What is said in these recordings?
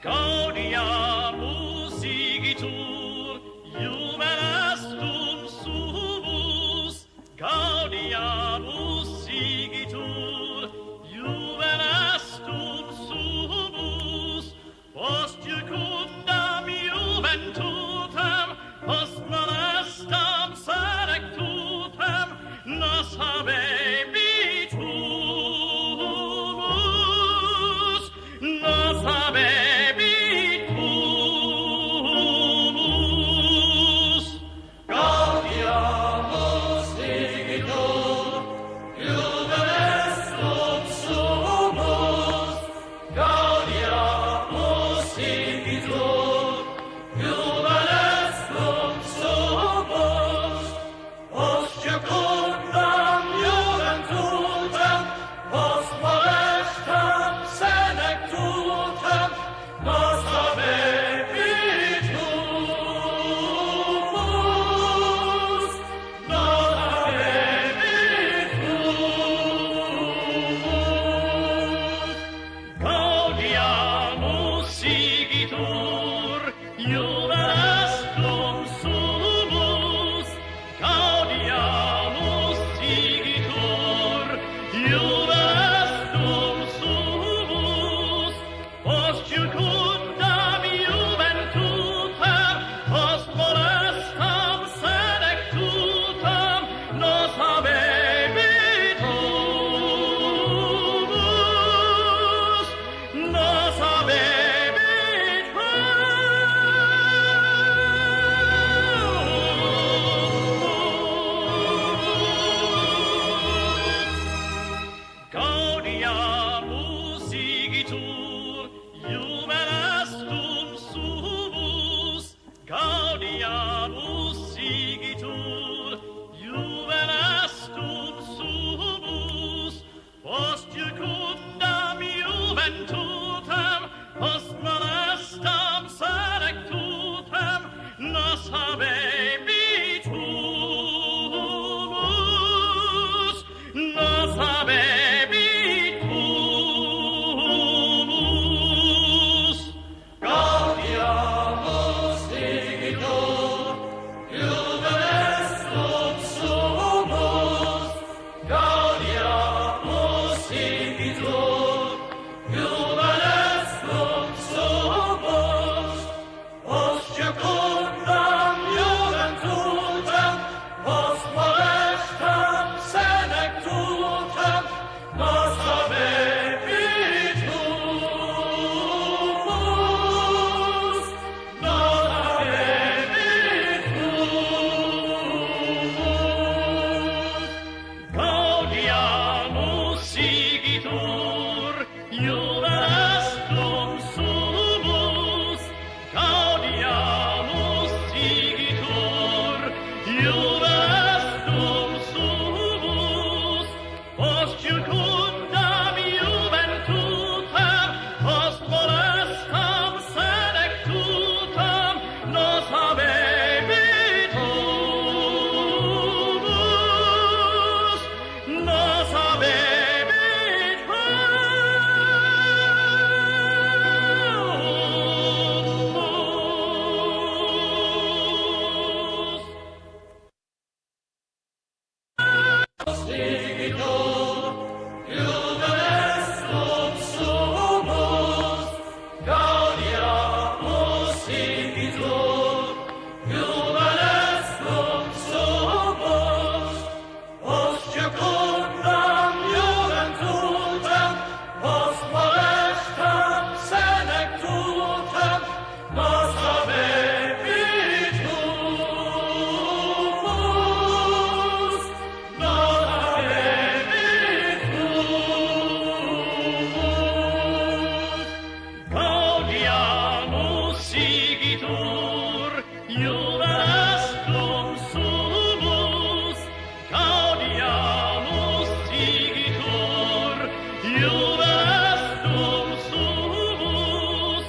Gaudiamus igitur, juvenestum sumus. Gaudiamus igitur, juvenestum sumus. Post iucundam juventutem, post molestam senectutem, nos habebitumus, nos habebitumus. Gaudiamus igitur, juvenestum sumus. Gaudiamus igitur, juvenestum sumus. Post iucundam juventutem, post molestam senectutem, nos habebitumus, nos habebitumus. Gaudiamus igitur, juvenestum sumus. Gaudiamus igitur, juvenestum sumus. Post iucundam juventutem, post molestam senectutem, nos habebitumus, nos habebitumus. Gaudiamus igitur, juvenestum sumus. Gaudiamus igitur, juvenestum sumus. Post iucundam juventutem, post molestam senectutem, nos habebitumus, nos habebitumus. Gaudiamus igitur, juvenestum sumus. Gaudiamus igitur, juvenestum sumus. Post iucundam juventutem, post molestam senectutem, nos habebitumus, nos habebitumus. Gaudiamus igitur, juvenestum sumus. Gaudiamus igitur, juvenestum sumus. Post iucundam juventutem, post molestam senectutem, nos habebitumus, nos habebitumus. Igitur, juvenestum sumus. Gaudiamus igitur, juvenestum sumus. Post iucundam juventutem, post molestam senectutem, nos habebitumus, nos habebitumus. Gaudiamus igitur, juvenestum sumus. Gaudiamus igitur, juvenestum sumus.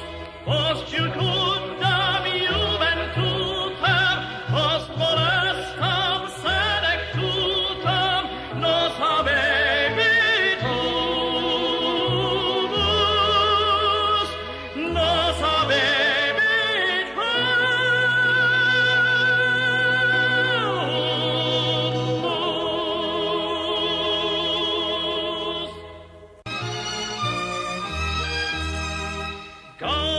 Post iucundam juventutem, post molestam senectutem, nos habebitumus, nos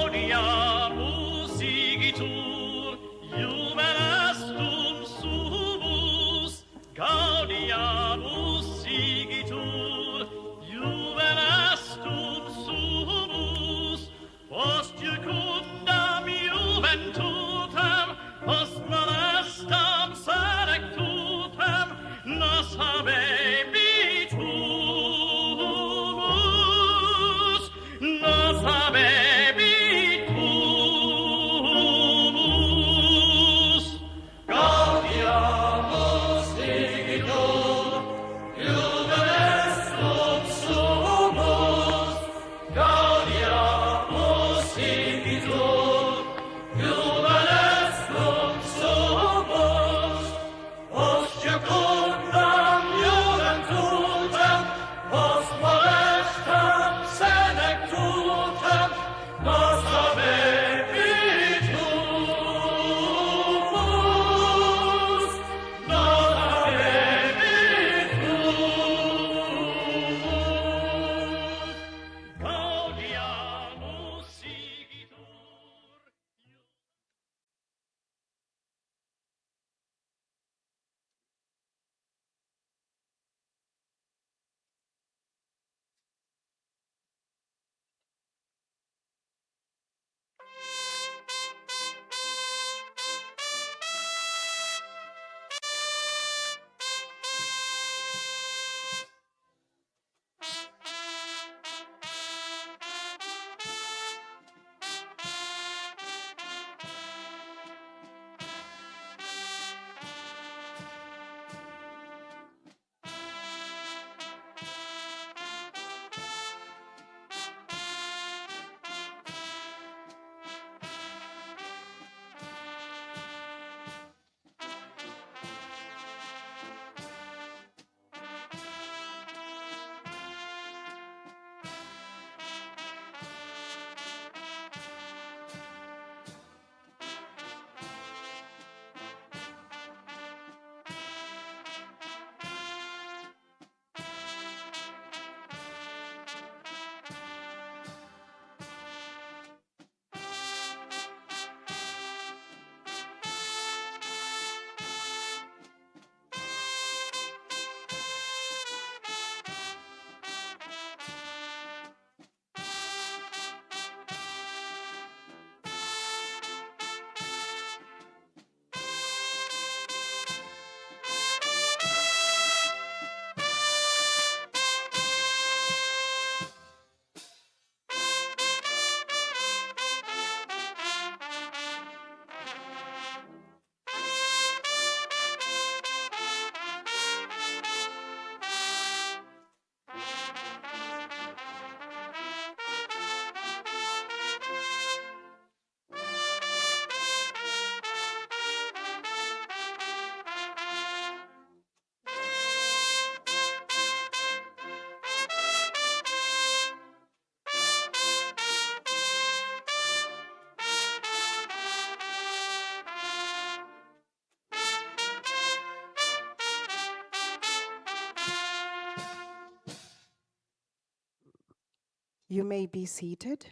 Gaudiamus igitur, jubilestum sumus. Gaudiamus igitur, jubilestum sumus. Post jucundam juventutem, post molestam senectutem, nos habebitur, nos habebitur. Gaudiamus igitur, jubilestum sumus. Gaudiamus igitur, jubilestum sumus. Post jucundam juventutem, post molestam senectutem, nos habebitur, nos habebitur. Gaudiamus igitur. You may be seated.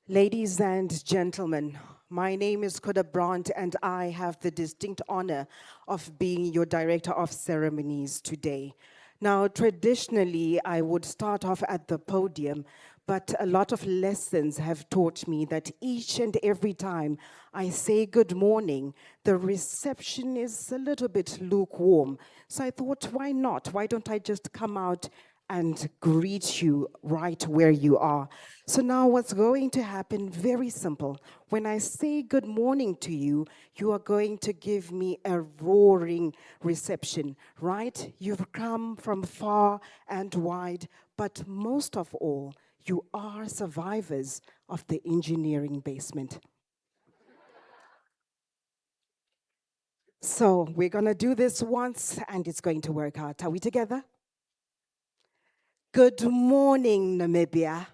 Ladies and gentlemen, my name is Kuda Brandt and I have the distinct honor of being your Director of Ceremonies today. Now, traditionally, I would start off at the podium, but a lot of lessons have taught me that each and every time I say good morning, the reception is a little bit lukewarm. So I thought, why not? Why don't I just come out and greet you right where you are? So now what's going to happen, very simple. When I say good morning to you, you are going to give me a roaring reception, right? You've come from far and wide, but most of all, you are survivors of the engineering basement. So we're going to do this once and it's going to work out. Are we together? Good morning, Namibia.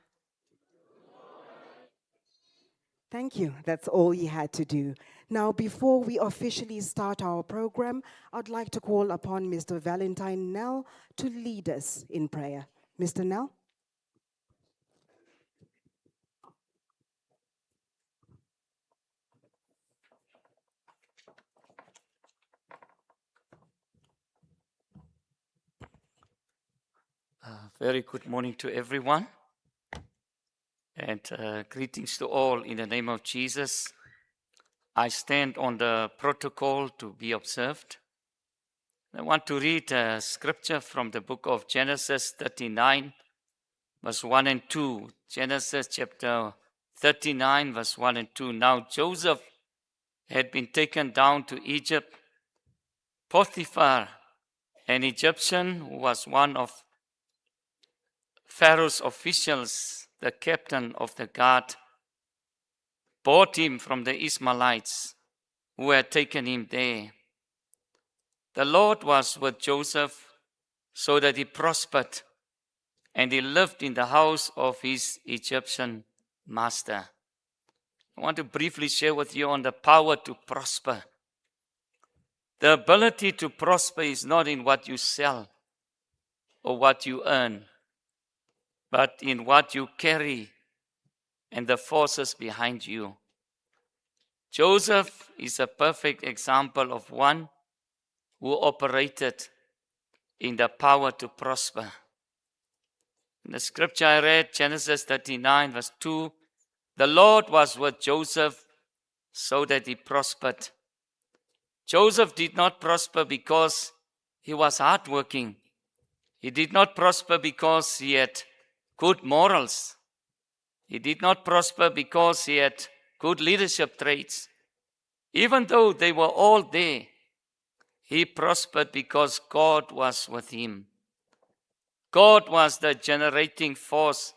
Thank you. That's all you had to do. Now, before we officially start our program, I'd like to call upon Mr. Valentine Nell to lead us in prayer. Mr. Nell? Very good morning to everyone, and greetings to all in the name of Jesus. I stand on the protocol to be observed. I want to read a scripture from the book of Genesis 39, verse 1 and 2. Genesis chapter 39, verse 1 and 2. Now Joseph had been taken down to Egypt. Potiphar, an Egyptian who was one of Pharaoh's officials, the captain of the guard, bought him from the Ishmaelites who had taken him there. The Lord was with Joseph so that he prospered, and he lived in the house of his Egyptian master. I want to briefly share with you on the power to prosper. The ability to prosper is not in what you sell or what you earn, but in what you carry and the forces behind you. Joseph is a perfect example of one who operated in the power to prosper. In the scripture I read, Genesis 39, verse 2, the Lord was with Joseph so that he prospered. Joseph did not prosper because he was hardworking. He did not prosper because he had good morals. He did not prosper because he had good leadership traits. Even though they were all there, he prospered because God was with him. God was the generating force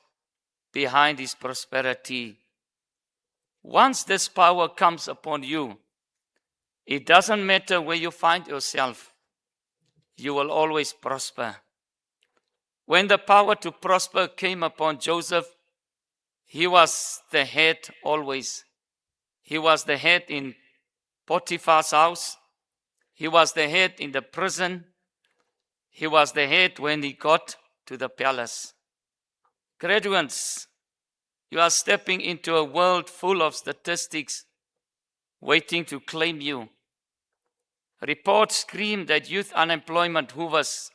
behind his prosperity. Once this power comes upon you, it doesn't matter where you find yourself, you will always prosper. When the power to prosper came upon Joseph, he was the head always. He was the head in Potiphar's house. He was the head in the prison. He was the head when he got to the palace. Graduates, you are stepping into a world full of statistics waiting to claim you. Reports scream that youth unemployment hovers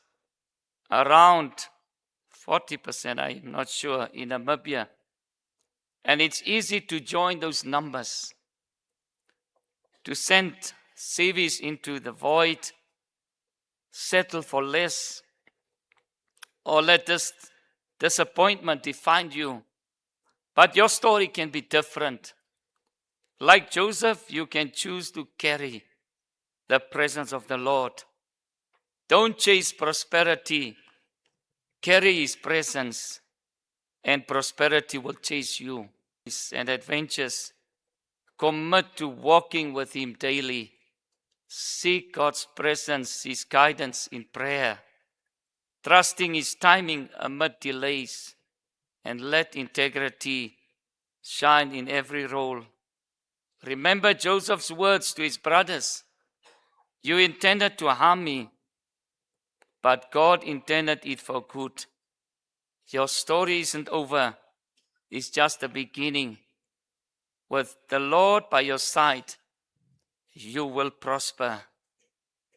around 40%, I'm not sure, in Namibia. And it's easy to join those numbers, to send CVs into the void, settle for less, or let this disappointment define you. But your story can be different. Like Joseph, you can choose to carry the presence of the Lord. Don't chase prosperity. Carry his presence, and prosperity will chase you. And adventures. Commit to walking with him daily. Seek God's presence, his guidance in prayer. Trusting his timing amid delays. And let integrity shine in every role. Remember Joseph's words to his brothers. You intended to harm me, but God intended it for good. Your story isn't over. It's just the beginning. With the Lord by your side, you will prosper.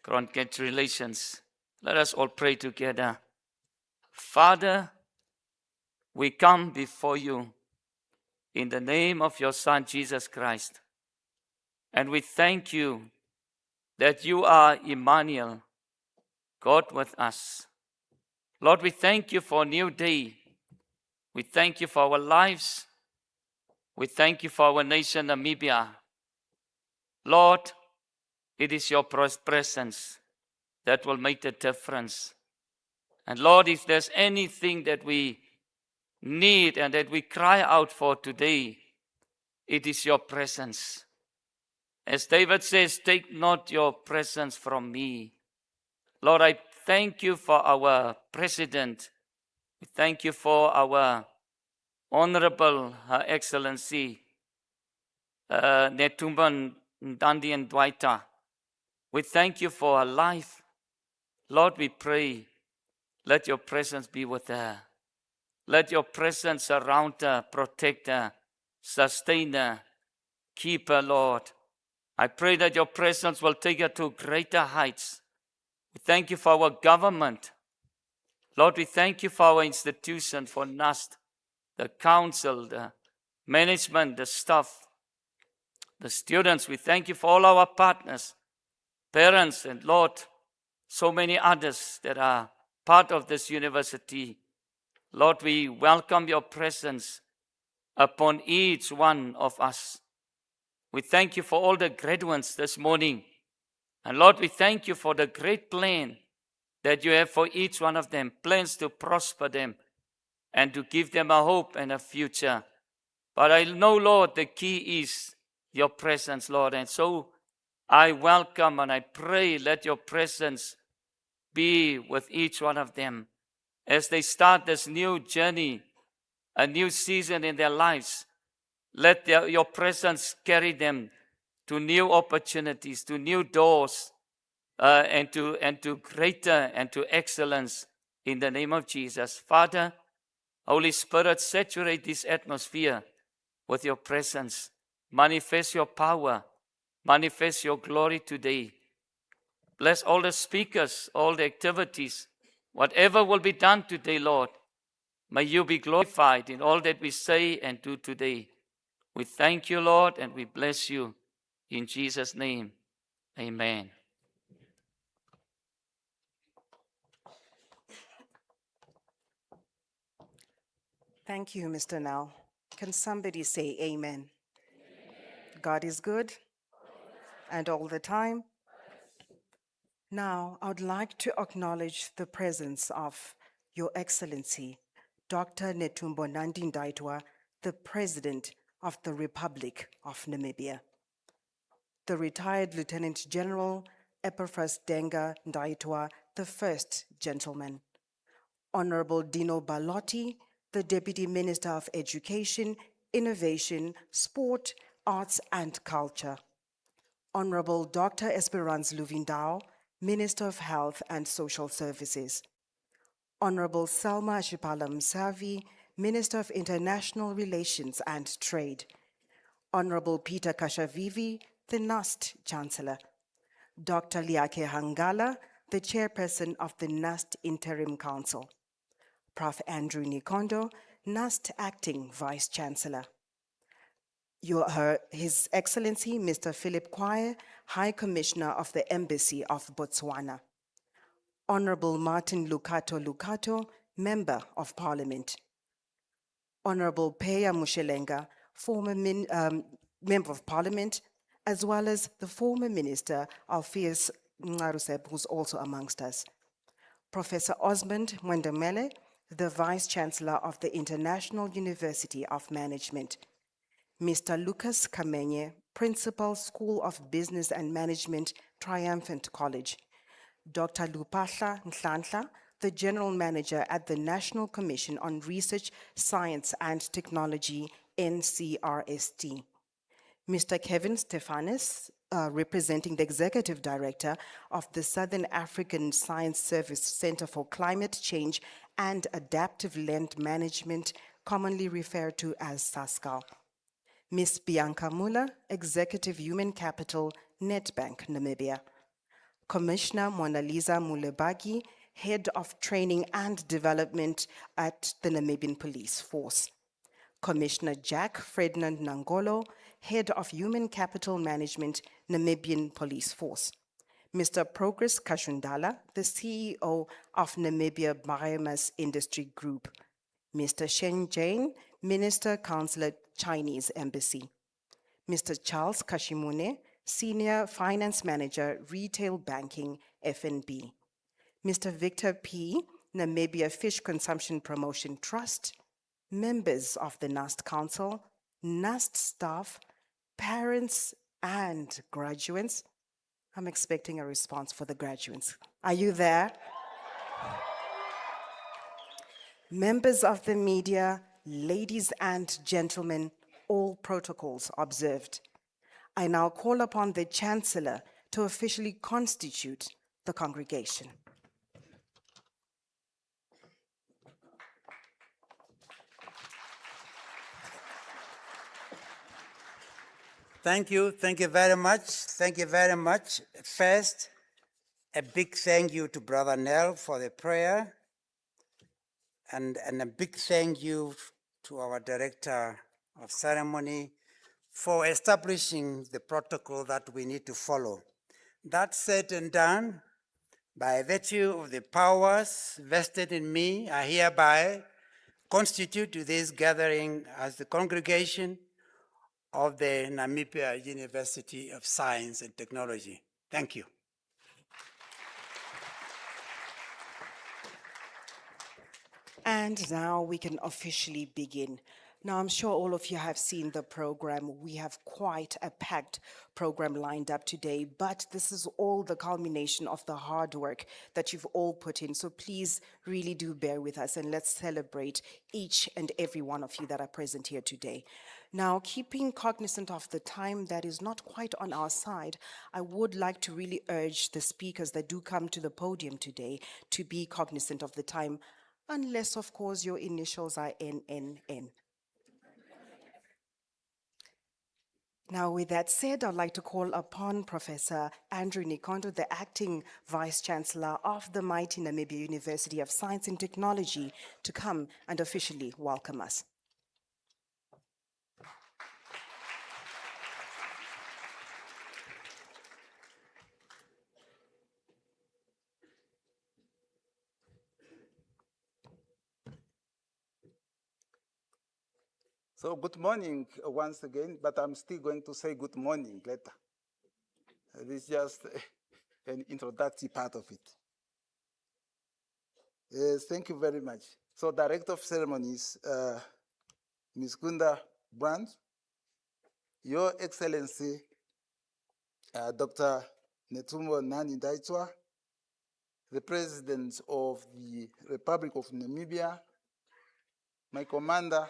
Congratulations. Let us all pray together. Father, we come before you in the name of your Son, Jesus Christ. And we thank you that you are Emmanuel, God with us. Lord, we thank you for a new day. We thank you for our lives. We thank you for our nation, Namibia. Lord, it is your presence that will make the difference. And Lord, if there's anything that we need and that we cry out for today, it is your presence. As David says, take not your presence from me. Lord, I thank you for our president. We thank you for our Honorable Her Excellency Netumbo Ndandi and Dwaita. We thank you for her life. Lord, we pray, let your presence be with her. Let your presence surround her, protect her, sustain her, keep her, Lord. I pray that your presence will take her to greater heights. We thank you for our government. Lord, we thank you for our institution, for NUST, the council, the management, the staff, the students. We thank you for all our partners, parents, and Lord, so many others that are part of this university. Lord, we welcome your presence upon each one of us. We thank you for all the graduates this morning. And Lord, we thank you for the great plan that you have for each one of them, plans to prosper them and to give them a hope and a future. But I know, Lord, the key is your presence, Lord. And so I welcome and I pray, let your presence be with each one of them as they start this new journey, a new season in their lives. Let your presence carry them to new opportunities, to new doors, and to greater and to excellence in the name of Jesus. Father, Holy Spirit, saturate this atmosphere with your presence. Manifest your power. Manifest your glory today. Bless all the speakers, all the activities, whatever will be done today, Lord. May you be glorified in all that we say and do today. We thank you, Lord, and we bless you. In Jesus' name, amen. Thank you, Mr. Nell. Can somebody say amen? God is good and all the time. Now, I would like to acknowledge the presence of Your Excellency, Dr. Netumbo Nandi Ndaitwa, the President of the Republic of Namibia. The retired Lieutenant General Epaphras Denga Ndaitwa, the First Gentleman. Honorable Dino Balotti, the Deputy Minister of Education, Innovation, Sport, Arts and Culture. Honorable Dr. Esperance Luvindao, Minister of Health and Social Services. Honorable Selma Shipala Msavi, Minister of International Relations and Trade. Honorable Peter Kashavivi, the NUST Chancellor. Dr. Liake Hangala, the Chairperson of the NUST Interim Council. Prof. Andrew Nikondo, NUST Acting Vice Chancellor. His Excellency, Mr. Philip Kwaye, High Commissioner of the Embassy of Botswana. Honorable Martin Lukato, Member of Parliament. Honorable Peya Mushelenga, former Member of Parliament, as well as the former Minister, Alpheus Ngaruseb, who's also amongst us. Professor Osmond Mwendemele, the Vice Chancellor of the International University of Management. Mr. Lucas Kamenye, Principal, School of Business and Management, Triumphant College. Dr. Lupahla Nhlanhla, the General Manager at the National Commission on Research, Science and Technology, NCRST. Mr. Kevin Stefanis, representing the Executive Director of the Southern African Science Service Center for Climate Change and Adaptive Land Management, commonly referred to as SASCAL. Ms. Bianca Muller, Executive Human Capital, Nedbank, Namibia. Commissioner Mona Lisa Mulebagi, Head of Training and Development at the Namibian Police Force. Commissioner Jack Ferdinand Nangolo, Head of Human Capital Management, Namibian Police Force. Mr. Progress Kashundala, the CEO of Namibia Biomass Industry Group. Mr. Shen Jane, Minister Counselor, Chinese Embassy. Mr. Charles Kashimune, Senior Finance Manager, Retail Banking, FNB. Mr. Victor P., Namibia Fish Consumption Promotion Trust, members of the NUST Council, NUST staff, parents, and graduates. I'm expecting a response for the graduates. Are you there? Members of the media, ladies and gentlemen, all protocols observed. I now call upon the Chancellor to officially constitute the congregation. Thank you very much. Thank you very much. First, a big thank you to Brother Nell for the prayer, and a big thank you to our Director of Ceremony for establishing the protocol that we need to follow. That said and done, by virtue of the powers vested in me, I hereby constitute this gathering as the congregation of the Namibia University of Science and Technology. Thank you. And now we can officially begin. Now, I'm sure all of you have seen the program. We have quite a packed program lined up today, but this is all the culmination of the hard work that you've all put in. So please really do bear with us, and let's celebrate each and every one of you that are present here today. Now, keeping cognizant of the time that is not quite on our side, I would like to really urge the speakers that do come to the podium today to be cognizant of the time, unless, of course, your initials are NNN. Now, with that said, I'd like to call upon Professor Andrew Nikondo, the Acting Vice-Chancellor of the mighty Namibia University of Science and Technology, to come and officially welcome us. So good morning once again, but I'm still going to say good morning later. This is just an introductory part of it. Thank you very much. So Director of Ceremonies, Ms. Gunda Brand, Your Excellency, Dr. Netumbo Nani Ndaitwa, the President of the Republic of Namibia, my commander,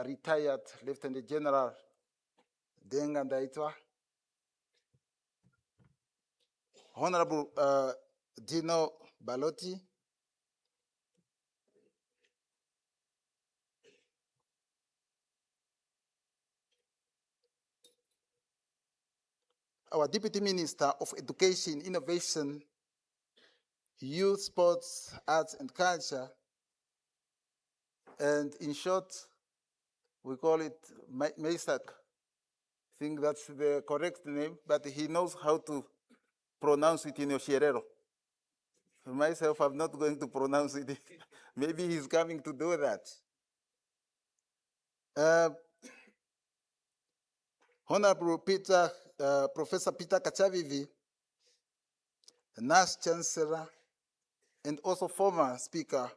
retired Lieutenant General Denga Ndaitwa, Honorable Dino Balotti, our Deputy Minister of Education, Innovation, Youth, Sports, Arts and Culture, and in short, we call it Maisak. I think that's the correct name, but he knows how to pronounce it in Oshirero. Myself, I'm not going to pronounce it. Maybe he's coming to do that. Honorable Professor Peter Kachavivi, NUST Chancellor, and also former Speaker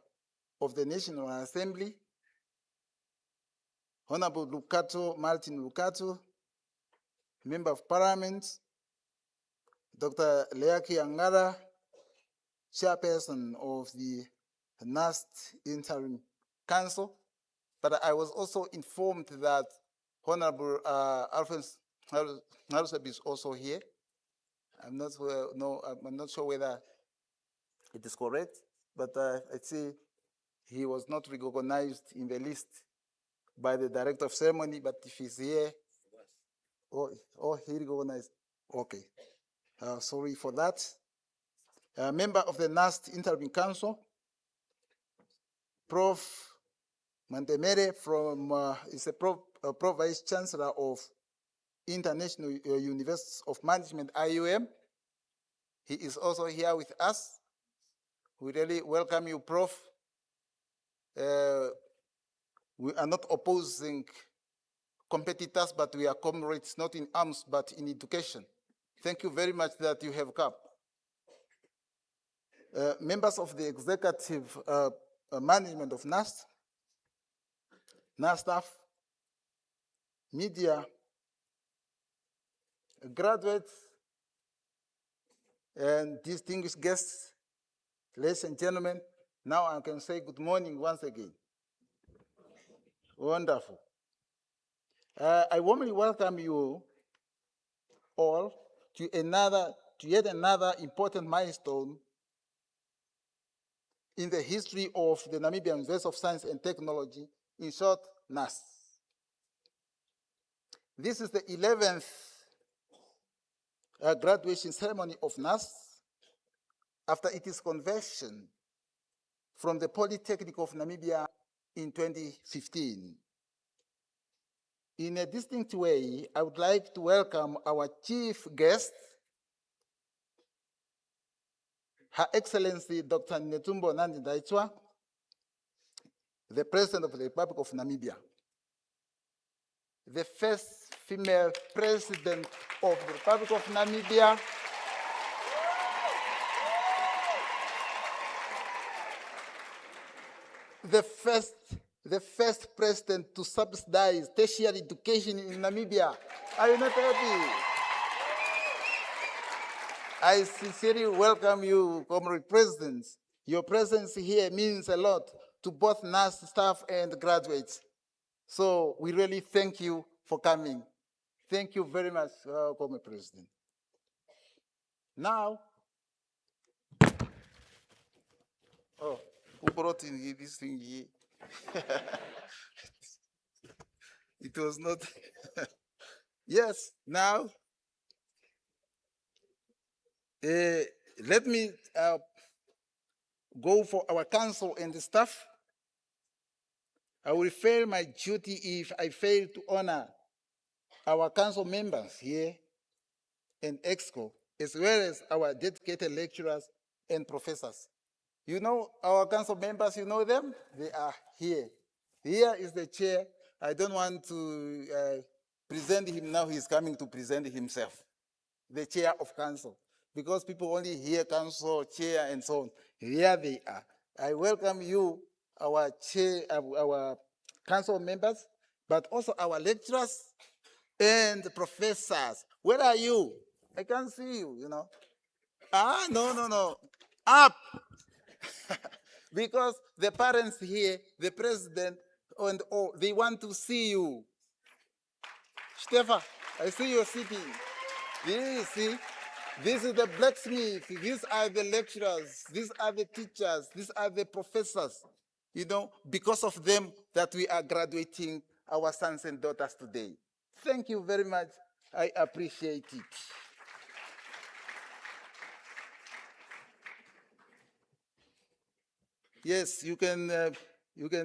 of the National Assembly, Honorable Martin Lukato, Member of Parliament, Dr. Leaki Angara, Chairperson of the NUST Interim Council, but I was also informed that Honorable Alphonse Harusab is also here. I'm not sure whether it is correct, but I see he was not recognized in the list by the Director of Ceremony, but if he's here, he recognized. Okay, sorry for that. Member of the NUST Interim Council, Prof. Mantemere is a Pro Vice Chancellor of International University of Management, IUM. He is also here with us. We really welcome you, Prof. We are not opposing competitors, but we are comrades, not in arms, but in education. Thank you very much that you have come. Members of the executive management of NUST, NUST staff, media, graduates, and distinguished guests, ladies and gentlemen, now I can say good morning once again. Wonderful. I warmly welcome you all to yet another important milestone in the history of the Namibian University of Science and Technology, in short, NUST. This is the 11th graduation ceremony of NUST after its conversion from the Polytechnic of Namibia in 2015. In a distinct way, I would like to welcome our chief guest, Her Excellency Dr. Netumbo Nandi-Ndaitwah, the President of the Republic of Namibia, the first female President of the Republic of Namibia, the first president to subsidize tertiary education in Namibia. Are you not happy? I sincerely welcome you, Comrade Presidents. Your presence here means a lot to both NUST staff and graduates. So we really thank you for coming. Thank you very much, Comrade President. Now, oh, who brought in this thing here? It was not. Yes, now, let me go for our council and the staff. I will fail my duty if I fail to honor our council members here and EXCO, as well as our dedicated lecturers and professors. You know our council members, you know them? They are here. Here is the chair. I don't want to present him now. He's coming to present himself, the chair of council, because people only hear council, chair, and so on. Here they are. I welcome you, our chair, our council members, but also our lecturers and professors. Where are you? I can't see you, you know. No. Up! Because the parents here, the president, and all, they want to see you. Stefan, I see you're sitting. See, this is the blacksmith. These are the lecturers. These are the teachers. These are the professors. You know, because of them that we are graduating our sons and daughters today. Thank you very much. I appreciate it. Yes, you can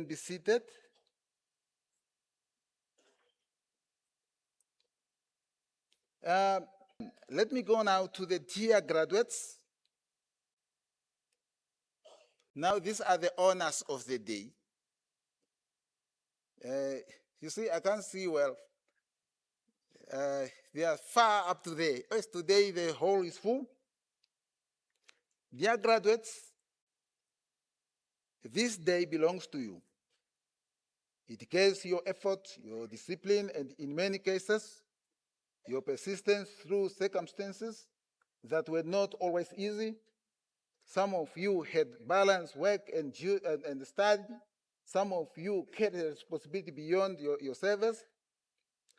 be seated. Let me go now to the dear graduates. Now, these are the honors of the day. You see, I can't see well. They are far up to there. Yes, today the hall is full. Dear graduates, this day belongs to you. It cares your effort, your discipline, and in many cases, your persistence through circumstances that were not always easy. Some of you had balanced work and study. Some of you carried a responsibility beyond your service.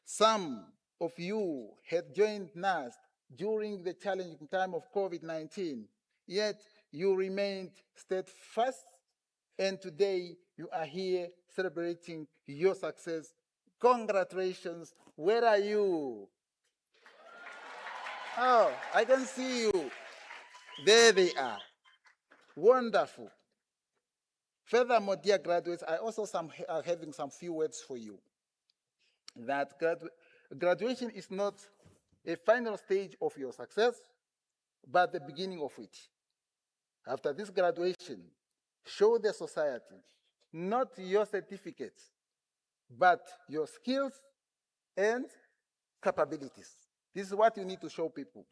Some of you had joined NUST during the challenging time of COVID-19, yet you remained steadfast, and today you are here celebrating your success. Congratulations. Where are you? Oh, I can see you. There they are. Wonderful. Furthermore, dear graduates, I also are having some few words for you. That graduation is not a final stage of your success, but the beginning of it. After this graduation, show the society not your certificates, but your skills and capabilities. This is what you need to show people.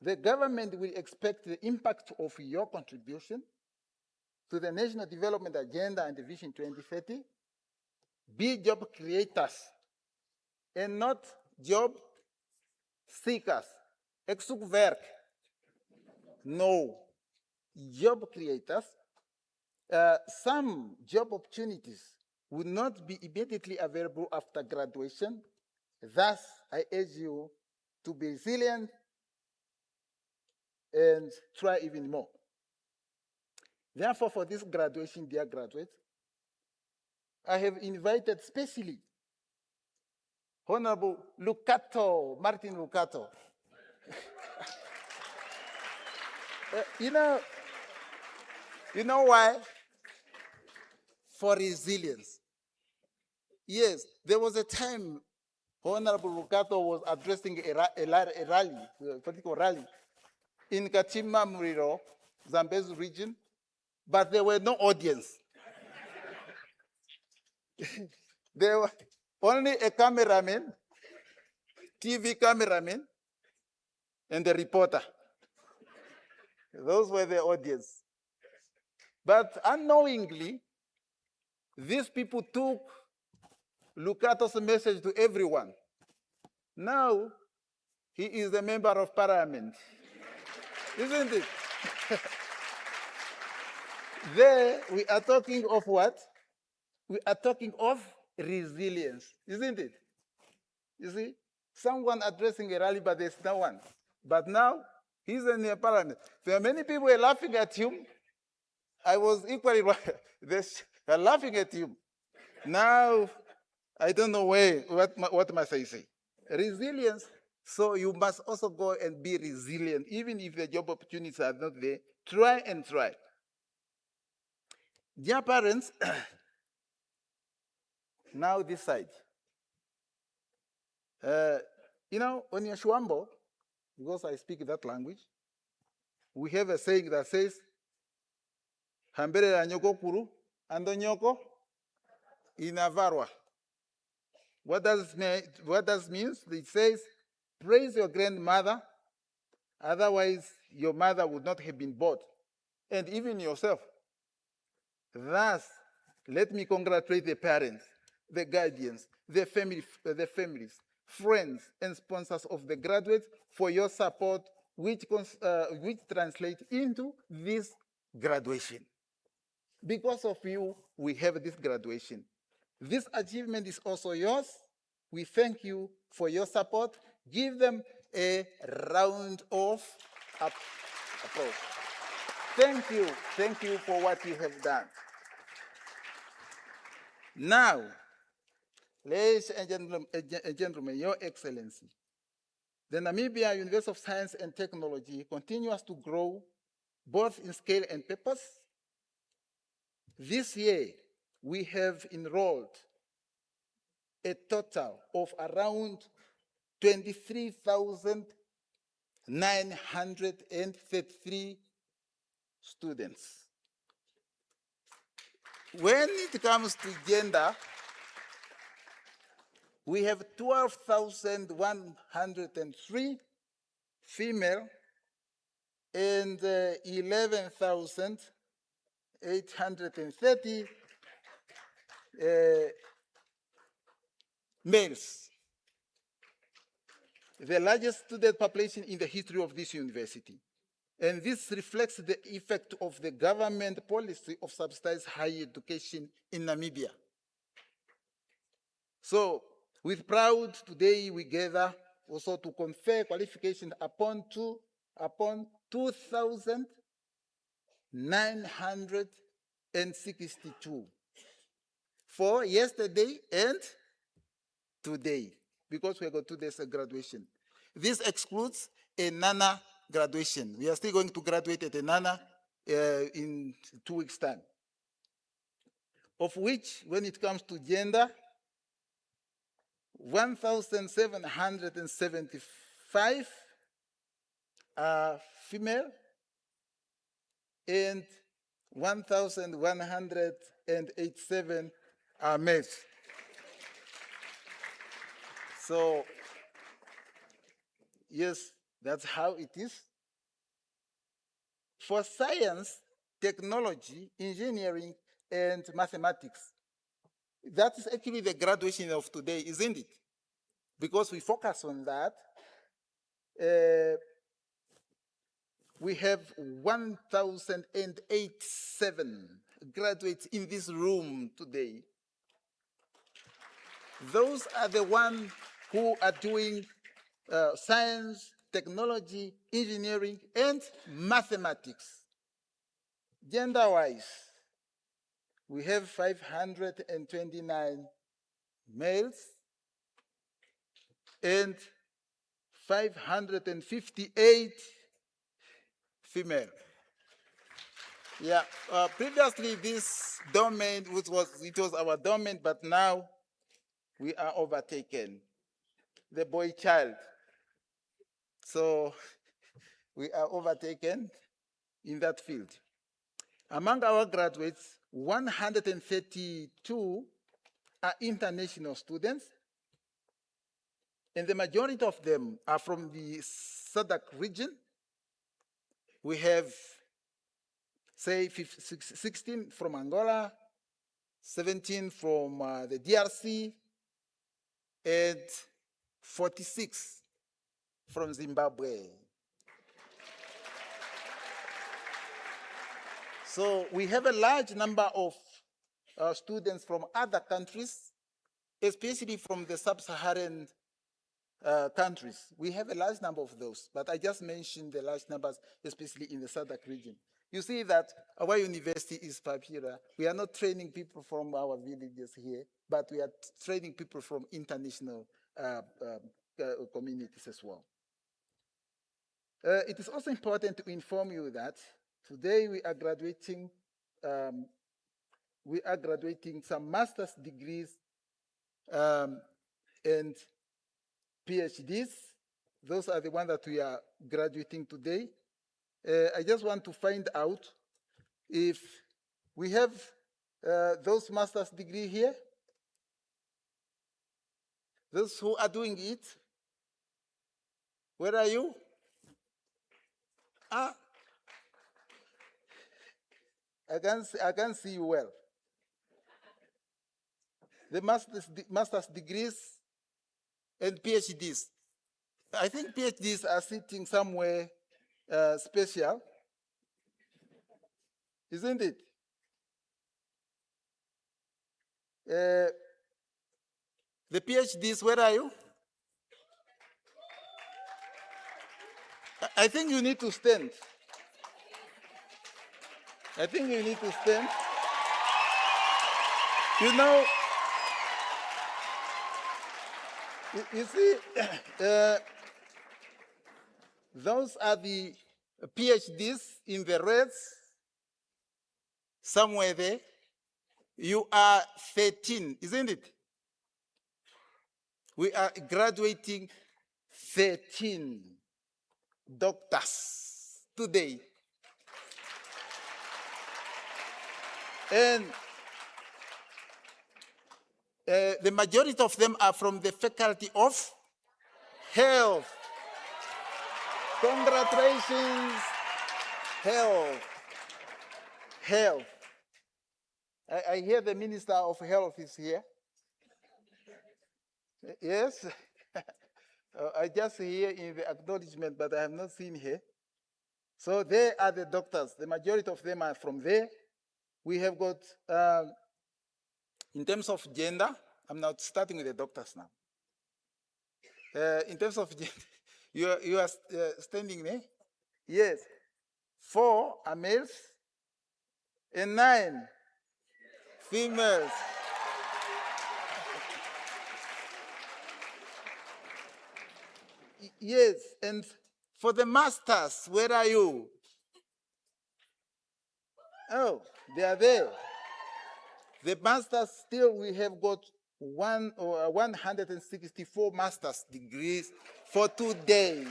The government will expect the impact of your contribution to the National Development Agenda and the Vision 2030. Be job creators and not job seekers, ik zoek werk. No. Job creators, some job opportunities will not be immediately available after graduation. Thus, I urge you to be resilient and try even more. Therefore, for this graduation, dear graduates, I have invited specially Honorable Lucato, Martin Lucato. You know why? For resilience. Yes, there was a time Honorable Lucato was addressing a rally, a political rally, in Kachima Muriro, Zambezi region, but there were no audience. There was only a cameraman, TV cameraman, and the reporter. Those were the audience. But unknowingly, these people took Lucato's message to everyone. Now, he is a member of parliament. Isn't it? There, we are talking of what? We are talking of resilience, isn't it? You see, someone addressing a rally, but there's no one. But now, he's in the parliament. There are many people were laughing at him. I was equally they're laughing at him. Now, I don't know what must I say. Resilience. So you must also go and be resilient, even if the job opportunities are not there. Try and try. Dear parents, now this side. On your Shwambo, because I speak that language, we have a saying that says, Hambere la nyoko kuru, ando nyoko inavarwa. What does means? It says, praise your grandmother, otherwise your mother would not have been born, and even yourself. Thus, let me congratulate the parents, the guardians, the families, friends, and sponsors of the graduates for your support, which translates into this graduation. Because of you, we have this graduation. This achievement is also yours. We thank you for your support. Give them a round of applause. Thank you for what you have done. Now, ladies and gentlemen, Your Excellency, the Namibia University of Science and Technology continues to grow both in scale and purpose. This year, we have enrolled a total of around 23,933 students. When it comes to gender, we have 12,103 female and 11,830 males. The largest student population in the history of this university. And this reflects the effect of the government policy of subsidized higher education in Namibia. So, with proud, today we gather also to confer qualification upon 2,962 for yesterday and today, because we got 2 days of graduation. This excludes a NANA graduation. We are still going to graduate at a NANA in 2 weeks' time. Of which, when it comes to gender, 1,775 are female and 1,187 are males. So, yes, that's how it is. For science, technology, engineering, and mathematics, that is actually the graduation of today, isn't it? Because we focus on that. we have 1,087 graduates in this room today. Those are the ones who are doing science, technology, engineering, and mathematics. Gender-wise, we have 529 males and 558 female. Yeah, previously this domain, it was our domain, but now we are overtaken. The boy child. So we are overtaken in that field. Among our graduates, 132 are international students, and the majority of them are from the SADC region. We have, say, 16 from Angola, 17 from the DRC, and 46 from Zimbabwe. So we have a large number of students from other countries, especially from the sub-Saharan countries. We have a large number of those, but I just mentioned the large numbers, especially in the SADC region. You see that our university is popular. We are not training people from our villages here, but we are training people from international communities as well. It is also important to inform you that today we are graduating some master's degrees and PhDs. Those are the ones that we are graduating today. I just want to find out if we have those master's degree here. Those who are doing it, where are you? Ah, I can see you well. The master's degrees and PhDs. I think PhDs are sitting somewhere special, isn't it? The PhDs, where are you? I think you need to stand. I think you need to stand. You know, you see, those are the PhDs in the reds, somewhere there. You are 13, isn't it? We are graduating 13 doctors today. And the majority of them are from the Faculty of Health. Congratulations, health. Health. I hear the Minister of Health is here. Yes, I just hear in the acknowledgement, but I have not seen her. So they are the doctors. The majority of them are from there. We have got, in terms of gender, I'm now starting with the doctors now. In terms of gender, you are standing there? Yes. 4 are males and 9 females. Yes, and for the masters, where are you? Oh, they are there. The masters, still we have got 164 master's degrees for 2 days.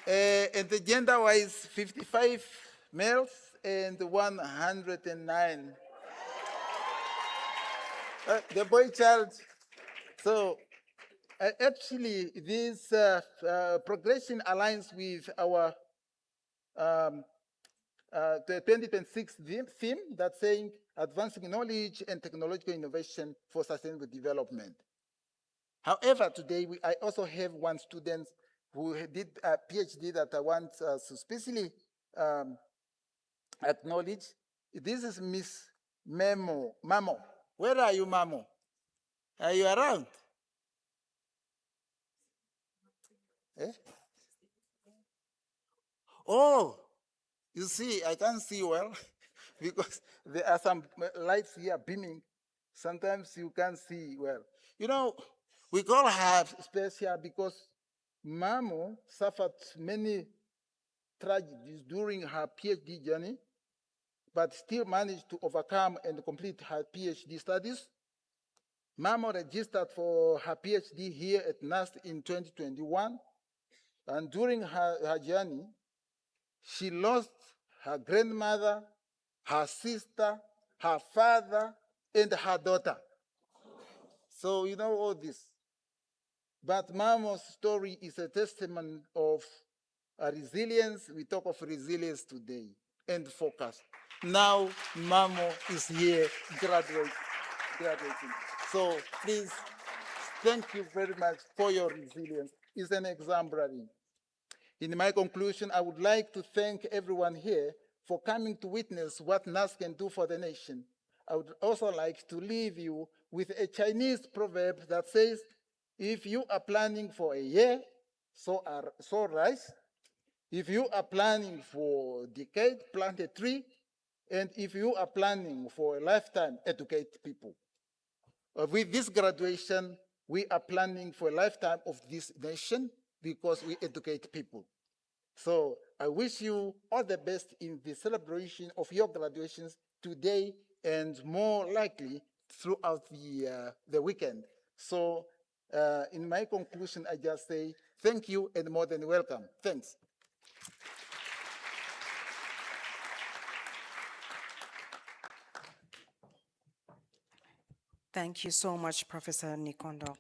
And the gender-wise, 55 males and 109. The boy child. So actually, this progression aligns with our the 2026 theme that's saying advancing knowledge and technological innovation for sustainable development. However, today I also have one student who did a PhD that I want to specially acknowledge. This is Miss Mamo. Where are you, Mamo? Are you around? Eh? Oh, you see, I can't see well because there are some lights here beaming. Sometimes you can't see well. You know, we call her special because Mamo suffered many tragedies during her PhD journey, but still managed to overcome and complete her PhD studies. Mamo registered for her PhD here at NUST in 2021, and during her journey, she lost her grandmother, her sister, her father, and her daughter. So you know all this. But Mamo's story is a testament of resilience. We talk of resilience today and focus. Now Mamo is here graduating. So please, thank you very much for your resilience. It's an exemplary. In my conclusion, I would like to thank everyone here for coming to witness what NUST can do for the nation. I would also like to leave you with a Chinese proverb that says, if you are planning for a year, sow rice. If you are planning for a decade, plant a tree. And if you are planning for a lifetime, educate people. With this graduation, we are planning for a lifetime of this nation because we educate people. So I wish you all the best in the celebration of your graduations today and more likely throughout the weekend. So in my conclusion, I just say thank you and more than welcome. Thanks. Thank you so much, Professor Nikondo.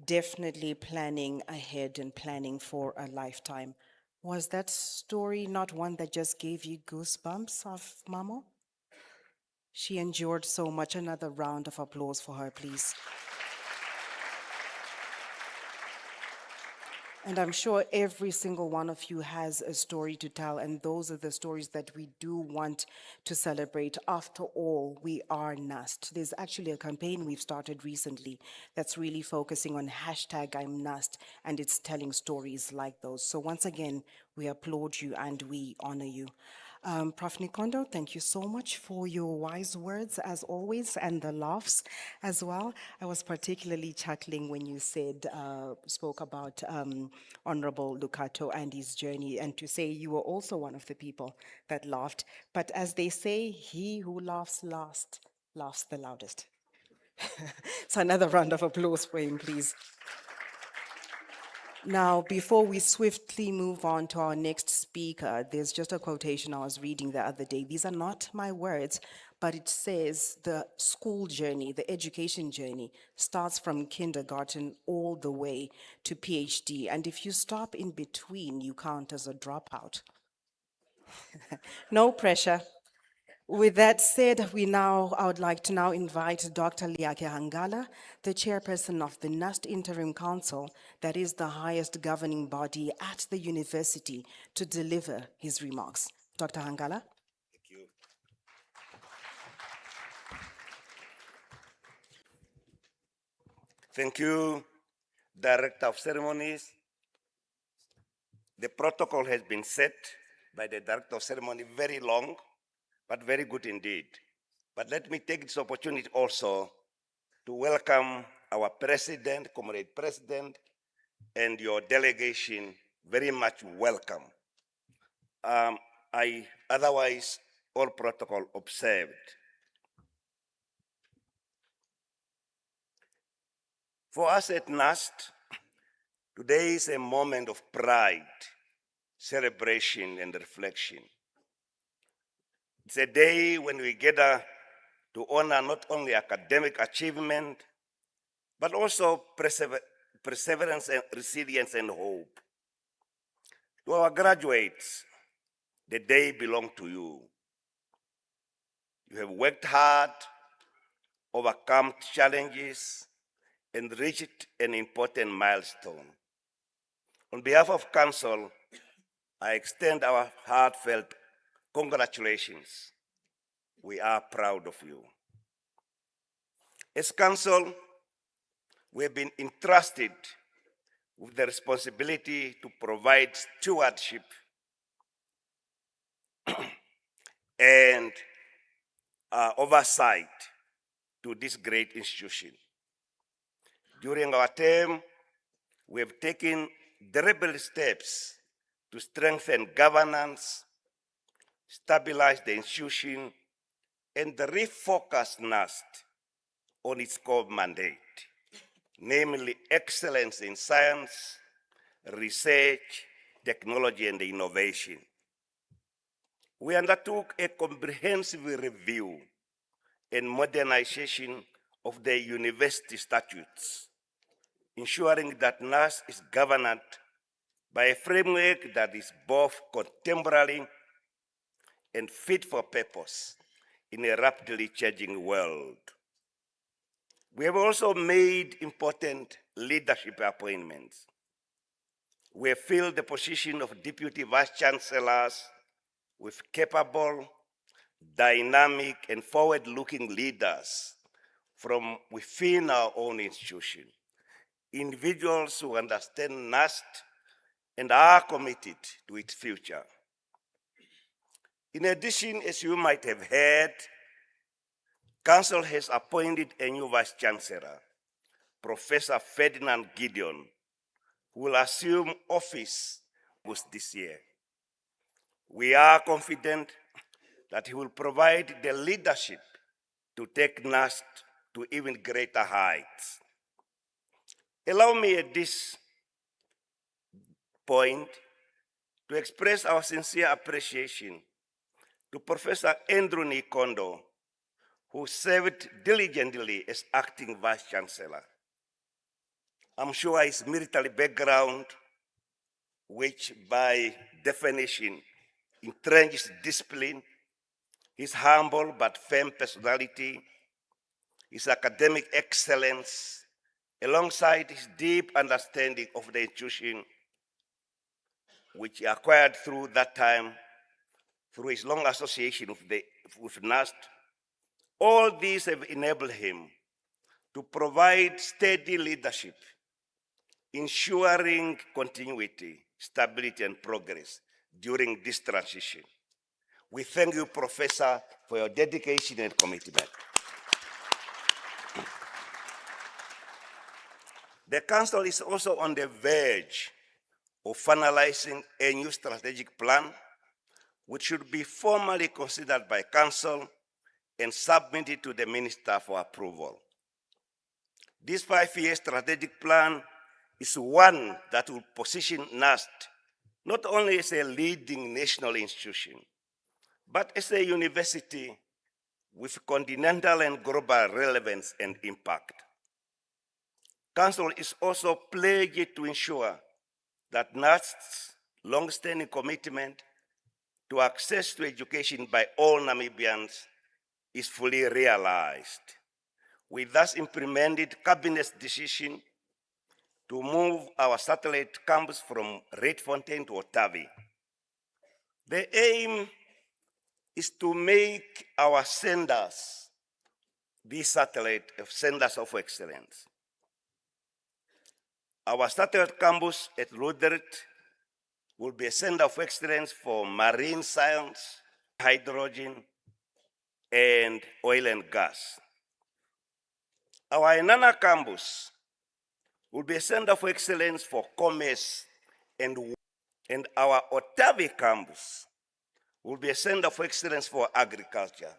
Definitely planning ahead and planning for a lifetime. Was that story not one that just gave you goosebumps of Mamo? She endured so much. Another round of applause for her, please. And I'm sure every single one of you has a story to tell, and those are the stories that we do want to celebrate. After all, we are NUST. There's actually a campaign we've started recently that's really focusing on hashtag I'm NUST, and it's telling stories like those. So once again, we applaud you and we honor you. Prof. Nikondo, thank you so much for your wise words as always and the laughs as well. I was particularly chuckling when you spoke about Honorable Lucato and his journey, and to say you were also one of the people that laughed. But as they say, he who laughs last laughs the loudest. So another round of applause for him, please. Now, before we swiftly move on to our next speaker, there's just a quotation I was reading the other day. These are not my words, but it says the school journey, the education journey, starts from kindergarten all the way to PhD. And if you stop in between, you count as a dropout. No pressure. With that said, I would like to now invite Dr. Leake Hangala, the chairperson of the NUST Interim Council, that is the highest governing body at the university, to deliver his remarks. Dr. Hangala. Thank you. Thank you, Director of Ceremonies. The protocol has been set by the Director of Ceremony very long, but very good indeed. But let me take this opportunity also to welcome our President, Comrade President, and your delegation. Very much welcome. Otherwise, all protocol observed. For us at NUST, today is a moment of pride, celebration, and reflection. It's a day when we gather to honor not only academic achievement, but also perseverance and resilience and hope. To our graduates, the day belongs to you. You have worked hard, overcome challenges, and reached an important milestone. On behalf of Council, I extend our heartfelt congratulations. We are proud of you. As Council, we have been entrusted with the responsibility to provide stewardship and oversight to this great institution. During our term, we have taken deliberate steps to strengthen governance, stabilize the institution, and refocus NUST on its core mandate, namely excellence in science, research, technology, and innovation. We undertook a comprehensive review and modernization of the university statutes, ensuring that NUST is governed by a framework that is both contemporary and fit for purpose in a rapidly changing world. We have also made important leadership appointments. We have filled the position of Deputy Vice Chancellors with capable, dynamic, and forward-looking leaders from within our own institution, individuals who understand NUST and are committed to its future. In addition, as you might have heard, Council has appointed a new Vice Chancellor, Professor Ferdinand Gideon, who will assume office this year. We are confident that he will provide the leadership to take NUST to even greater heights. Allow me at this point to express our sincere appreciation to Professor Andrew Nikondo, who served diligently as acting Vice Chancellor. I'm sure his military background, which by definition entrenches discipline, his humble but firm personality, his academic excellence, alongside his deep understanding of the institution, which he acquired through that time, through his long association with NUST, all these have enabled him to provide steady leadership, ensuring continuity, stability, and progress during this transition. We thank you, Professor, for your dedication and commitment. The Council is also on the verge of finalizing a new strategic plan, which should be formally considered by Council and submitted to the Minister for approval. This 5-year strategic plan is one that will position NUST not only as a leading national institution, but as a university with continental and global relevance and impact. Council is also pledged to ensure that NUST's long-standing commitment to access to education by all Namibians is fully realized. We thus implemented Cabinet's decision to move our satellite campus from Redfontaine to Otavi. The aim is to make our centers, these satellite centers of excellence. Our satellite campus at Rudert will be a center of excellence for marine science, hydrogen, and oil and gas. Our Inanna campus will be a center of excellence for commerce and our Otavi campus will be a center of excellence for agriculture,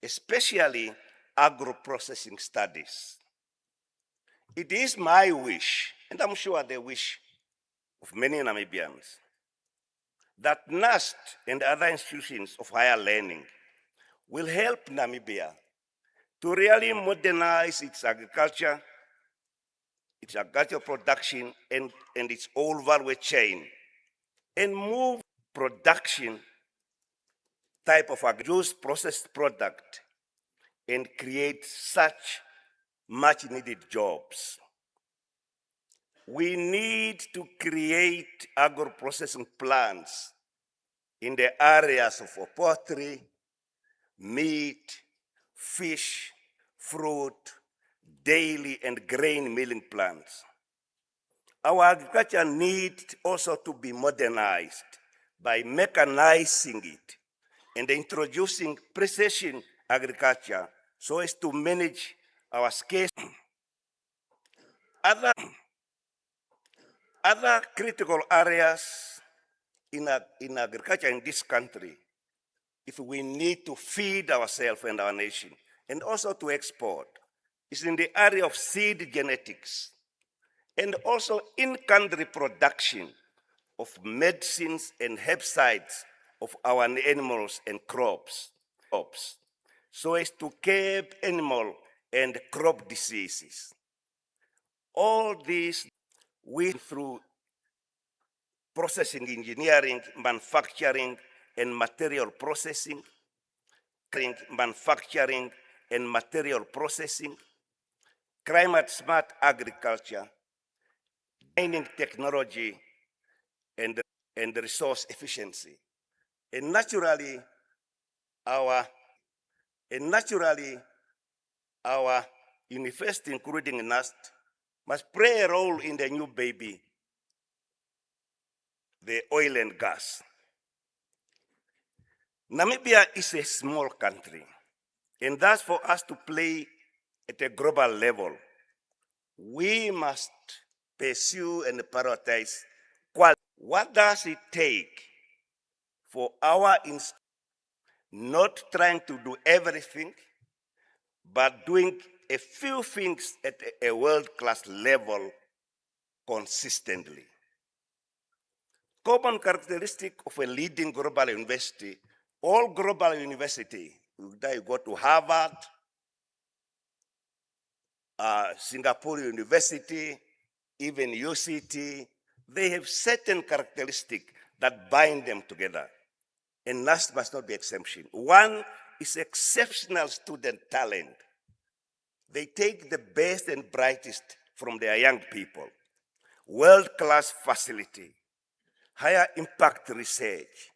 especially agro-processing studies. It is my wish, and I'm sure the wish of many Namibians, that NUST and other institutions of higher learning will help Namibia to really modernize its agriculture production, and its whole value chain, and move production type of agro processed product and create such much needed jobs. we need to create agro-processing plants in the areas of poultry, meat, fish, fruit, dairy, and grain milling plants. Our agriculture needs also to be modernized by mechanizing it and introducing precision agriculture so as to manage our scarce. Other critical areas in agriculture in this country, if we need to feed ourselves and our nation, and also to export, is in the area of seed genetics, and also in-country production of medicines and herbicides of our animals and crops, so as to curb animal and crop diseases. All these through processing engineering, manufacturing, and material processing, climate smart agriculture, mining technology, and resource efficiency. And naturally, our university, including NUST, must play a role in the new baby, the oil and gas. Namibia is a small country, and thus for us to play at a global level, we must pursue and prioritize quality. What does it take for our not trying to do everything, but doing a few things at a world-class level consistently? Common characteristic of a leading global university, all global university, you go to Harvard, Singapore University, even UCT, they have certain characteristics that bind them together. And NUST must not be exception. One is exceptional student talent. They take the best and brightest from their young people. World-class facility, higher impact research,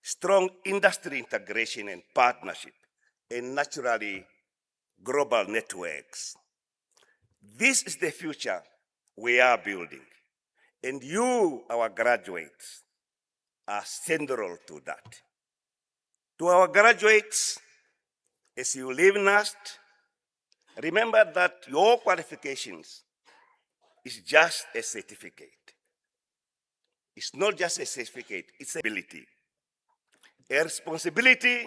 strong industry integration and partnership, and naturally, global networks. This is the future we are building. And you, our graduates, are central to that. To our graduates, as you leave NUST, remember that your qualifications is just a certificate. It's not just a certificate, it's an ability. A responsibility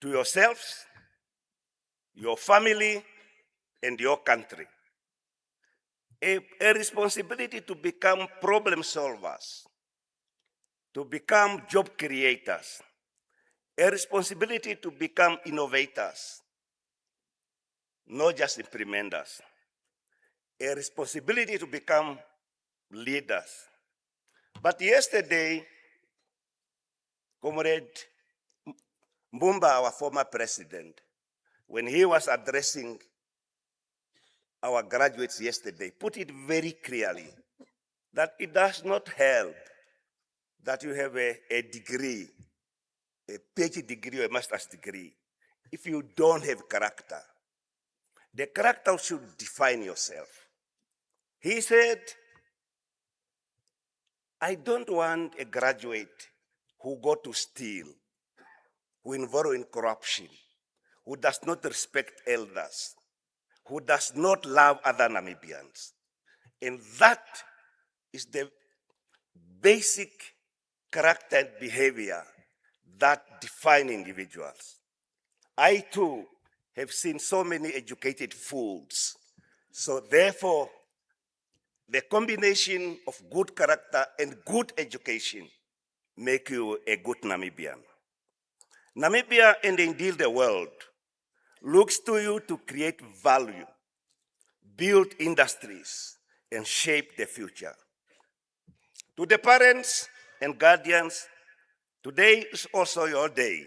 to yourselves, your family, and your country. A responsibility to become problem solvers, to become job creators, a responsibility to become innovators, not just implementers, a responsibility to become leaders. But yesterday, Comrade Mbumba, our former president, when he was addressing our graduates yesterday, put it very clearly that it does not help that you have a degree, a PhD degree or a master's degree, if you don't have character. The character should define yourself. He said, I don't want a graduate who go to steal, who involve in corruption, who does not respect elders, who does not love other Namibians. And that is the basic character and behavior that define individuals. I too have seen so many educated fools. So therefore, the combination of good character and good education make you a good Namibian. Namibia, and indeed the world, looks to you to create value, build industries, and shape the future. To the parents and guardians, today is also your day.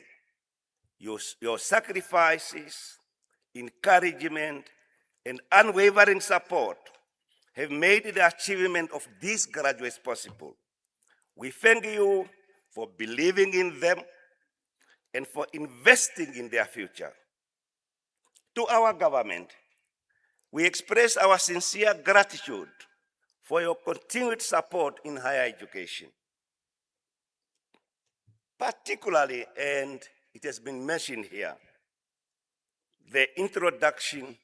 Your sacrifices, encouragement, and unwavering support have made the achievement of these graduates possible. We thank you for believing in them and for investing in their future. To our government, we express our sincere gratitude for your continued support in higher education. Particularly, and it has been mentioned here, the introduction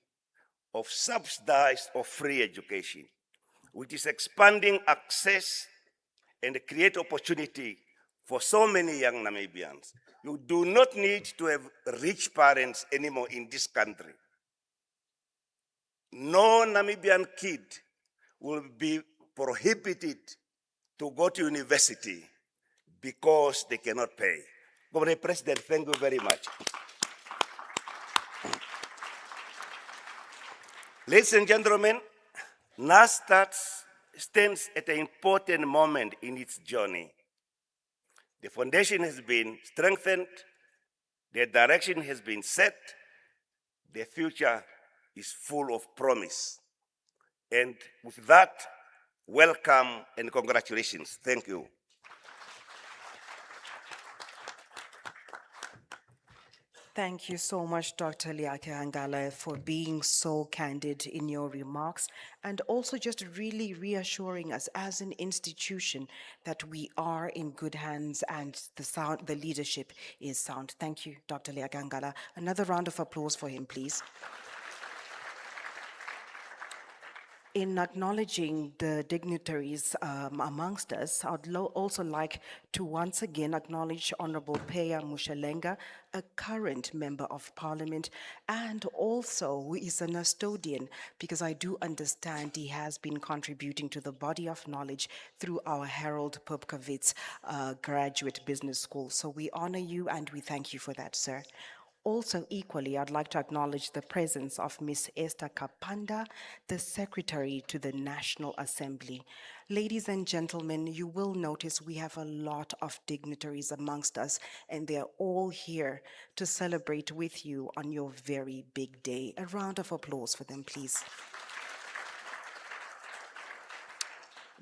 of subsidized or free education, which is expanding access and create opportunity for so many young Namibians. You do not need to have rich parents anymore in this country. No Namibian kid will be prohibited to go to university because they cannot pay. Governor President, thank you very much. Ladies and gentlemen, NUST stands at an important moment in its journey. The foundation has been strengthened, the direction has been set, the future is full of promise. And with that, welcome and congratulations. Thank you. Thank you so much, Dr. Leake Angala, for being so candid in your remarks and also just really reassuring us as an institution that we are in good hands and the leadership is sound. Thank you, Dr. Leake Angala. Another round of applause for him, please. In acknowledging the dignitaries amongst us, I'd also like to once again acknowledge Honorable Peya Mushalenga, a current member of parliament, and also who is a custodian, because I do understand he has been contributing to the body of knowledge through our Harold Popkowitz Graduate Business School. So we honor you and we thank you for that, sir. Also, equally, I'd like to acknowledge the presence of Ms. Esther Kapanda, the Secretary to the National Assembly. Ladies and gentlemen, you will notice we have a lot of dignitaries amongst us, and they're all here to celebrate with you on your very big day. A round of applause for them, please.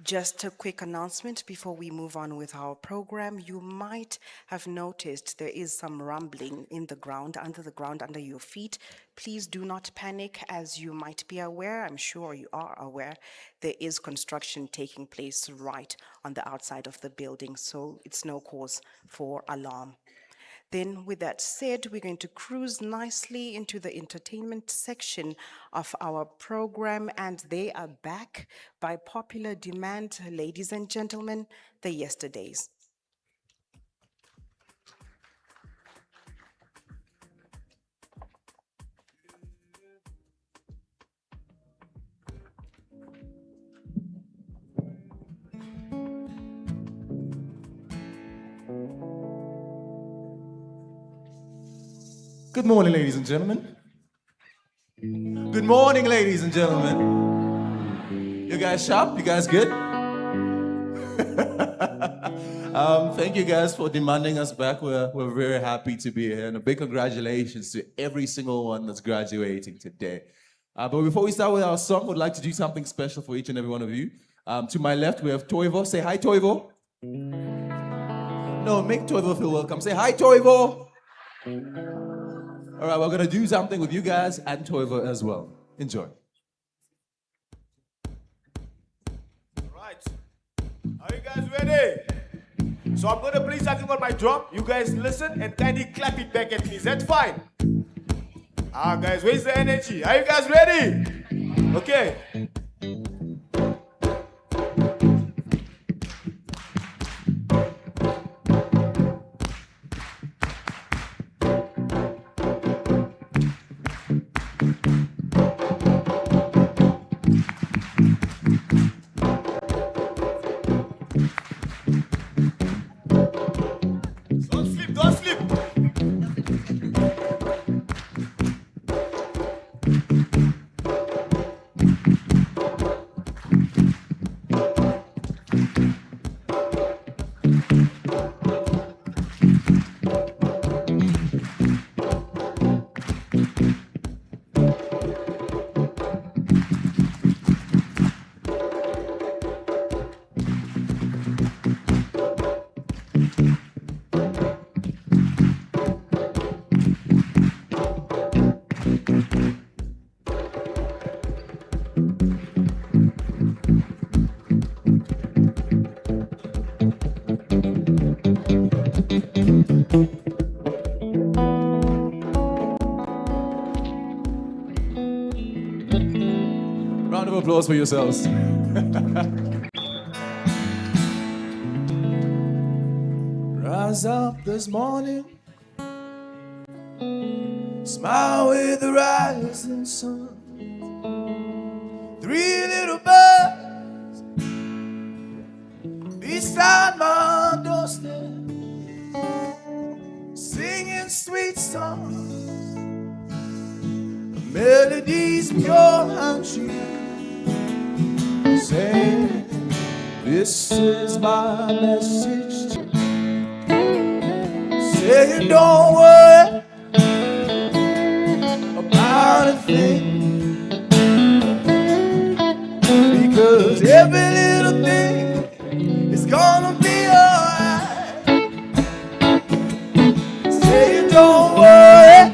Just a quick announcement before we move on with our program. You might have noticed there is some rumbling in the ground, under your feet. Please do not panic. As you might be aware, I'm sure you are aware, there is construction taking place right on the outside of the building, so it's no cause for alarm. Then with that said, we're going to cruise nicely into the entertainment section of our program, and they are back by popular demand, ladies and gentlemen, the Yesterdays. Good morning, ladies and gentlemen. Good morning, ladies and gentlemen. You guys sharp? You guys good? Thank you guys for demanding us back. We're very happy to be here, and a big congratulations to every single one that's graduating today. But before we start with our song, we'd like to do something special for each and every one of you. To my left, we have Toivo. Say hi, Toivo. No, make Toivo feel welcome. Say hi, Toivo. All right, we're going to do something with you guys and Toivo as well. Enjoy. All right. Are you guys ready? So I'm going to play something on my drum. You guys listen and kindly clap it back at me. Is that fine? Guys, where's the energy? Are you guys ready? Okay. Don't sleep. Round of applause for yourselves. Rise up this morning, smile with the rising sun. Three little birds beside my doorstep, singing sweet songs, melodies pure and true, saying, this is my message to you. Saying, don't worry about a thing, because every little thing is gonna be alright. Say, don't worry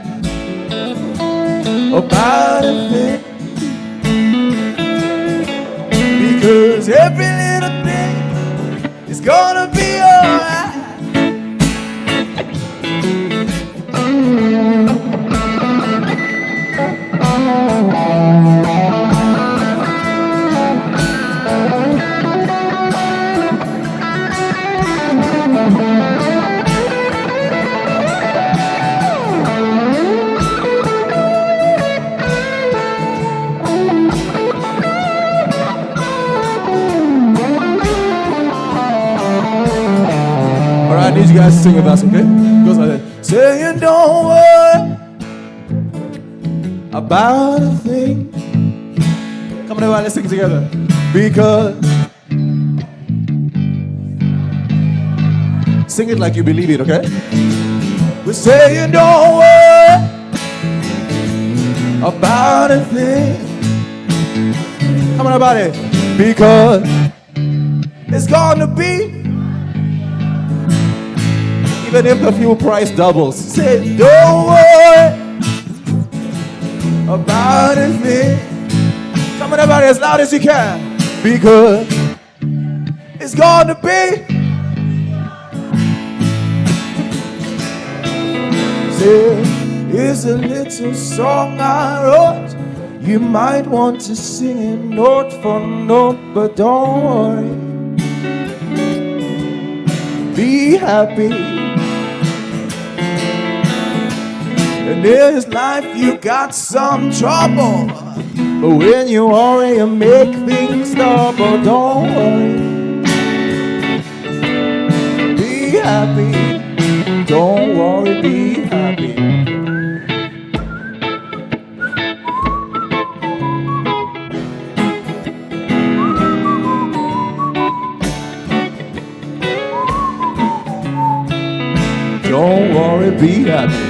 about a thing, because every little thing is gonna be alright. All right, I need you guys to sing with us, okay? It goes like that. Saying, don't worry about a thing. Come on, everybody, let's sing together. Because sing it like you believe it, okay? We're saying, don't worry about a thing. Come on, everybody. Because it's gonna be, even if the fuel price doubles, say, don't worry about a thing. Come on, everybody, as loud as you can, because it's gonna be. Say, here's a little song I wrote. You might want to sing it note for note, but don't worry. Be happy. In this life you got some trouble, but when you worry you make things double. Don't worry, be happy. Don't worry, be happy. Don't worry, be happy.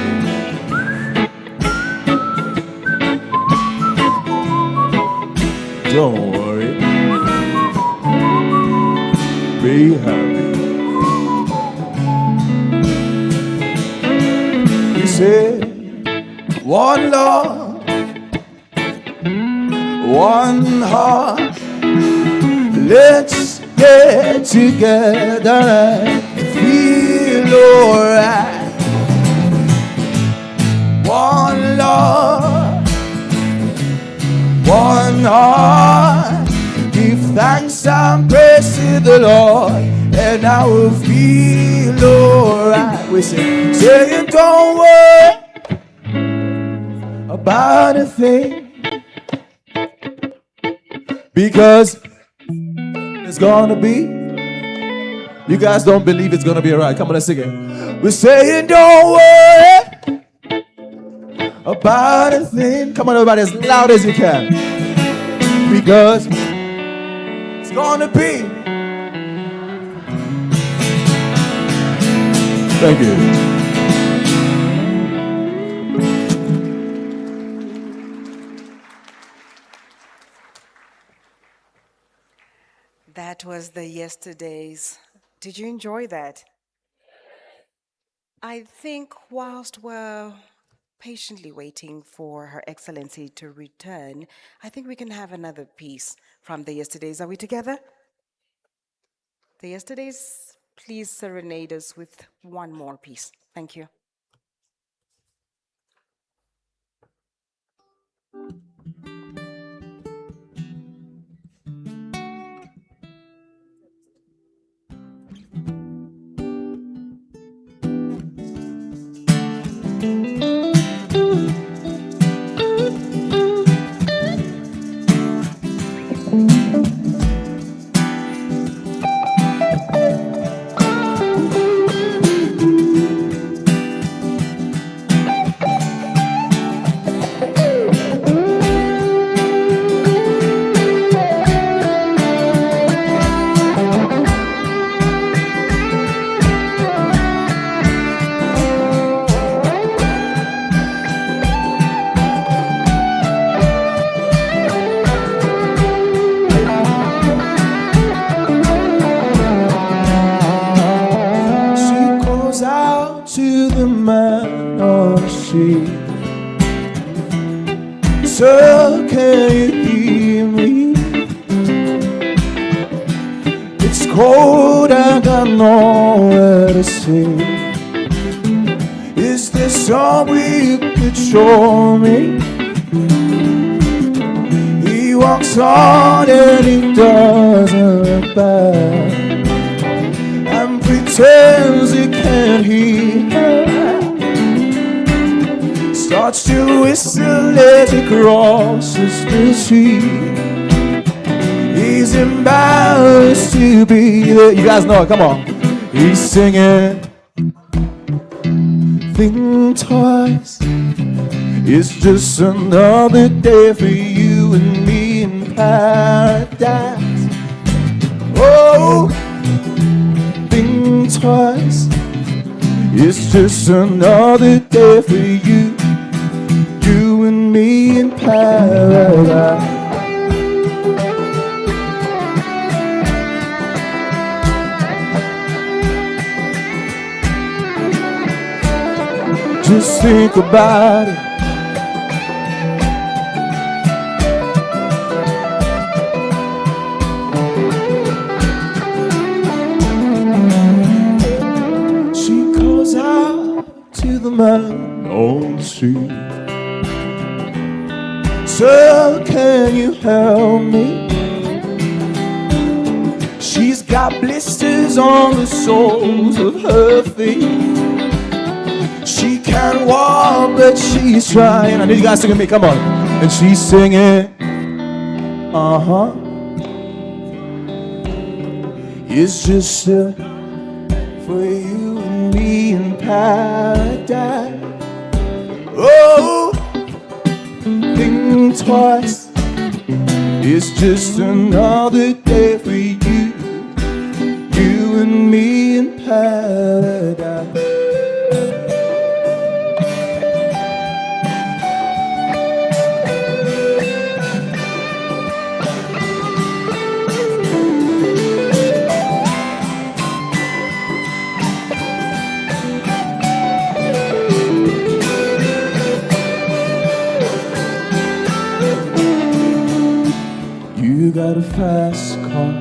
Don't worry, be happy. He said, one Lord, one heart, let's get together and feel alright. One Lord, one heart, give thanks and praise to the Lord, and I will feel alright. We say, don't worry about a thing, because it's gonna be. You guys don't believe it's gonna be alright. Come on, let's sing it. We're saying, don't worry about a thing. Come on, everybody, as loud as you can, because it's gonna be. Thank you. That was the yesterdays. Did you enjoy that? I think whilst we're patiently waiting for Her Excellency to return, I think we can have another piece from the yesterdays. Are we together? The yesterdays, please serenade us with one more piece. Thank you. She calls out to the man on the street. Sir, can you hear me? It's cold and I know where to see. Is there some way you could show me? He walks on and he doesn't look back and pretends he can't hear her. Starts to whistle as he crosses the street. He's embarrassed to be there. You guys know it, come on. He's singing, think twice. It's just another day for you and me in paradise. Oh, think twice. It's just another day for you, you and me in paradise. Just think about it. She calls out to the man on the street. Sir, can you help me? She's got blisters on the soles of her feet. She can't walk, but she's trying. I need you guys to sing with me, come on. And she's singing, uh-huh. It's just for you and me in paradise. Oh, think twice. It's just another day for you, you and me in paradise. You got a fast car,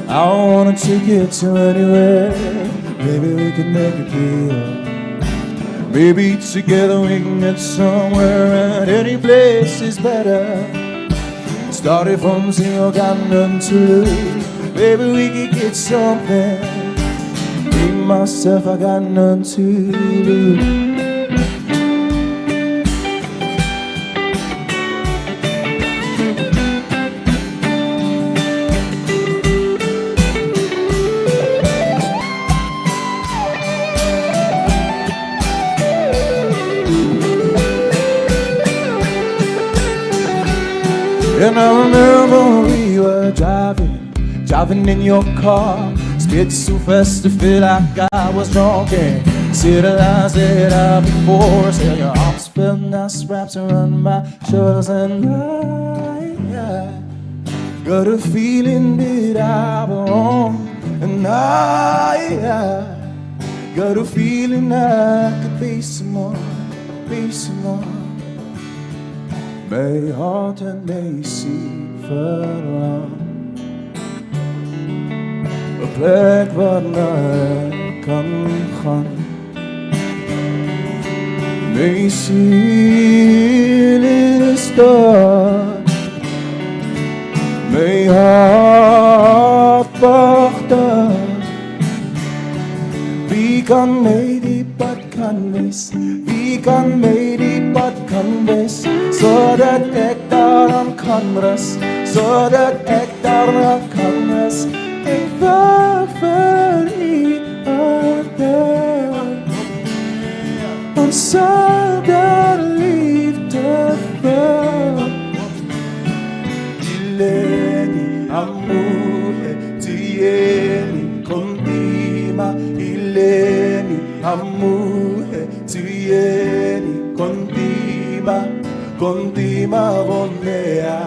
I wanna take you to anywhere. Maybe we can make a deal. Maybe together we can get somewhere, and any place is better. Started from zero, got nothing to lose. Maybe we could get something. Me, myself, I got nothing to lose. And I remember we were driving in your car. Spit so fast to feel like I was drunk, and see the lines that I before. Say your arms felt nice wrapped around my shoulders, and I got a feeling that I belong. And I got a feeling I could be someone, be someone. May heart and may see further on. 'n plek waarna ek kan gaan. My siel is daar, my hart wag daar. Wie kan my die pad kan wys? Wie kan my die pad kan wys? Sodat ek daaraan kan rus, sodat ek daaraan kan rus. Ek wag vir U, ons sal daar liefde val. Ileni amore tieni kontima, ileni amore tieni kontima, kontima bombea,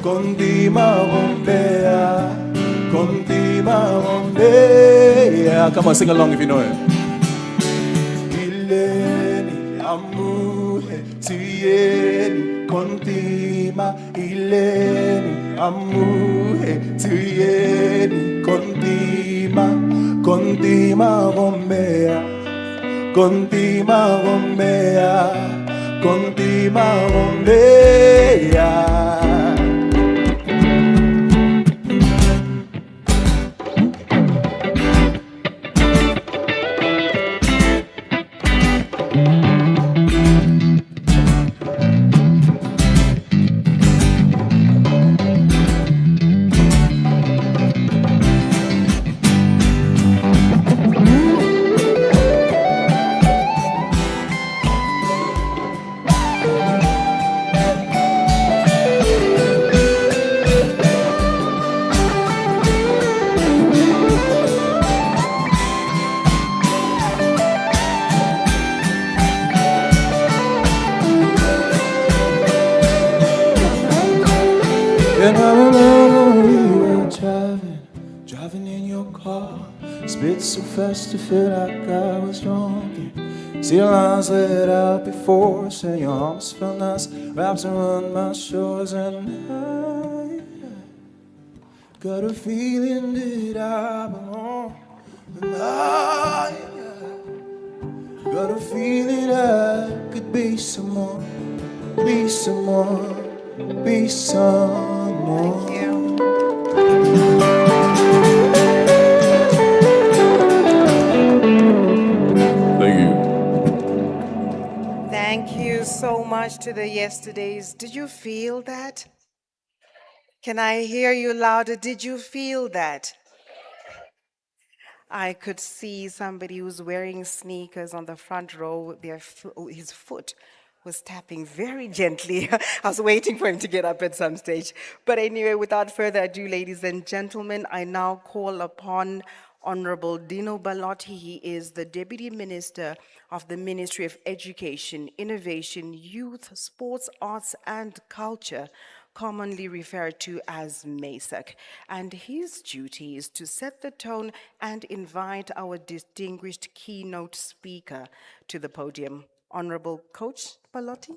kontima bombea, kontima bombea. Come on, sing along if you know it. Ileni amore tieni kontima, ileni amore tieni kontima, kontima bombea, kontima bombea, kontima bombea. And I remember we were driving in your car. Spit so fast to feel like I was drunk. See the lines laid out before us, and your arms felt nice wrapped around my shoulders. And I got a feeling that I belong. And I got a feeling I could be someone, be someone, be someone. Thank you. Thank you. Thank you so much to the yesterdays. Did you feel that? Can I hear you louder? Did you feel that? I could see somebody who's wearing sneakers on the front row. His foot was tapping very gently. I was waiting for him to get up at some stage. But anyway, without further ado, ladies and gentlemen, I now call upon Honorable Dino Balotti. He is the Deputy Minister of the Ministry of Education, Innovation, Youth, Sports, Arts and Culture, commonly referred to as MESAC. And his duty is to set the tone and invite our distinguished keynote speaker to the podium. Honorable Coach Balotti.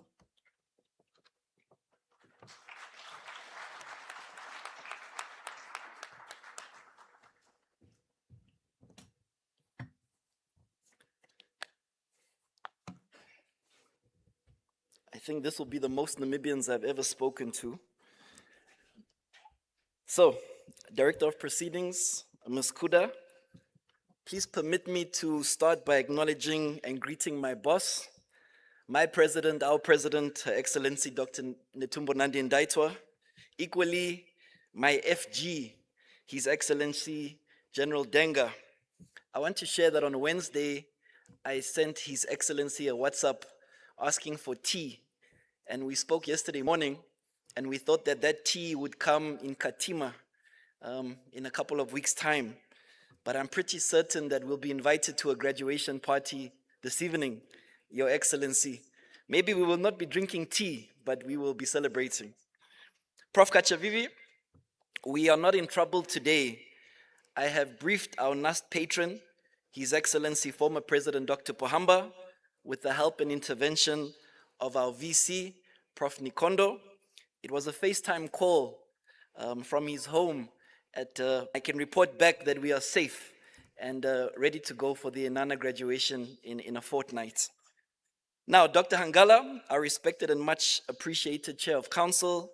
I think this will be the most Namibians I've ever spoken to. So, Director of Proceedings, Ms. Kuda, please permit me to start by acknowledging and greeting my boss, my president, our president, Her Excellency Dr. Netumbo Nandi Ndaitwah, equally my FG, His Excellency General Denga. I want to share that on Wednesday, I sent His Excellency a WhatsApp asking for tea, and we spoke yesterday morning, and we thought that that tea would come in Katima in a couple of weeks' time. But I'm pretty certain that we'll be invited to a graduation party this evening, Your Excellency. Maybe we will not be drinking tea, but we will be celebrating. Prof. Kachavivi, we are not in trouble today. I have briefed our NUST patron, His Excellency former President Dr. Pohamba, with the help and intervention of our VC, Prof. Nikondo. It was a FaceTime call from his home I can report back that we are safe and ready to go for the Enana graduation in a fortnight. Now, Dr. Hangala, our respected and much appreciated Chair of Council,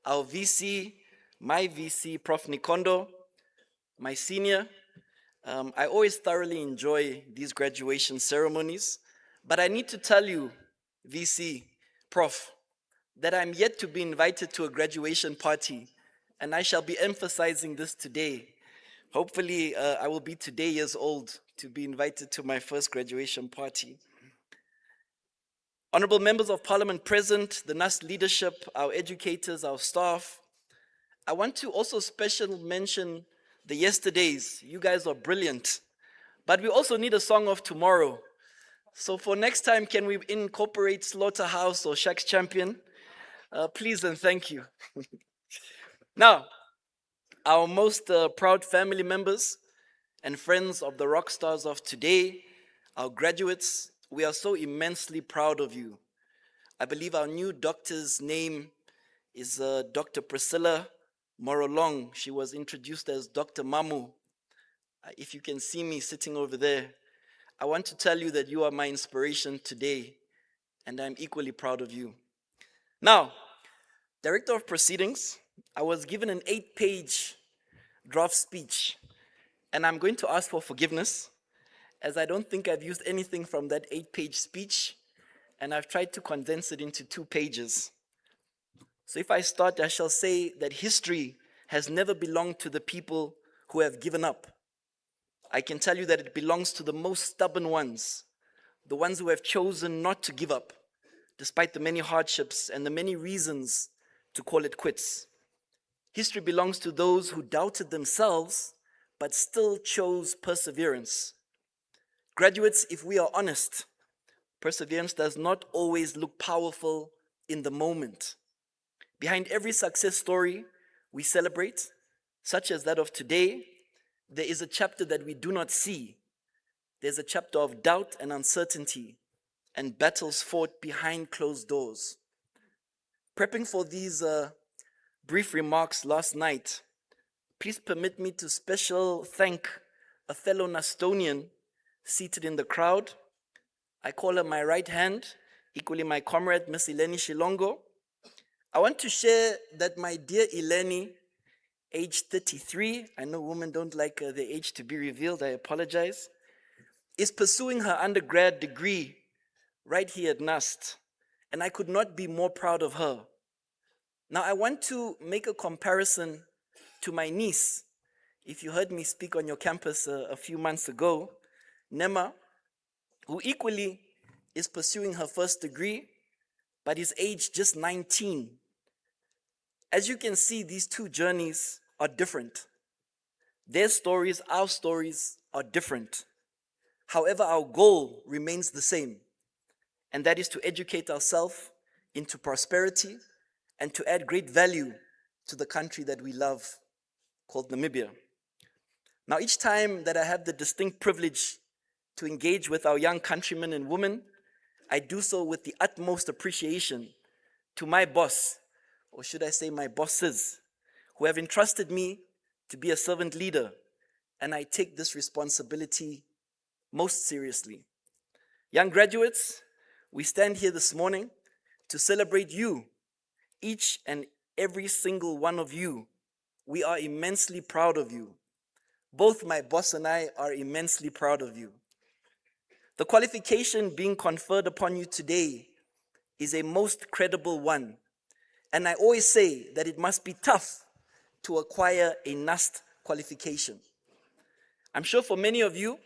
our VC, my VC, Prof. Nikondo, my senior, I always thoroughly enjoy these graduation ceremonies, but I need to tell you, VC, Prof, that I'm yet to be invited to a graduation party, and I shall be emphasizing this today. Hopefully, I will be today years old to be invited to my first graduation party. Honorable members of parliament present, the NUST leadership, our educators, our staff, I want to also special mention the yesterdays. You guys are brilliant, but we also need a song of tomorrow. So for next time, can we incorporate Slaughterhouse or Shaq's Champion? Please and thank you. Now, our most proud family members and friends of the rock stars of today, our graduates, we are so immensely proud of you. I believe our new doctor's name is Dr. Priscilla Morolong. She was introduced as Dr. Mamu. If you can see me sitting over there, I want to tell you that you are my inspiration today, and I'm equally proud of you. Now, Director of Proceedings, I was given an 8-page draft speech, and I'm going to ask for forgiveness, as I don't think I've used anything from that 8-page speech, and I've tried to condense it into 2 pages. So if I start, I shall say that history has never belonged to the people who have given up. I can tell you that it belongs to the most stubborn ones, the ones who have chosen not to give up, despite the many hardships and the many reasons to call it quits. History belongs to those who doubted themselves, but still chose perseverance. Graduates, if we are honest, perseverance does not always look powerful in the moment. Behind every success story we celebrate, such as that of today, there is a chapter that we do not see. There's a chapter of doubt and uncertainty and battles fought behind closed doors. Prepping for these brief remarks last night, please permit me to special thank a fellow Nustonian seated in the crowd. I call her my right hand, equally my comrade, Miss Eleni Shilongo. I want to share that my dear Eleni, age 33, I know women don't like the age to be revealed, I apologize, is pursuing her undergrad degree right here at NUST, and I could not be more proud of her. Now, I want to make a comparison to my niece. If you heard me speak on your campus a few months ago, Nema, who equally is pursuing her first degree, but is aged just 19. As you can see, these two journeys are different. Their stories, our stories are different. However, our goal remains the same, and that is to educate ourselves into prosperity and to add great value to the country that we love, called Namibia. Now, each time that I have the distinct privilege to engage with our young countrymen and women, I do so with the utmost appreciation to my boss, or should I say my bosses, who have entrusted me to be a servant leader, and I take this responsibility most seriously. Young graduates, we stand here this morning to celebrate you, each and every single one of you. We are immensely proud of you. Both my boss and I are immensely proud of you. The qualification being conferred upon you today is a most credible one. And I always say that it must be tough to acquire a NUST qualification. I'm sure for many of you,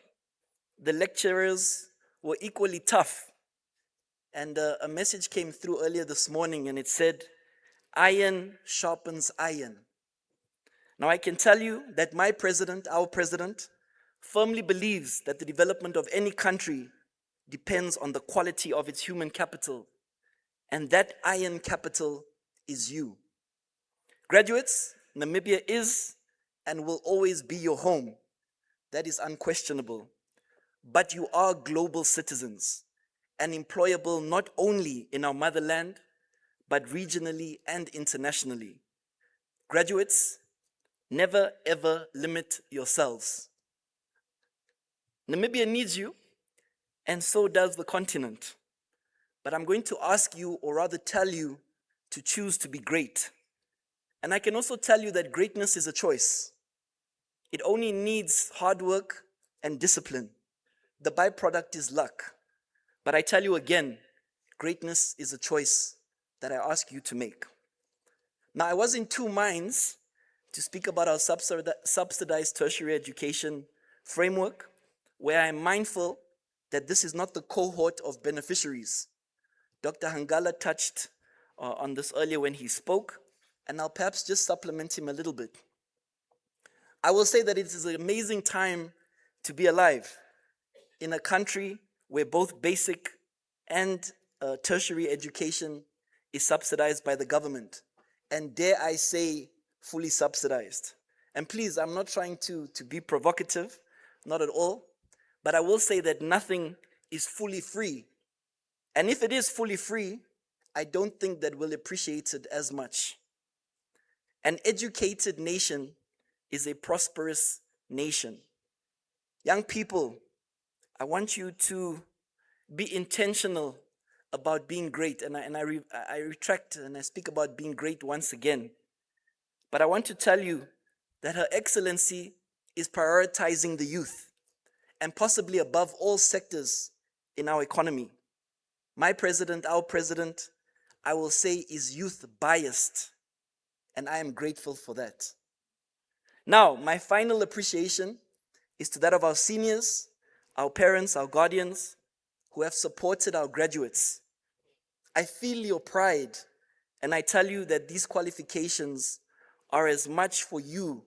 the lecturers were equally tough. And a message came through earlier this morning and it said, iron sharpens iron. Now I can tell you that my president, our president, firmly believes that the development of any country depends on the quality of its human capital. And that iron capital is you. Graduates, Namibia is and will always be your home. That is unquestionable. But you are global citizens and employable not only in our motherland, but regionally and internationally. Graduates, Never ever limit yourselves. Namibia needs you, and so does the continent. But I'm going to ask you, or rather tell you, to choose to be great. And I can also tell you that greatness is a choice. It only needs hard work and discipline. The byproduct is luck. But I tell you again, greatness is a choice that I ask you to make. Now, I was in two minds to speak about our subsidized tertiary education framework, where I'm mindful that this is not the cohort of beneficiaries. Dr. Hangala touched on this earlier when he spoke, and I'll perhaps just supplement him a little bit. I will say that it is an amazing time to be alive in a country where both basic and tertiary education is subsidized by the government, and dare I say, fully subsidized. And please, I'm not trying to be provocative, not at all, but I will say that nothing is fully free. And if it is fully free, I don't think that we'll appreciate it as much. An educated nation is a prosperous nation. Young people, I want you to be intentional about being great. And I retract and I speak about being great once again. But I want to tell you that Her Excellency is prioritizing the youth, and possibly above all sectors in our economy. My president, our president, I will say, is youth biased, and I am grateful for that. Now, my final appreciation is to that of our seniors, our parents, our guardians, who have supported our graduates. I feel your pride, and I tell you that these qualifications are as much for you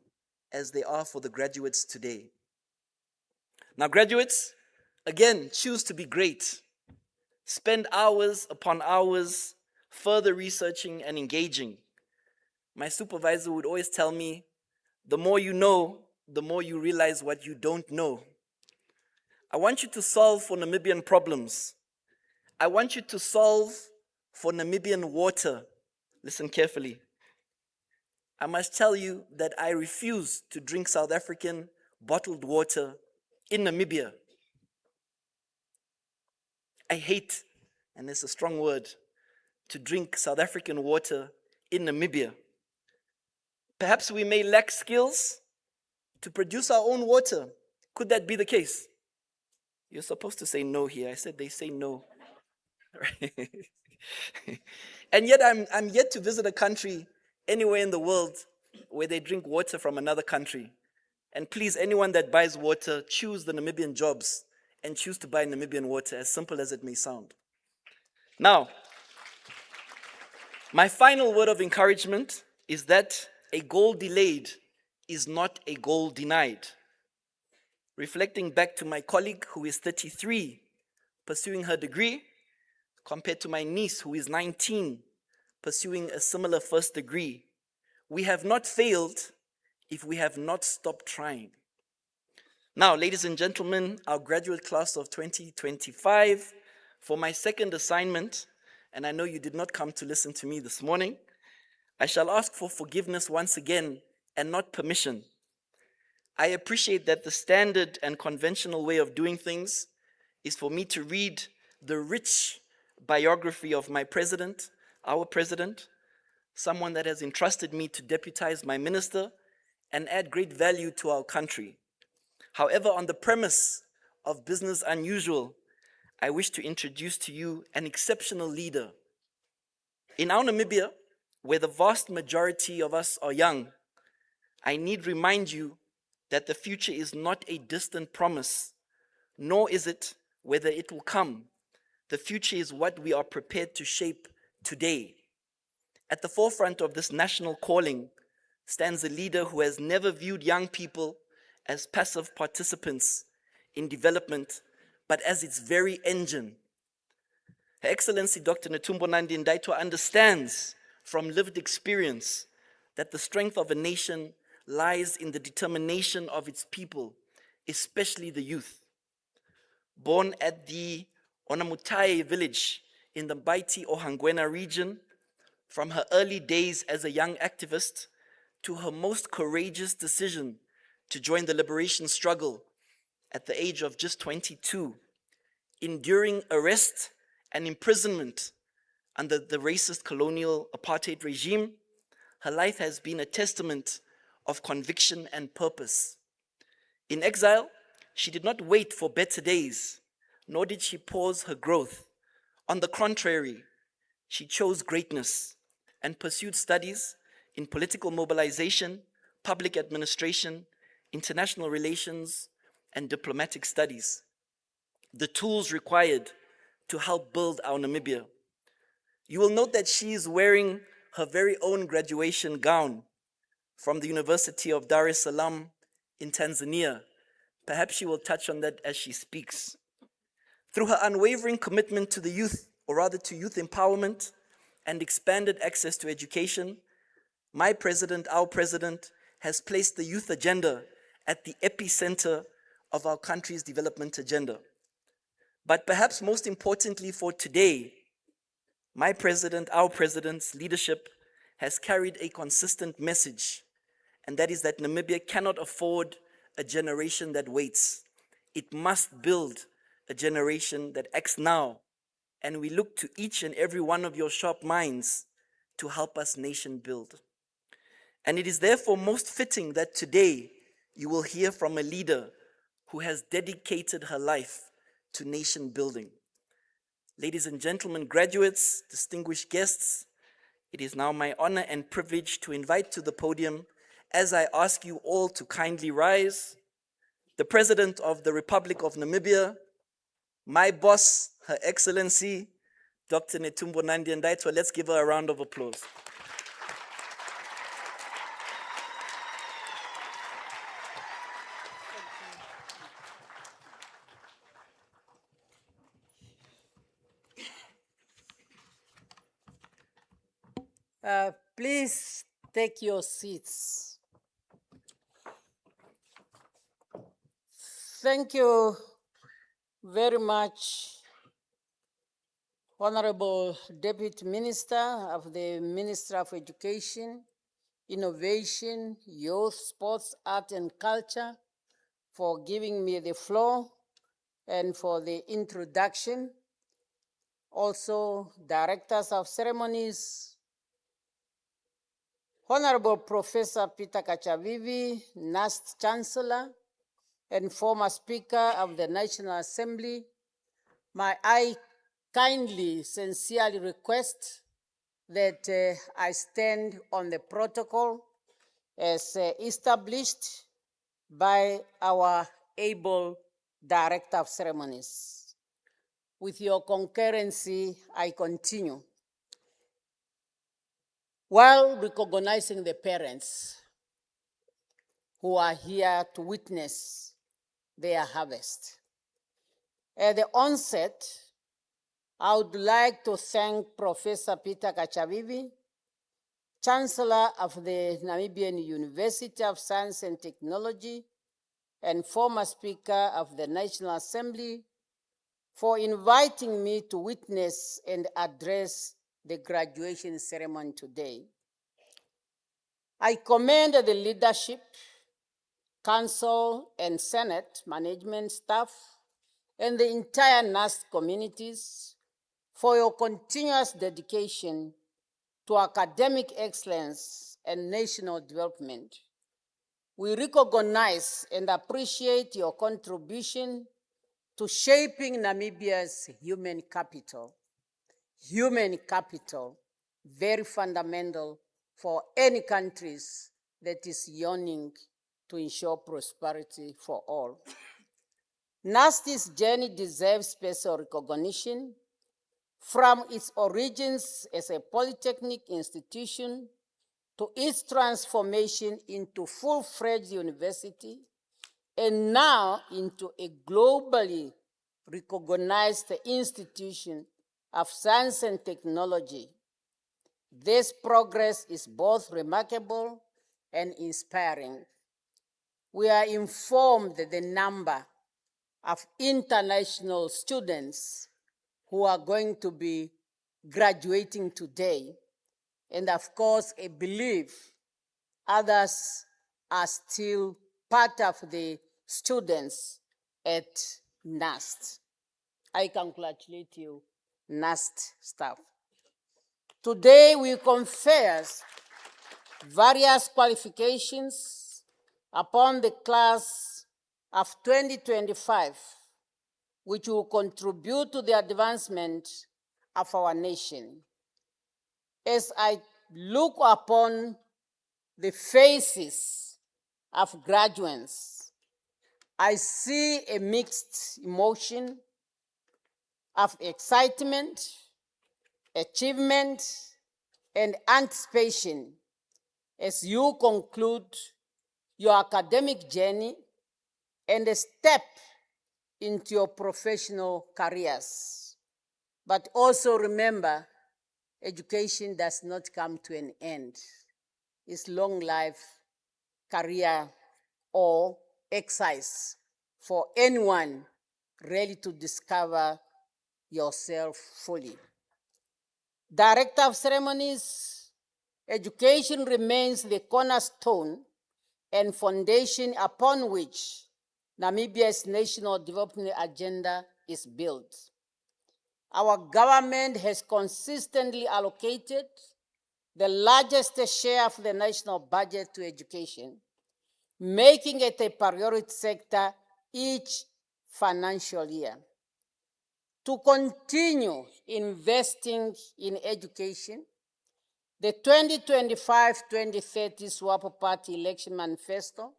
as they are for the graduates today. Now, graduates, again, choose to be great. Spend hours upon hours further researching and engaging. My supervisor would always tell me, the more you know, the more you realize what you don't know. I want you to solve for Namibian problems. I want you to solve for Namibian water. Listen carefully. I must tell you that I refuse to drink South African bottled water in Namibia. I hate, and it's a strong word, to drink South African water in Namibia. Perhaps we may lack skills to produce our own water. Could that be the case? You're supposed to say no here. I said they say no. And yet I'm yet to visit a country anywhere in the world where they drink water from another country. And please, anyone that buys water, choose the Namibian jobs and choose to buy Namibian water, as simple as it may sound. Now, my final word of encouragement is that a goal delayed is not a goal denied. Reflecting back to my colleague who is 33, pursuing her degree, compared to my niece who is 19, pursuing a similar first degree, we have not failed if we have not stopped trying. Now, ladies and gentlemen, our graduate class of 2025, for my second assignment, and I know you did not come to listen to me this morning, I shall ask for forgiveness once again and not permission. I appreciate that the standard and conventional way of doing things is for me to read the rich biography of my president, our president, someone that has entrusted me to deputize my minister and add great value to our country. However, on the premise of business unusual, I wish to introduce to you an exceptional leader. In our Namibia, where the vast majority of us are young, I need remind you that the future is not a distant promise, nor is it whether it will come. The future is what we are prepared to shape today. At the forefront of this national calling stands a leader who has never viewed young people as passive participants in development, but as its very engine. Her Excellency Dr. Netumbo Nandi Ndaitwah understands from lived experience that the strength of a nation lies in the determination of its people, especially the youth. Born at the Onamutai village in the Baiti Ohangwena region, from her early days as a young activist to her most courageous decision to join the liberation struggle at the age of just 22, enduring arrest and imprisonment under the racist colonial apartheid regime, her life has been a testament of conviction and purpose. In exile, she did not wait for better days, nor did she pause her growth. On the contrary, she chose greatness and pursued studies in political mobilization, public administration, international relations, and diplomatic studies, the tools required to help build our Namibia. You will note that she is wearing her very own graduation gown from the University of Dar es Salaam in Tanzania. Perhaps she will touch on that as she speaks. Through her unwavering commitment to the youth, or rather to youth empowerment and expanded access to education, my president, our president, has placed the youth agenda at the epicenter of our country's development agenda. But perhaps most importantly for today, my president, our president's leadership has carried a consistent message, and that is that Namibia cannot afford a generation that waits. It must build a generation that acts now, and we look to each and every one of your sharp minds to help us nation build. And it is therefore most fitting that today you will hear from a leader who has dedicated her life to nation building. Ladies and gentlemen, graduates, distinguished guests, it is now my honor and privilege to invite to the podium, as I ask you all to kindly rise, the President of the Republic of Namibia, my boss, Her Excellency, Dr. Netumbo Nandi-Ndaitwah. Let's give her a round of applause. Please take your seats. Thank you very much, Honorable Deputy Minister of the Ministry of Education, Innovation, Youth, Sports, Art and Culture, for giving me the floor and for the introduction. Also, Directors of Ceremonies, Honorable Professor Peter Kachavivi, NUST Chancellor and former Speaker of the National Assembly, I kindly, sincerely request that I stand on the protocol as established by our able Director of Ceremonies. With your concurrency, I continue. While recognizing the parents who are here to witness their harvest. At the onset, I would like to thank Professor Peter Kachavivi, Chancellor of the Namibian University of Science and Technology and former Speaker of the National Assembly, for inviting me to witness and address the graduation ceremony today. I commend the leadership, Council and Senate management staff, and the entire NUST communities for your continuous dedication to academic excellence and national development. We recognize and appreciate your contribution to shaping Namibia's human capital. Human capital, very fundamental for any countries that is yearning to ensure prosperity for all. NUST's journey deserves special recognition from its origins as a polytechnic institution to its transformation into full-fledged university and now into a globally recognized institution of science and technology. This progress is both remarkable and inspiring. We are informed that the number of international students who are going to be graduating today, and of course, a belief Others are still part of the students at NUST. I congratulate you, NUST staff. Today we confer various qualifications upon the class of 2025, which will contribute to the advancement of our nation. As I look upon the faces of graduates, I see a mixed emotion of excitement, achievement, and anticipation as you conclude your academic journey and step into your professional careers. But also remember, education does not come to an end. It's long life, career, or exercise for anyone ready to discover yourself fully. Director of Ceremonies, education remains the cornerstone and foundation upon which Namibia's national development agenda is built. Our government has consistently allocated the largest share of the national budget to education, making it a priority sector each financial year. To continue investing in education, the 2025-2030 SWAPO Party Election Manifesto,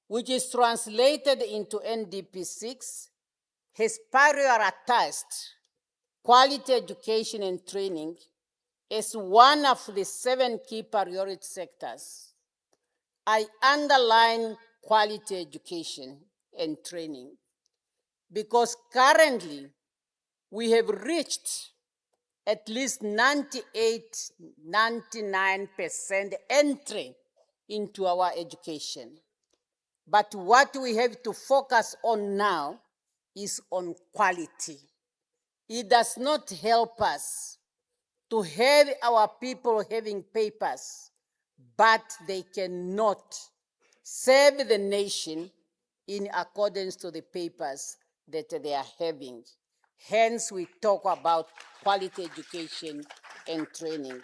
which is translated into NDP 6, has prioritized quality education and training as one of the 7 key priority sectors. I underline quality education and training because currently we have reached at least 98-99% entry into our education. But what we have to focus on now is on quality. It does not help us to have our people having papers, but they cannot serve the nation in accordance to the papers that they are having. Hence, we talk about quality education and training.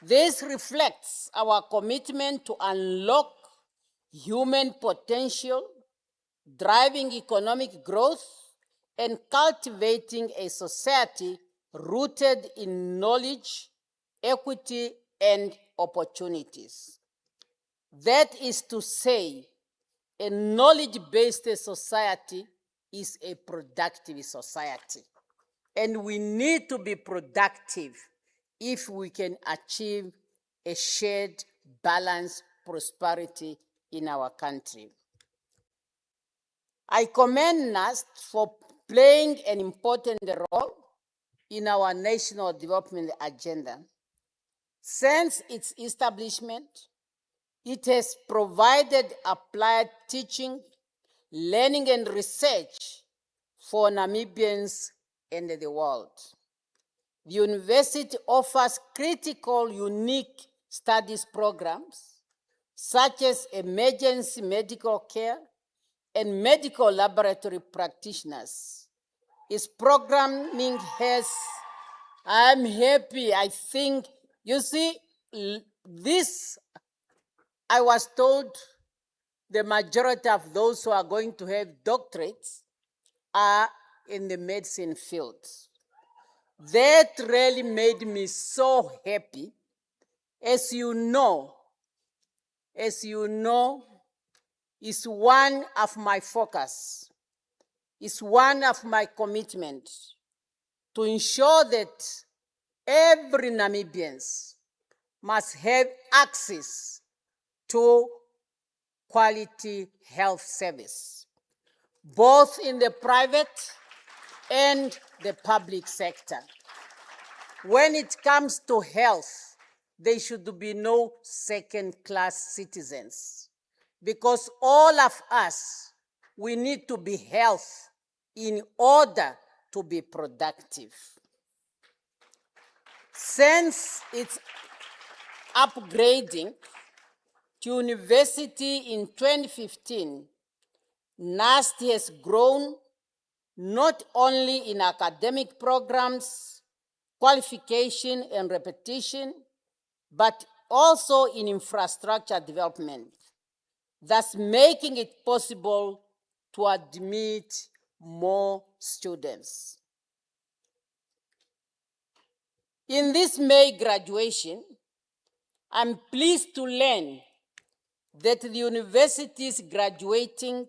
This reflects our commitment to unlock human potential, driving economic growth, and cultivating a society rooted in knowledge, equity, and opportunities. That is to say, a knowledge-based society is a productive society. And we need to be productive if we can achieve a shared, balanced prosperity in our country. I commend NUST for playing an important role in our national development agenda. Since its establishment, it has provided applied teaching, learning, and research for Namibians and the world. The university offers critical, unique studies programs, such as emergency medical care and medical laboratory practitioners. Its programming has, I'm happy, I think, you see, this, I was told the majority of those who are going to have doctorates are in the medicine field. That really made me so happy. As you know, is one of my focus, is one of my commitments to ensure that every Namibians must have access to quality health service, both in the private and the public sector. When it comes to health, there should be no second-class citizens, because all of us, we need to be healthy in order to be productive. Since its upgrading, to university in 2015, NUST has grown not only in academic programs, qualification and repetition, but also in infrastructure development, thus making it possible to admit more students. In this May graduation, I'm pleased to learn that the university is graduating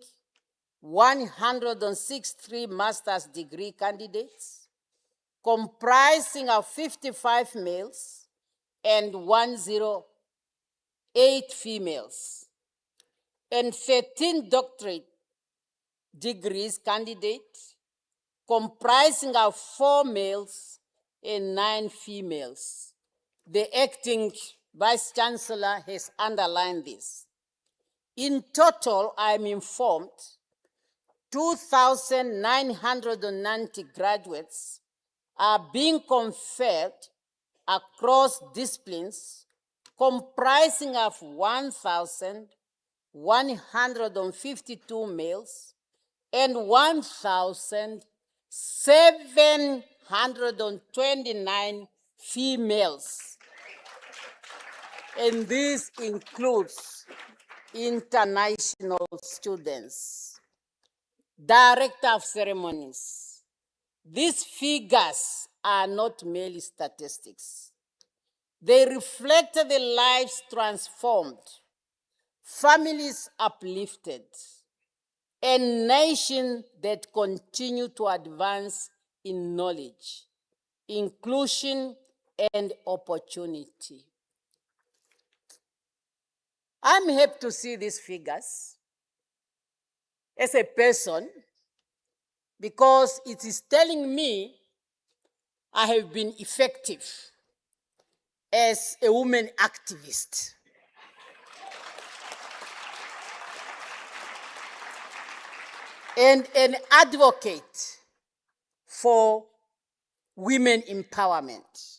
163 master's degree candidates, comprising of 55 males and 108 females, and 13 doctorate degrees candidates, comprising of 4 males and 9 females. The acting Vice Chancellor has underlined this. In total, I'm informed 2,990 graduates are being conferred across disciplines, comprising of 1,152 males and 1,729 females. And this includes international students. Director of Ceremonies, these figures are not merely statistics. They reflect the lives transformed, families uplifted, and nations that continue to advance in knowledge, inclusion, and opportunity. I'm happy to see these figures as a person because it is telling me I have been effective as a woman activist. And an advocate for women empowerment.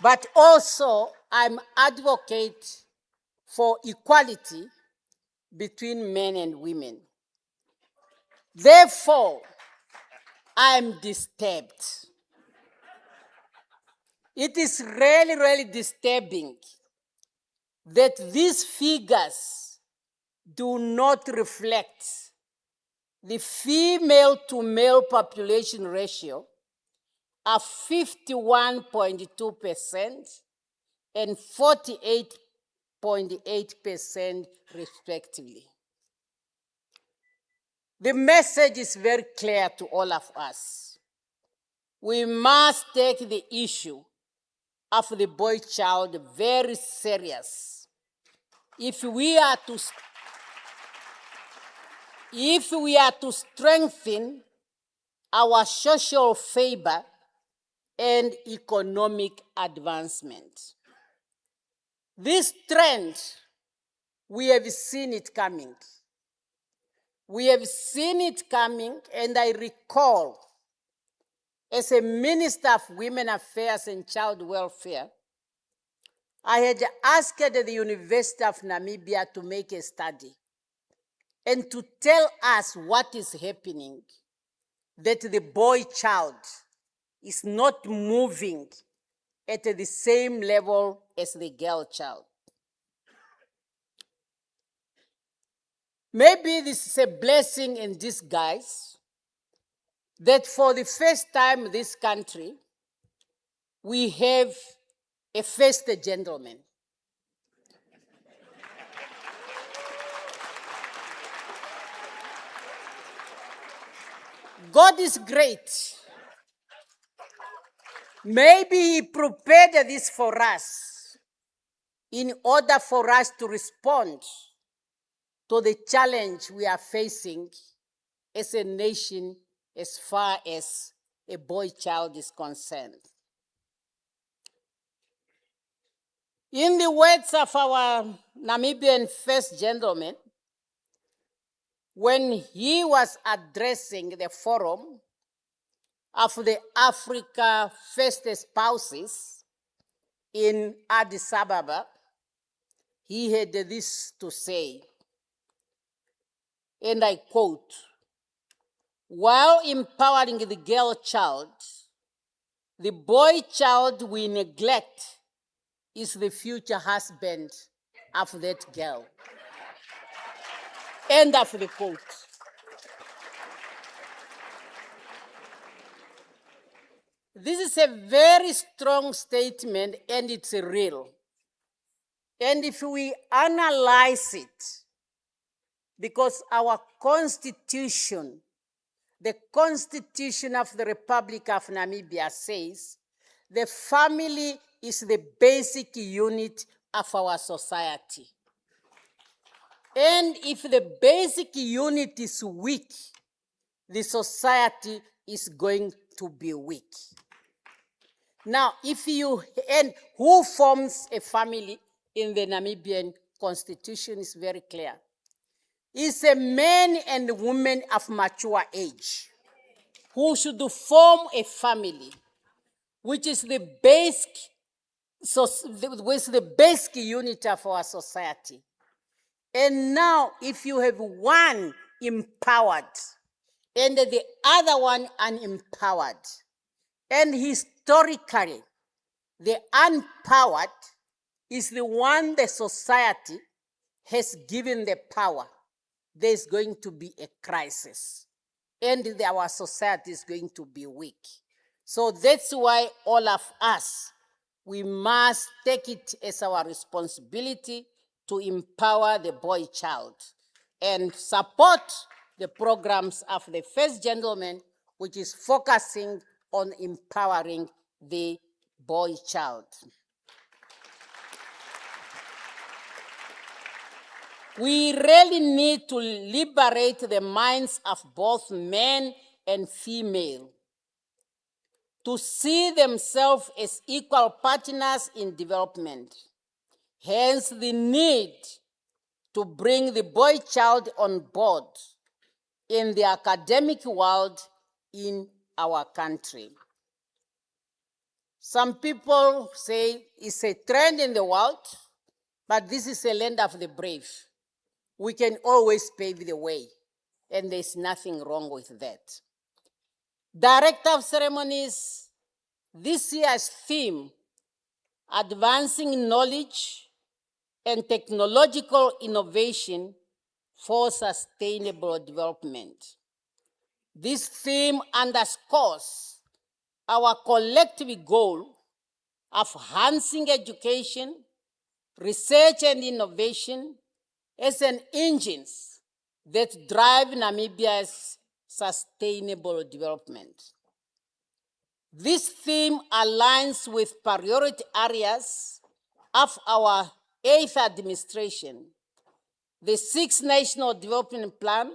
But also, I'm advocate for equality between men and women. Therefore, I'm disturbed. It is really, really disturbing that these figures do not reflect the female to male population ratio of 51.2% and 48.8% respectively. The message is very clear to all of us. We must take the issue of the boy child very serious. If we are to strengthen our social fiber and economic advancement. This trend, we have seen it coming. We have seen it coming, and I recall, as a Minister of Women Affairs and Child Welfare, I had asked the University of Namibia to make a study and to tell us what is happening, that the boy child is not moving at the same level as the girl child. Maybe this is a blessing in disguise that for the first time in this country, we have a first gentleman. God is great. Maybe He prepared this for us in order for us to respond to the challenge we are facing as a nation as far as a boy child is concerned. In the words of our Namibian first gentleman, when he was addressing the forum of the Africa First Spouses in Addis Ababa, he had this to say, and I quote, "While empowering the girl child, the boy child we neglect is the future husband of that girl." End of the quote. This is a very strong statement, and it's real. And if we analyze it, because our constitution, the Constitution of the Republic of Namibia says, the family is the basic unit of our society. And if the basic unit is weak, the society is going to be weak. Now, and who forms a family in the Namibian Constitution is very clear. It's a man and woman of mature age who should form a family, which is the basic unit of our society. And now, if you have one empowered and the other one unempowered, and historically, the unpowered is the one the society has given the power, there's going to be a crisis. And our society is going to be weak. So that's why all of us, we must take it as our responsibility to empower the boy child and support the programs of the First Gentleman, which is focusing on empowering the boy child. We really need to liberate the minds of both men and female to see themselves as equal partners in development. Hence the need to bring the boy child on board in the academic world in our country. Some people say it's a trend in the world, but this is a land of the brave. We can always pave the way, and there's nothing wrong with that. Director of Ceremonies, this year's theme, Advancing Knowledge and Technological Innovation for Sustainable Development. This theme underscores our collective goal of enhancing education, research, and innovation as an engines that drive Namibia's sustainable development. This theme aligns with priority areas of our 8th administration, the 6th National Development Plan,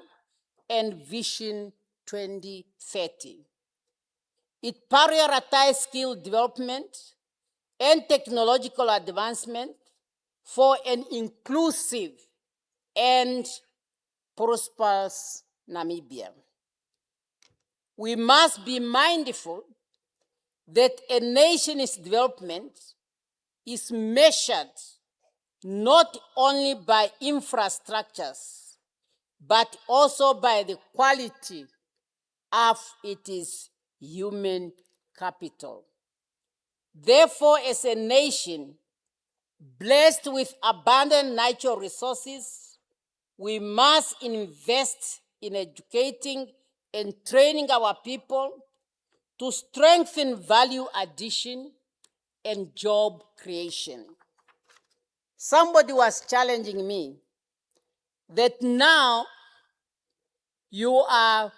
and Vision 2030. It prioritizes skill development and technological advancement for an inclusive and prosperous Namibia. We must be mindful that a nation's development is measured not only by infrastructures, but also by the quality of its human capital. Therefore, as a nation blessed with abundant natural resources, we must invest in educating and training our people to strengthen value addition and job creation. Somebody was challenging me that now you are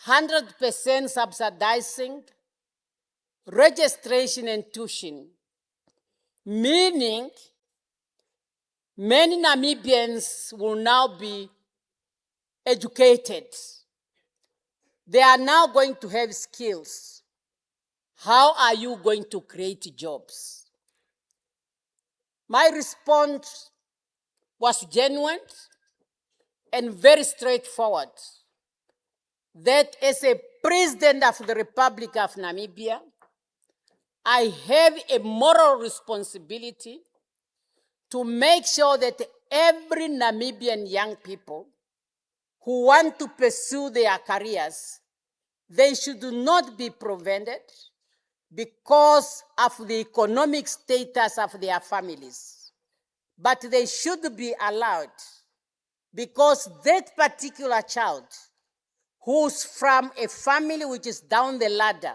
100% subsidizing registration and tuition, meaning many Namibians will now be educated. They are now going to have skills. How are you going to create jobs? My response was genuine and very straightforward. That as a president of the Republic of Namibia, I have a moral responsibility to make sure that every Namibian young people who want to pursue their careers, they should not be prevented because of the economic status of their families, but they should be allowed because that particular child who's from a family which is down the ladder,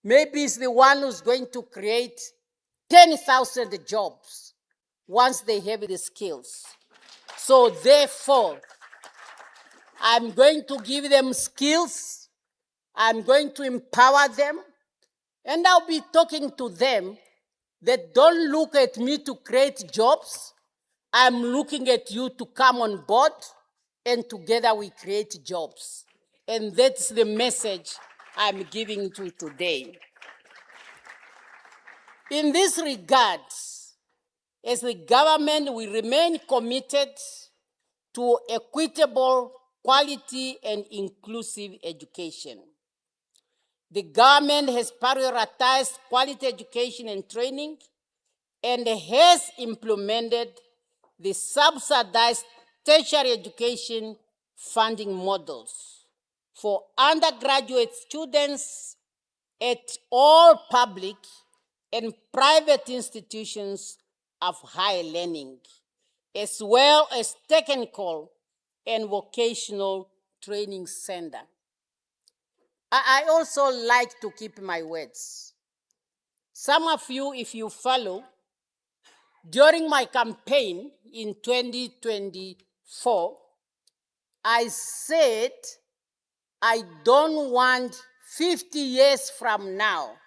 maybe is the one who's going to create 10,000 jobs once they have the skills. So therefore, I'm going to give them skills, I'm going to empower them, and I'll be talking to them that don't look at me to create jobs. I'm looking at you to come on board, and together we create jobs. And that's the message I'm giving to today. In this regard, as the government, we remain committed to equitable, quality, and inclusive education. The government has prioritized quality education and training and has implemented the subsidized tertiary education funding models for undergraduate students at all public and private institutions of higher learning, as well as technical and vocational training center. I also like to keep my words. Some of you, if you follow, during my campaign in 2024, I said I don't want 50 years from now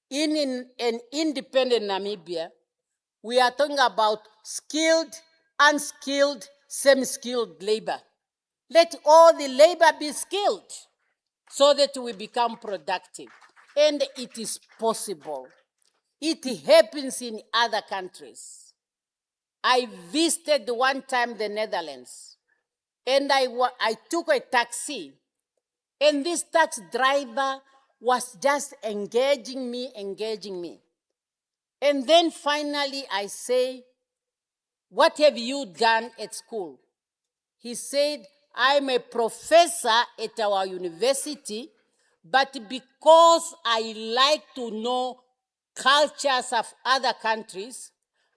in an independent Namibia, we are talking about skilled, unskilled, semi-skilled labor. Let all the labor be skilled so that we become productive. And it is possible. It happens in other countries. I visited one time the Netherlands, and I took a taxi, and this taxi driver was just engaging me. And then finally I say, "What have you done at school?" He said, "I'm a professor at our university, but because I like to know cultures of other countries,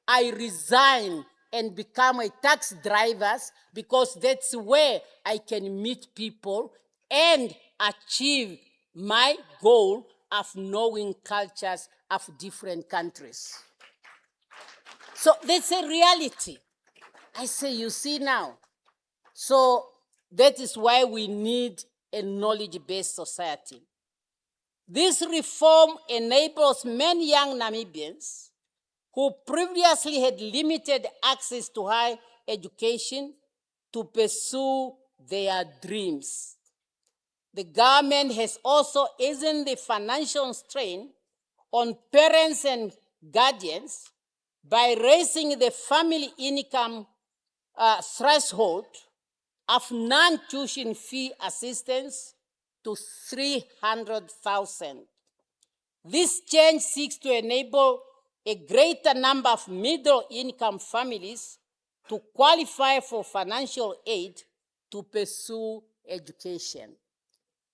I resign and become a taxi driver because that's where I can meet people and achieve my goal of knowing cultures of different countries." So that's a reality. I say, you see now. So that is why we need a knowledge-based society. This reform enables many young Namibians who previously had limited access to higher education to pursue their dreams. The government has also eased the financial strain on parents and guardians by raising the family income threshold of non-tuition fee assistance to 300,000. This change seeks to enable a greater number of middle-income families to qualify for financial aid to pursue education.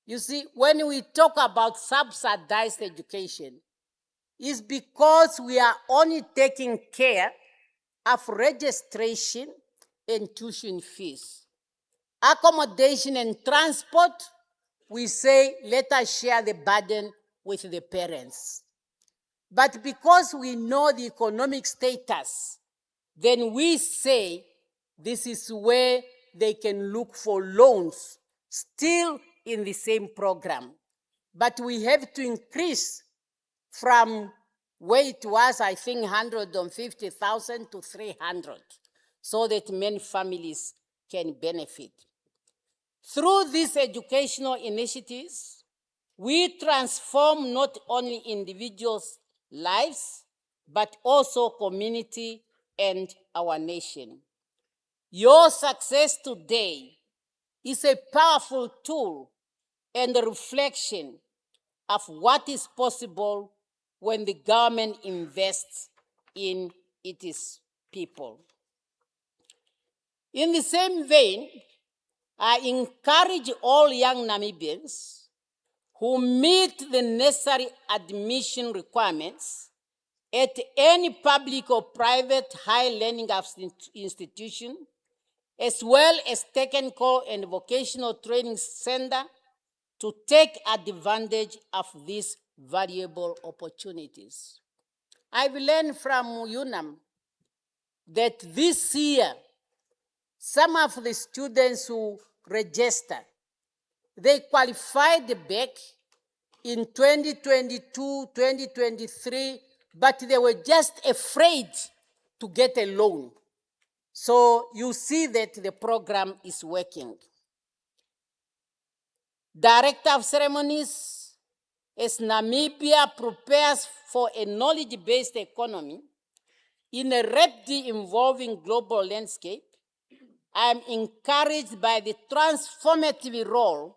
You see, when we talk about subsidized education, it's because we are only taking care of registration and tuition fees. Accommodation and transport, we say, let us share the burden with the parents. But because we know the economic status, then we say this is where they can look for loans, still in the same program. But we have to increase from where it was, I think, 150,000 to 300, so that many families can benefit. Through these educational initiatives, we transform not only individuals' lives, but also community and our nation. Your success today is a powerful tool and a reflection of what is possible when the government invests in its people. In the same vein, I encourage all young Namibians who meet the necessary admission requirements at any public or private higher learning institution, as well as technical and vocational training center, to take advantage of these valuable opportunities. I've learned from UNAM that this year, some of the students who registered, they qualified back in 2022, 2023, but they were just afraid to get a loan. So you see that the program is working. Director of Ceremonies, as Namibia prepares for a knowledge-based economy in a rapidly evolving global landscape, I am encouraged by the transformative role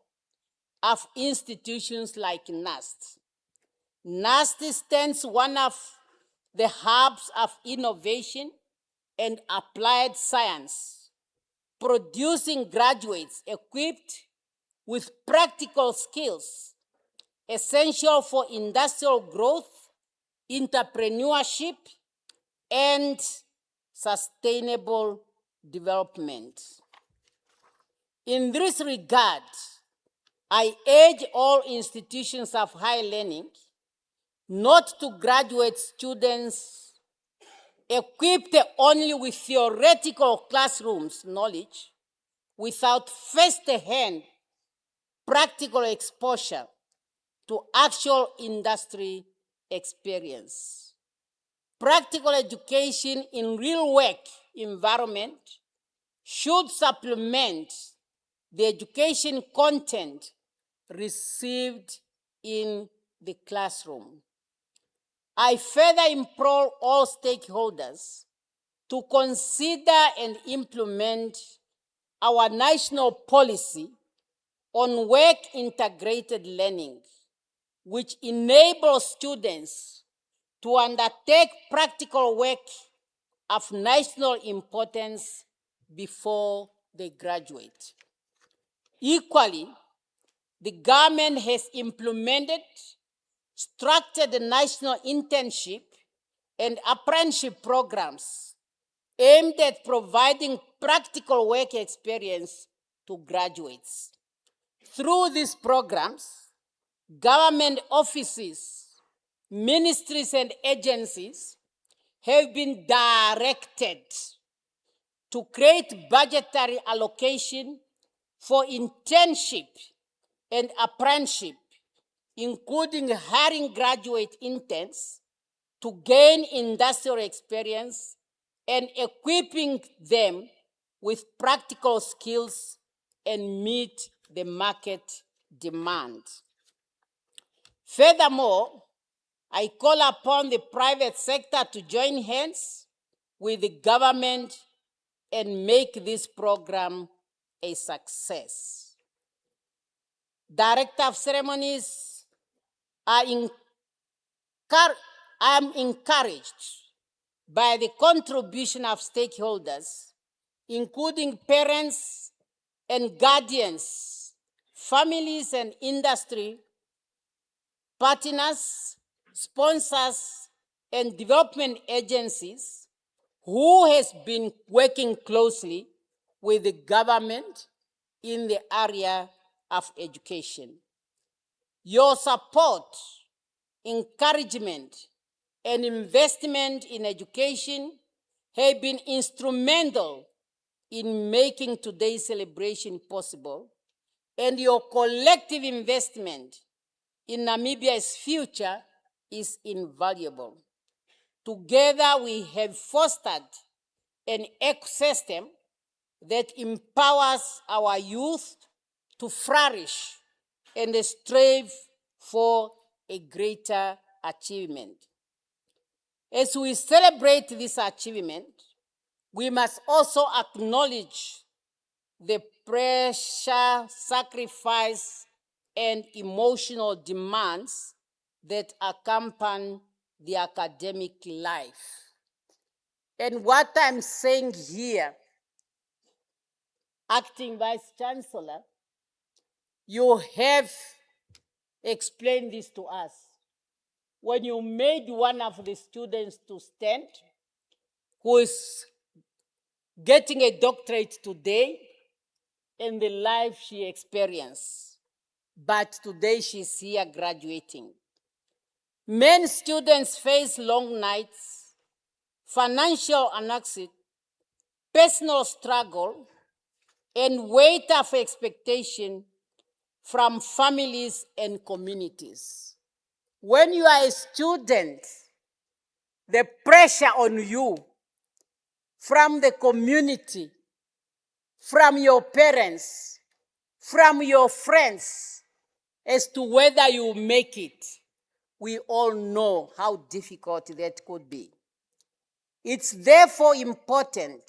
of institutions like NUST. NUST stands one of the hubs of innovation and applied science, producing graduates equipped with practical skills essential for industrial growth, entrepreneurship, and sustainable development. In this regard, I urge all institutions of higher learning not to graduate students equipped only with theoretical classrooms knowledge without first-hand practical exposure to actual industry experience. Practical education in real work environment should supplement the education content received in the classroom. I further implore all stakeholders to consider and implement our national policy on work-integrated learning, which enables students to undertake practical work of national importance before they graduate. Equally, the government has implemented structured national internship and apprenticeship programs aimed at providing practical work experience to graduates. Through these programs, government offices, ministries, and agencies have been directed to create budgetary allocation for internship and apprenticeship, including hiring graduate interns to gain industrial experience and equipping them with practical skills and meet the market demand. Furthermore, I call upon the private sector to join hands with the government and make this program a success. Director of Ceremonies, I am encouraged by the contribution of stakeholders, including parents and guardians, families and industry partners, sponsors, and development agencies who has been working closely with the government in the area of education. Your support, encouragement, and investment in education have been instrumental in making today's celebration possible, and your collective investment in Namibia's future is invaluable. Together, we have fostered an ecosystem that empowers our youth to flourish and strive for a greater achievement. As we celebrate this achievement, we must also acknowledge the pressure, sacrifice, and emotional demands that accompany the academic life. And what I'm saying here, Acting Vice Chancellor, you have explained this to us. When you made one of the students to stand, who is getting a doctorate today, and the life she experienced, but today she's here graduating. Many students face long nights, financial anxiety, personal struggle, and weight of expectation from families and communities. When you are a student, the pressure on you from the community, from your parents, from your friends, as to whether you make it, we all know how difficult that could be. It's therefore important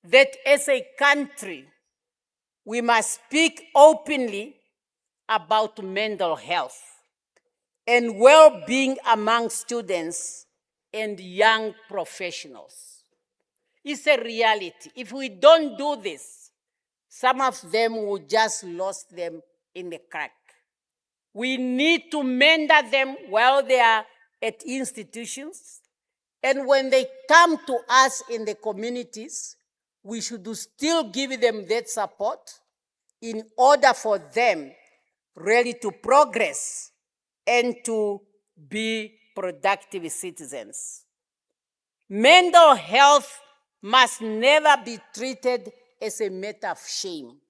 that as a country, we must speak openly about mental health and well-being among students and young professionals. It's a reality. If we don't do this, some of them will just lose them in the crack. We need to mentor them while they are at institutions. And when they come to us in the communities, we should still give them that support in order for them really to progress and to be productive citizens. Mental health must never be treated as a matter of shame.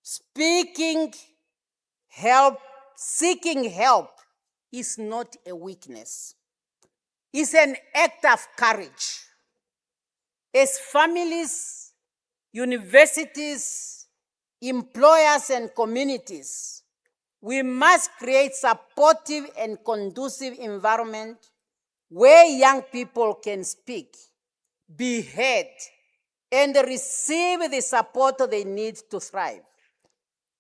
Seeking help is not a weakness. It's an act of courage. As families, universities, employers, and communities, we must create supportive and conducive environment where young people can speak, be heard, and receive the support they need to thrive.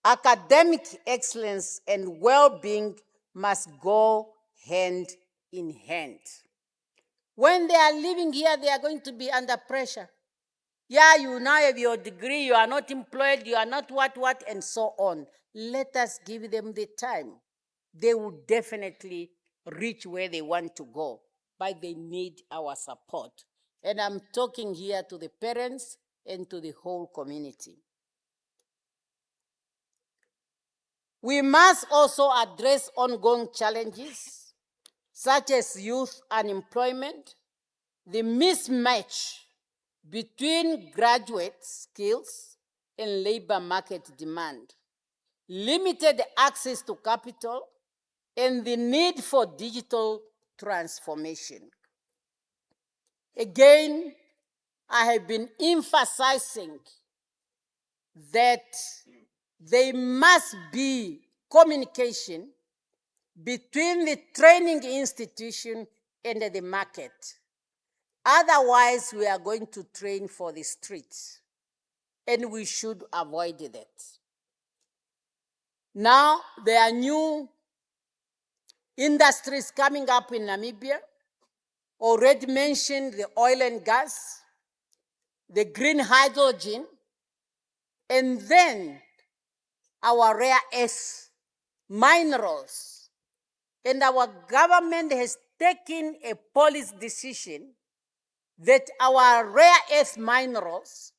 Academic excellence and well-being must go hand in hand. When they are living here, they are going to be under pressure. Yeah, you now have your degree, you are not employed, you are not what, and so on. Let us give them the time. They will definitely reach where they want to go, but they need our support. And I'm talking here to the parents and to the whole community. We must also address ongoing challenges, such as youth unemployment, the mismatch between graduate skills and labor market demand, limited access to capital, and the need for digital transformation. Again, I have been emphasizing that there must be communication between the training institution and the market. Otherwise, we are going to train for the streets, and we should avoid that. Now, there are new industries coming up in Namibia. Already mentioned the oil and gas, the green hydrogen, and then our rare earth minerals. And our government has taken a policy decision that our rare earth minerals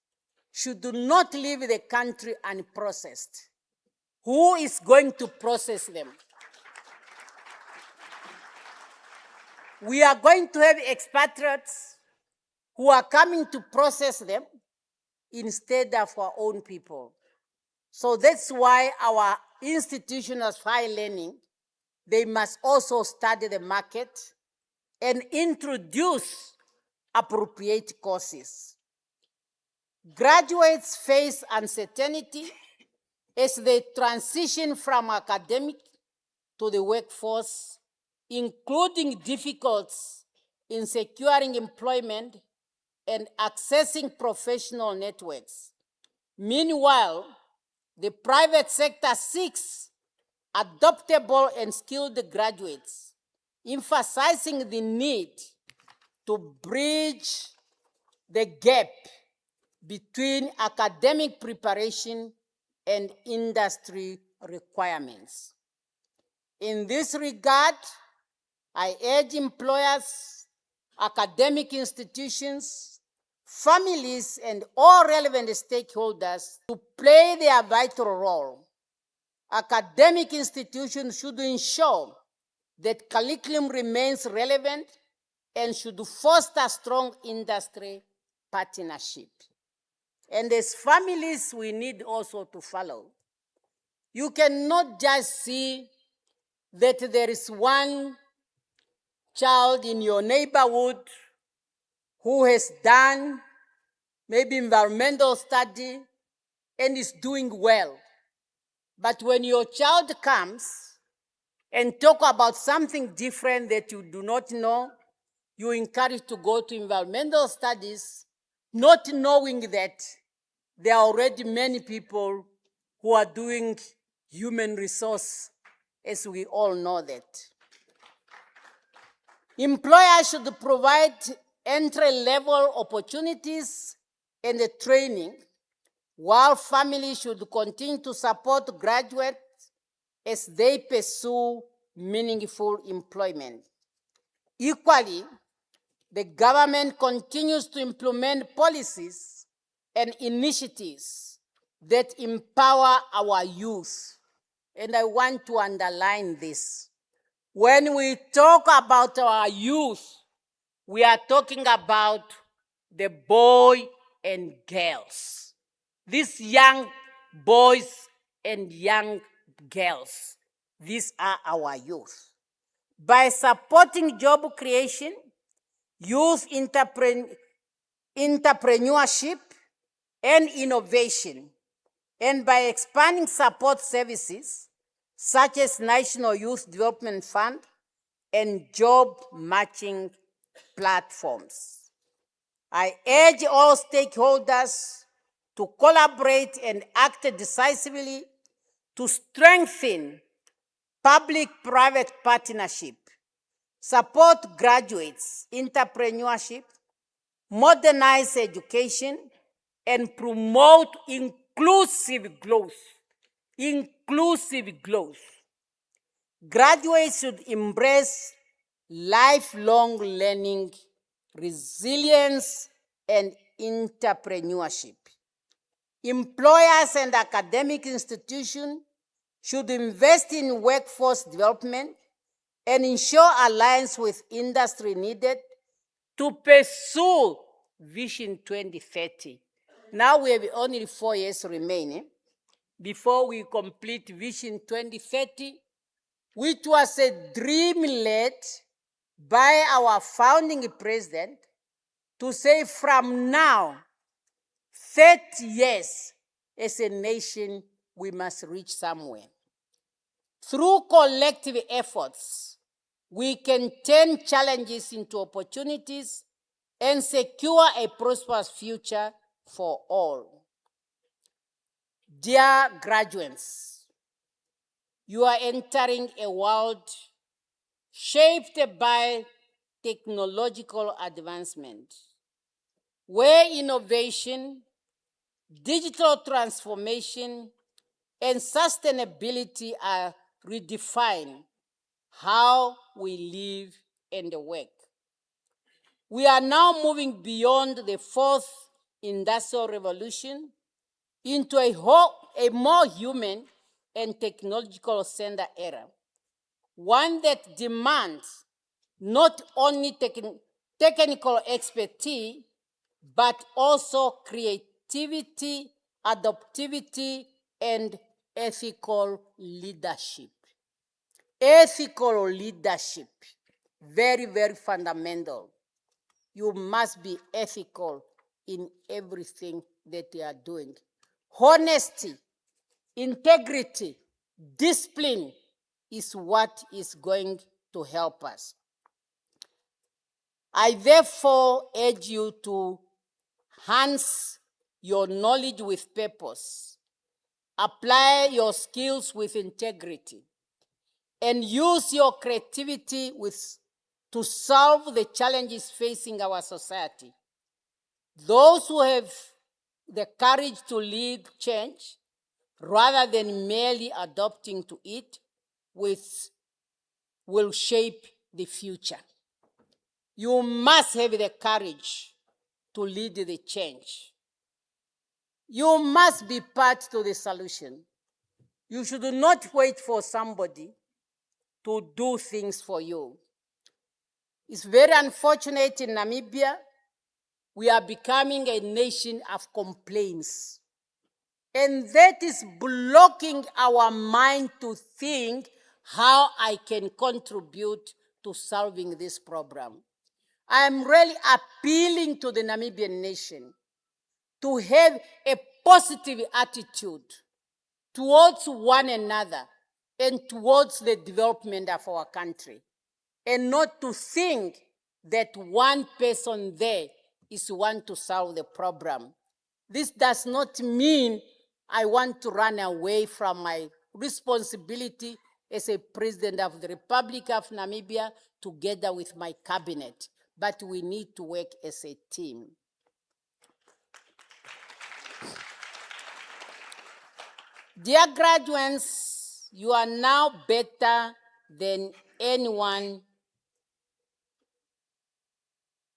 should not leave the country unprocessed. Who is going to process them? We are going to have expatriates who are coming to process them instead of our own people. So that's why our institutions of higher learning, they must also study the market and introduce appropriate courses. Graduates face uncertainty as they transition from academic to the workforce, including difficulties in securing employment and accessing professional networks. Meanwhile, the private sector seeks adaptable and skilled graduates emphasizing the need to bridge the gap between academic preparation and industry requirements. In this regard, I urge employers, academic institutions, families, and all relevant stakeholders to play their vital role. Academic institutions should ensure that curriculum remains relevant and should foster strong industry partnership. And as families, we need also to follow. You cannot just see that there is one child in your neighborhood who has done maybe environmental study and is doing well. But when your child comes and talk about something different that you do not know, you encourage to go to environmental studies, not knowing that there are already many people who are doing human resource, as we all know that. Employers should provide entry-level opportunities and training, while families should continue to support graduates as they pursue meaningful employment. Equally, the government continues to implement policies and initiatives that empower our youth. And I want to underline this. When we talk about our youth, we are talking about the boy and girls. These young boys and young girls, these are our youth. By supporting job creation, youth entrepreneurship, and innovation, and by expanding support services such as National Youth Development Fund and job matching platforms. I urge all stakeholders to collaborate and act decisively to strengthen public-private partnership, support graduates' entrepreneurship, modernize education, and promote inclusive growth. Inclusive growth. Graduates should embrace lifelong learning, resilience, and entrepreneurship. Employers and academic institutions should invest in workforce development and ensure alliance with industry needed to pursue Vision 2030. Now we have only 4 years remaining before we complete Vision 2030, which was a dream led by our founding president to say from now, 30 years as a nation, we must reach somewhere. Through collective efforts, we can turn challenges into opportunities and secure a prosperous future for all. Dear graduates, you are entering a world shaped by technological advancement, where innovation, digital transformation, and sustainability are redefining how we live and work. We are now moving beyond the fourth industrial revolution into a more human and technological centered era, one that demands not only technical expertise, but also creativity, adaptivity, and ethical leadership. Ethical leadership, very, very fundamental. You must be ethical in everything that you are doing. Honesty, integrity, discipline is what is going to help us. I therefore urge you to enhance your knowledge with purpose, apply your skills with integrity, and use your creativity to solve the challenges facing our society. Those who have the courage to lead change rather than merely adopting to it will shape the future. You must have the courage to lead the change. You must be part to the solution. You should not wait for somebody to do things for you. It's very unfortunate in Namibia, we are becoming a nation of complaints. And that is blocking our mind to think how I can contribute to solving this problem. I am really appealing to the Namibian nation to have a positive attitude towards one another and towards the development of our country, and not to think that one person there is one to solve the problem. This does not mean I want to run away from my responsibility as a president of the Republic of Namibia together with my cabinet, but we need to work as a team. Dear graduates, you are now better than anyone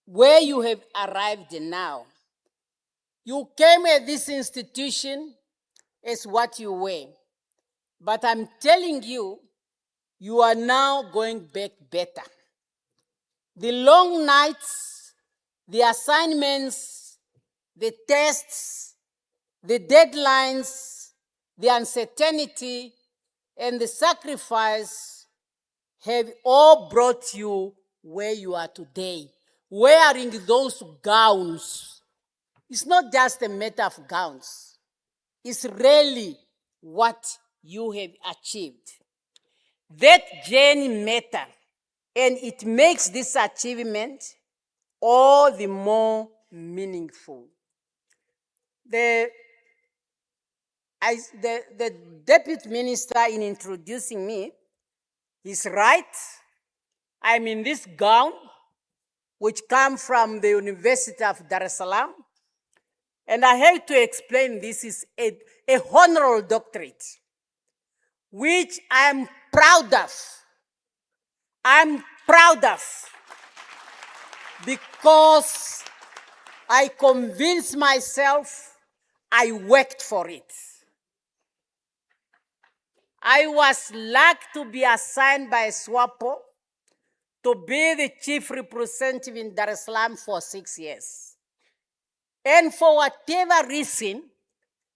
where you have arrived now. You came at this institution as what you were, but I'm telling you, you are now going back better. The long nights, the assignments, the tests, the deadlines, the uncertainty, and the sacrifice have all brought you where you are today, wearing those gowns. It's not just a matter of gowns. It's really what you have achieved. That journey matters, and it makes this achievement all the more meaningful. The deputy minister, in introducing me, is right. I'm in this gown, which comes from the University of Dar es Salaam. And I have to explain this is a honorable doctorate, which I am proud of. I'm proud of because I convinced myself I worked for it. I was lucky to be assigned by SWAPO to be the chief representative in Dar es Salaam for 6 years. And for whatever reason,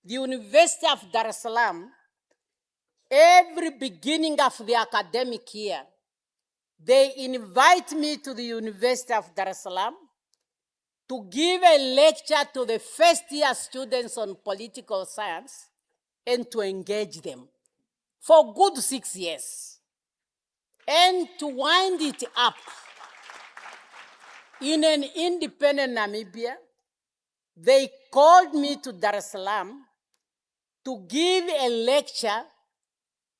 the University of Dar es Salaam, every beginning of the academic year, they invite me to the University of Dar es Salaam to give a lecture to the first-year students on political science and to engage them for good 6 years. And to wind it up, in an independent Namibia, they called me to Dar es Salaam to give a lecture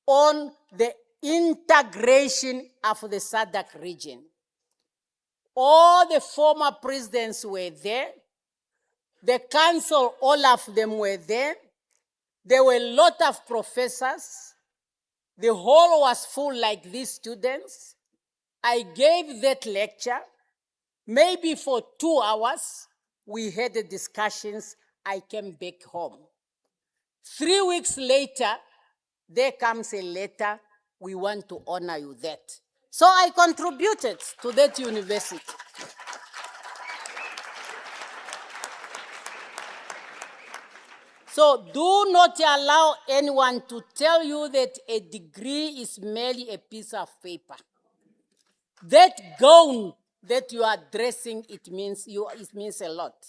on the integration of the SADC region. All the former presidents were there. The council, all of them were there. There were a lot of professors. The hall was full like these students. I gave that lecture. Maybe for 2 hours, we had the discussions. I came back home. 3 weeks later, there comes a letter. We want to honor you that. So I contributed to that university. So do not allow anyone to tell you that a degree is merely a piece of paper. That gown that you are dressing, it means a lot.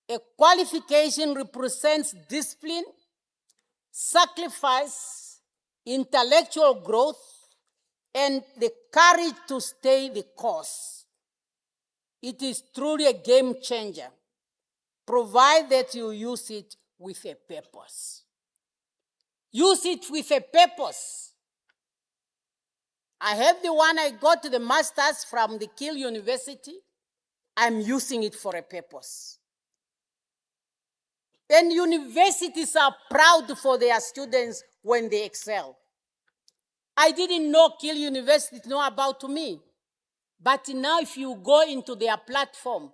A qualification represents discipline, sacrifice, intellectual growth, and the courage to stay the course. It is truly a game changer, provided that you use it with a purpose. Use it with a purpose. I have the one I got the master's from the Kiel University. I'm using it for a purpose. And universities are proud for their students when they excel. I didn't know Kiel University know about me. But now if you go into their platform,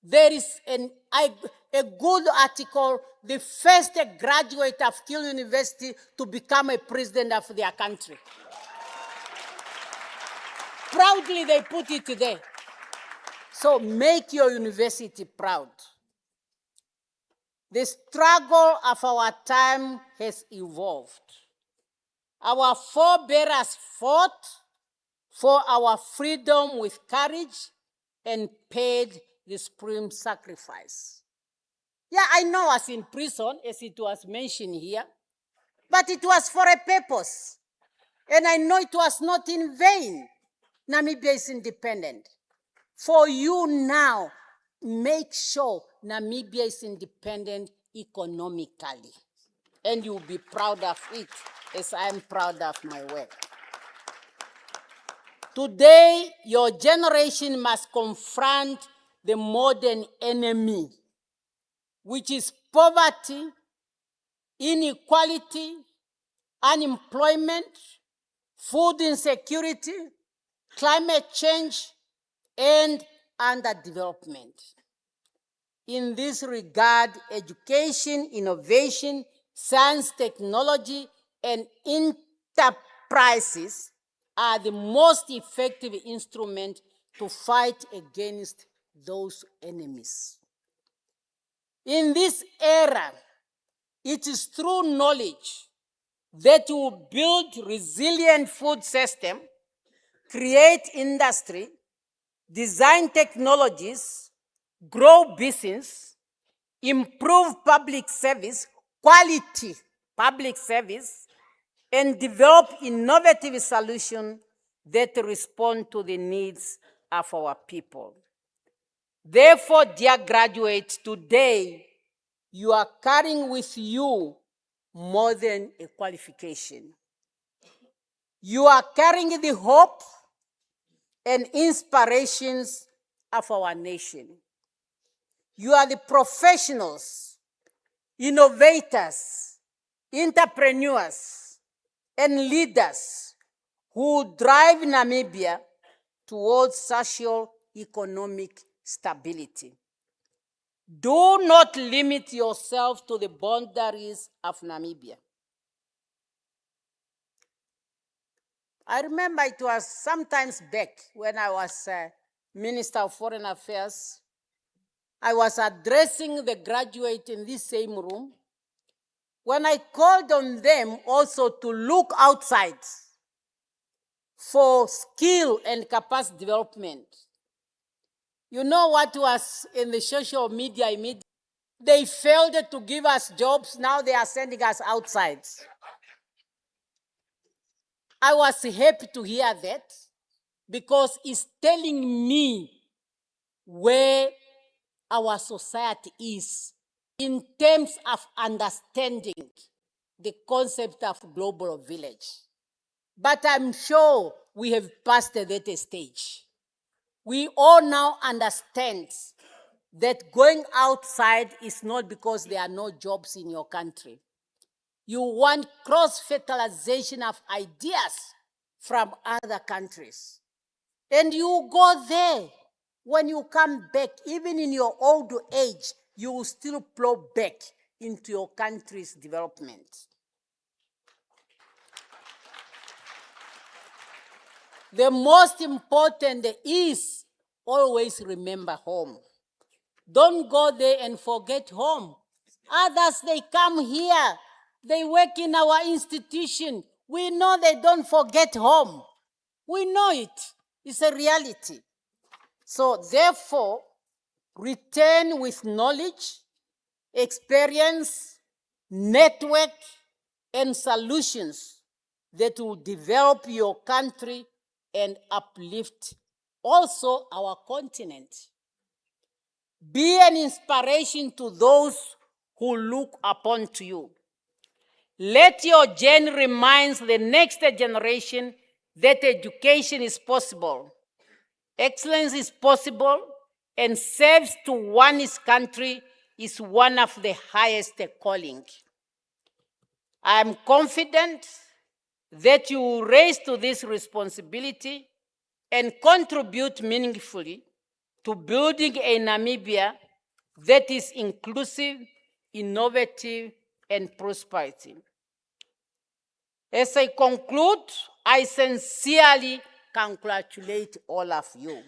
there is a good article, the first graduate of Kiel University to become a president of their country. Proudly they put it there. So make your university proud. The struggle of our time has evolved. Our forebears fought for our freedom with courage and paid the supreme sacrifice. Yeah, I know I was in prison, as it was mentioned here, but it was for a purpose. And I know it was not in vain. Namibia is independent. For you now, make sure Namibia is independent economically. And you'll be proud of it, as I am proud of my work. Today, your generation must confront the modern enemy, which is poverty, inequality, unemployment, food insecurity, climate change, and underdevelopment. In this regard, education, innovation, science, technology, and enterprises are the most effective instrument to fight against those enemies. In this era, it is through knowledge that you will build resilient food system, create industry, design technologies, grow business, improve public service, quality public service, and develop innovative solutions that respond to the needs of our people. Therefore, dear graduates, today you are carrying with you more than a qualification. You are carrying the hope and inspirations of our nation. You are the professionals, innovators, entrepreneurs, and leaders who drive Namibia towards social economic stability. Do not limit yourself to the boundaries of Namibia. I remember it was sometimes back when I was Minister of Foreign Affairs. I was addressing the graduate in this same room when I called on them also to look outside for skill and capacity development. You know what was in the social media immediately? They failed to give us jobs, now they are sending us outside. I was happy to hear that because it's telling me where our society is in terms of understanding the concept of global village. But I'm sure we have passed that stage. We all now understand that going outside is not because there are no jobs in your country. You want cross-fertilization of ideas from other countries. And you go there. When you come back, even in your old age, you will still plow back into your country's development. The most important is always remember home. Don't go there and forget home. Others, they come here. They work in our institution. We know they don't forget home. We know it. It's a reality. So therefore, return with knowledge, experience, network, and solutions that will develop your country and uplift also our continent. Be an inspiration to those who look upon to you. Let your journey remind the next generation that education is possible, excellence is possible, and service to one's country is one of the highest calling. I am confident that you will rise to this responsibility and contribute meaningfully to building a Namibia that is inclusive, innovative, and prosperity. As I conclude, I sincerely congratulate all of you.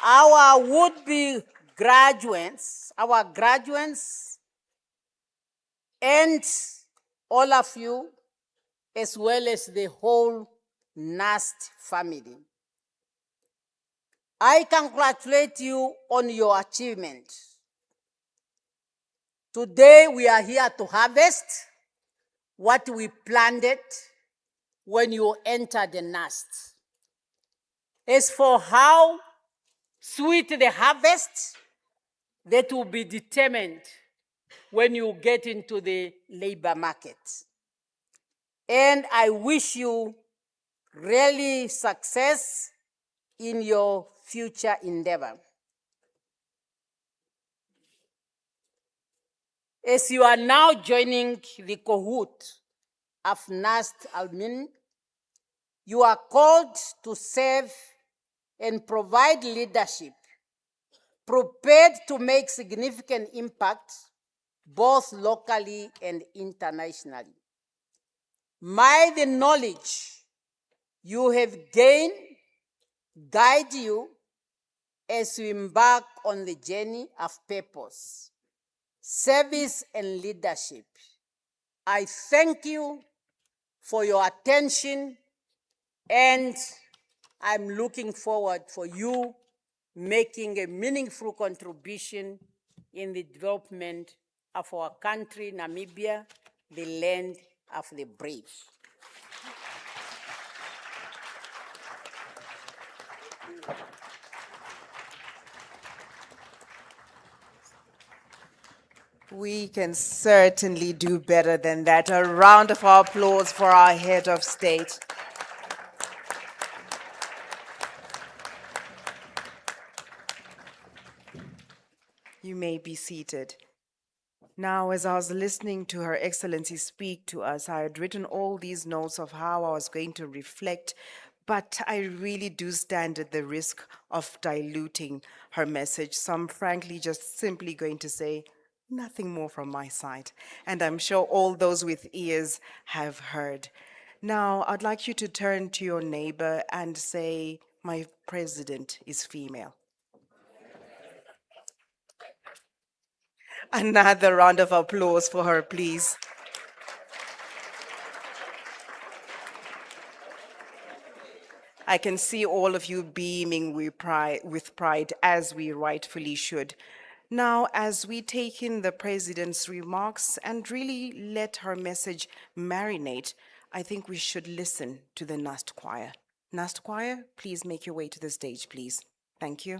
Our would-be graduates, and all of you, as well as the whole NUST family. I congratulate you on your achievement. Today we are here to harvest what we planted when you entered the NUST. As for how sweet the harvest, that will be determined when you get into the labor market. And I wish you really success in your future endeavor. As you are now joining the cohort of NUST alumni, you are called to serve and provide leadership, prepared to make significant impact both locally and internationally. May the knowledge you have gained guide you as you embark on the journey of purpose, service, and leadership. I thank you for your attention, and I'm looking forward for you making a meaningful contribution in the development of our country, Namibia, the land of the brave. We can certainly do better than that. A round of applause for our head of state. You may be seated. Now, as I was listening to Her Excellency speak to us, I had written all these notes of how I was going to reflect, but I really do stand at the risk of diluting her message. So I'm frankly just simply going to say nothing more from my side. And I'm sure all those with ears have heard. Now, I'd like you to turn to your neighbor and say, "My president is female." Another round of applause for her, please. I can see all of you beaming with pride, as we rightfully should. Now, as we take in the president's remarks and really let her message marinate, I think we should listen to the NUST choir. NUST choir, please make your way to the stage, please. Thank you.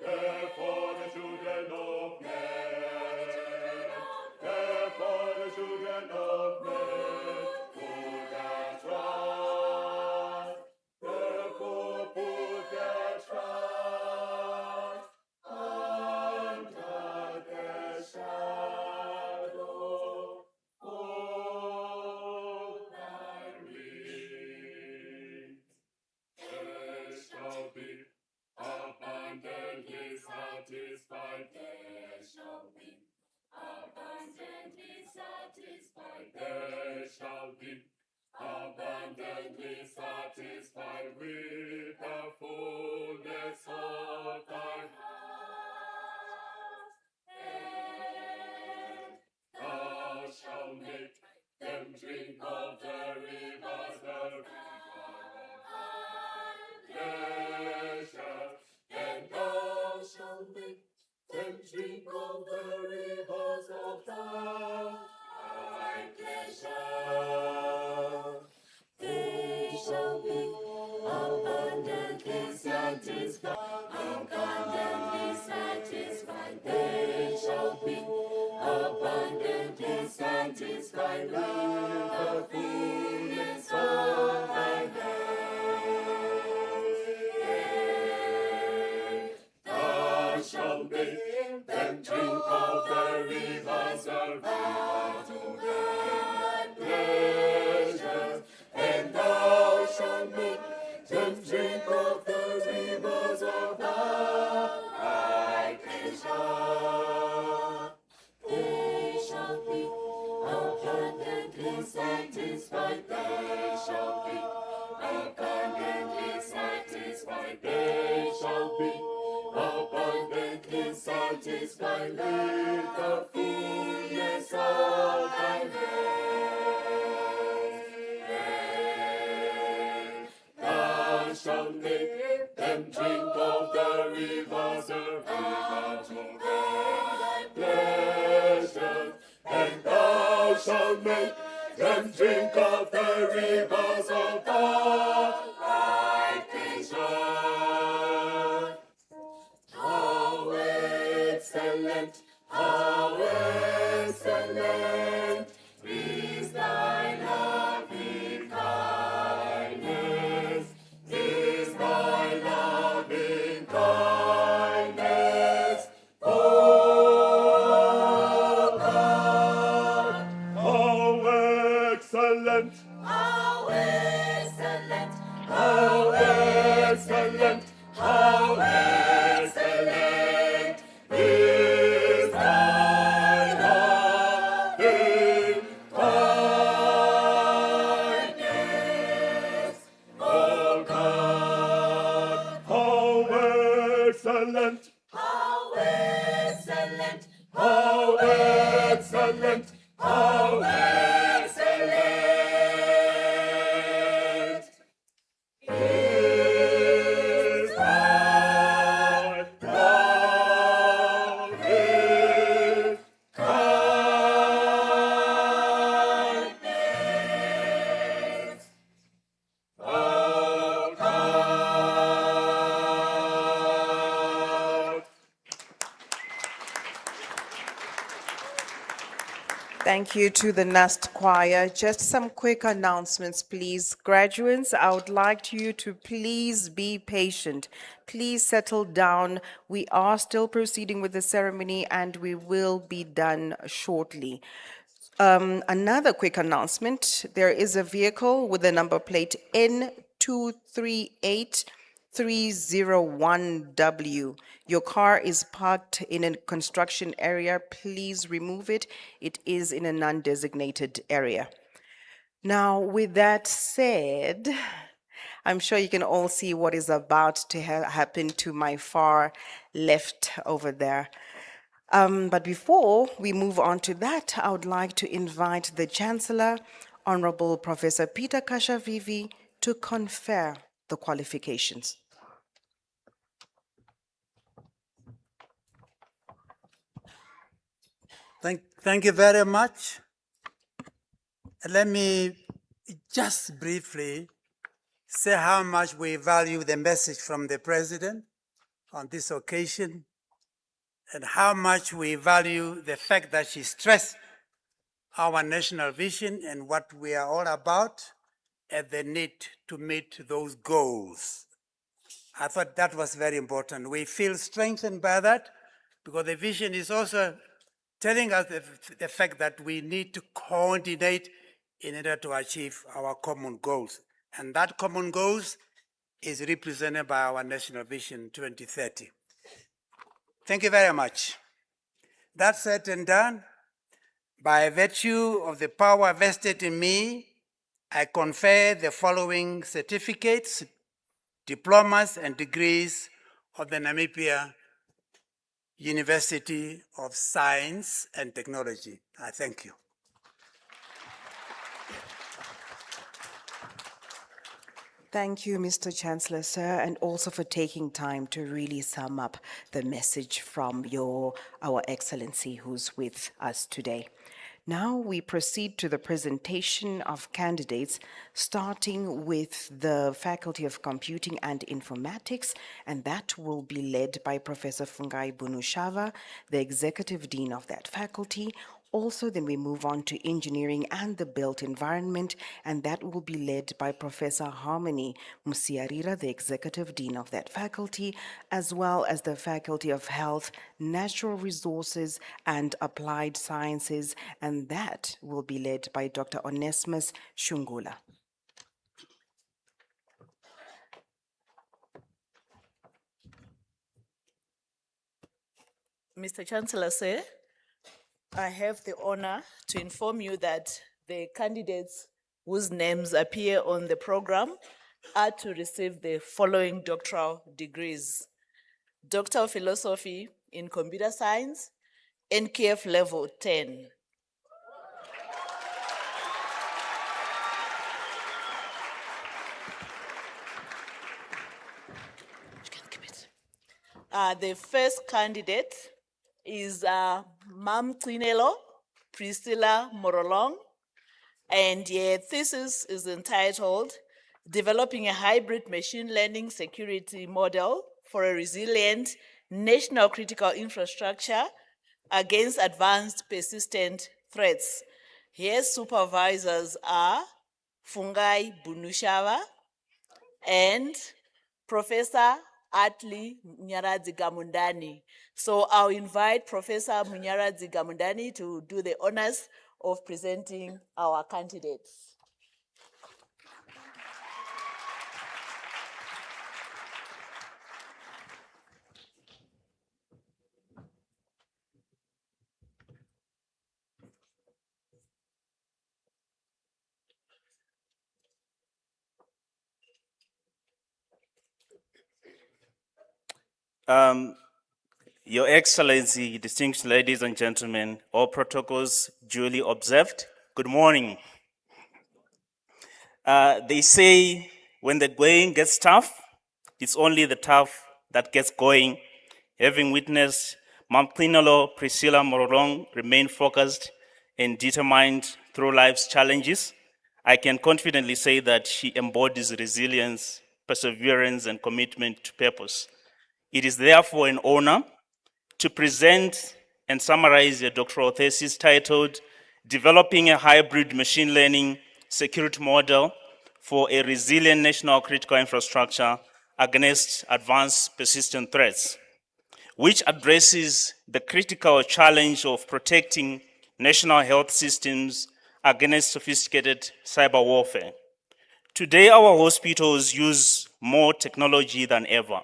Therefore the children of men, therefore the children of men put their trust, therefore put their trust under the shadow of thy wings. They shall be abundantly satisfied. They shall be abundantly satisfied. They shall be abundantly satisfied with the fullness of thy heart. And thou shalt make them drink of the rivers of pleasure, and thou shalt make them drink of the rivers of thy pleasure. They shall be abundantly satisfied, abundantly satisfied. They shall be abundantly satisfied with the fullness of thy hand. Thou shalt make them drink of the rivers of thy pleasures, and thou shalt make them drink of the rivers of thy pleasure. They shall be abundantly satisfied. They shall be abundantly satisfied. They shall be abundantly satisfied with the fullness of thy hand. Thou shalt make them drink of the rivers of thy pleasure, and thou shalt make them drink of the rivers of thy pleasure. How excellent, how excellent is thy loving kindness, is thy loving kindness, O God. How excellent, how excellent, how excellent, how excellent is thy loving kindness, O God. How excellent, how excellent, how excellent, how excellent is thy loving kindness, O God. Thank you to the NUST choir. Just some quick announcements, please. Graduates, I would like you to please be patient. Please settle down. We are still proceeding with the ceremony and we will be done shortly. Another quick announcement, there is a vehicle with the number plate N238301W. Your car is parked in a construction area. Please remove it. It is in a non-designated area. Now, with that said, I'm sure you can all see what is about to happen to my far left over there. But before we move on to that, I would like to invite the Chancellor, Honorable Professor Peter Kashavivi, to confer the qualifications. Thank you very much. Let me just briefly say how much we value the message from the President on this occasion and how much we value the fact that she stressed our national vision and what we are all about and the need to meet those goals. I thought that was very important. We feel strengthened by that because the vision is also telling us the fact that we need to coordinate in order to achieve our common goals. And that common goals is represented by our National Vision 2030. Thank you very much. That said and done, by virtue of the power vested in me, I confer the following certificates, diplomas, and degrees of the Namibia University of Science and Technology. I thank you. Thank you, Mr. Chancellor, sir, and also for taking time to really sum up the message from our Excellency who's with us today. Now we proceed to the presentation of candidates, starting with the Faculty of Computing and Informatics, and that will be led by Professor Fungai Bunushava, the Executive Dean of that faculty. Also, then we move on to Engineering and the Built Environment, and that will be led by Professor Harmony Musiarira, the Executive Dean of that faculty, as well as the Faculty of Health, Natural Resources, and Applied Sciences, and that will be led by Dr. Onesmus Shungula. Mr. Chancellor, sir, I have the honor to inform you that the candidates whose names appear on the program are to receive the following doctoral degrees: Doctor of Philosophy in Computer Science, NKF Level 10. The first candidate is Mam Trinelo Priscilla Morolong, and her thesis is entitled Developing a Hybrid Machine Learning Security Model for a Resilient National Critical Infrastructure Against Advanced Persistent Threats. Her supervisors are Fungai Bunushava and Professor Atli Munyaradzi Gamundani. So I'll invite Professor Munyaradzi Gamundani to do the honors of presenting our candidates. Your Excellency, distinguished ladies and gentlemen, all protocols duly observed, good morning. They say when the going gets tough, it's only the tough that gets going. Having witnessed Mamklinolo Priscilla Morolong remain focused and determined through life's challenges, I can confidently say that she embodies resilience, perseverance, and commitment to purpose. It is therefore an honor to present and summarize a doctoral thesis titled Developing a Hybrid Machine Learning Security Model for a Resilient National Critical Infrastructure Against Advanced Persistent Threats, which addresses the critical challenge of protecting national health systems against sophisticated cyber warfare. Today, our hospitals use more technology than ever.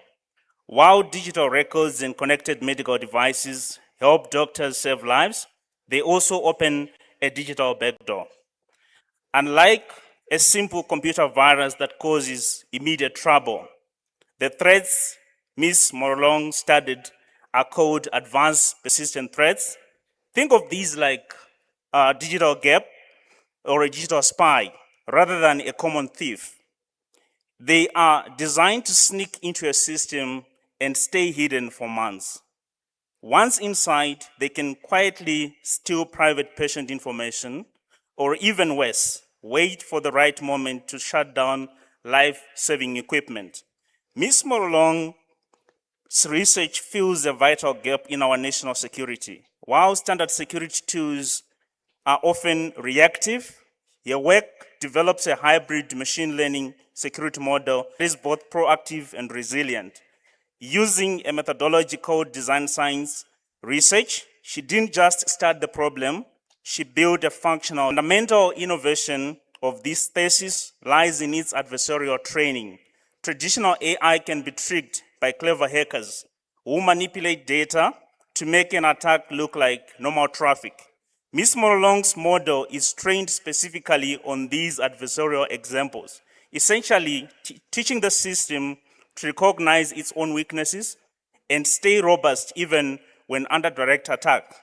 While digital records and connected medical devices help doctors save lives, they also open a digital backdoor. Unlike a simple computer virus that causes immediate trouble, the threats Ms. Morolong studied are called advanced persistent threats. Think of these like a digital gap or a digital spy rather than a common thief. They are designed to sneak into a system and stay hidden for months. Once inside, they can quietly steal private patient information, or even worse, wait for the right moment to shut down life-saving equipment. Ms. Morolong research fills a vital gap in our national security. While standard security tools are often reactive, your work develops a hybrid machine learning security model that is both proactive and resilient. Using a methodology called design science research, she didn't just start the problem, she built a functional. Fundamental innovation of this thesis lies in its adversarial training. Traditional AI can be tricked by clever hackers who manipulate data to make an attack look like normal traffic. Ms. Morolong's model is trained specifically on these adversarial examples, essentially teaching the system to recognize its own weaknesses and stay robust even when under direct attack.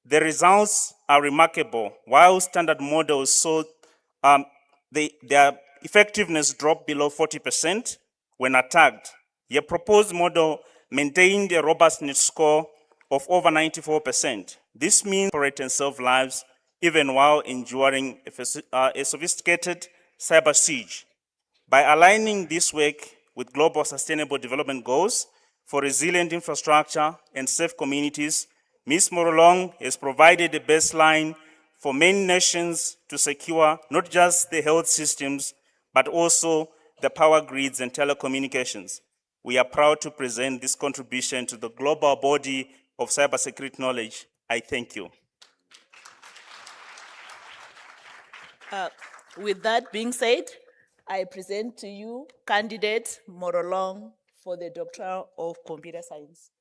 The results are remarkable. While standard models saw their effectiveness drop below 40% when attacked, your proposed model maintained a robustness score of over 94%. This means operate and save lives even while enduring a sophisticated cyber siege. By aligning this work with global sustainable development goals for resilient infrastructure and safe communities, Ms. Morolong has provided a baseline for many nations to secure not just the health systems, but also the power grids and telecommunications. We are proud to present this contribution to the global body of cybersecurity knowledge. I thank you. With that being said, I present to you candidate Morolong for the Doctor of Computer Science.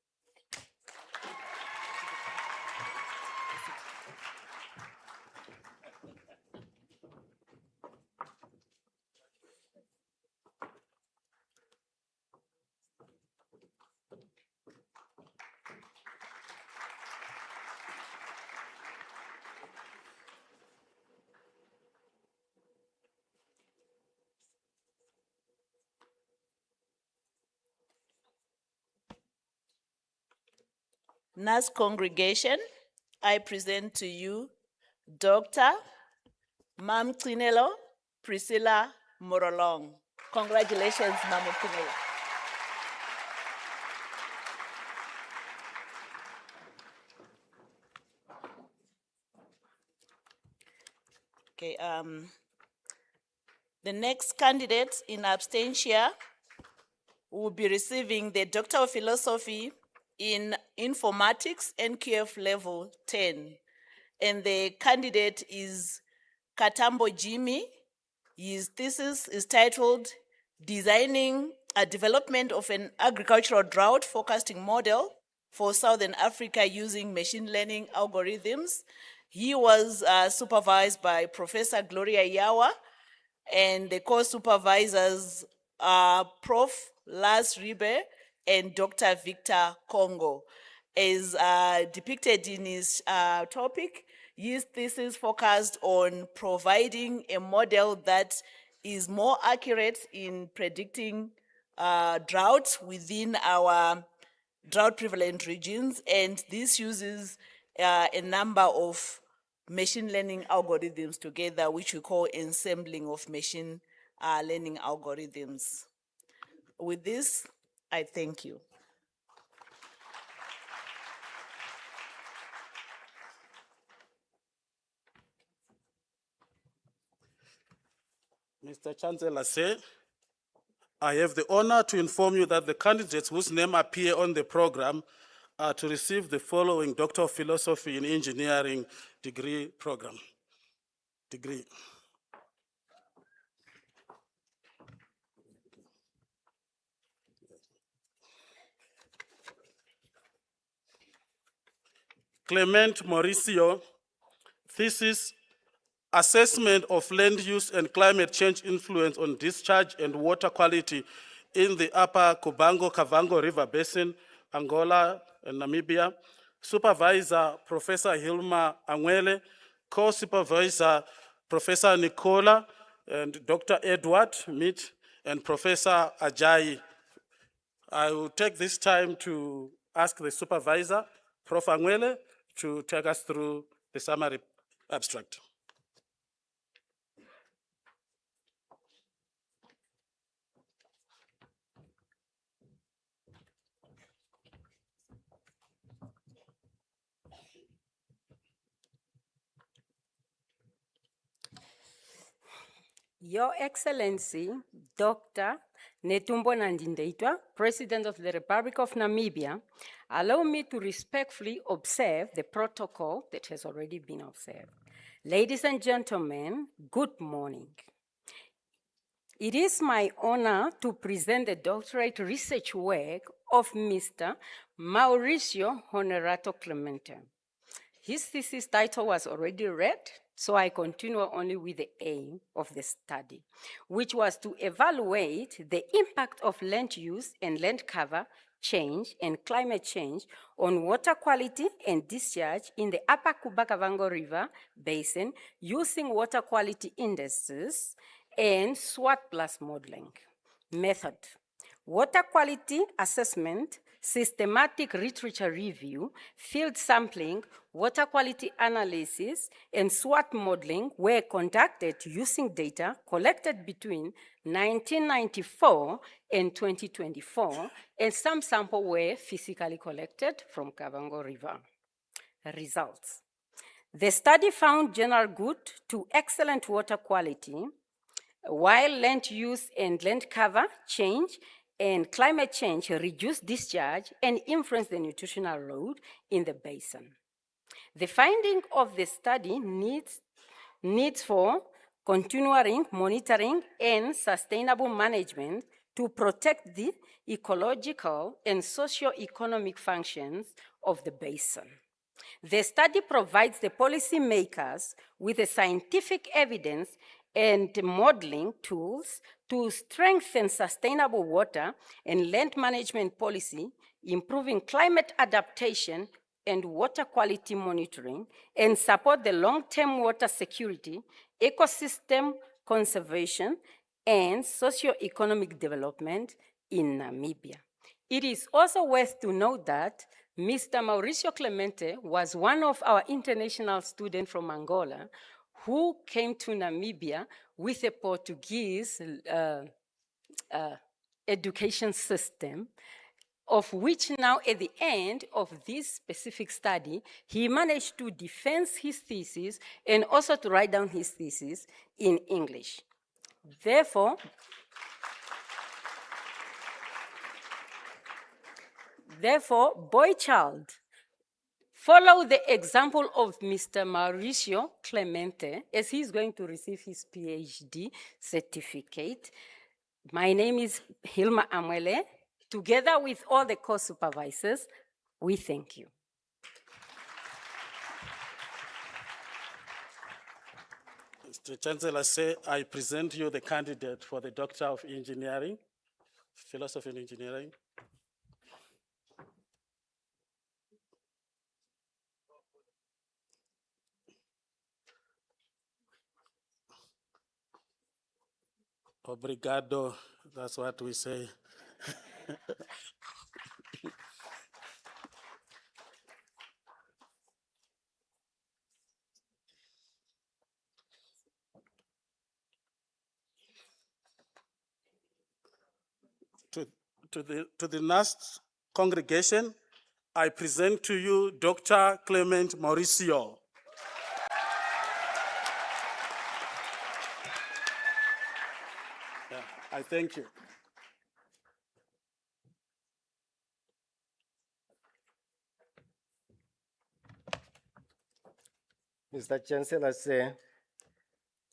NUST congregation, I present to you Dr. Mamcinelo Priscilla Morolong. Congratulations, Mamcinelo. Okay, the next candidate in absentia will be receiving the Doctor of Philosophy in Informatics NQF level 10. And the candidate is Katambo Jimmy. His thesis is titled Designing a Development of an Agricultural Drought Forecasting Model for Southern Africa using Machine Learning Algorithms. He was supervised by Professor Gloria Yawa, and the co-supervisors are Prof. Lars Ribe and Dr. Victor Congo. As depicted in his topic, his thesis focused on providing a model that is more accurate in predicting drought within our drought-prevalent regions, and this uses a number of machine learning algorithms together, which we call ensembling of machine learning algorithms. With this, I thank you. Mr. Chancellor Say, I have the honor to inform you that the candidates whose name appear on the program are to receive the following Doctor of Philosophy in Engineering degree program. Clement Mauricio, thesis, Assessment of Land Use and Climate Change Influence on Discharge and Water Quality in the Upper Kavango River Basin, Angola and Namibia. Supervisor, Professor Hilma Angwele. Co-supervisor, Professor Nicola and Dr. Edward Meet and Professor Ajayi. I will take this time to ask the supervisor, Prof. Angwele, to take us through the summary abstract. Your Excellency, Dr. Netumbo Nandi-Ndaitwah, President of the Republic of Namibia, allow me to respectfully observe the protocol that has already been observed. Ladies and gentlemen, good morning. It is my honor to present the doctorate research work of Mr. Mauricio Honorato Clemente. His thesis title was already read, so I continue only with the aim of the study, which was to evaluate the impact of land use and land cover change and climate change on water quality and discharge in the Upper Kubakavango River Basin using water quality indices and SWOT plus modeling. Method: water quality assessment, systematic literature review, field sampling, water quality analysis, and SWOT modeling were conducted using data collected between 1994 and 2024, and some samples were physically collected from Kavango River. Results: the study found general good to excellent water quality, while land use and land cover change and climate change reduce discharge and influence the nutritional load in the basin. The finding of the study needs for continuing monitoring and sustainable management to protect the ecological and socio-economic functions of the basin. The study provides the policymakers with the scientific evidence and modeling tools to strengthen sustainable water and land management policy, improving climate adaptation and water quality monitoring, and support the long-term water security, ecosystem conservation, and socio-economic development in Namibia. It is also worth to note that Mr. Mauricio Clemente was one of our international students from Angola who came to Namibia with a Portuguese education system, of which now at the end of this specific study, he managed to defend his thesis and also to write down his thesis in English. Therefore, boy child, follow the example of Mr. Mauricio Clemente as he's going to receive his PhD certificate. My name is Hilma Amwele. Together with all the co-supervisors, we thank you. Mr. Chancellor, say I present you the candidate for the Doctor of Engineering, Philosophy and Engineering. Obrigado, that's what we say. To the NUST congregation, I present to you Dr. Clement Mauricio. I thank you. Mr. Chancellor,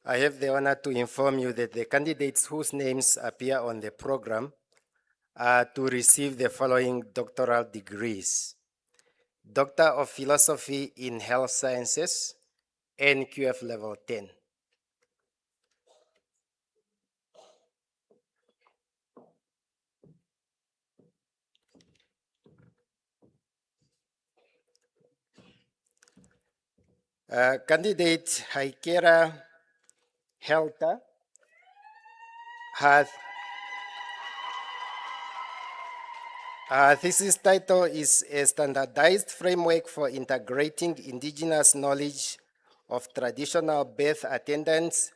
I have the honor to inform you that the candidates whose names appear on the program are to receive the following doctoral degrees: Doctor of Philosophy in Health Sciences, NQF Level 10. Candidate Haikera Helta her thesis title is A Standardized Framework for Integrating Indigenous Knowledge of Traditional Birth Attendants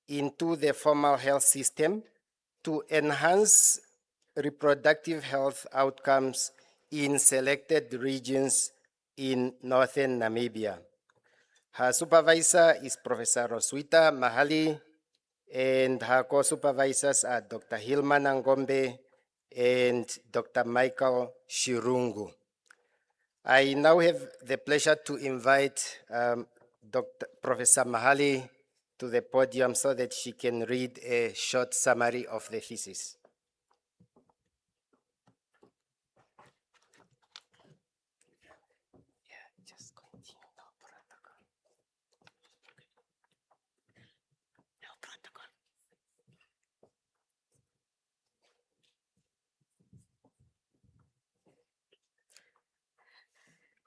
into the Formal Health System to Enhance Reproductive Health Outcomes in Selected Regions in Northern Namibia. Her supervisor is Professor Roswitha Mahali, and her co-supervisors are Dr. Hilma Nangombe and Dr. Michael Shirungu. I now have the pleasure to invite Professor Mahali to the podium so that she can read a short summary of the thesis.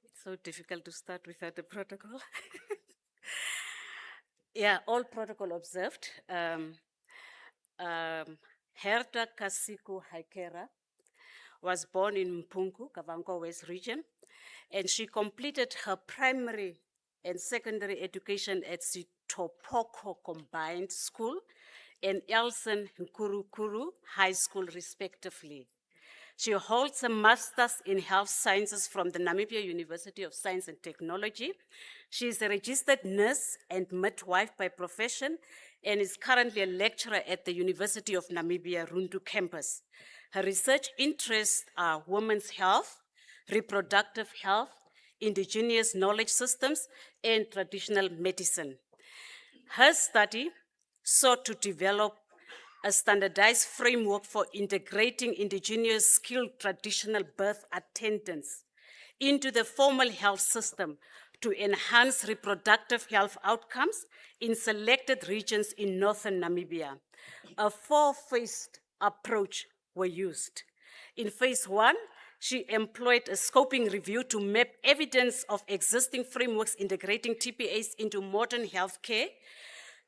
It's so difficult to start without a protocol. Yeah, all protocol observed. Herta Kasiku Haikera was born in Mpungu, Kavango West region, and she completed her primary and secondary education at Sitopoko Combined School and Elson Nkurukuru High School, respectively. She holds a master's in health sciences from the Namibia University of Science and Technology. She is a registered nurse and midwife by profession and is currently a lecturer at the University of Namibia Rundu campus. Her research interests are women's health, reproductive health, indigenous knowledge systems, and traditional medicine. Her study sought to develop a standardized framework for integrating indigenous skilled traditional birth attendants into the formal health system to enhance reproductive health outcomes in selected regions in northern Namibia. A four-phased approach were used. In phase one, she employed a scoping review to map evidence of existing frameworks integrating TPAs into modern healthcare.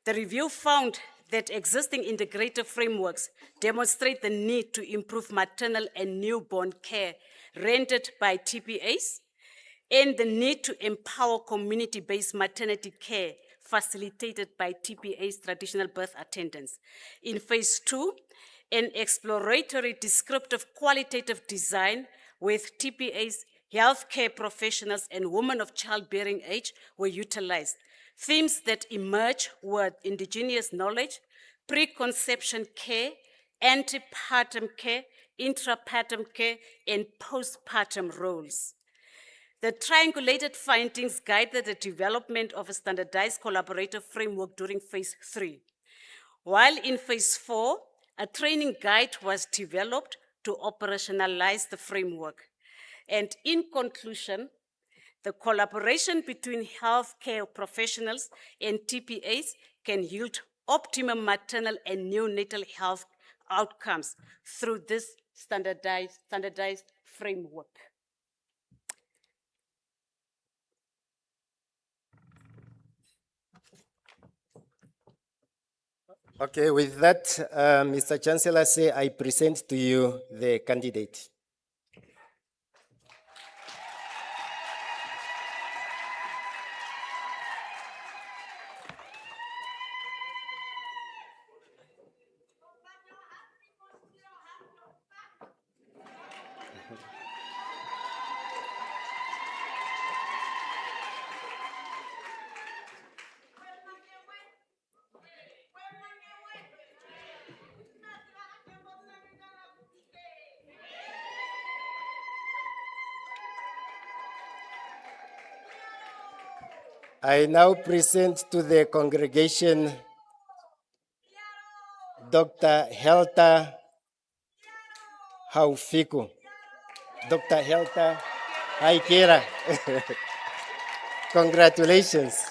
The review found that existing integrated frameworks demonstrate the need to improve maternal and newborn care rendered by TPAs and the need to empower community-based maternity care facilitated by TPAs, traditional birth attendants. In phase two, an exploratory descriptive qualitative design with TPAs, healthcare professionals, and women of childbearing age were utilized. Themes that emerge were indigenous knowledge, preconception care, antepartum care, intrapartum care, and postpartum roles. The triangulated findings guided the development of a standardized collaborative framework during phase three. While in phase four, a training guide was developed to operationalize the framework. And in conclusion, the collaboration between healthcare professionals and TPAs can yield optimum maternal and neonatal health outcomes through this standardized framework. Okay, with that, Mr. Chancellor, I present to you the candidate. I now present to the congregation Dr. Helta Haufiku. Dr. Helta Haikera. Congratulations.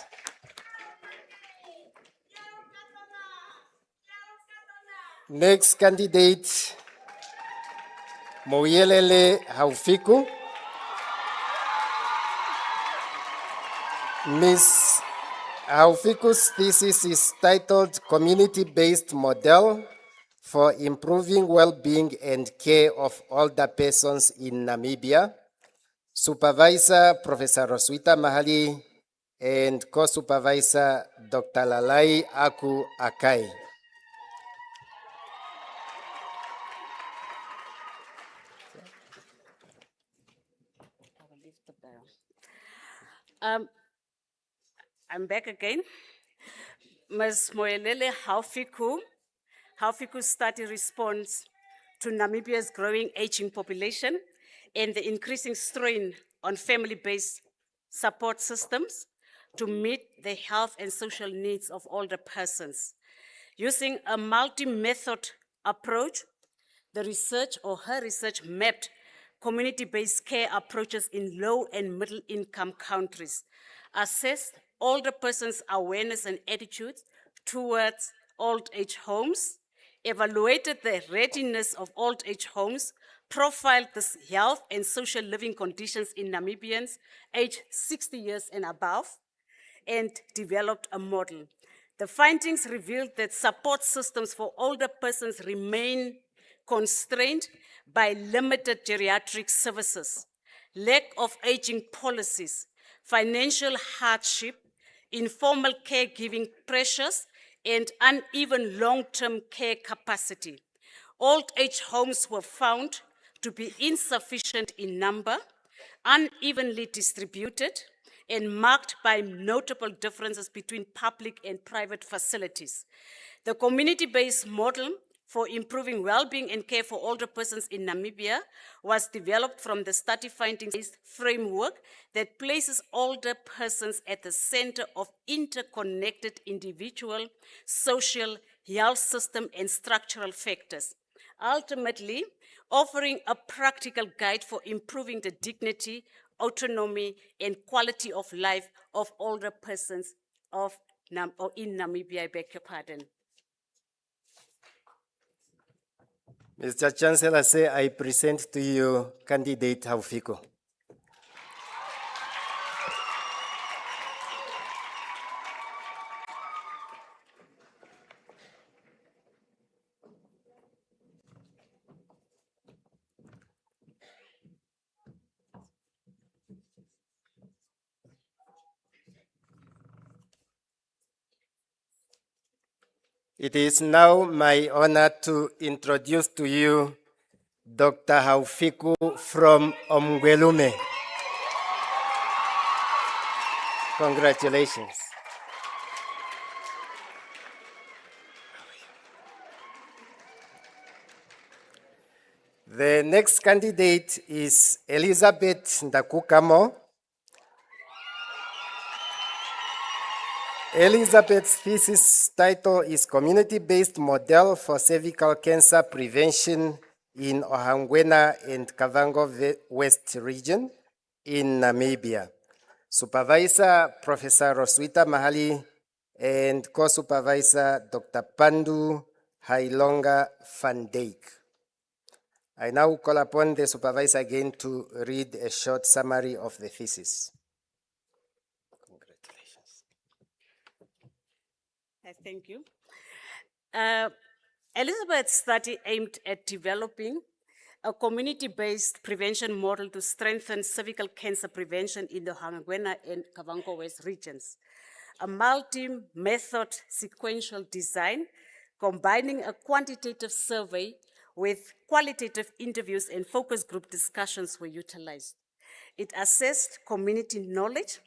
Next candidate, Moyelele Haufiku. Ms. Haufiku's thesis is titled Community-Based Model for Improving Well-Being and Care of Older Persons in Namibia. Supervisor, Professor Roswitha Mahali, and co-supervisor, Dr. Lalai Aku Akai. I'm back again. Ms. Moelele Haufiku's study responds to Namibia's growing aging population and the increasing strain on family-based support systems to meet the health and social needs of older persons. Using a multi-method approach, her research mapped community-based care approaches in low and middle-income countries, assessed older persons' awareness and attitudes towards old age homes, evaluated the readiness of old age homes, profiled the health and social living conditions in Namibians aged 60 years and above, and developed a model. The findings revealed that support systems for older persons remain constrained by limited geriatric services, lack of aging policies, financial hardship, informal caregiving pressures, and uneven long-term care capacity. Old age homes were found to be insufficient in number, unevenly distributed, and marked by notable differences between public and private facilities. The community-based model for improving well-being and care for older persons in Namibia was developed from the study findings-based framework that places older persons at the center of interconnected individual, social, health system, and structural factors, ultimately offering a practical guide for improving the dignity, autonomy, and quality of life of older persons in Namibia. I beg your pardon. Mr. Chancellor, I present to you candidate Haufiku. It is now my honor to introduce to you Dr. Haufiku from Omgwelume. Congratulations. The next candidate is Elizabeth Ndakukamo. Elizabeth's thesis title is Community-Based Model for Cervical Cancer Prevention in Ohangwena and Kavango West region in Namibia. Supervisor, Professor Roswitha Mahali, and co-supervisor, Dr. Pandu Hailonga van Dijk. I now call upon the supervisor again to read a short summary of the thesis. Congratulations. Thank you. Elizabeth's study aimed at developing a community-based prevention model to strengthen cervical cancer prevention in the Ohangwena and Kavango West regions. A multi-method sequential design combining a quantitative survey with qualitative interviews and focus group discussions were utilized. It assessed community knowledge,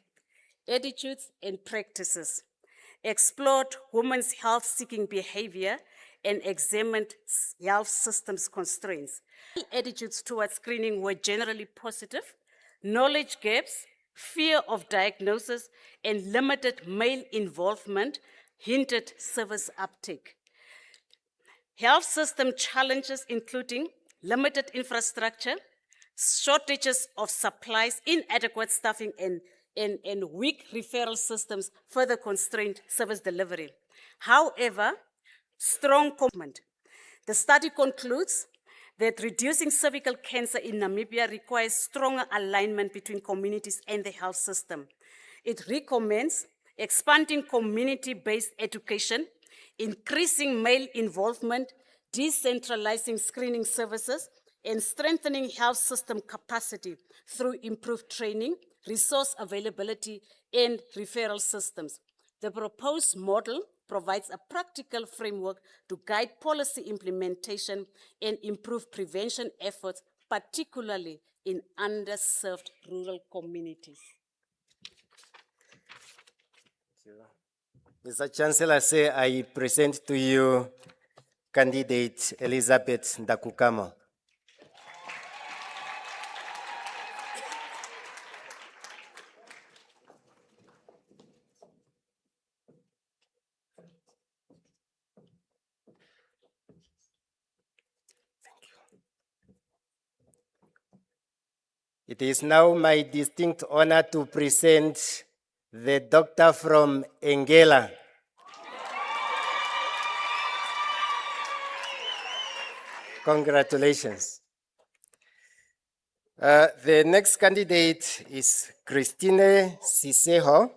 attitudes, and practices, explored women's health-seeking behavior, and examined health systems constraints. Attitudes towards screening were generally positive. Knowledge gaps, fear of diagnosis, and limited male involvement hindered service uptake. Health system challenges, including limited infrastructure, shortages of supplies, inadequate staffing, and weak referral systems further constrained service delivery. However, strong commitment. The study concludes that reducing cervical cancer in Namibia requires stronger alignment between communities and the health system. It recommends expanding community-based education, increasing male involvement, decentralizing screening services, and strengthening health system capacity through improved training, resource availability, and referral systems. The proposed model provides a practical framework to guide policy implementation and improve prevention efforts, particularly in underserved rural communities. Mr. Chancellor, I present to you candidate Elizabeth Ndakukamo. It is now my distinct honor to present the doctor from Engela. Congratulations. The next candidate is Christine Siseho.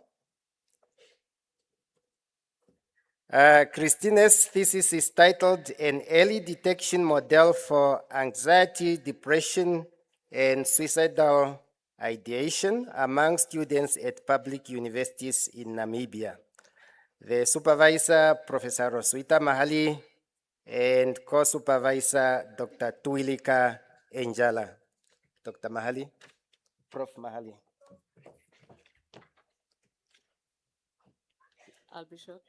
Christine's thesis is titled An Early Detection Model for Anxiety, Depression, and Suicidal Ideation Among Students at Public Universities in Namibia. The supervisor, Professor Roswitha Mahali, and co-supervisor, Dr. Tuilika Enjala. Dr. Mahali, Prof. Mahali. I'll be short.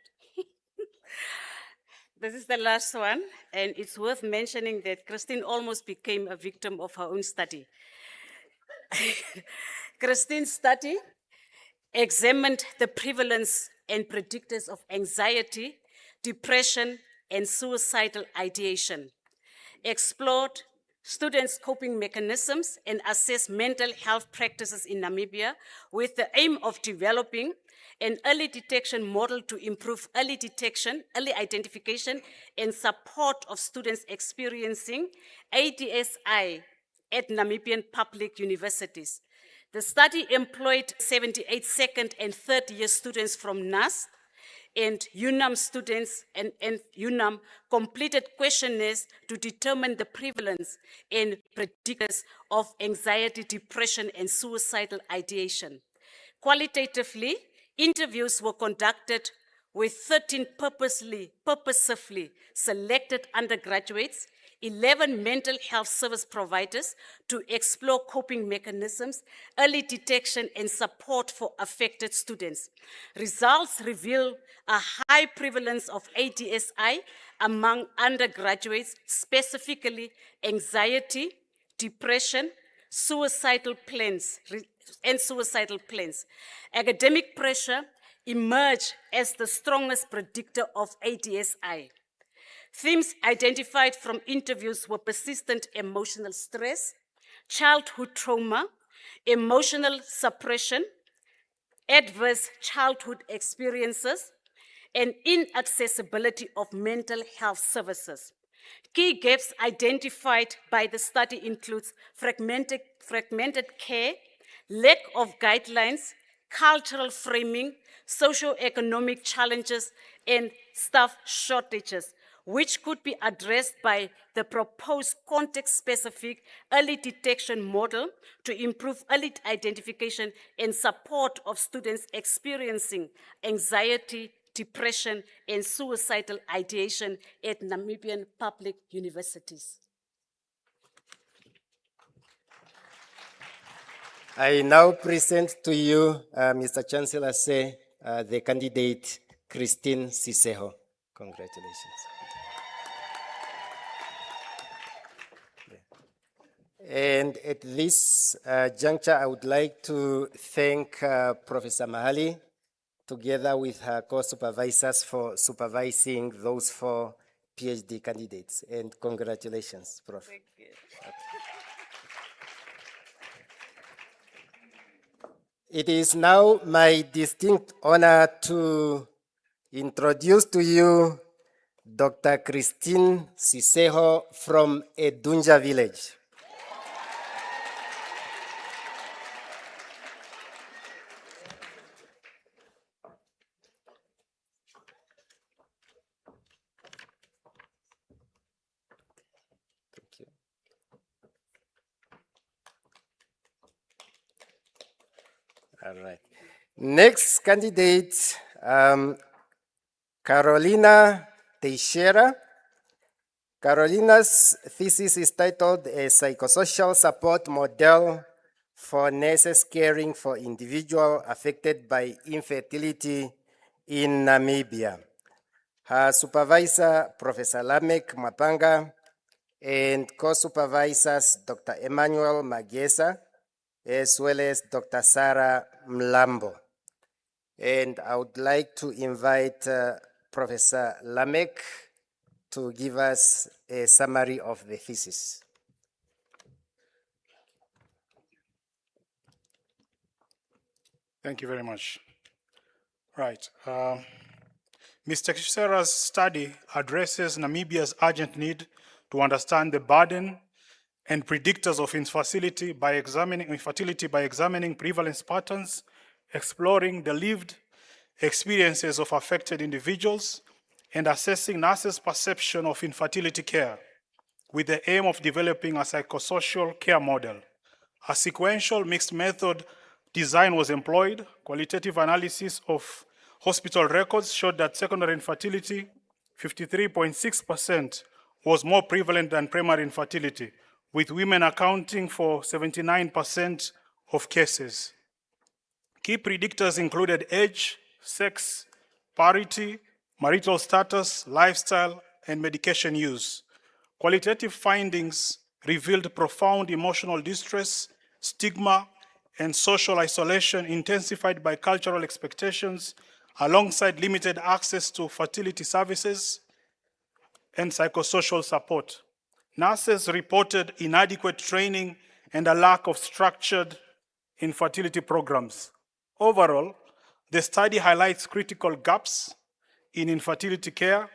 This is the last one, and it's worth mentioning that Christine almost became a victim of her own study. Christine's study examined the prevalence and predictors of anxiety, depression, and suicidal ideation, explored students' coping mechanisms, and assessed mental health practices in Namibia with the aim of developing an early detection model to improve early detection, early identification, and support of students experiencing ADSI at Namibian public universities. The study employed 78 second and third year students from NUST and UNAM students, and UNAM completed questionnaires to determine the prevalence and predictors of anxiety, depression, and suicidal ideation. Qualitatively, interviews were conducted with 13 purposefully selected undergraduates, 11 mental health service providers to explore coping mechanisms, early detection, and support for affected students. Results reveal a high prevalence of ADSI among undergraduates, specifically anxiety, depression, suicidal plans. Academic pressure emerged as the strongest predictor of ADSI. Themes identified from interviews were persistent emotional stress, childhood trauma, emotional suppression, adverse childhood experiences, and inaccessibility of mental health services. Key gaps identified by the study includes fragmented care, lack of guidelines, cultural framing, socioeconomic challenges, and staff shortages, which could be addressed by the proposed context-specific early detection model to improve early identification and support of students experiencing anxiety, depression, and suicidal ideation at Namibian public universities. I now present to you, Mr. Chancellor, the candidate Christine Siseho. Congratulations. And at this juncture, I would like to thank Professor Mahali, together with her co-supervisors, for supervising those 4 PhD candidates. And congratulations, Prof. Thank you. It is now my distinct honor to introduce to you Dr. Christine Siseho from Edunja village. Thank you. All right. Next candidate, Carolina Teixeira. Carolina's thesis is titled A Psychosocial Support Model for Nurses Caring for Individuals Affected by Infertility in Namibia. Her supervisor, Professor Lamek Mapanga, and co-supervisors, Dr. Emmanuel Magesa, as well as Dr. Sarah Mlambo. And I would like to invite Professor Lamek to give us a summary of the thesis. Thank you very much. Right. Mr. Kisera's study addresses Namibia's urgent need to understand the burden and predictors of infertility by examining prevalence patterns, exploring the lived experiences of affected individuals, and assessing nurses' perception of infertility care, with the aim of developing a psychosocial care model. A sequential mixed method design was employed. Qualitative analysis of hospital records showed that secondary infertility, 53.6%, was more prevalent than primary infertility, with women accounting for 79% of cases. Key predictors included age, sex, parity, marital status, lifestyle, and medication use. Qualitative findings revealed profound emotional distress, stigma, and social isolation intensified by cultural expectations, alongside limited access to fertility services and psychosocial support. Nurses reported inadequate training and a lack of structured infertility programs. Overall, the study highlights critical gaps in infertility care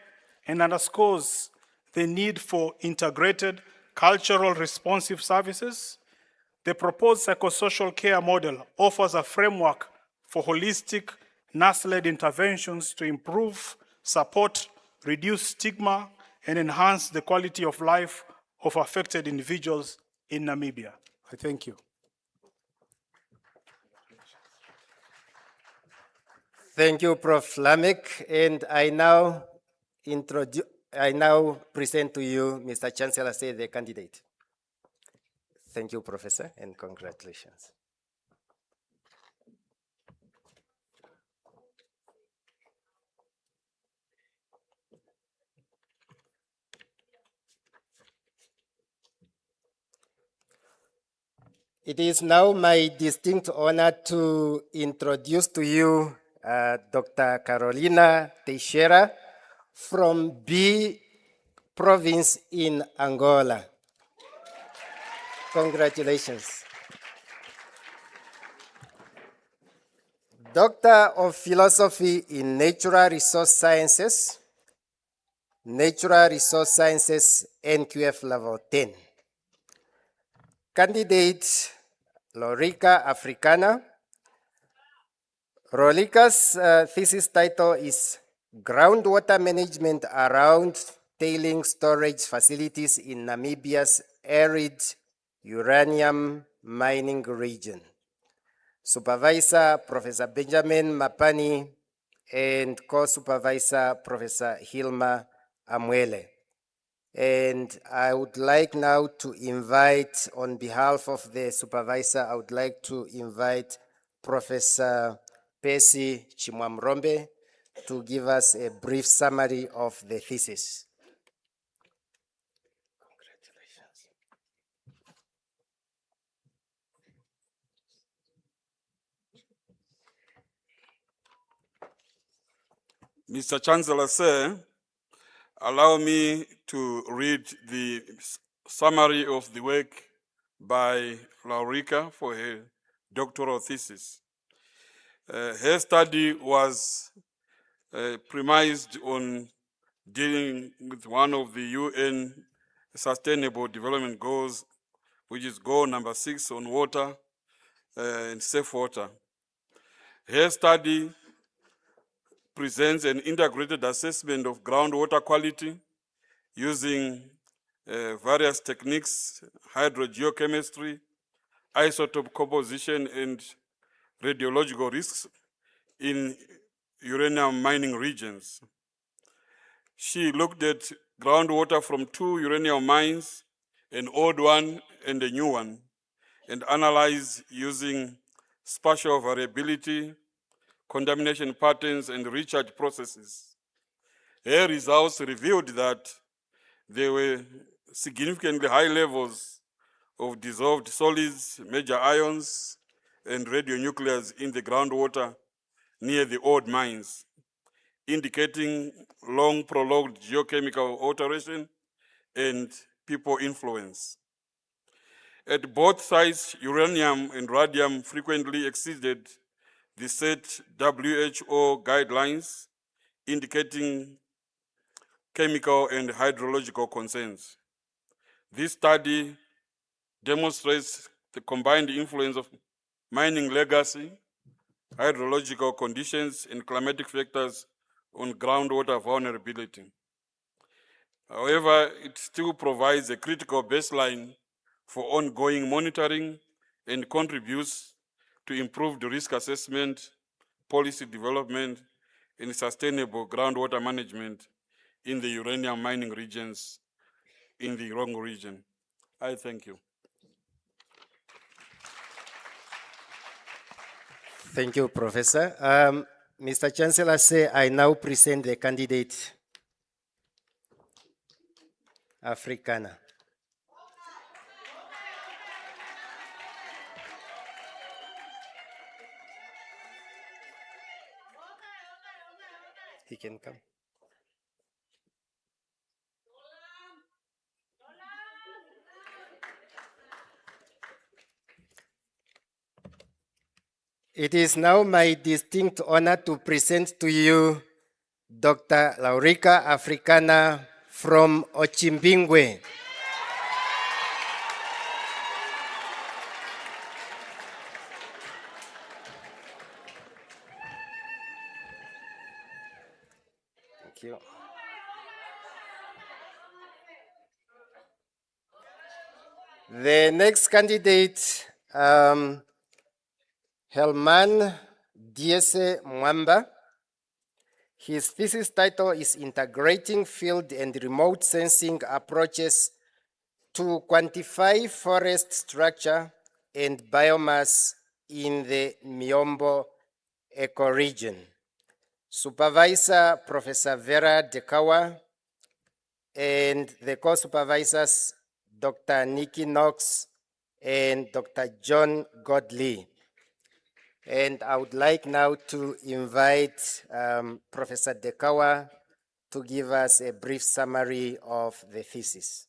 and underscores the need for integrated, cultural responsive services. The proposed psychosocial care model offers a framework for holistic, nurse-led interventions to improve support, reduce stigma, and enhance the quality of life of affected individuals in Namibia. I thank you. Thank you, Prof. Lamek. And I now present to you Mr. Chancellor Say, the candidate. Thank you, Professor, and congratulations. It is now my distinct honor to introduce to you Dr. Carolina Teixeira from B province in Angola. Congratulations. Doctor of Philosophy in Natural Resource Sciences, NQF Level 10. Candidate Lorica Africana. Rolica's thesis title is Groundwater Management Around Tailing Storage Facilities in Namibia's Arid Uranium Mining Region. Supervisor Professor Benjamin Mapani and co-supervisor Professor Hilma Amwele. And I would like now to invite, on behalf of the supervisor, I would like to invite Professor Percy Chimwamrombe to give us a brief summary of the thesis. Mr. Chancellor, sir, allow me to read the summary of the work by Laurica for her doctoral thesis. Her study was premised on dealing with one of the UN Sustainable Development Goals, which is goal number 6 on water and safe water. Her study presents an integrated assessment of groundwater quality using various techniques, hydrogeochemistry, isotope composition, and radiological risks in uranium mining regions. She looked at groundwater from 2 uranium mines, an old one and a new one, and analyzed using spatial variability, contamination patterns, and recharge processes. Her results revealed that there were significantly high levels of dissolved solids, major ions, and radionuclides in the groundwater near the old mines, indicating long prolonged geochemical alteration and people influence. At both sites, uranium and radium frequently exceeded the set WHO guidelines, indicating chemical and hydrological concerns. This study demonstrates the combined influence of mining legacy, hydrological conditions, and climatic factors on groundwater vulnerability. However, it still provides a critical baseline for ongoing monitoring and contributes to improved risk assessment, policy development, and sustainable groundwater management in the uranium mining regions in the Irongo region. I thank you. Thank you, Professor. Mr. Chancellor, I now present the candidate, Africana. He can come. It is now my distinct honor to present to you Dr. Laurica Africana from Ochimbingwe. Thank you. The next candidate, Helman Diese Mwamba. His thesis title is Integrating Field and Remote Sensing Approaches to Quantify Forest Structure and Biomass in the Miombo ecoregion. Supervisor, Professor Vera Dekawa, and the co-supervisors, Dr. Nikki Knox and Dr. John Godley. And I would like now to invite Professor Dekawa to give us a brief summary of the thesis.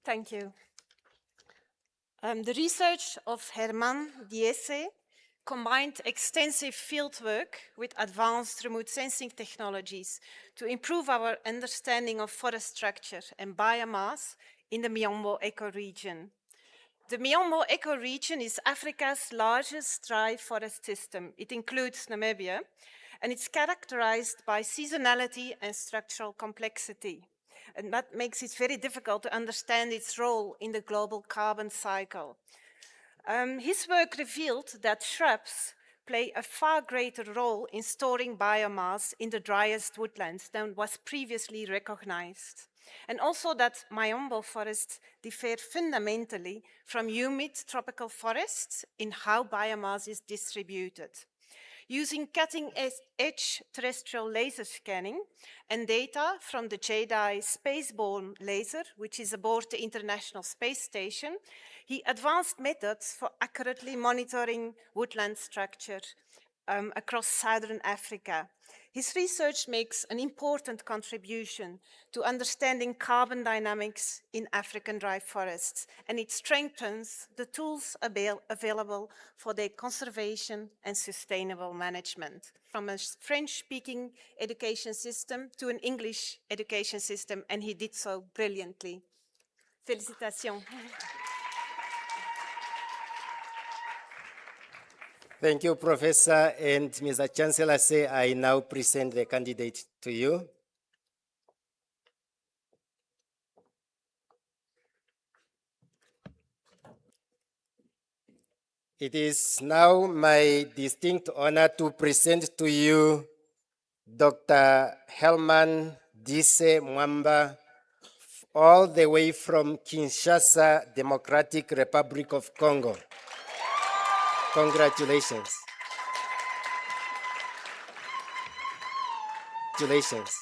Thank you. The research of Herman Diese combined extensive fieldwork with advanced remote sensing technologies to improve our understanding of forest structure and biomass in the Miombo ecoregion. The Miombo ecoregion is Africa's largest dry forest system. It includes Namibia, and it's characterized by seasonality and structural complexity. And that makes it very difficult to understand its role in the global carbon cycle. His work revealed that shrubs play a far greater role in storing biomass in the driest woodlands than was previously recognized. And also that Miombo forests differ fundamentally from humid tropical forests in how biomass is distributed. Using cutting-edge terrestrial laser scanning and data from the JEDI spaceborne laser, which is aboard the International Space Station, he advanced methods for accurately monitoring woodland structure across southern Africa. His research makes an important contribution to understanding carbon dynamics in African dry forests, and it strengthens the tools available for their conservation and sustainable management, from a French-speaking education system to an English education system, and he did so brilliantly. Félicitations. Thank you, Professor. And Mr. Chancellor, I now present the candidate to you. It is now my distinct honor to present to you Dr. Helman Diese Mwamba all the way from Kinshasa, Democratic Republic of Congo. Congratulations. Congratulations.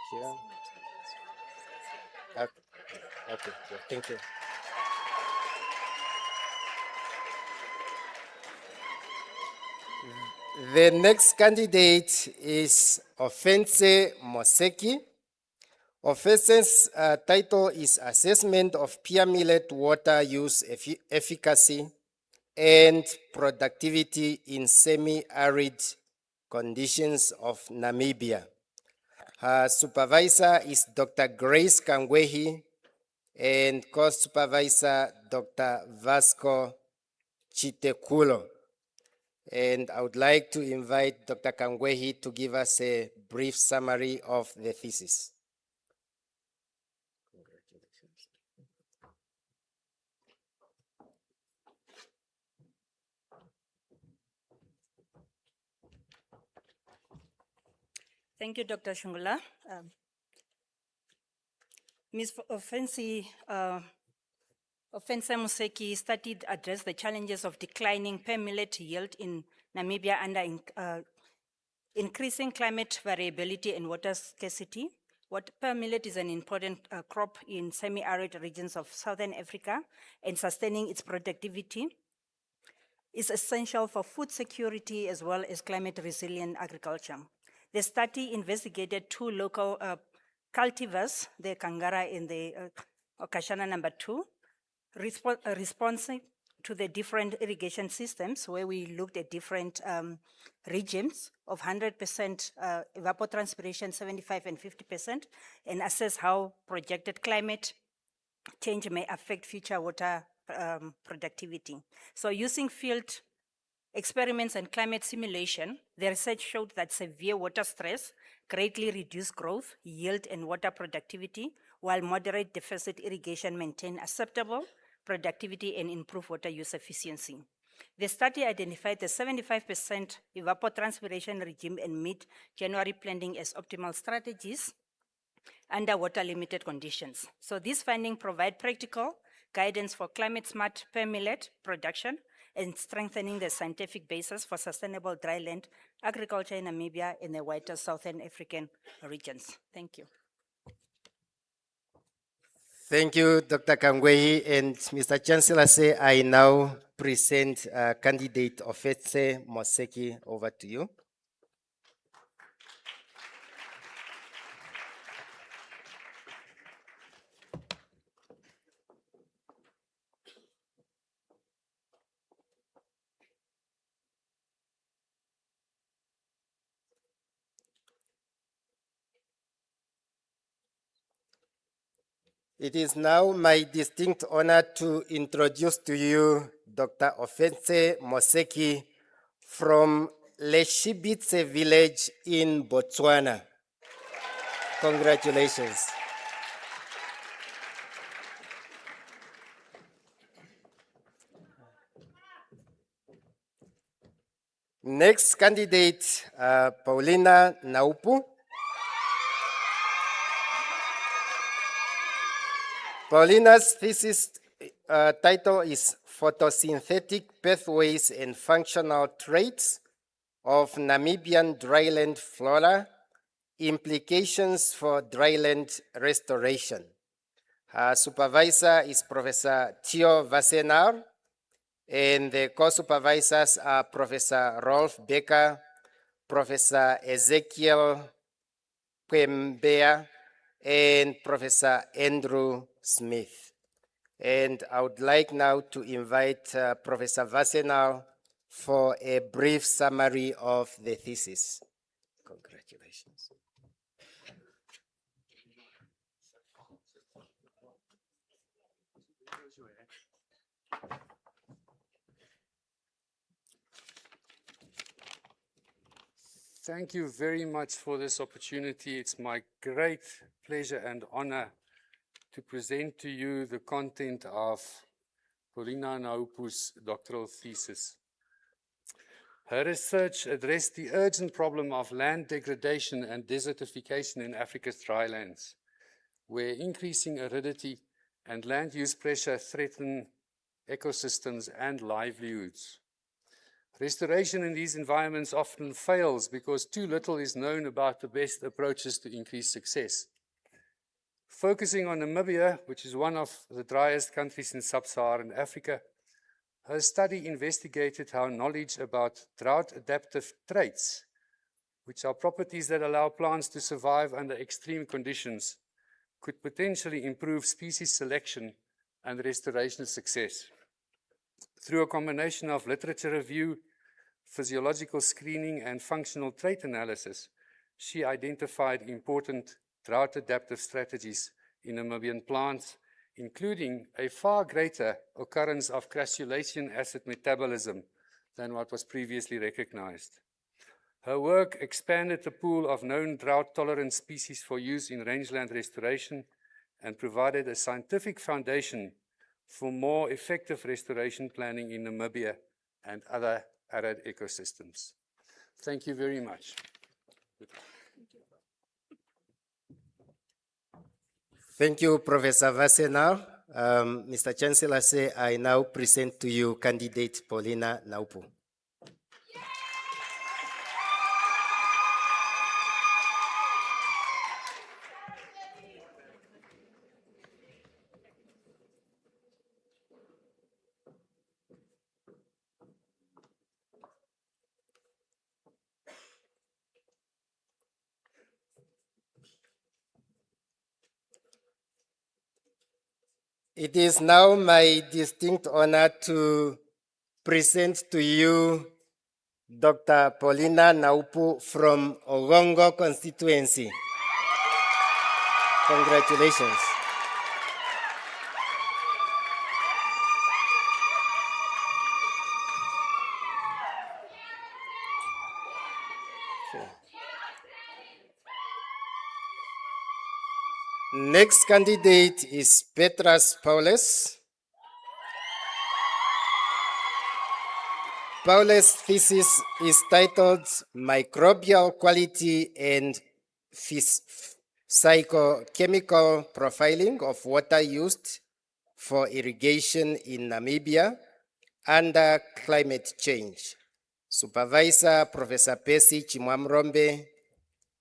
Thank you. Okay, yeah, thank you. The next candidate is Offense Moseki. Offense's title is Assessment of Pear Millet Water Use Efficacy and Productivity in Semi-Arid Conditions of Namibia. Her supervisor is Dr. Grace Kangwehi and co-supervisor Dr. Vasco Chitekulo. And I would like to invite Dr. Kangwehi to give us a brief summary of the thesis. Thank you, Dr. Shungula. Ms. Offense Moseki studied address the challenges of declining pear millet yield in Namibia under increasing climate variability and water scarcity. Pear millet is an important crop in semi-arid regions of Southern Africa, and sustaining its productivity is essential for food security as well as climate-resilient agriculture. The study investigated two local cultivars, the Kangara and the Okashana number 2, responsive to the different irrigation systems, where we looked at different regimes of 100% evapotranspiration, 75 and 50%, and assess how projected climate change may affect future water productivity. So using field experiments and climate simulation, the research showed that severe water stress greatly reduced growth, yield, and water productivity, while moderate deficit irrigation maintained acceptable productivity and improved water use efficiency. The study identified the 75% evapotranspiration regime and mid-January planting as optimal strategies under water-limited conditions. So these findings provide practical guidance for climate-smart pear millet production and strengthening the scientific basis for sustainable dryland agriculture in Namibia and the wider Southern African regions. Thank you. Thank you, Dr. Kangwehi. And Mr. Chancellor, I now present candidate Offense Moseki. Over to you. It is now my distinct honor to introduce to you Dr. Offense Moseki from Leshibitse village in Botswana. Congratulations. Next candidate, Paulina Naupu. Paulina's thesis title is Photosynthetic Pathways and Functional Traits of Namibian Dryland Flora, Implications for Dryland Restoration. Her supervisor is Professor Theo Wassenaar, and the co-supervisors are Professor Rolf Becker, Professor Ezekiel Kwembea, and Professor Andrew Smith. And I would like now to invite Professor Wassenaar for a brief summary of the thesis. Congratulations. Thank you very much for this opportunity. It's my great pleasure and honor to present to you the content of Paulina Naupu's doctoral thesis. Her research addressed the urgent problem of land degradation and desertification in Africa's drylands, where increasing aridity and land use pressure threaten ecosystems and livelihoods. Restoration in these environments often fails because too little is known about the best approaches to increase success. Focusing on Namibia, which is one of the driest countries in sub-Saharan Africa, her study investigated how knowledge about drought-adaptive traits, which are properties that allow plants to survive under extreme conditions, could potentially improve species selection and restoration success. Through a combination of literature review, physiological screening, and functional trait analysis, she identified important drought-adaptive strategies in Namibian plants, including a far greater occurrence of crassulacean acid metabolism than what was previously recognized. Her work expanded the pool of known drought-tolerant species for use in rangeland restoration and provided a scientific foundation for more effective restoration planning in Namibia and other arid ecosystems. Thank you very much. Thank you, Professor Vasena. Mr. Chancellor, I now present to you candidate Paulina Naupu. It is now my distinct honor to present to you Dr. Paulina Naupu from Ogongo constituency. Congratulations. Next candidate is Petras Paulus. Paulus' thesis is titled Microbial Quality and Psychochemical Profiling of Water Used for Irrigation in Namibia under Climate Change. Supervisor, Professor Percy Chimwamrombe.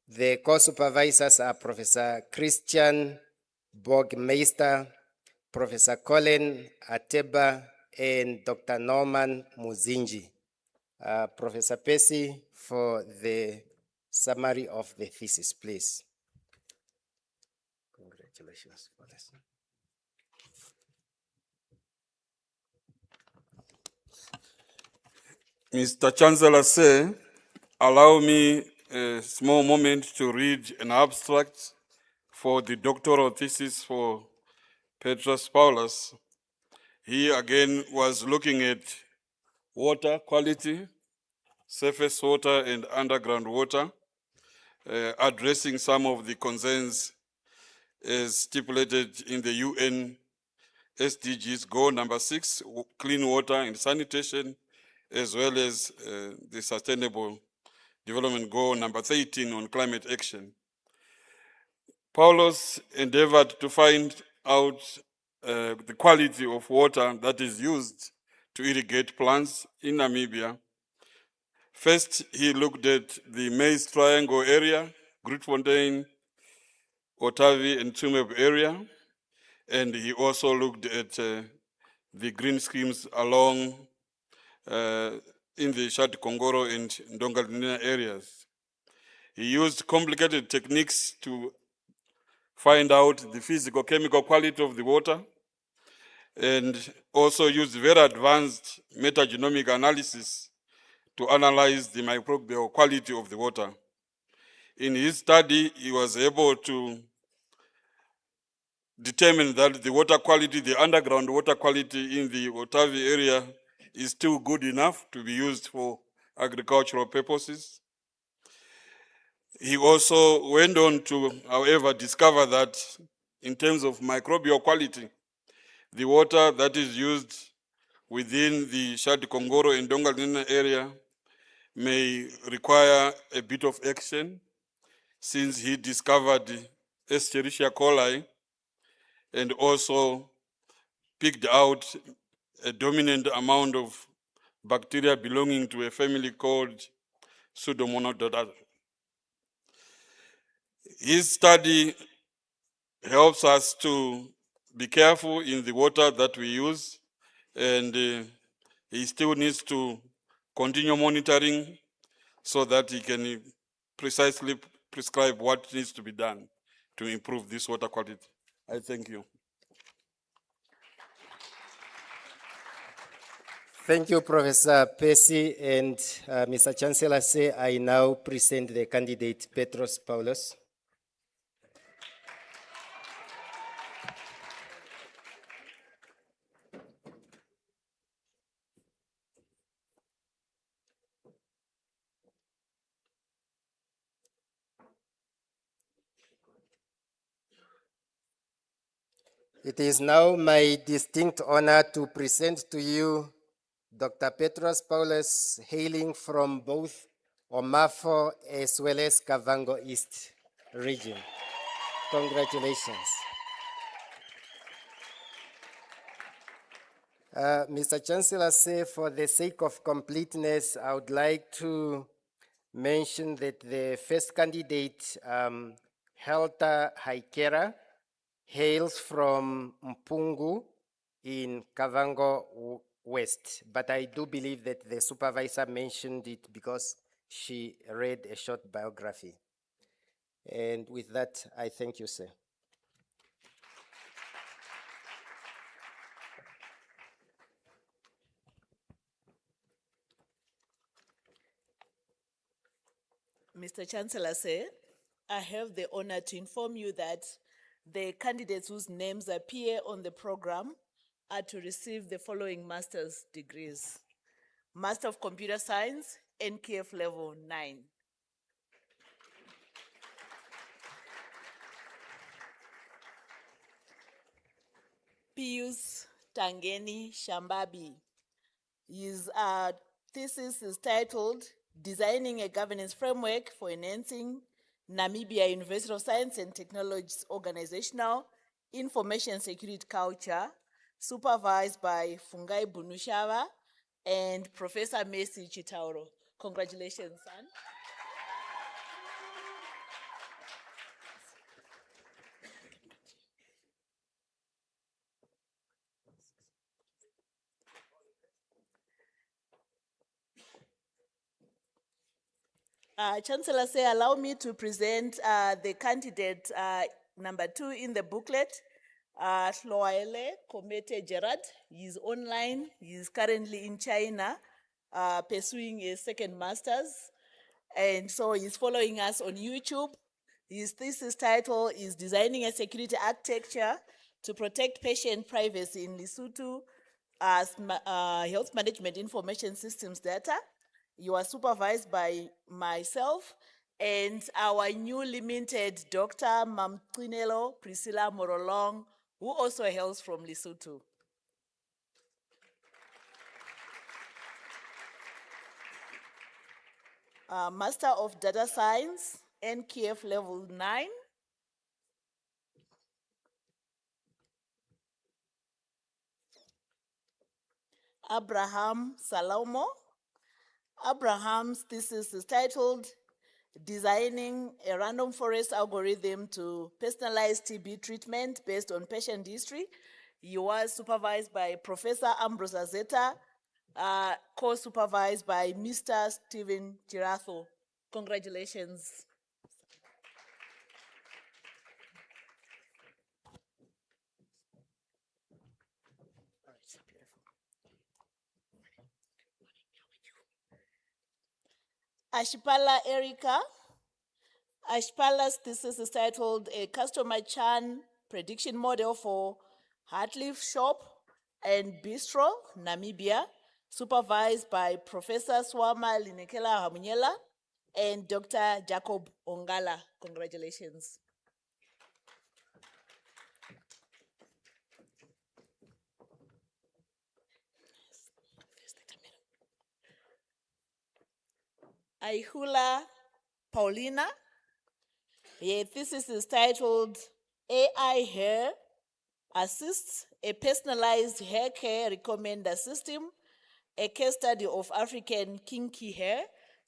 The co-supervisors are Professor Christian Borgmeister, Professor Colin Ateba, and Dr. Norman Muzinji. Professor Percy, for the summary of the thesis, please. Congratulations for this. Mr. Chancellor, allow me a small moment to read an abstract for the doctoral thesis for Petras Paulus. He again was looking at water quality, surface water and underground water, addressing some of the concerns as stipulated in the UN SDGs goal number 6, clean water and sanitation, as well as the Sustainable Development Goal number 13 on climate action. Paulus endeavored to find out the quality of water that is used to irrigate plants in Namibia. First, he looked at the Maize Triangle area, Grootfontein, Otavi, and Tsumeb area, and he also looked at the green schemes along in the Shad Kongoro and Ndongalina areas. He used complicated techniques to find out the physical-chemical quality of the water, and also used very advanced metagenomic analysis to analyze the microbial quality of the water. In his study, he was able to determine that the water quality, the underground water quality in the Otavi area is still good enough to be used for agricultural purposes. He also went on to, however, discover that in terms of microbial quality, the water that is used within the Shad Kongoro and Ndongalina area may require a bit of action since he discovered Escherichia coli and also picked out a dominant amount of bacteria belonging to a family called Pseudomonas. His study helps us to be careful in the water that we use, and he still needs to continue monitoring so that he can precisely prescribe what needs to be done to improve this water quality. I thank you. Thank you, Professor Percy. And Mr. Chancellor, I now present the candidate Petros Paulus. It is now my distinct honor to present to you Dr. Petros Paulus, hailing from both Omafo as well as Kavango East region. Congratulations. Mr. Chancellor, for the sake of completeness, I would like to mention that the first candidate, Helta Haikera, hails from Mpungu in Kavango West, but I do believe that the supervisor mentioned it because she read a short biography. And with that, I thank you, sir. Mr. Chancellor, I have the honor to inform you that the candidates whose names appear on the program are to receive the following master's degrees. Master of Computer Science, NKF Level 9. Pius Tangeni Shambabi. His thesis is titled Designing a Governance Framework for Enhancing Namibia University of Science and Technology's Organizational Information Security Culture, supervised by Fungai Bunushava and Professor Messi Chitauro. Congratulations, son. Chancellor, allow me to present the candidate number 2 in the booklet, Shloaele Komete Gerard. He's online. He's currently in China pursuing a second master's. And so he's following us on YouTube. His thesis title is Designing a Security Architecture to Protect Patient Privacy in Lesotho as Health Management Information Systems Data. You are supervised by myself and our newly minted Dr. Mamtrinelo Priscilla Morolong, who also hails from Lesotho. Master of Data Science, NKF Level 9. Abraham Salomo. Abraham's thesis is titled Designing a Random Forest Algorithm to Personalize TB Treatment Based on Patient History. He was supervised by Professor Ambrose Azeta, co-supervised by Mr. Stephen Chiratho. Congratulations. Ashipala Erica. Ashipala's thesis is titled A Customer Churn Prediction Model for Hartleaf Shop and Bistro, Namibia, supervised by Professor Swama Linekela Hamunyela and Dr. Jacob Ongala. Congratulations. Aihula Paulina. Her thesis is titled AI Hair Assists a Personalized Hair Care Recommender System, a case study of African kinky hair,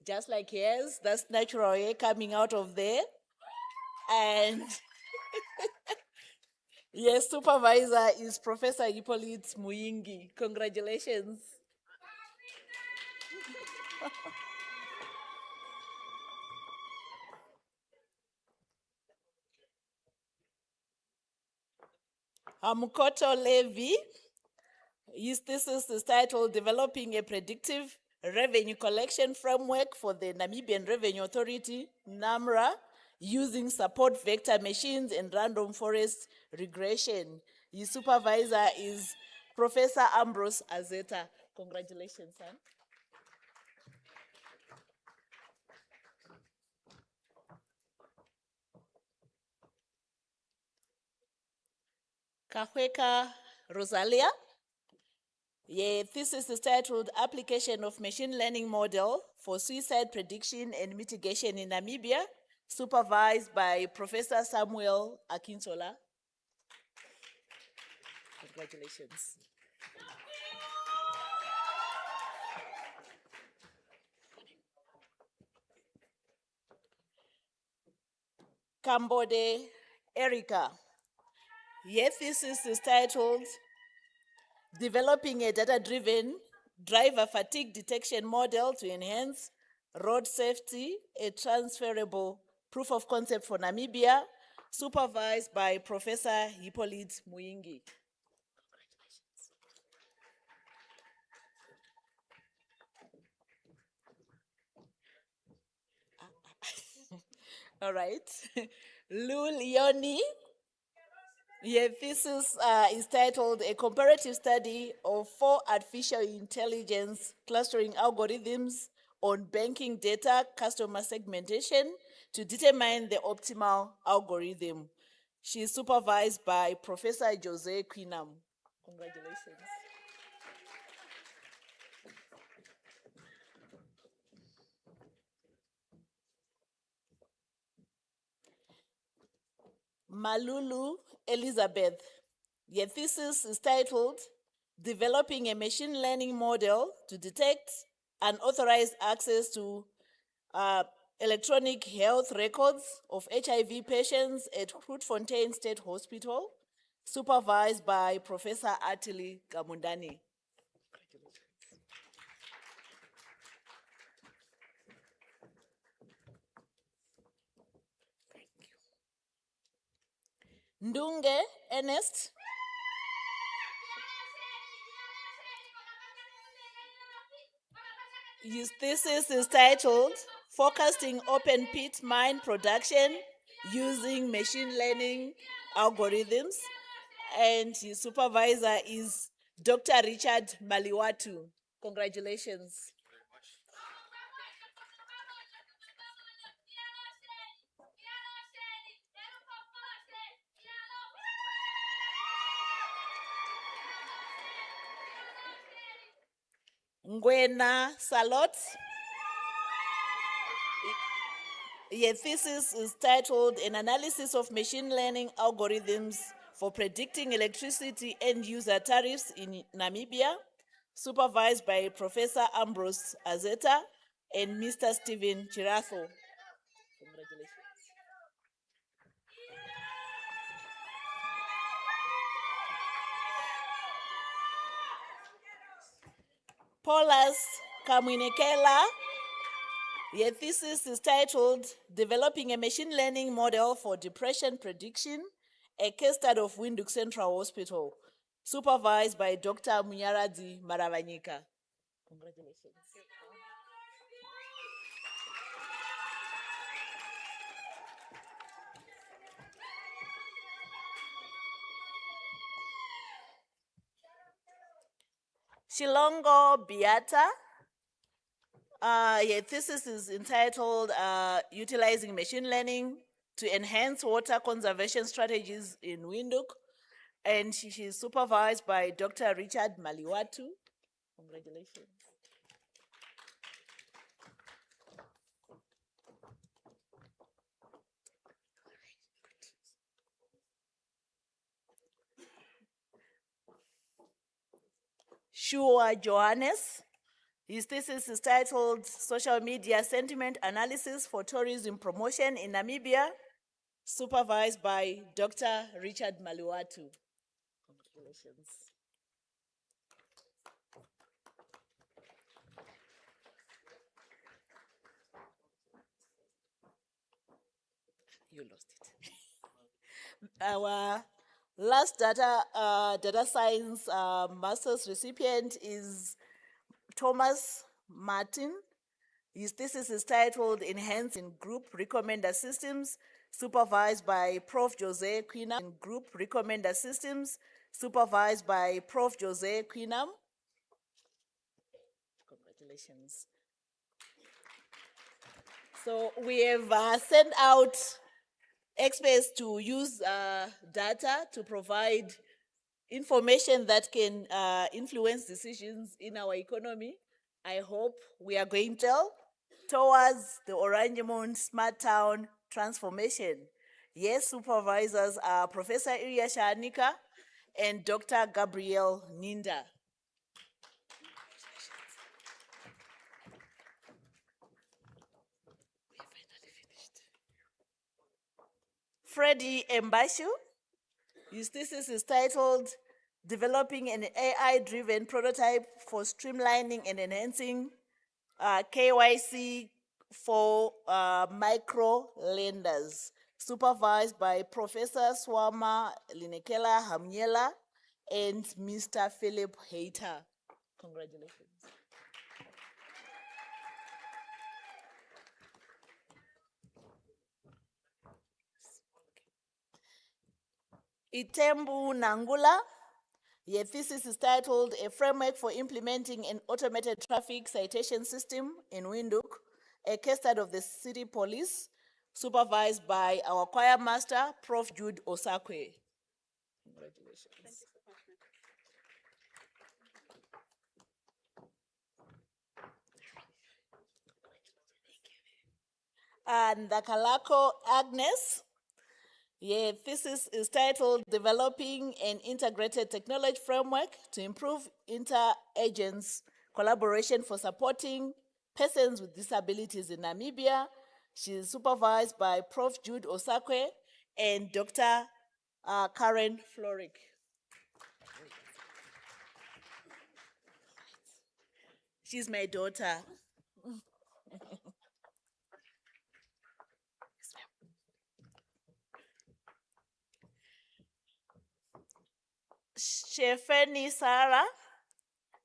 just like hers. That's natural hair coming out of there. And yes, supervisor is Professor Hippolyte Muyingi. Congratulations. Amukoto Levy, his thesis is titled Developing a Predictive Revenue Collection Framework for the Namibian Revenue Authority, NAMRA, using support vector machines and random forest regression. His supervisor is Professor Ambrose Azeta. Congratulations, son. Kahweka Rosalia. Your thesis is titled Application of Machine Learning Model for Suicide Prediction and Mitigation in Namibia, supervised by Professor Samuel Akintola. Congratulations. Kambode Erica. Your thesis is titled Developing a Data-Driven Driver Fatigue Detection Model to Enhance Road Safety, a Transferable Proof of Concept for Namibia, supervised by Professor Hippolyte Muyingi. All right. Lul Yoni. Your thesis is titled A Comparative Study of 4 Artificial Intelligence Clustering Algorithms on Banking Data Customer Segmentation to determine the optimal algorithm. She is supervised by Professor Jose Quinam. Congratulations. Malulu Elizabeth. Your thesis is titled Developing a Machine Learning Model to Detect Unauthorized Access to Electronic Health Records of HIV patients at Grootfontein State Hospital, supervised by Professor Atili Gamundani. Ndunge Ernest. His thesis is titled Forecasting Open Pit Mine Production Using Machine Learning Algorithms, and his supervisor is Dr. Richard Maliwatu. Congratulations. Ngwena Salot. Your thesis is titled An Analysis of Machine Learning Algorithms for Predicting Electricity End User Tariffs in Namibia, supervised by Professor Ambrose Azeta and Mr. Stephen Chiratho. Congratulations. Paulus Kamwinekela. Your thesis is titled Developing a Machine Learning Model for Depression Prediction, a case study of Windhoek Central Hospital, supervised by Dr. Munyaradi Maravanyika. Congratulations. Shilongo Biata. Your thesis is entitled Utilizing Machine Learning to Enhance Water Conservation Strategies in Windhoek, and she is supervised by Dr. Richard Maliwatu. Congratulations. Shua Johannes. His thesis is titled Social Media Sentiment Analysis for Tourism Promotion in Namibia, supervised by Dr. Richard Maluwatu. Congratulations. You lost it. Our last data science master's recipient is Thomas Martin. His thesis is titled Enhancing Group Recommender Systems, supervised by Prof. Jose Quinam. In Group Recommender Systems, supervised by Prof. Jose Quinam. Congratulations. So we have sent out experts to use data to provide information that can influence decisions in our economy. I hope we are going towards the Oranjemund Smart Town transformation. Yes, supervisors are Professor Ilya Shanika and Dr. Gabriel Ninda. Freddie Mbashu. His thesis is titled Developing an AI-driven prototype for streamlining and enhancing KYC for micro lenders, supervised by Professor Swama Linekela Hamyela and Mr. Philip Hayter. Congratulations. Itembu Nangula. Your thesis is titled A Framework for Implementing an Automated Traffic Citation System in Windhoek, a case study of the city police, supervised by our choir master, Prof. Jude Osakwe. Congratulations. And the Kalako Agnes. Your thesis is titled Developing an Integrated Technology Framework to Improve Inter-Agents Collaboration for Supporting Persons with Disabilities in Namibia. She is supervised by Prof. Jude Osakwe and Dr. Karen Florick. She's my daughter. Shefeni Sarah.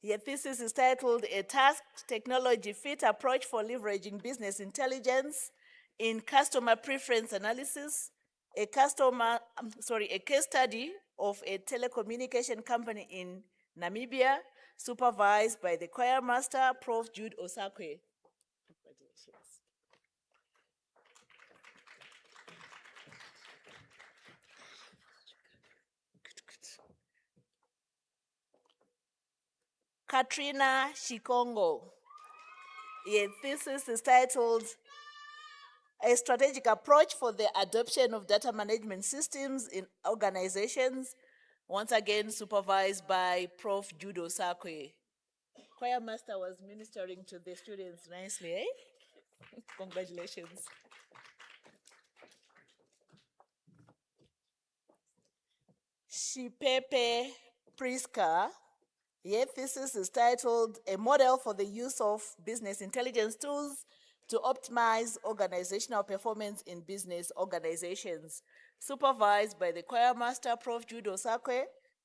Your thesis is titled A Task Technology Fit Approach for Leveraging Business Intelligence in Customer Preference Analysis, a case study of a telecommunication company in Namibia, supervised by the choir master, Prof. Jude Osakwe. Congratulations. Katrina Shikongo. Your thesis is titled A Strategic Approach for the Adoption of Data Management Systems in Organizations, once again supervised by Prof. Judo Sakwe. Choir master was ministering to the students nicely, eh? Congratulations. Shipepe Priska. Your thesis is titled A Model for the Use of Business Intelligence Tools to Optimize Organizational Performance in Business Organizations, supervised by the choir master, Prof. Judo Sakwe,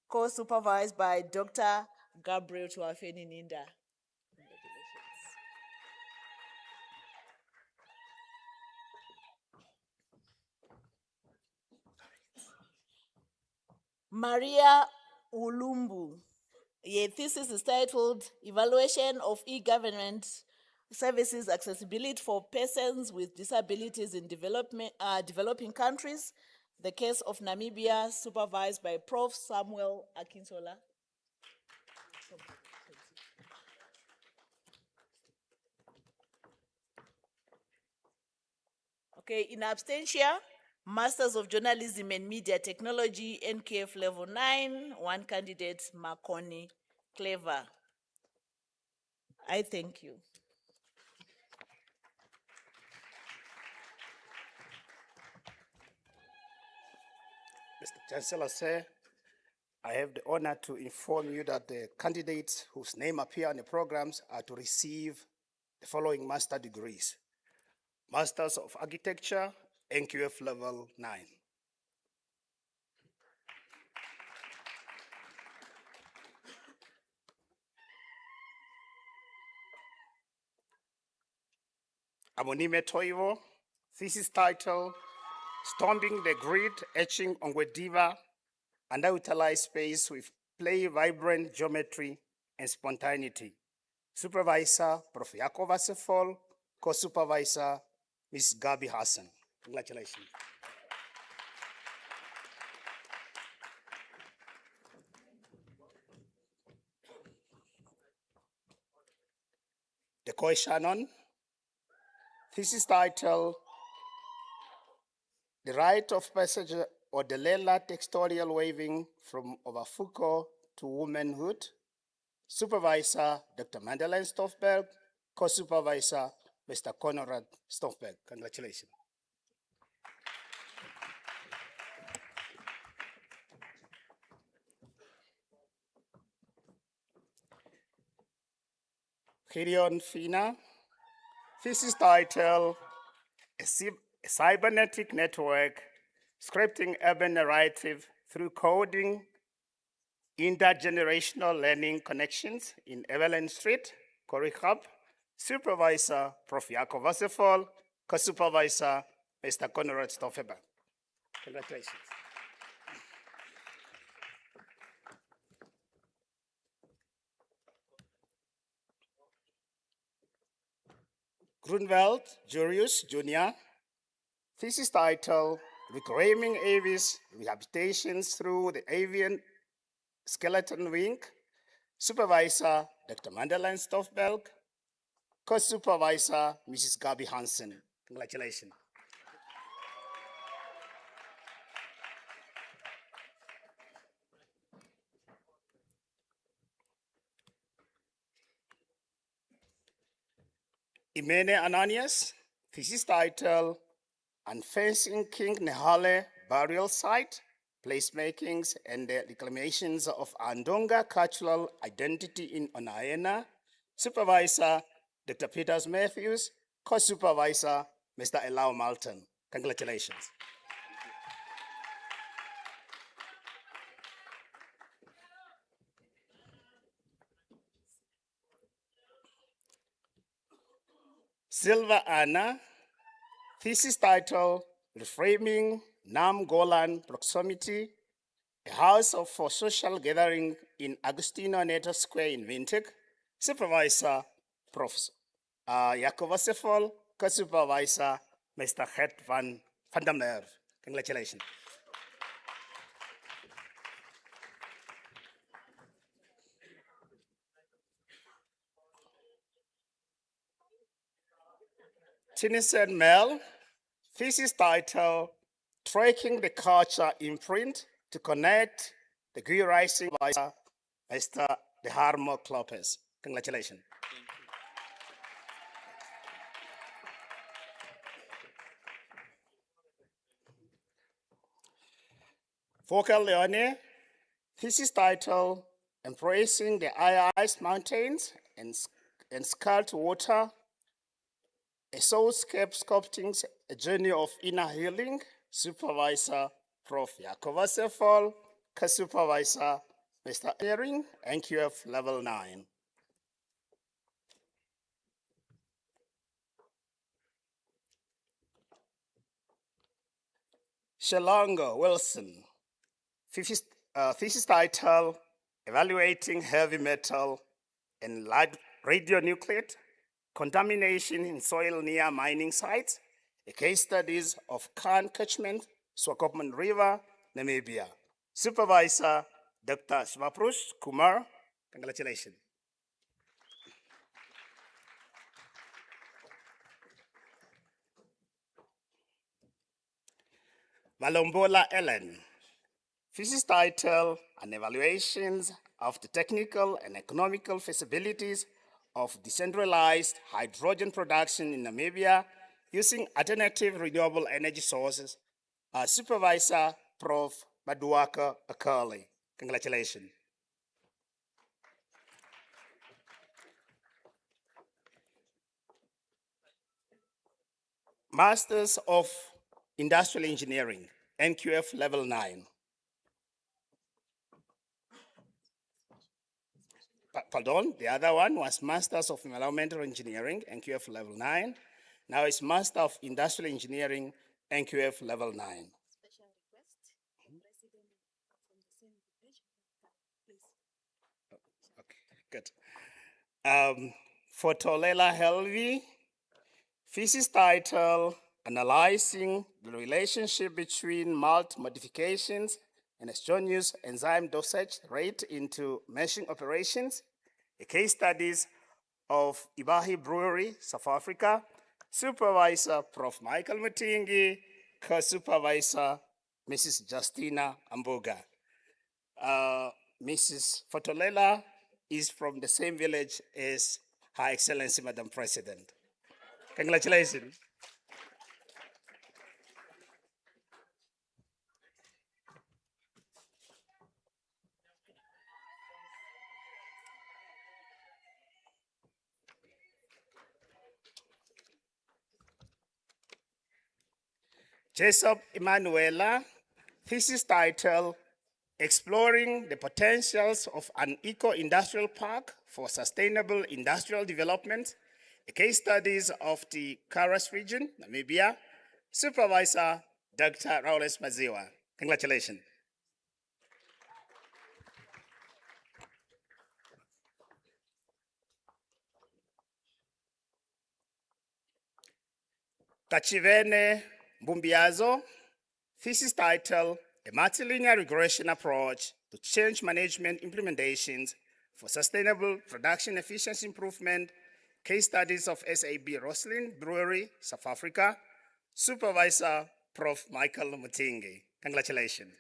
co-supervised by Dr. Gabriel Tuafeni Ninda. Maria Ulumbu. Your thesis is titled Evaluation of E-Government Services Accessibility for Persons with Disabilities in Developing Countries, the case of Namibia, supervised by Prof. Samuel Akintola. Okay, in absentia, Masters of Journalism and Media Technology, NKF Level 9, one candidate, Makoni Clever. I thank you. Mr. Chancellor, sir, I have the honor to inform you that the candidates whose name appear on the programs are to receive the following master degrees. Masters of Architecture, NQF Level 9. Amonime Toivo, thesis title, Stomping the Grid, Etching Ongwediva, Underutilized Space with Play, Vibrant Geometry, and Spontaneity. Supervisor, Prof. Yakov Asefol, Co-Supervisor, Ms. Gabi Hassan. Congratulations. Decoy Shannon, thesis title, The Rite of Passage or the Lela Textorial Waving from Overfuko to Womanhood. Supervisor, Dr. Madeleine Stoffberg. Co-Supervisor, Mr. Conrad Stoffberg. Congratulations. Gideon Fina, thesis title, a Cybernetic Network, Scripting Urban Narrative Through Coding, Intergenerational Learning Connections in Evelyn Street, Corrie-Hub. Supervisor, Prof. Yakov Asefol. Co-Supervisor, Mr. Conrad Stoffberg. Congratulations. Grunwald Julius Jr., thesis title, Reclaiming Aves Rehabilitations Through the Avian Skeleton Wing. Supervisor, Dr. Madeleine Stoffberg. Co-Supervisor, Mrs. Gabi Hansen. Congratulations. Imene Ananias, thesis title, Unfencing King Nehale Burial Site, Placemakings and the Reclamations of Andonga Cultural Identity in Onaena. Supervisor, Dr. Peters Matthews. Co-Supervisor, Mr. Elau Malton. Congratulations. Silva Anna, thesis title, Reframing Nam Golan Proximity, a house for social gathering in Agustino Neto Square in Windhoek. Supervisor, Professor Yakov Asefol. Co-Supervisor, Mr. Gert van der Merwe. Congratulations. Tinison Mel, thesis title, Tracking the Culture Imprint to Connect the Gui Rising by Mr. De Harmo Lopez. Congratulations. Focal Leone, thesis title, Embracing the Ice Mountains and Scarlet Water, a soulscape sculpting a journey of inner healing. Supervisor, Prof. Yakov Asefol. Co-Supervisor, Mr. Erin, NQF Level 9. Shalongo Wilson, thesis title, Evaluating Heavy Metal and Radionuclide Contamination in Soil Near Mining Sites, a case studies of Khan Catchment, Swakopmund River, Namibia. Supervisor, Dr. Shivaprush Kumar. Congratulations. Malombola Ellen, thesis title, An Evaluations of the Technical and Economical Feasibilities of decentralized hydrogen production in Namibia using alternative renewable energy sources, Supervisor Prof. Maduaka Akali. Congratulations. Masters of Industrial Engineering, NQF Level 9. Pardon, the other one was Masters of Environmental Engineering, NQF Level 9. Now it's Master of Industrial Engineering, NQF Level 9. Special request, President from the same division, please. Okay, good. For Tolela Helvi, thesis title, Analyzing the Relationship Between Malt Modifications and Extraneous Enzyme Dosage Rate into Meshing Operations, a case studies of Ibahi Brewery, South Africa, Supervisor Prof. Michael Mutingi, Co-Supervisor Mrs. Justina Ambuga. Mrs. Fotolela is from the same village as Her Excellency, Madam President. Congratulations. Jessup Emanuela, thesis title, Exploring the Potentials of an Eco-Industrial Park for Sustainable Industrial Development, a case studies of the Karas region, Namibia, Supervisor Dr. Raules Maziwa. Congratulations. Kachivene Mbumbiazo, thesis title, A Multilinear Regression Approach to Change Management Implementations for Sustainable Production Efficiency Improvement, case studies of SAB Roslin Brewery, South Africa, Supervisor Prof. Michael Mutingi. Congratulations.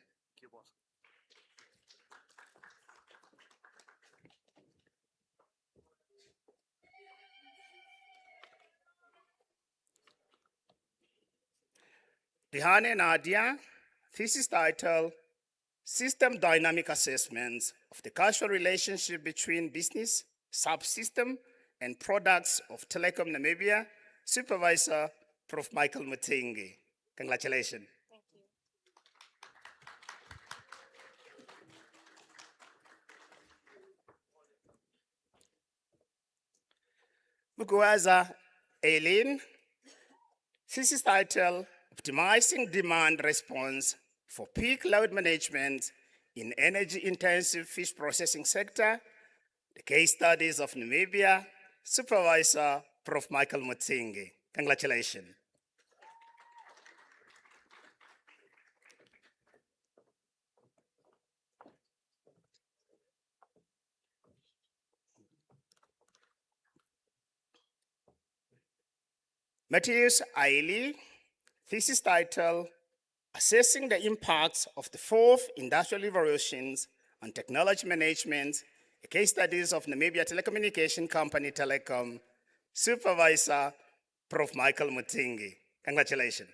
Dihane Nadia, thesis title, System Dynamic Assessments of the Causal Relationship Between Business, Subsystem, and Products of Telecom Namibia, Supervisor Prof. Michael Mutingi. Congratulations. Thank you. Muguaza Aileen, thesis title, Optimizing Demand Response for Peak Load Management in Energy-Intensive Fish Processing Sector, the case studies of Namibia, Supervisor Prof. Michael Mutsingi. Congratulations. Matthias Ailey, thesis title, Assessing the Impacts of the Fourth Industrial Revolutions on Technology Management, a case studies of Namibia Telecommunication Company Telecom, Supervisor Prof. Michael Mutingi. Congratulations.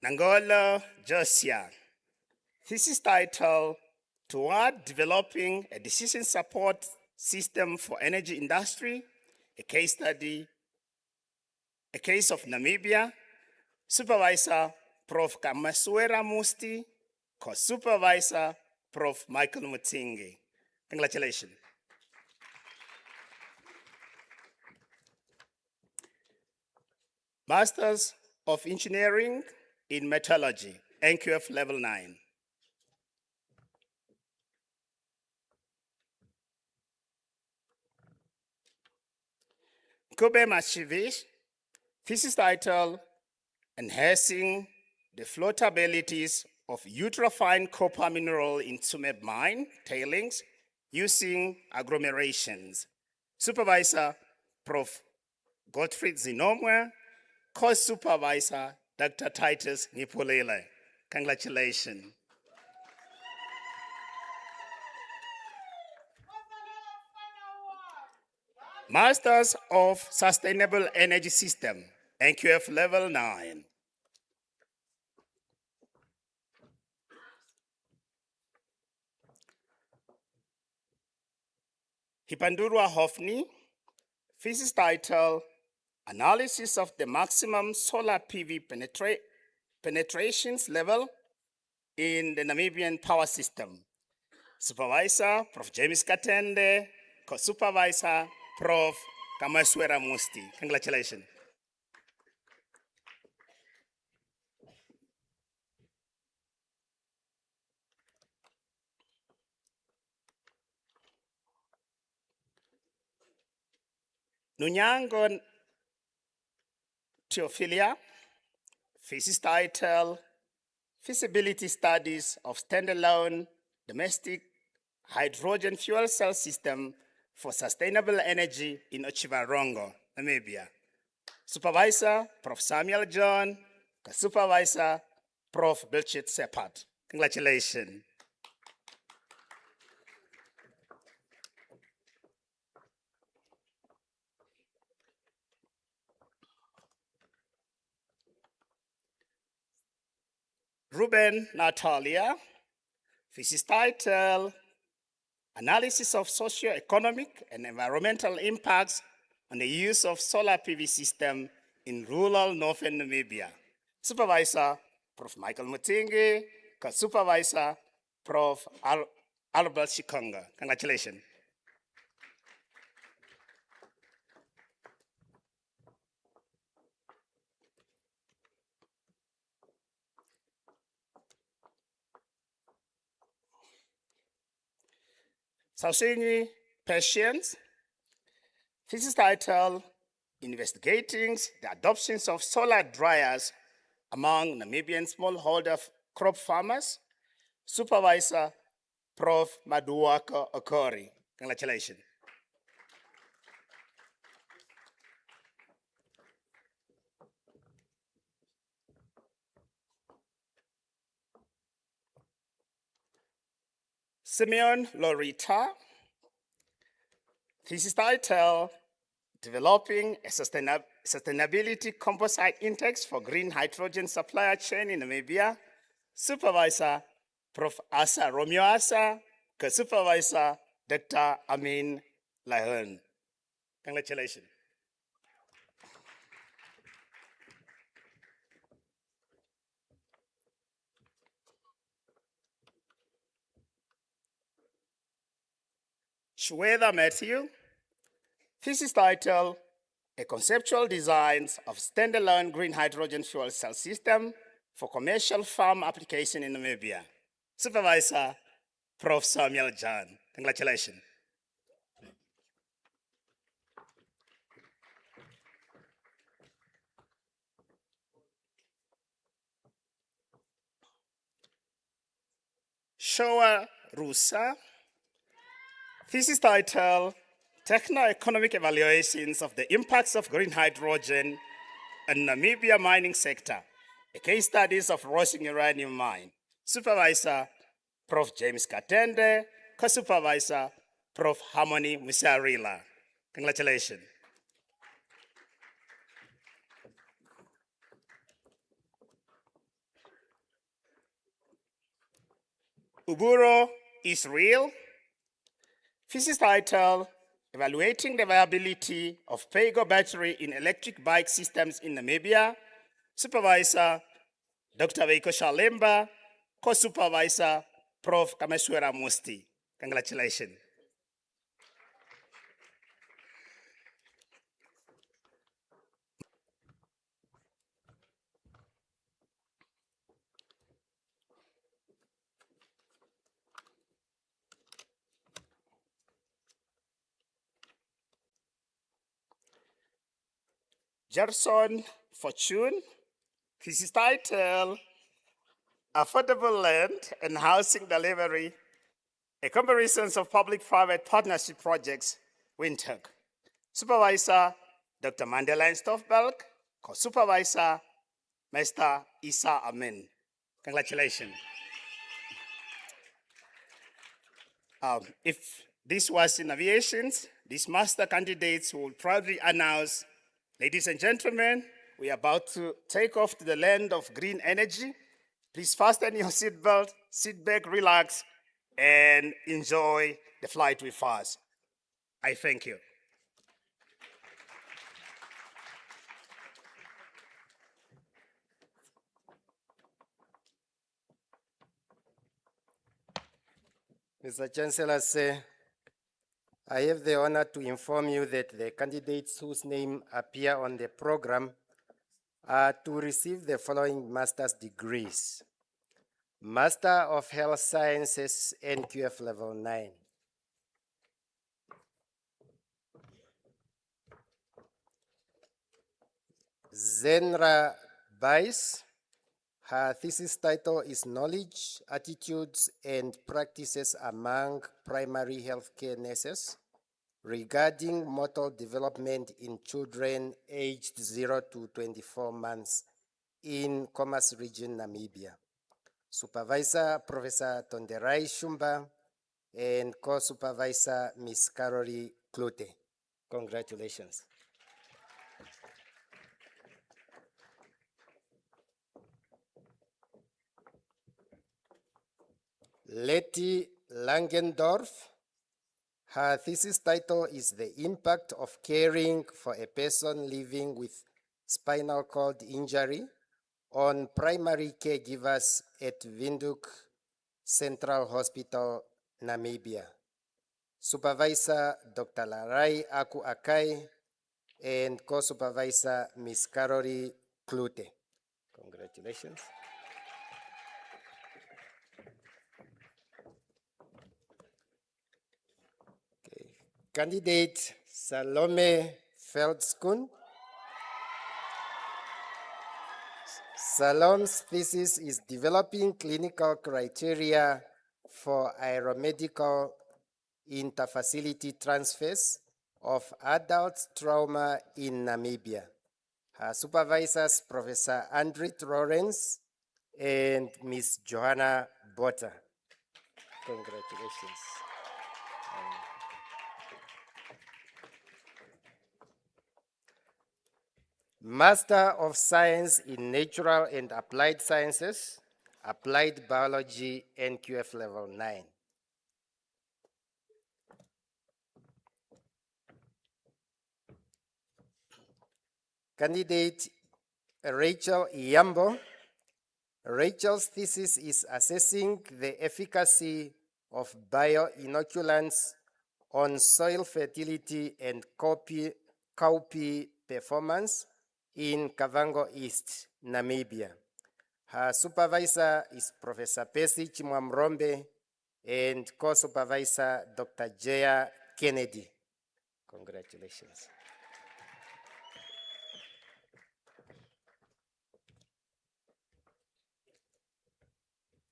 Nangolo Josia, thesis title, Toward Developing a Decision Support System for Energy Industry, a case study, a case of Namibia, Supervisor Prof. Kamaswera Musti, Co-Supervisor Prof. Michael Mutingi. Congratulations. Masters of Engineering in Metallurgy, NQF Level 9. Kobe Machivish, thesis title, Enhancing the Floatabilities of Ultrafine Copper Mineral in Tsumeb Mine Tailings Using Agglomerations. Supervisor, Prof. Gottfried Zinomwe, Co-Supervisor, Dr. Titus Nipulile. Congratulations. Masters of Sustainable Energy System, NQF Level 9. Hipandurwa Hofni, thesis title, Analysis of the Maximum Solar PV Penetrations Level in the Namibian Power System. Supervisor, Prof. James Katende, Co-Supervisor, Prof. Kamaswera Musti. Congratulations. Nunyango Theophilia, thesis title, Feasibility Studies of Standalone Domestic Hydrogen Fuel Cell System for Sustainable Energy in Ochivarongo, Namibia. Supervisor, Prof. Samuel John, Supervisor, Prof. Bilchit Sepat. Congratulations. Ruben Natalia, thesis title, Analysis of Socio-Economic and Environmental Impacts on the Use of Solar PV System in Rural Northern Namibia. Supervisor, Prof. Michael Mutingi, Co-Supervisor, Prof. Albert Shikonga. Congratulations. Sausini Patience, thesis title, Investigating the Adoptions of Solar Dryers among Namibian Smallholder Crop Farmers. Supervisor, Prof. Maduaka Okori. Congratulations. Simeon Lorita, thesis title, Developing a Sustainability Composite Index for Green Hydrogen Supply Chain in Namibia. Supervisor, Prof. Asa Romeo Asa, Co-Supervisor, Dr. Amin Lahun. Congratulations. Shweta Matthew, thesis title, A Conceptual Designs of Standalone Green Hydrogen Fuel Cell System for Commercial Farm Application in Namibia. Supervisor, Prof. Samuel John. Congratulations. Shoa Rusa, thesis title, Techno-Economic Evaluations of the Impacts of Green Hydrogen in Namibia Mining Sector, a case studies of Rossing Uranium Mine. Supervisor, Prof. James Katende, Co-Supervisor, Prof. Harmony Musarila. Congratulations. Uburo Israel, thesis title, Evaluating the Viability of Paygo Battery in Electric Bike Systems in Namibia. Supervisor, Dr. Veiko Shalemba, Co-Supervisor, Prof. Kameswera Musti. Congratulations. Gerson Fortune, thesis title, Affordable Land and Housing Delivery, a comparison of public-private partnership projects, Windhoek. Supervisor, Dr. Mandela Stoffberg, Co-Supervisor, Mr. Isa Amen. Congratulations. If this was in aviation, these master candidates will proudly announce, ladies and gentlemen, we are about to take off to the land of green energy. Please fasten your seatbelt, sit back, relax, and enjoy the flight with us. I thank you. Mr. Chancellor, sir, I have the honor to inform you that the candidates whose name appear on the program are to receive the following master's degrees. Master of Health Sciences, NQF Level 9. Zenra Bais, her thesis title is Knowledge, Attitudes, and Practices Among Primary Healthcare Nurses regarding motor development in children aged 0 to 24 months in Commerce Region, Namibia. Supervisor, Professor Tonderai Shumba, and co-supervisor, Ms. Karori Klute. Congratulations. Letty Langendorf, her thesis title is The Impact of Caring for a Person Living with Spinal Cord Injury on Primary Caregivers at Windhoek Central Hospital, Namibia. Supervisor Dr. Larai Aku Akai and co-supervisor Ms. Karori Klute. Congratulations. Candidate Salome Feldskun. Salome's thesis is developing clinical criteria for aeromedical interfacility transfers of adult trauma in Namibia. Her supervisors, Professor Andrit Lawrence and Ms. Johanna Botta. Congratulations. Master of Science in Natural and Applied Sciences, Applied Biology, NQF Level 9. Candidate Rachel Iyambo. Rachel's thesis is assessing the efficacy of bioinoculants on soil fertility and cowpea performance in Kavango East, Namibia. Her supervisor is Professor Percy Chimwamrombe and co-supervisor Dr. Jaya Kennedy. Congratulations.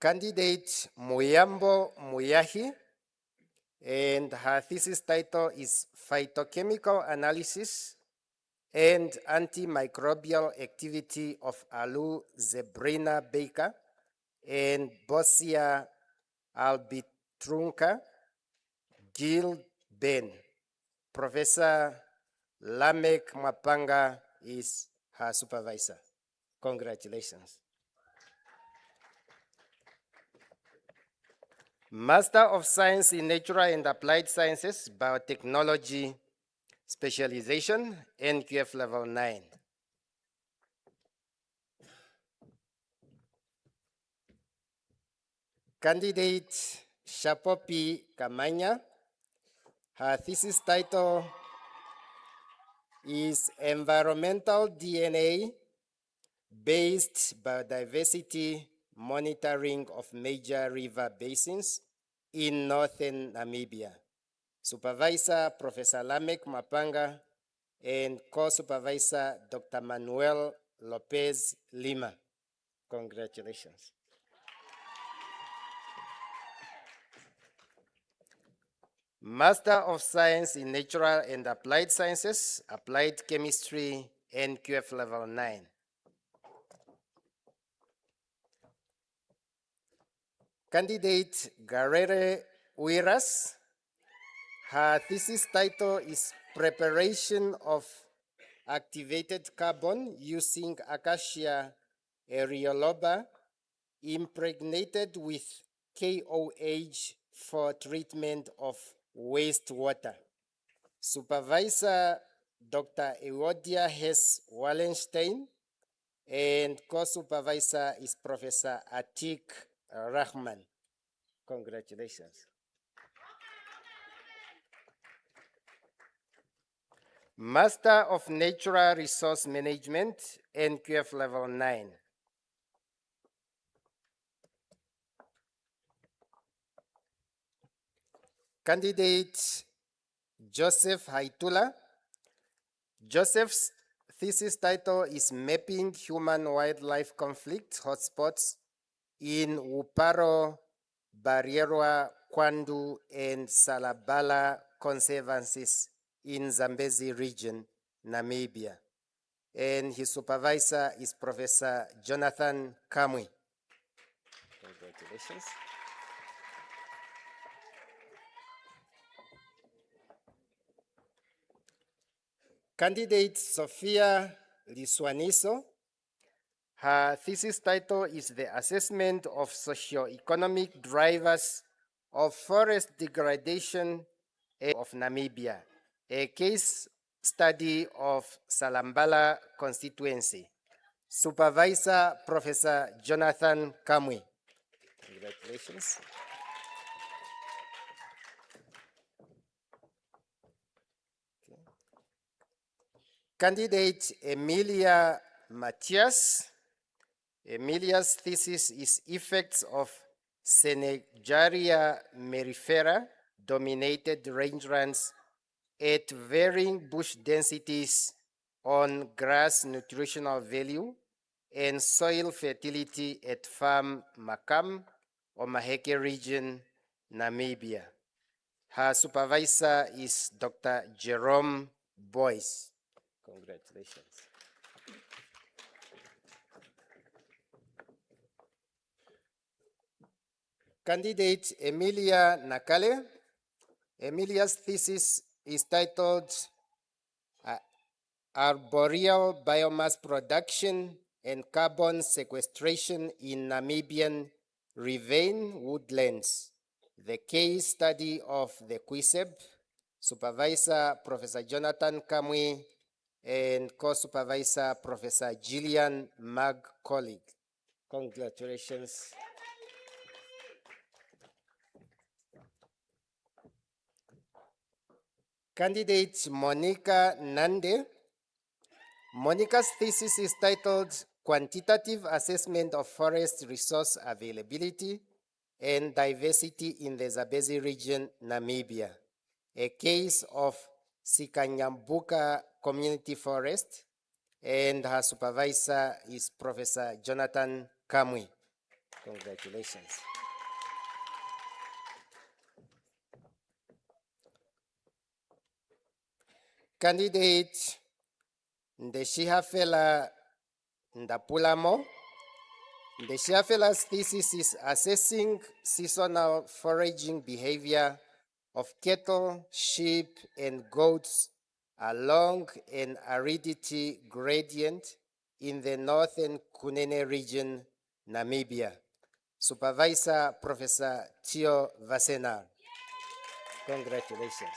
Candidate Muyambo Muyahi, and her thesis title is Phytochemical Analysis and Antimicrobial Activity of Alu zebrina baker and Bossia albitrunca Gil Ben. Professor Lamek Mapanga is her supervisor. Congratulations. Master of Science in Natural and Applied Sciences, Biotechnology, Specialization, NQF Level 9. Candidate Shapopi Kamanya. Her thesis title is Environmental DNA-Based Biodiversity Monitoring of Major River Basins in Northern Namibia. Supervisor, Professor Lamek Mapanga, and co-supervisor, Dr. Manuel Lopez Lima. Congratulations. Master of Science in Natural and Applied Sciences, Applied Chemistry, NQF Level 9. Candidate Garere Uiras. Her thesis title is Preparation of Activated Carbon Using Acacia areoloba impregnated with KOH for treatment of wastewater. Supervisor Dr. Ewodia Hess Wallenstein, and co-supervisor is Professor Atik Rahman. Congratulations. Master of Natural Resource Management, NQF Level 9. Candidate Joseph Haitula. Joseph's thesis title is Mapping Human-Wildlife Conflict Hotspots in Uparo, Barierwa, Kwandu, and Salabala Conservancies in Zambezi region, Namibia. And his supervisor is Professor Jonathan Kamwi. Congratulations. Candidate Sophia Liswaniso. Her thesis title is The Assessment of Socio-Economic Drivers of Forest Degradation of Namibia, a case study of Salambala constituency. Supervisor Professor Jonathan Kamwi. Congratulations. Candidate Emilia Matias. Emilia's thesis is Effects of Senegaria mellifera dominated rangelands at varying bush densities on grass nutritional value and soil fertility at Farm Makam, Omaheke region, Namibia. Her supervisor is Dr. Jerome Boyce. Congratulations. Candidate Emilia Nakale. Emilia's thesis is titled Arboreal Biomass Production and Carbon Sequestration in Namibian Ravine Woodlands, the case study of the QUISEB. Supervisor Professor Jonathan Kamwi and co-supervisor Professor Gillian Mag-Colleague. Congratulations. Candidate Monica Nande. Monica's thesis is titled Quantitative Assessment of Forest Resource Availability and Diversity in the Zambezi region, Namibia, a case of Sikanyambuka Community Forest, and her supervisor is Professor Jonathan Kamwi. Congratulations. Candidate Ndeshihafela Ndapulamo. Ndeshihafela's thesis is Assessing Seasonal Foraging Behavior of Cattle, Sheep, and Goats along an aridity gradient in the northern Kunene region, Namibia. Supervisor Professor Theo Vasenar. Congratulations.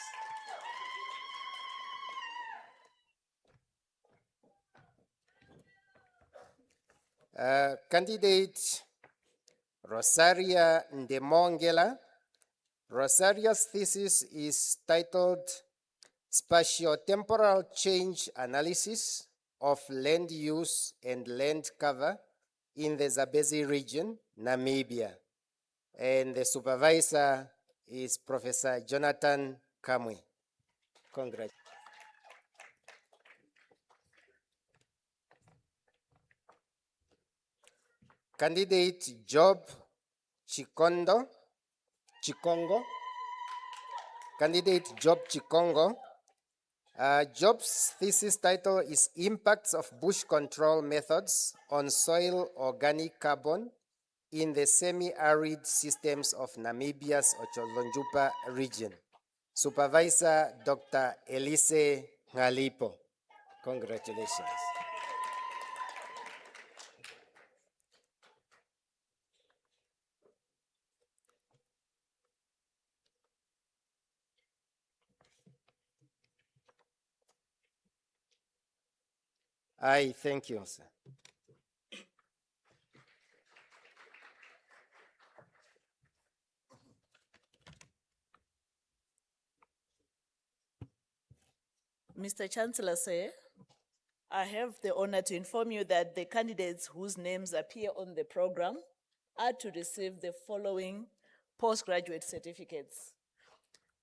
Candidate Rosaria Ndemongela. Rosaria's thesis is titled Spatiotemporal Change Analysis of Land Use and Land Cover in the Zambezi region, Namibia. And the supervisor is Professor Jonathan Kamwi. Congratulations. Candidate Job Chikongo. Candidate Job Chikongo. Job's thesis title is Impacts of Bush Control Methods on Soil Organic Carbon in the semi-arid systems of Namibia's Otjolonjupa region. Supervisor Dr. Elise Ngalipo. Congratulations. Thank you, sir. Mr. Chancellor, sir, I have the honor to inform you that the candidates whose names appear on the program are to receive the following postgraduate certificates.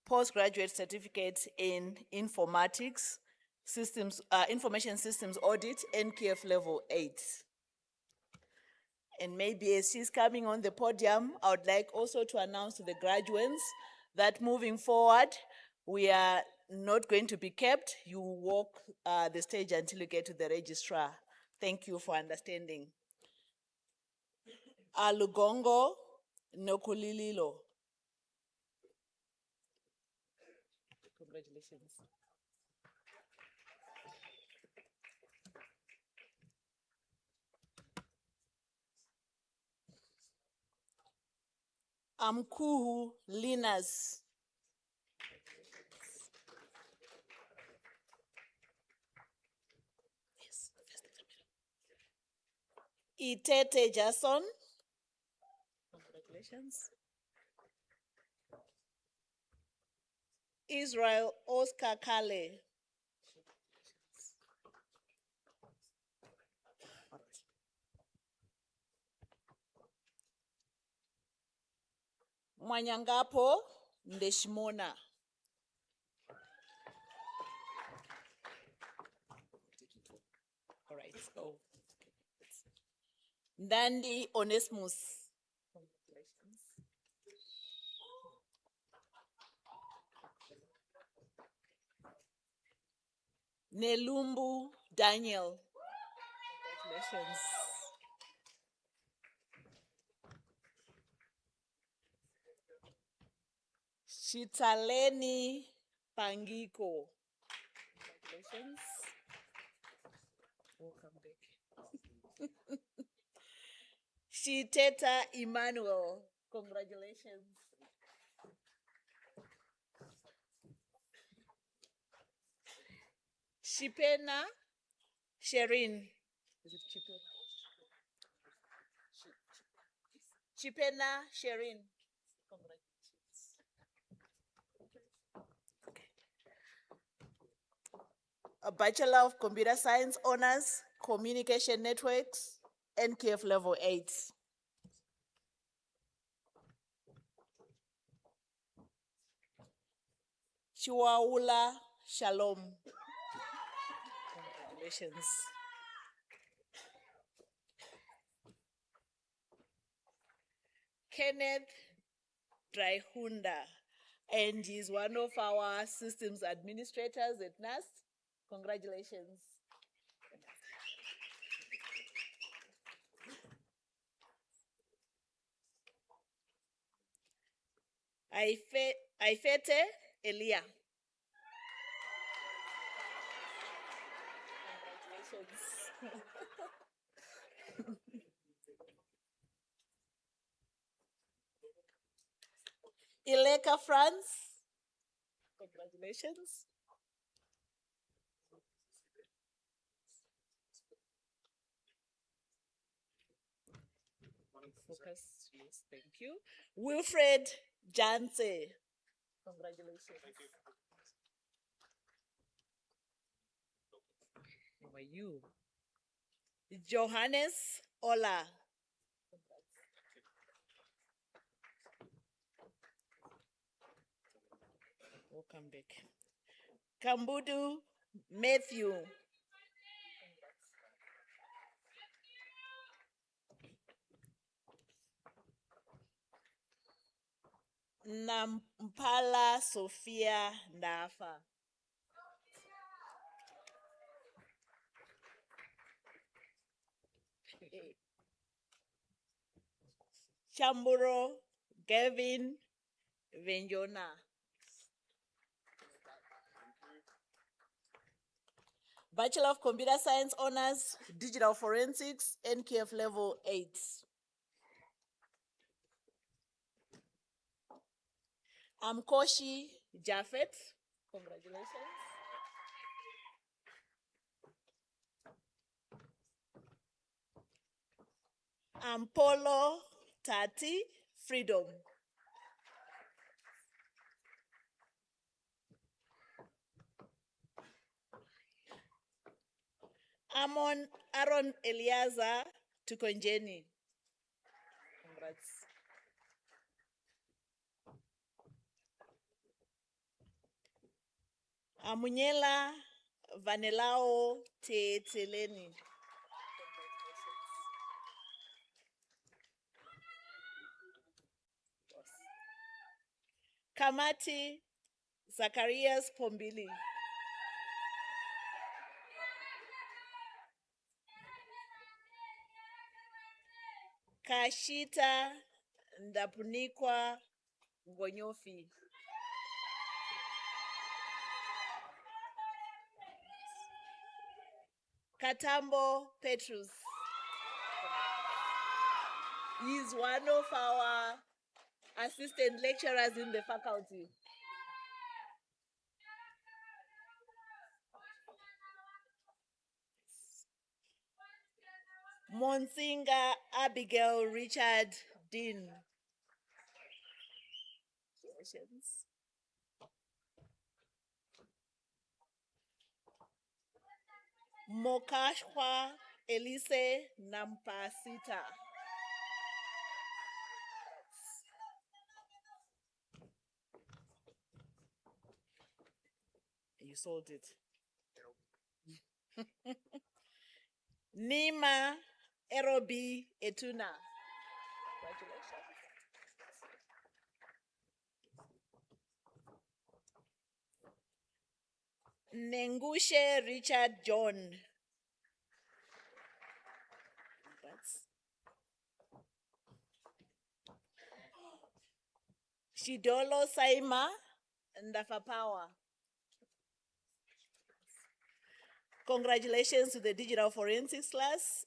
Postgraduate certificate in informatics, information systems audit, NKF level 8. And maybe as she's coming on the podium, I would like also to announce to the graduates that moving forward, we are not going to be kept. You walk the stage until you get to the registrar. Thank you for understanding. Alugongo Nokulililo. Congratulations. Amkuhu Linas. Itete Jason. Congratulations. Israel Oscar Kale. Mwanyangapo Ndeshimona. All right, so. Ndandi Onesmus. Congratulations. Nelumbu Daniel. Congratulations. Shitaleni Pangiko. Congratulations. Welcome back. Shiteta Emmanuel. Congratulations. Shipena Sherin. Is it Chipena? Chipena Sherin. Congratulations. Okay. A Bachelor of Computer Science Honors, Communication Networks, NKF Level 8. Chiwaula Shalom. Congratulations. Kenneth Draihunda, and he's one of our systems administrators at NUST. Congratulations. Aifete Elia. Congratulations. Ileka France. Congratulations. Focus, yes, thank you. Wilfred Janse. Congratulations. How are you? Johannes Ola. Welcome back. Kambudu Matthew. Nampala Sophia Ndafa. Chamburo Gavin Venjona. Bachelor of Computer Science Honors, Digital Forensics, NKF Level 8. Koshi Jafet. Congratulations. Polo Tati Freedom. Aaron Eliaza Tukonjeni. Congrats. Amunyela Vanelao Teteleni. Kamati Zacharias Pombili. Kashita Ndapunikwa Ngonyofi. Katambo Petrus. He's one of our assistant lecturers in the faculty. Monsinga Abigail Richard Dean. Congratulations. Mokashwa Elise Nampasita. You sold it. Nima Erobi Etuna. Congratulations. Nengushe Richard John. Congrats. Shidolo Saima Ndafapawa. Congratulations to the Digital Forensics class.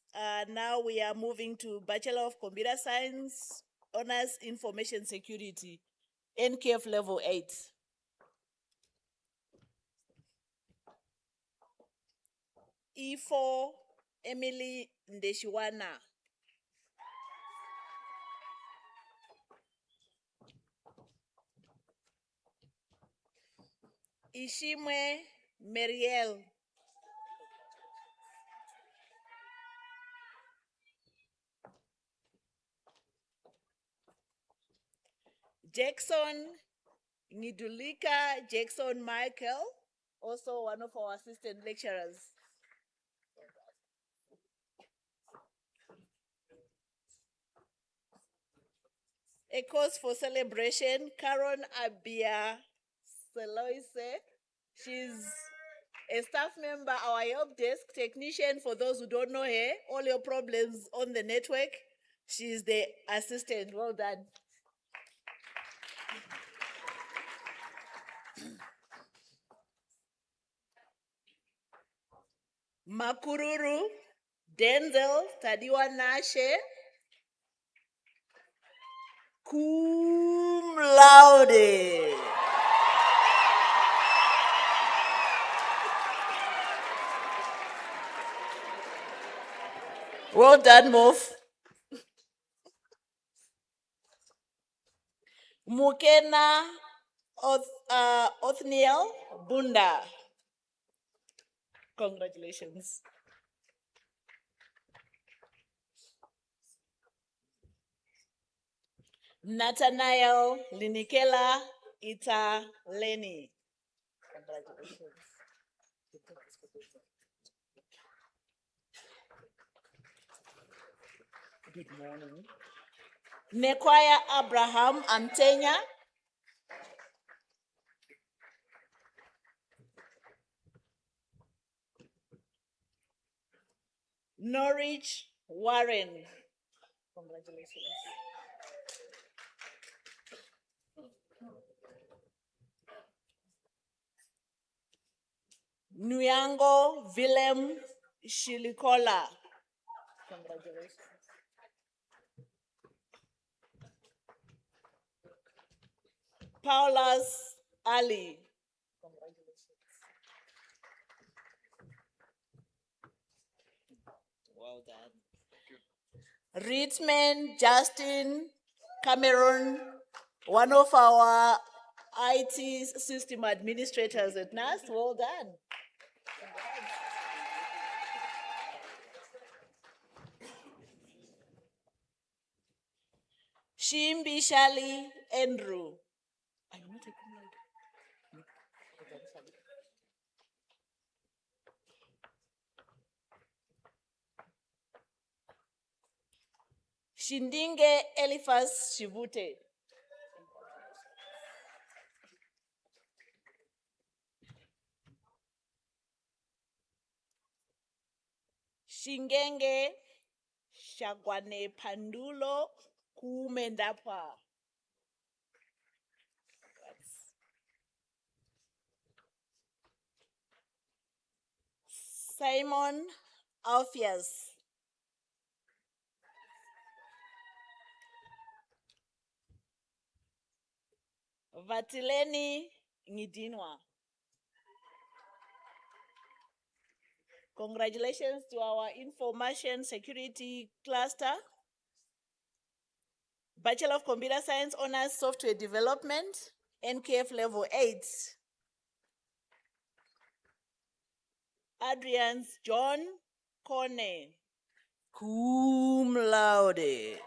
Now we are moving to Bachelor of Computer Science, Honors Information Security, NKF Level 8. E4 Emily Ndeshiwana. Ishimwe Meriel. Jackson Ngidulika Jackson Michael, also one of our assistant lecturers. A cause for celebration, Karen Abia Seloise. She's a staff member, our help desk technician. For those who don't know her, all your problems on the network, she's the assistant. Well done. Makururu Denzel Tadiwa Nashe, cum laude. Well done, Mof. Mukena Othniel Bunda. Congratulations. Nathanael Linikela Ita Leni. Congratulations. Good morning. Nekwaya Abraham Antenya. Norwich Warren. Congratulations. Nuyango Willem Shilikola. Congratulations. Paulus Ali. Well done. Ritman Justin Cameron, one of our IT system administrators at NUST. Well done. Shimbi Shali Andrew. Shindinge Eliphas Shivute. Shingenge Shagwane Pandulo Kumendapa. Simon Alpheus. Vatileni Ngidinwa. Congratulations to our Information Security Cluster. Bachelor of Computer Science Honors Software Development, NKF Level 8. Adrian's John Kone, cum laude.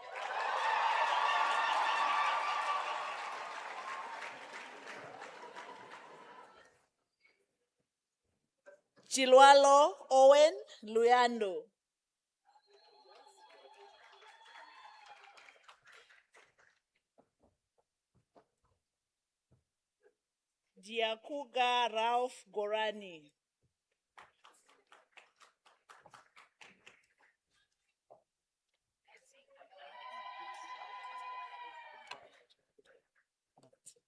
Chilwalo Owen Luyando. Giacuga Ralph Gorani.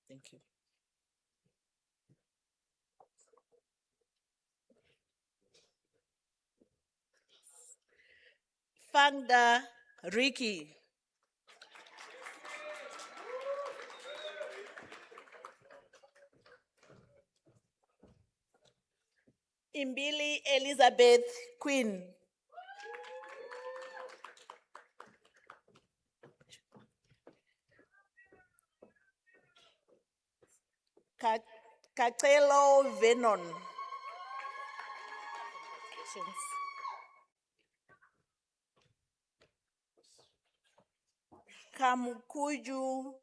Thank you. Fangda Ricky. Imbili Elizabeth Quinn. Kakelo Venon. Kamukuju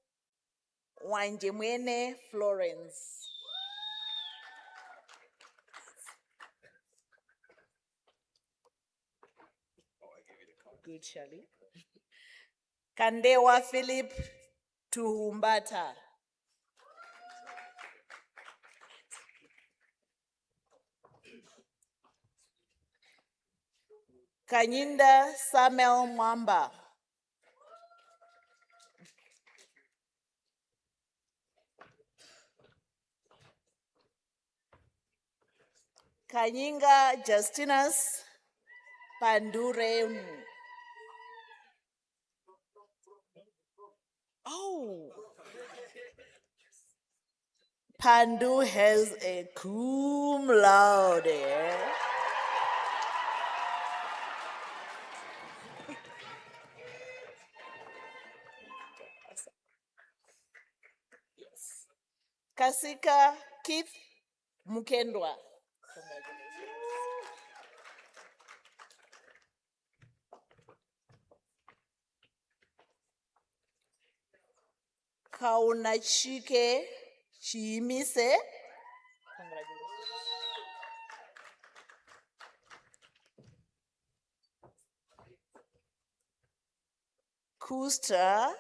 Wanjemwene Florence. Good, Shali. Kandewa Philip Tuhumbata. Kanyinda Samuel Mwamba. Kanyinga Justinus Pandureu. Oh. Pandu has a cum laude. Yes. Kasika Keith Mukendwa. Kaunachike Chimise. Kusta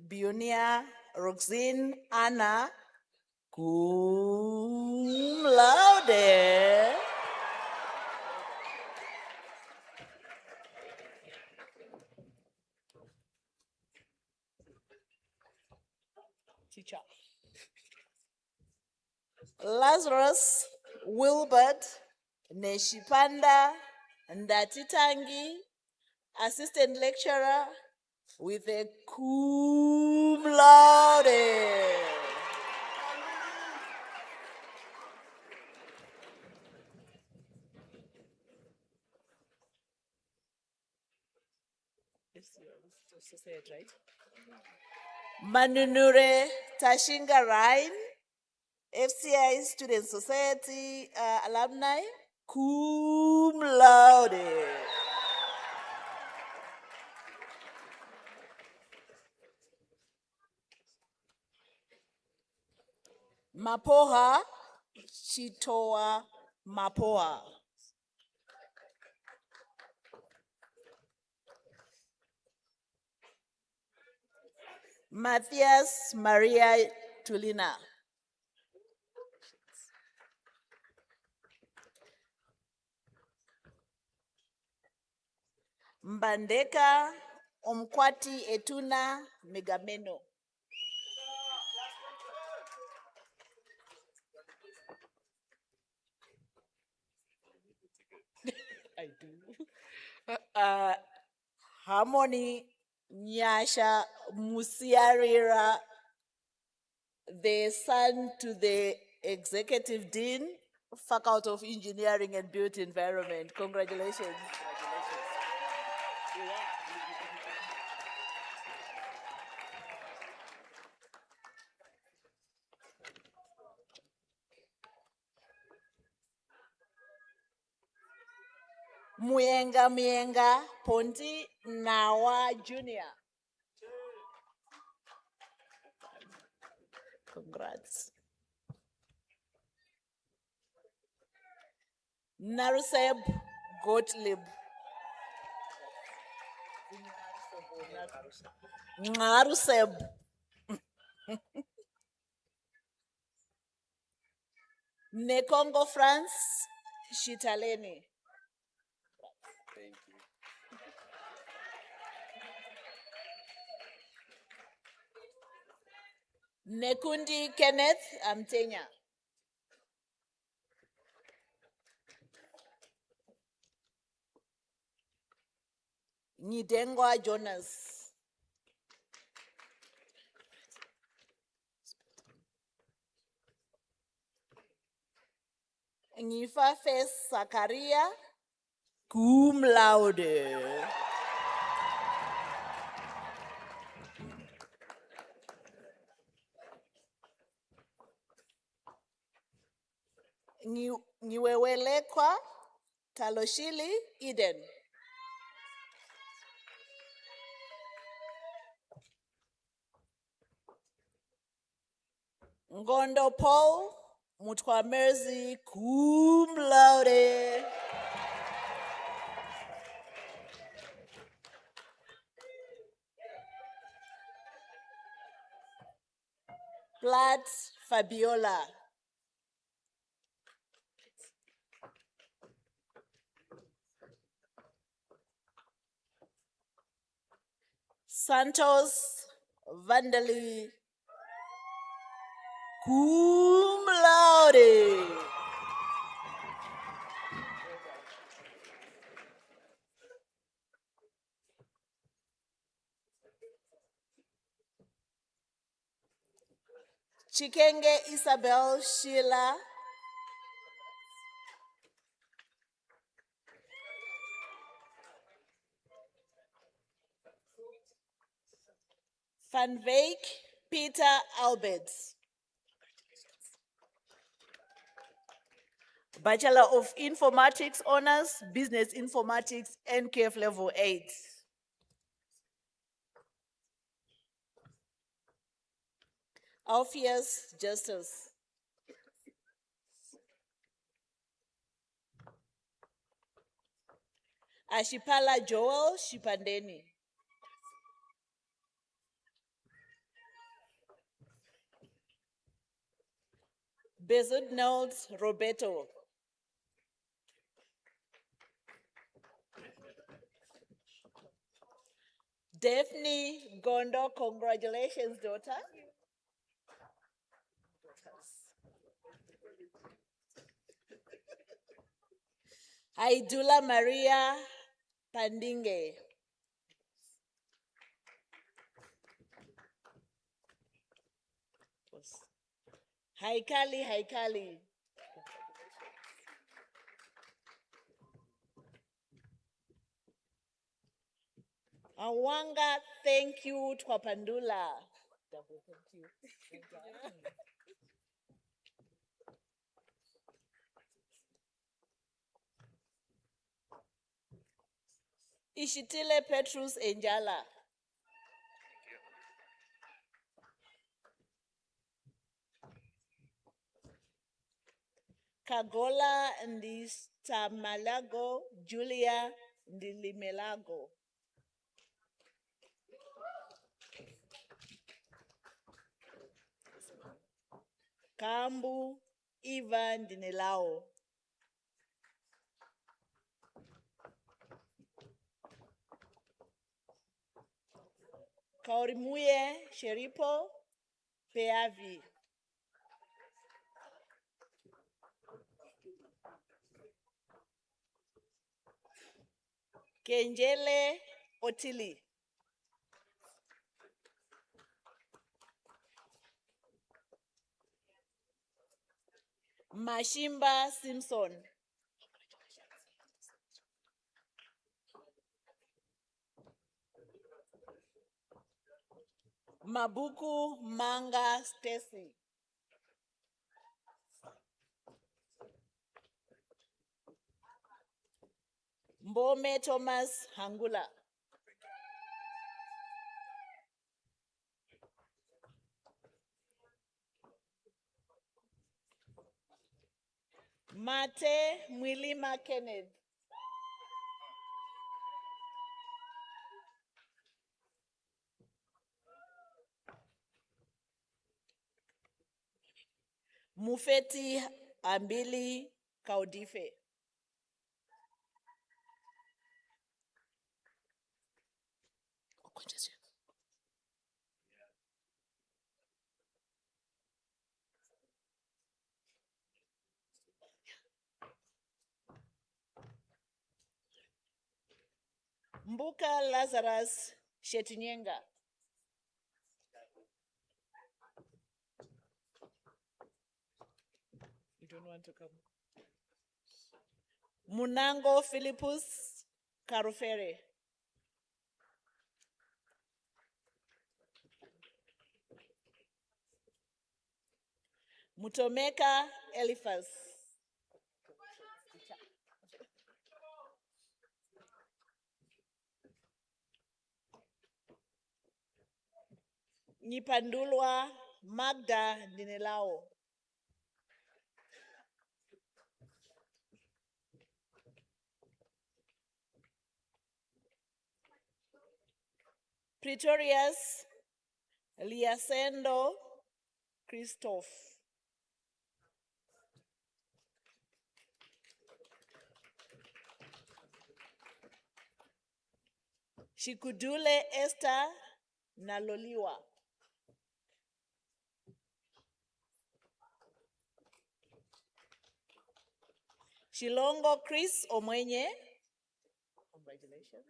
Bionia Roxine Anna cum laude. Teacher. Lazarus Wilbert Neshipanda Ndatitangi, assistant lecturer with a cum laude. Right? Manunure Tashinga Ryan, FCI Student Society alumni, cum laude. Mapoha Chitoa Mapoha. Matthias Maria Tulina. Mbandeka Omkwati Etuna Megameno. I do. Harmony Nyasha Musiarira, the son to the Executive Dean, Faculty of Engineering and Built Environment. Congratulations. Muyenga Ponti Nawa Jr. Congrats. Naruseb Gottlieb. Naruseb. Nekongo France Shitaleni. Thank you. Nekundi Kenneth Amtenya. Nidengwa Jonas. Ngifafes Zakaria, cum laude. Niwewelekwa Taloshili Eden. Ngondo Paul Mutwamerzi, cum laude. Platt Fabiola. Santos Vandali, cum laude. Chikenge Isabel Sheila. Van Veek Peter Alberts. Bachelor of Informatics Honors, Business Informatics, NKF Level 8. Alpheus Justus. Ashipala Joel Shipandeni. Bezud Notes Roberto. Daphne Gondo, congratulations, daughter. Haidula Maria Pandinge. Haikali. Awanga, thank you, Twapandula. Double thank you. Ishitile Petrus Enjala. Kagola Ndistamalago Julia Ndilimelago. Kambu Eva Ndinelao. Kaorimuye Sheripo Peavi. Kenjele Otili. Mashimba Simpson. Mabuku Manga Stacy. Mbome Thomas Hangula. Mate Mwilima Kenneth. Mufeti Ambili Kaudife. Mbuka Lazarus Shetinyenga. You don't want to come. Munango Philippus Karufere. Mutomeka Eliphas. Nyipandulwa Magda Dinelao. Pretorius Liasendo Christoph. Shikudule Esther Naloliwa. Shilongo Chris Omwenye. Congratulations.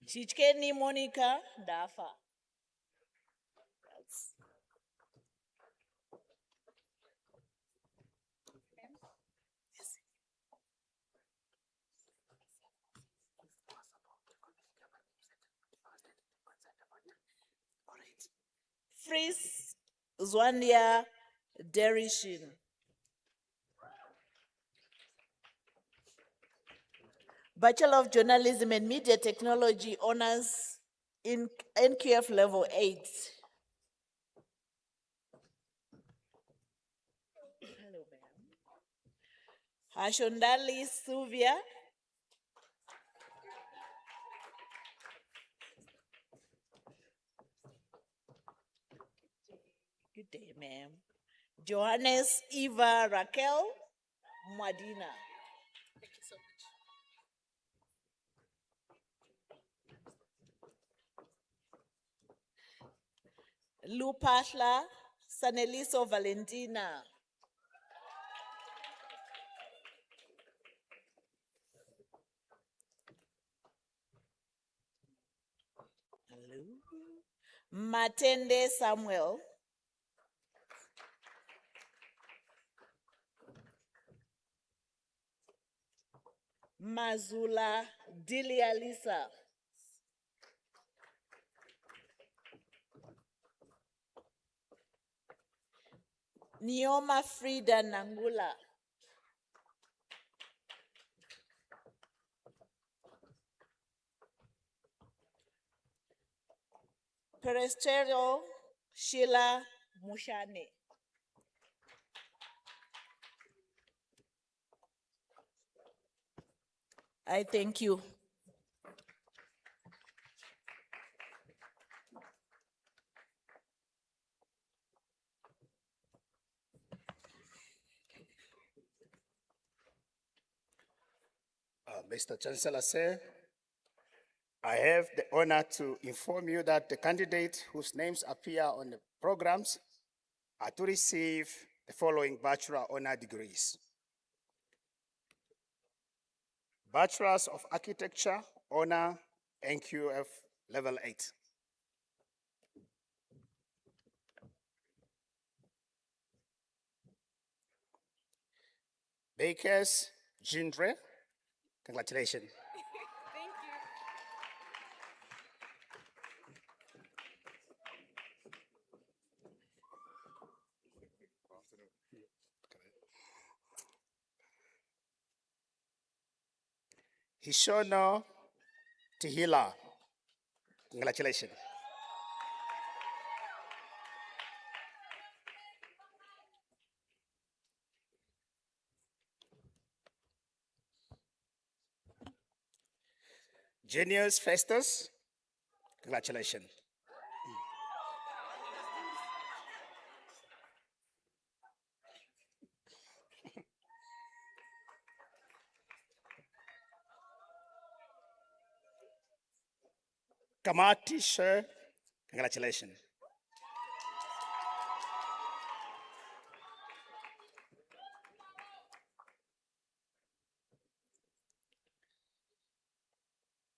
Shichkeni Monica Dafa. Fris Zwandia Derishin. Bachelor of Journalism and Media Technology honors in NQF level 8. Hello, ma'am. Hashondali Suvia. Good day, ma'am. Johannes Eva Raquel Mwadina. Thank you so much. Lupahla Saneliso Valentina. Matende Samuel. Mazula Dilia Lisa. Nioma Frida Nangula. Perestero Sheila Mushane. I thank you. Mr. Chancellor, sir, I have the honor to inform you that the candidates whose names appear on the programs are to receive the following bachelor honor degrees. Bachelors of Architecture, honor NQF level 8. Bakers, Gindre, congratulations. Hishono Tihila, congratulations. Genius Festus, congratulations. Kamati Sher, congratulations.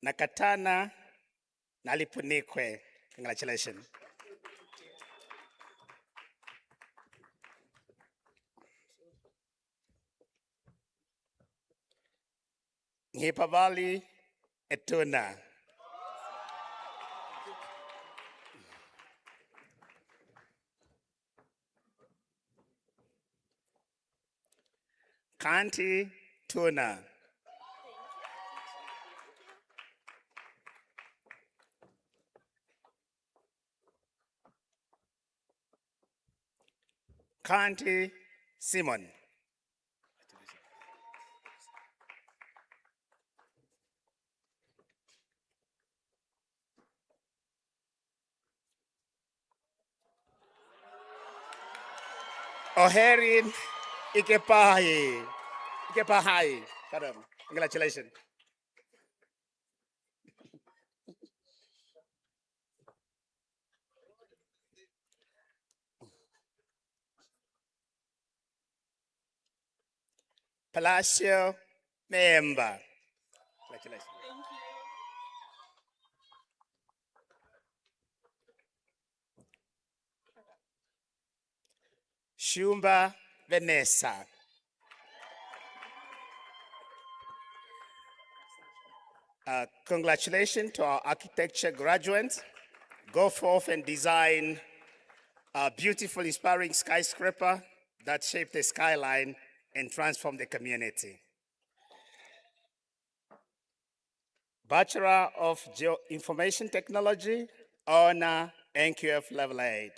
Nakatana Nalipunikwe, congratulations. Ngipavali Etuna. Kanti Tuna. Kanti Simon. Oherin Ikepahi. Ikepahai. Kadam. Congratulations. Palacio Member. Congratulations. Shumba Vanessa. Congratulations to our architecture graduates. Go forth and design a beautiful, inspiring skyscraper that shape the skyline and transform the community. Bachelor of Geoinformation Technology, honor NQF level 8.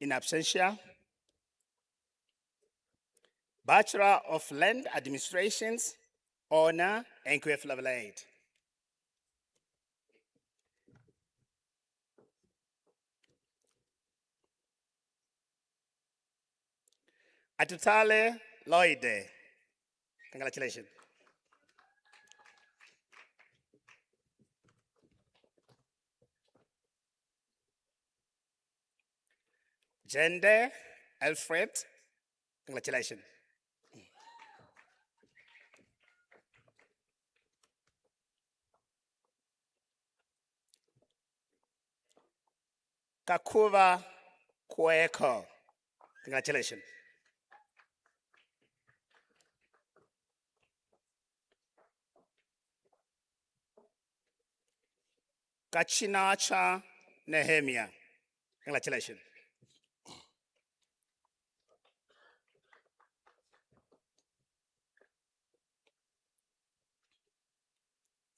In absentia, Bachelor of Land Administrations, honor NQF level 8. Atutale Loide, congratulations. Jende Alfred, congratulations. Kakuva Kweko, congratulations. Kachinacha Nehemia, congratulations.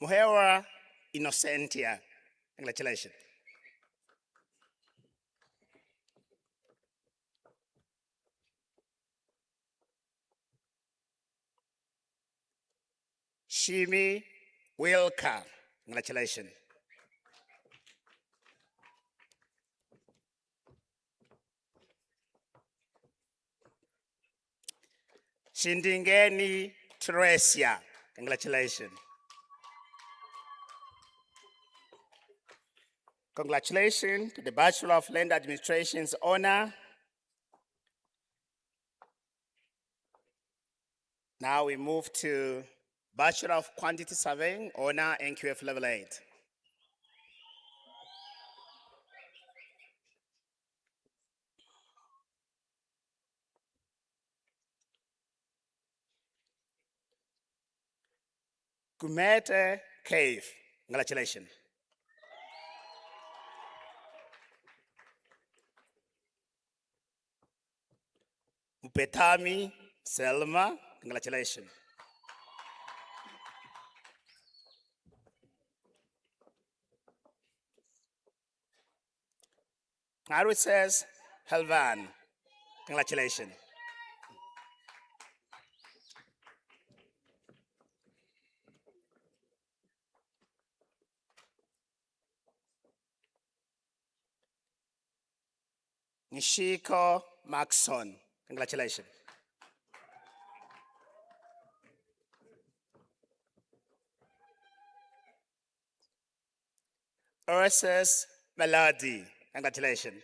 Muhewa Innocentia, congratulations. Shimi Wilka, congratulations. Shindingeni Teresia, congratulations. Congratulations to the Bachelor of Land Administration's honor. Now we move to Bachelor of Quantity Surveying honor NQF level 8. Kumete Cave, congratulations. Mpetami Selma, congratulations. Says Helvan, congratulations. Nishiko Maxon, congratulations. Ursus Melody, congratulations.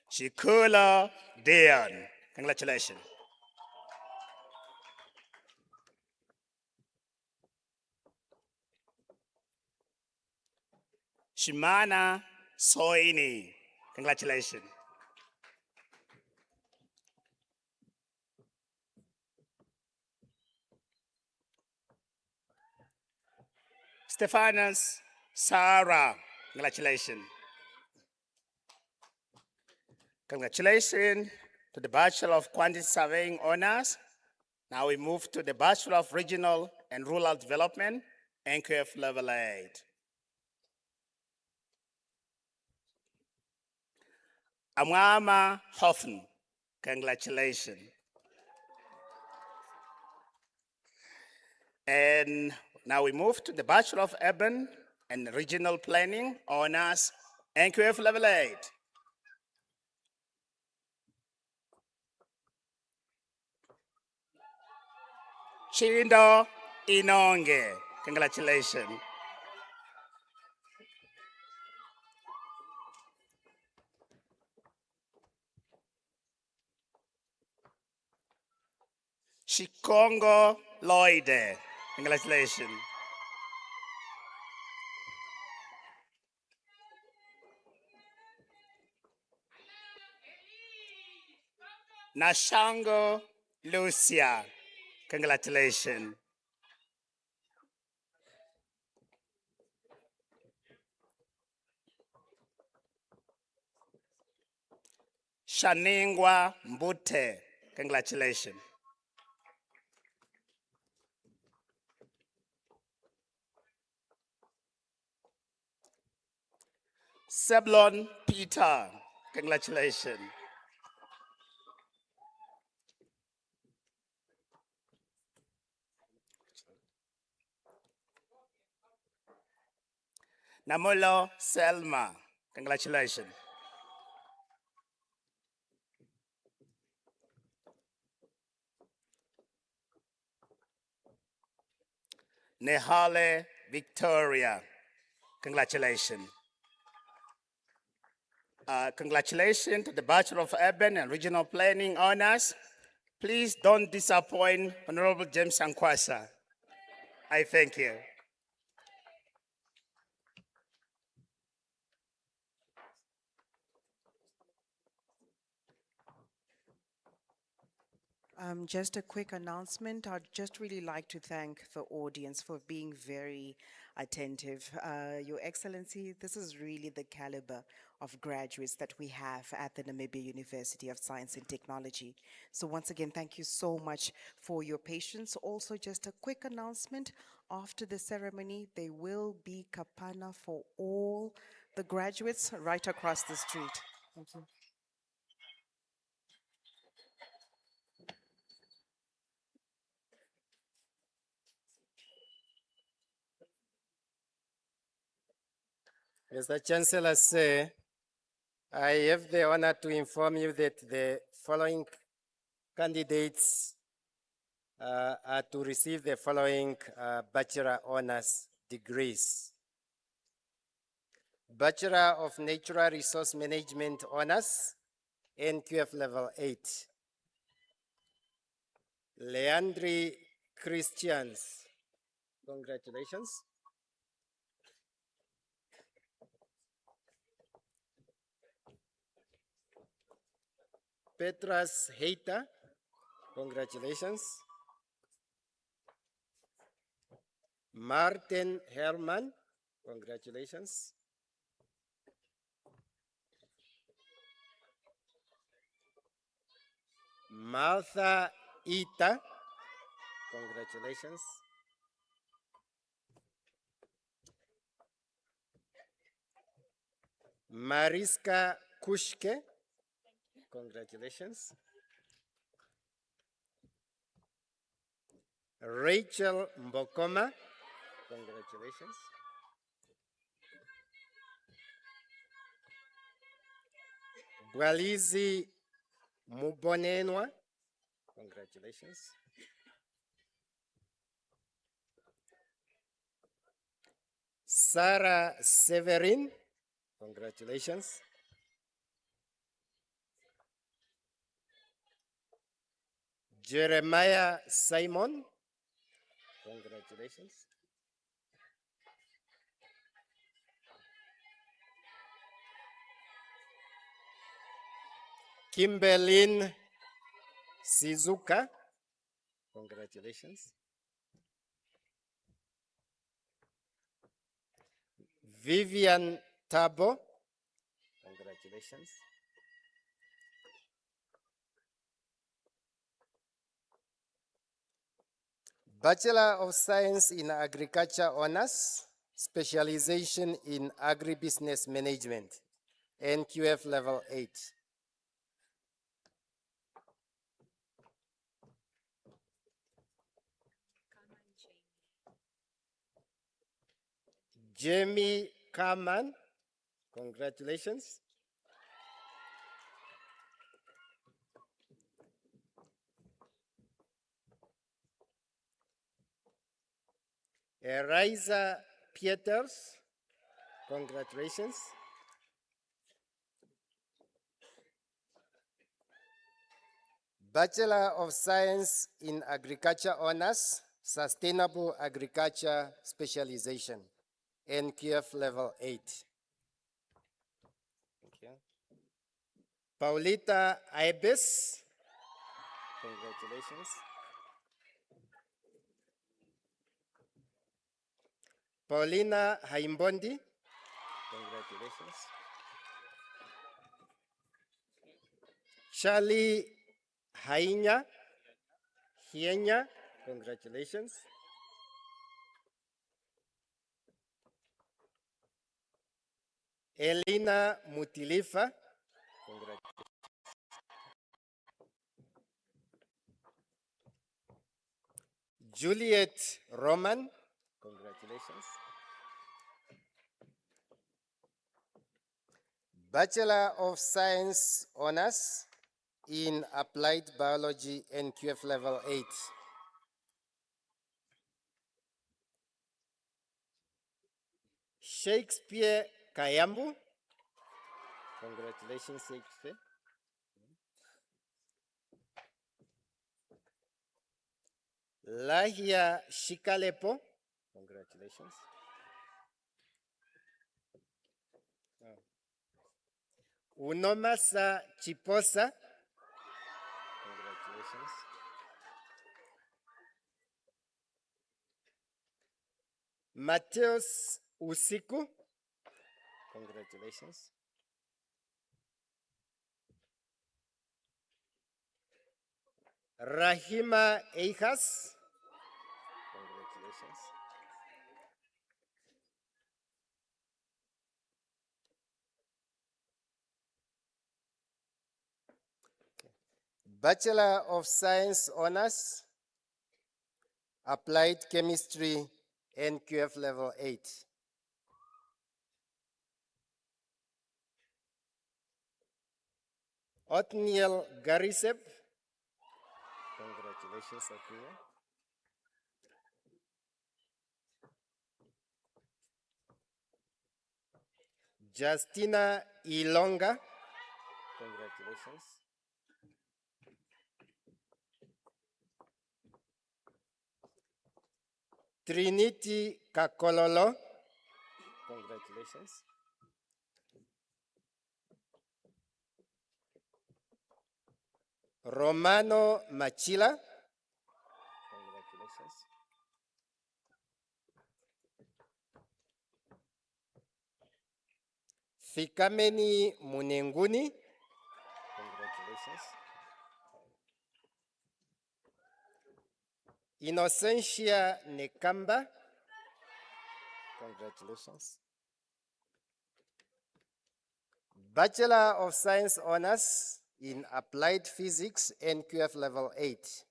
Shikula Dion, congratulations. Shimana Soini, congratulations. Stephanus Sarah, congratulations. Congratulations to the Bachelor of Quantity Surveying honors. Now we move to the Bachelor of Regional and Rural Development, NQF level 8. Amwama Hoffen, congratulations. And now we move to the Bachelor of Urban and Regional Planning honors, NQF level 8. Chindo Inonge, congratulations. Shikongo Loide, congratulations. Nashango Lucia, congratulations. Shaningwa Mbute, congratulations. Seblon Peter, congratulations. Namulo Selma, congratulations. Nehale Victoria. Congratulations. Congratulations to the Bachelor of Urban and Regional Planning honors. Please don't disappoint Honorable James Sankwasa. I thank you. Just a quick announcement. I'd just really like to thank the audience for being very attentive. Your Excellency, this is really the caliber of graduates that we have at the Namibia University of Science and Technology. So once again, thank you so much for your patience. Also, just a quick announcement. After the ceremony, there will be kapana for all the graduates right across the street. Thank you. Mr. Chancellor, sir, I have the honor to inform you that the following candidates are to receive the following Bachelor Honors degrees. Bachelor of Natural Resource Management Honors, NQF Level 8. Leandri Christians, congratulations. Petras Heita, congratulations. Martin Herman, congratulations. Martha Ita, congratulations. Mariska Kushke, congratulations. Rachel Mbokoma, congratulations. Bwalizi Mubonenwa, congratulations. Sarah Severin, congratulations. Jeremiah Simon, congratulations. Kimberlyn Shizuka, congratulations. Vivian Tabo, congratulations. Bachelor of Science in Agriculture Honors, specialization in Agribusiness Management, NQF Level 8. Jamie Kaman, congratulations. Eriza Pieters, congratulations. Bachelor of Science in Agriculture Honors, Sustainable Agriculture Specialization, NQF Level 8. Thank you. Paulita Ibis, congratulations. Paulina Haimbondi, congratulations. Charlie Hienya, congratulations. Elena Mutilifa, congratulations. Juliet Roman, congratulations. Bachelor of Science Honors in Applied Biology, NQF Level 8. Shakespeare Kayambu. Congratulations, Shakespeare. Lahia Shikalepo. Congratulations. Unomasa Chiposa. Congratulations. Mateus Usiku. Congratulations. Rahima Eijas. Congratulations. Bachelor of Science Honors, Applied Chemistry, NQF Level 8. Othniel Garisep. Congratulations, Othniel. Justina Ilonga. Congratulations. Trinity Kakololo. Congratulations. Romano Machila. Congratulations. Fikameni Munenguni. Congratulations. Innocentia Nekamba. Congratulations. Bachelor of Science Honors in Applied Physics, NQF Level 8.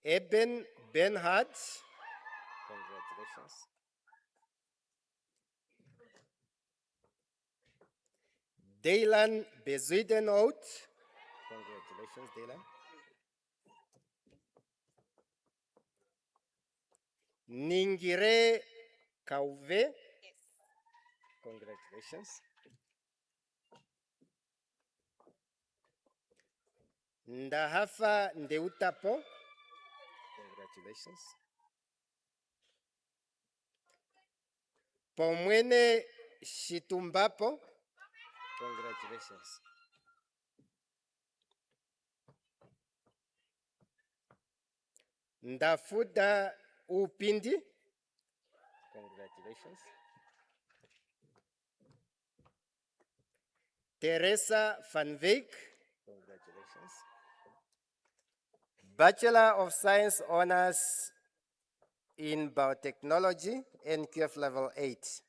Eben Benhard. Congratulations. Daylan Bezuidenhout. Congratulations, Daylan. Ningire Kauve. Yes. Congratulations. Ndahafa Ndeutapo. Congratulations. Pomwene Shitumbapo. Congratulations. Ndafuda Upindi. Congratulations. Teresa Van Veek. Congratulations. Bachelor of Science Honors in Biotechnology, NQF Level 8.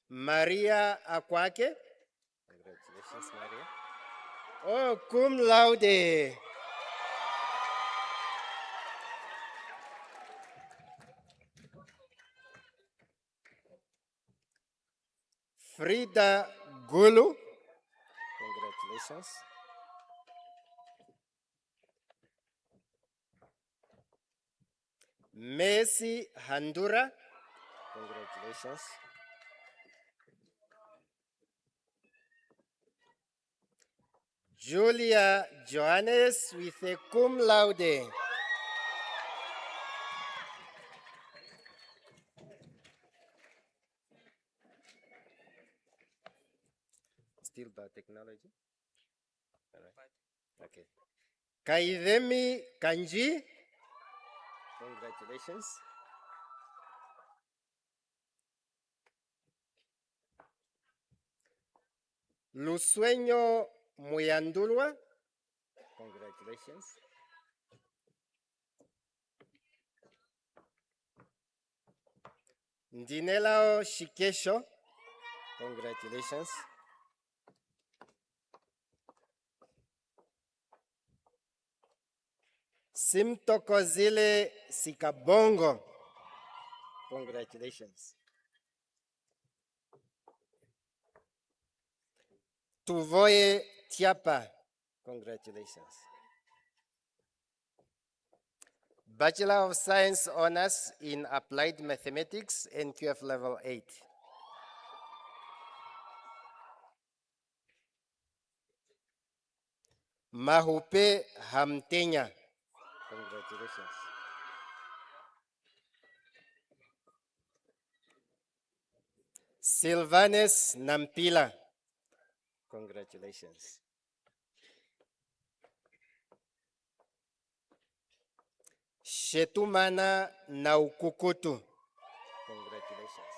Maria Akwake. Congratulations, Maria. Oh, cum laude. Frida Gulu. Congratulations. Messi Handura. Congratulations. Julia Johannes with a cum laude. Still biotechnology? All right. Okay. Kaidemi Kanji. Congratulations. Lusueño Muyandulwa. Congratulations. Ndinelao Shikesho. Congratulations. Simtokozile Sikabongo. Congratulations. Tuvoye Tiapa. Congratulations. Bachelor of Science Honors in Applied Mathematics, NQF Level 8. Mahupe Hamtenya. Congratulations. Sylvanus Nampila. Congratulations. Shetumana Naukukutu. Congratulations.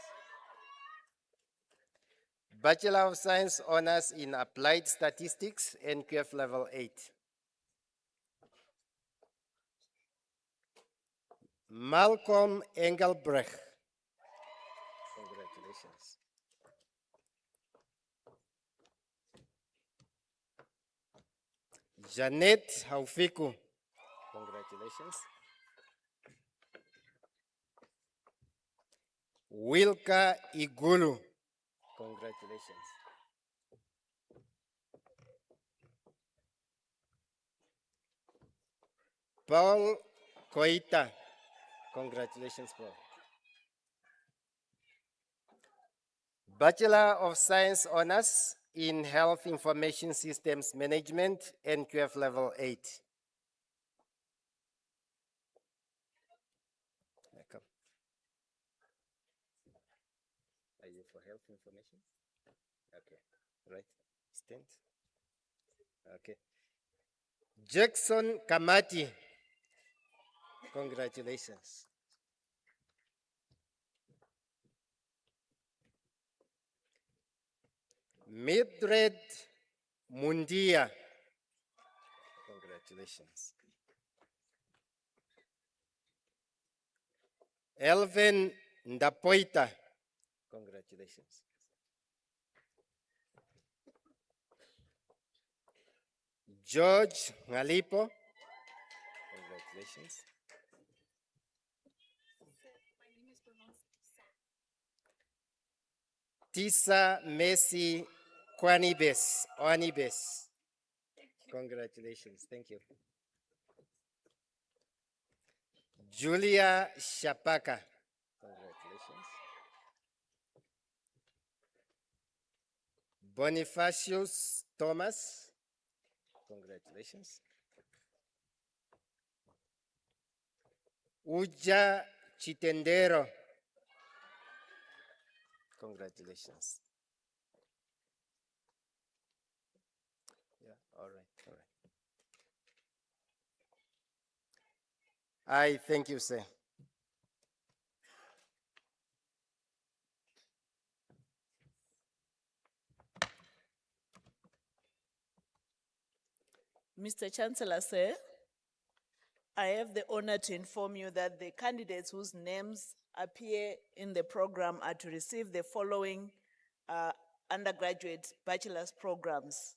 Bachelor of Science Honors in Applied Statistics, NQF Level 8. Malcolm Engelbrecht. Congratulations. Janet Haufiku. Congratulations. Wilka Igulu. Congratulations. Paul Koita. Congratulations, Paul. Bachelor of Science Honors in Health Information Systems Management, NQF Level 8. Welcome. Are you for health information? Okay, right. Stand. Okay. Jackson Kamati. Congratulations. Mildred Mundia. Congratulations. Elvin Ndapoita. Congratulations. George Ngalipo. Congratulations. Tisa Messi Kwanibes. Congratulations. Thank you. Julia Shapaka. Congratulations. Bonifacius Thomas. Congratulations. Uja Chitendero. Congratulations. Yeah, all right, all right. I thank you, sir. Mr. Chancellor, sir, I have the honor to inform you that the candidates whose names appear in the program are to receive the following undergraduate bachelor's programs.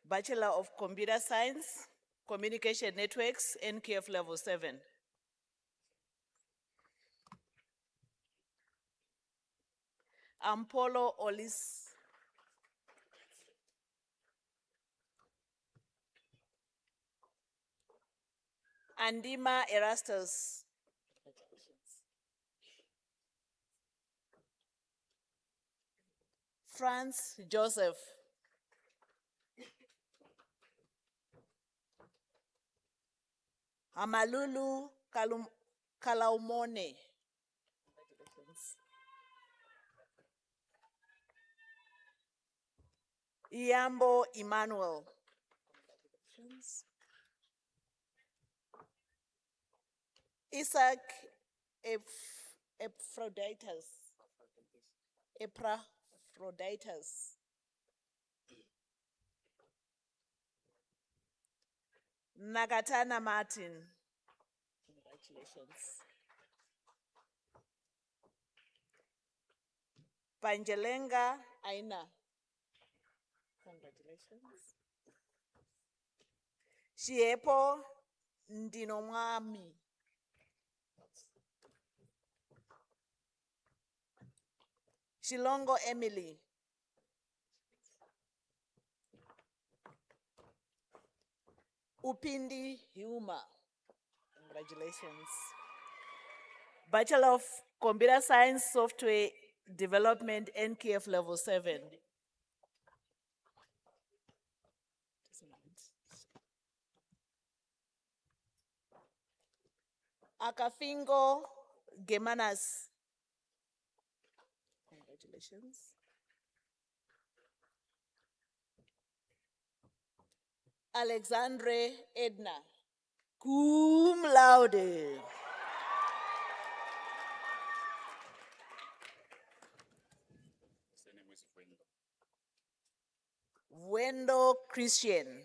Bachelor of Computer Science, Communication Networks, NQF Level 7. Ampolo Olis. Andima Erastus. Franz Joseph. Amalulu Kalaumone. Iambo Emmanuel. Isaac Epaphroditus. Nagatana Martin. Congratulations. Panjelenga Aina. Congratulations. Shiepo Ndinomwami. Shilongo Emily. Upindi Huma. Congratulations. Bachelor of Computer Science Software Development, NKF Level 7. Akafingo Gemanas. Congratulations. Alexandre Edna. Cum laude. Wendo Christian.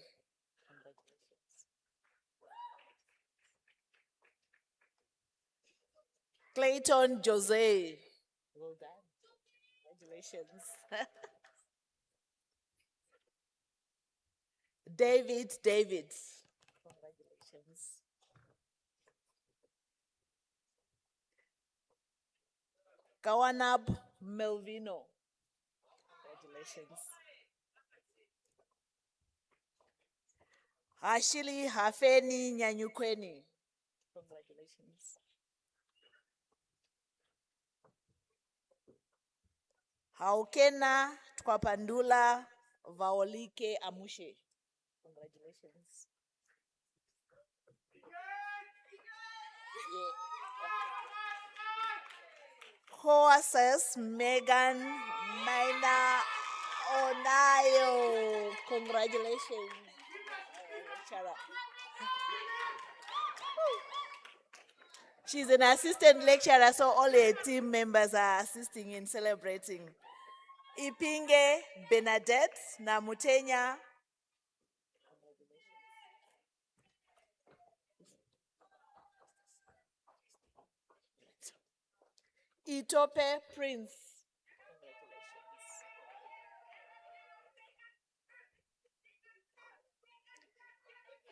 Clayton Jose. Well done. Congratulations. David. Congratulations. Kawanab Melvino. Congratulations. Ashili Hafeni Nyanyukweni. Congratulations. Haukena Twapandula Vaolike Amushe. Congratulations. Hoases Megan Maina Onayo. Congratulations. Lecturer. She's an assistant lecturer, so all her team members are assisting in celebrating. Ipinge Bernadette Namutenya. Itope Prince.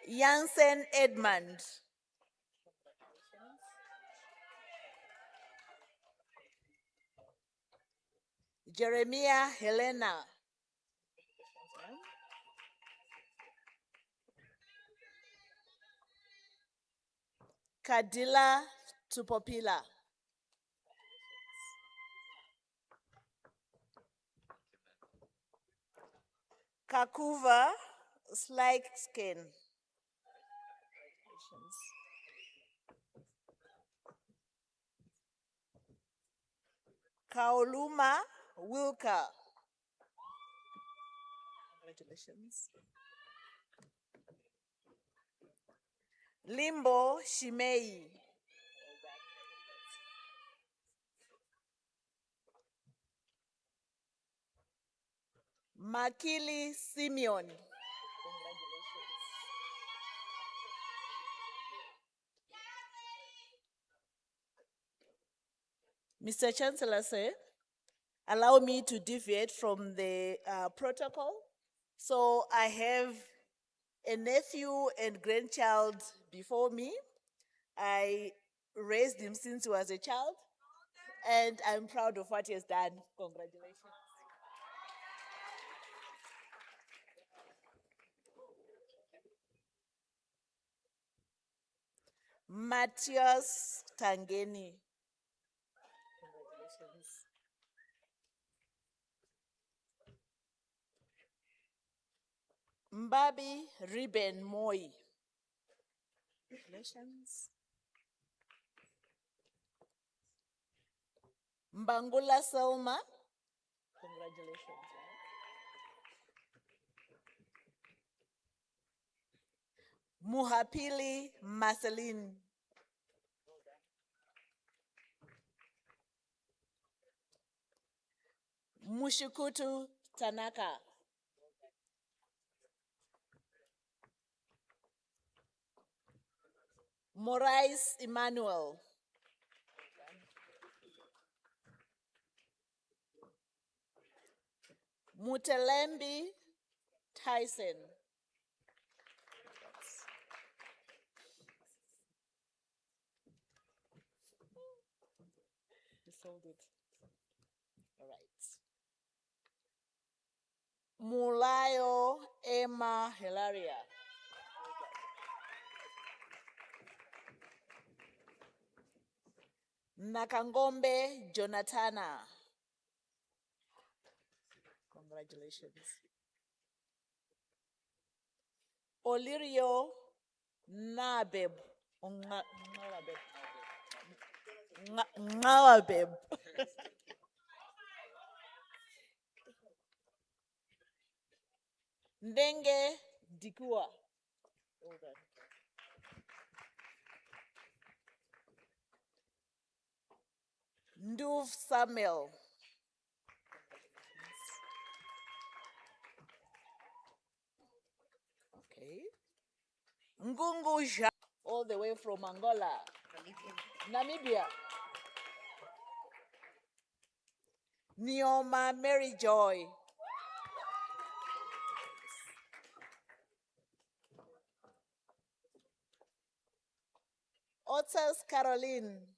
Jansen Edmund. Jeremiah Helena. Kadila Tupopila. Kakuva Slick Skin. Kaoluma Wilka. Congratulations. Limbo Shimei. Makili Simeon. Mr. Chancellor, sir, allow me to deviate from the protocol. So I have a nephew and grandchild before me. I raised him since he was a child, and I'm proud of what he has done. Congratulations. Matthias Tangeni. Congratulations. Mbabi Riben Moi. Congratulations. Mbangula Selma. Congratulations. Muhapili Marceline. Mushikutu Tanaka. Morais Emmanuel. Mutelembi Tyson. You sold it. All right. Mulayo Emma Hilaria. Nakangombe Jonathana. Congratulations. Olirio Nabeb. Ngawabeb. Ndenge Dikua. Hold on. Nduv Samuel. Okay. Ngungu Ja, all the way from Angola. Namibia. Nioma Mary Joy. Otters Caroline.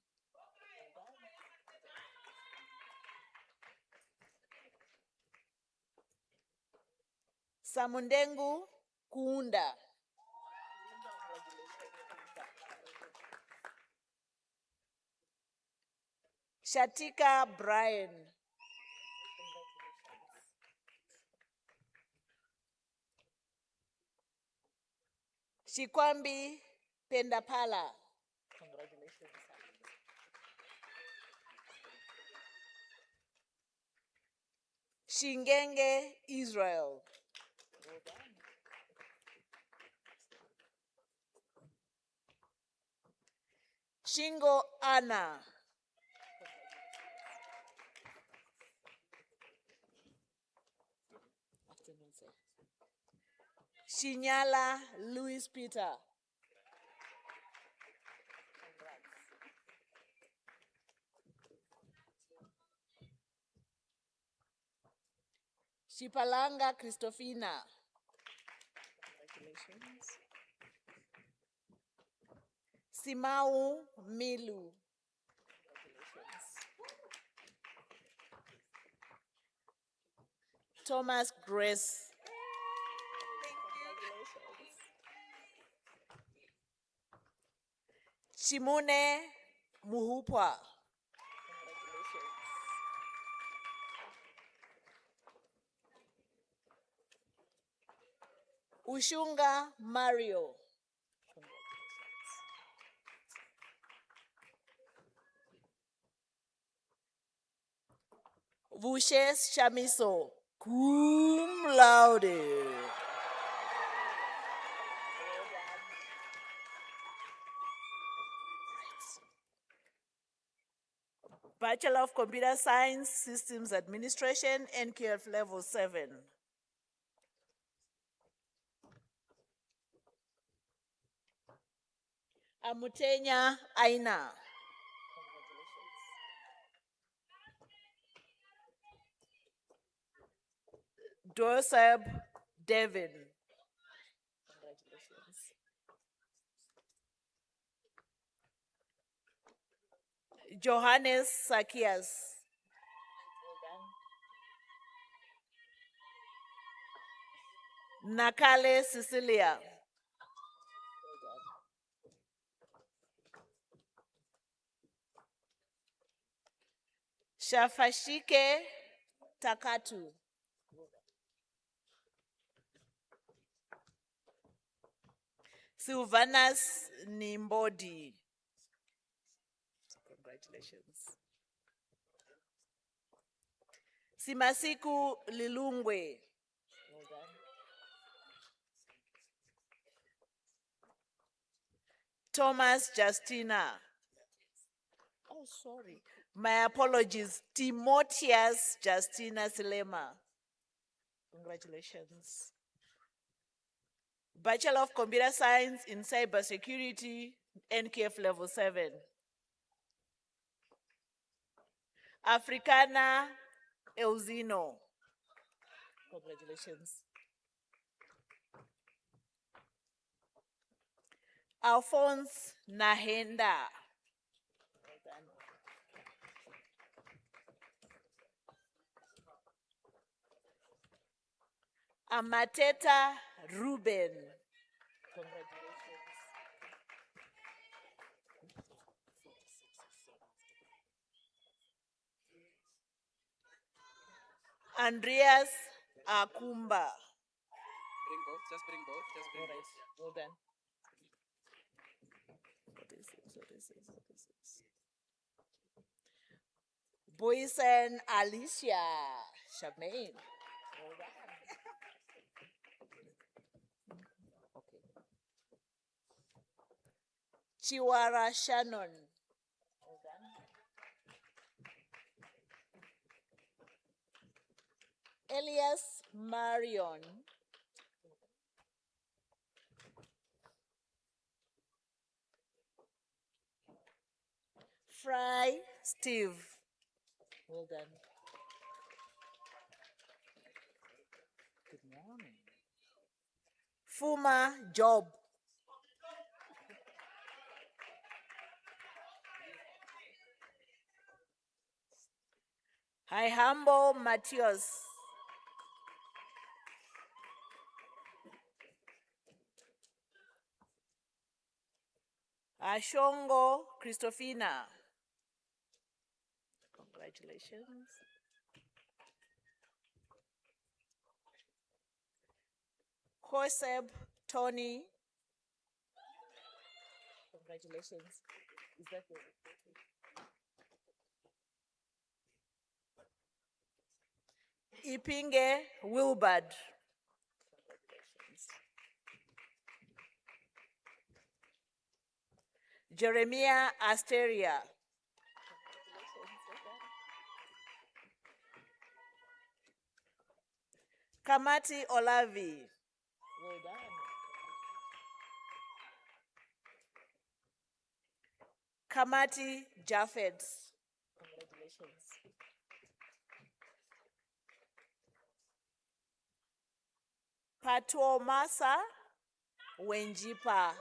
Samundengu Kuunda. Shatika Brian. Shikwambi Pendapala. Congratulations. Shingenge Israel. Shingo Anna. Shinyala Louis Peter. Shipalanga Christofina. Congratulations. Simau Milu. Congratulations. Thomas Grace. Chimune Muhupwa. Ushunga Mario. Vushes Chamiso. Cum laude. Bachelor of Computer Science, Systems Administration, NQF Level 7. Amutenya Aina. Dorseb Devin. Congratulations. Johannes Sakias. Nakale Cecilia. Shafashike Takatu. Sylvanas Nimbodi. Congratulations. Simasiku Lilungwe. Well done. Thomas Justina. Oh, sorry. My apologies. Timotheus Justina Silema. Congratulations. Bachelor of Computer Science in Cybersecurity, NKF Level 7. Africana Euzino. Congratulations. Alphonse Nahenda. Well done. Amateta Ruben. Congratulations. Andreas Akumba. Bring both, just bring both, just bring both. Well done. What is this? Boysen Alicia Charmaine. Well done. Okay. Chiwara Shannon. Well done. Elias Marion. Fry Steve. Well done. Good morning. Fuma Job. Hi, humble Matthias. Ashongo Christofina. Congratulations. Josep Tony. Congratulations. Is that good? Ipinge Wilbard. Congratulations. Jeremiah Asteria. Kamati Olavi. Well done. Kamati Japheth. Congratulations. Patuo Masa Wenjipa.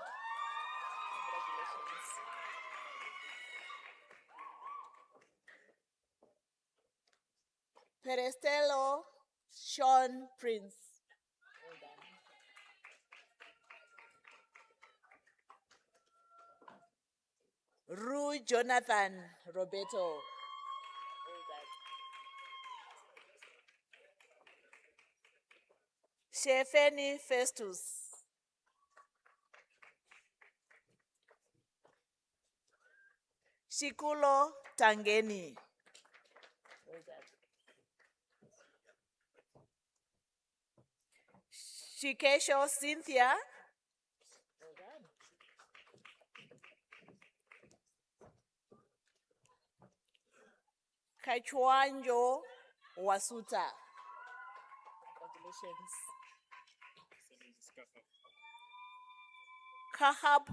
Congratulations. Perestelo Sean Prince. Well done. Rue Jonathan Roberto. Well done. Shefeni Festus. Shikulo Tangeni. Well done. Shikesho Cynthia. Well done. Kachwanjo Wasuta. Congratulations. Kahab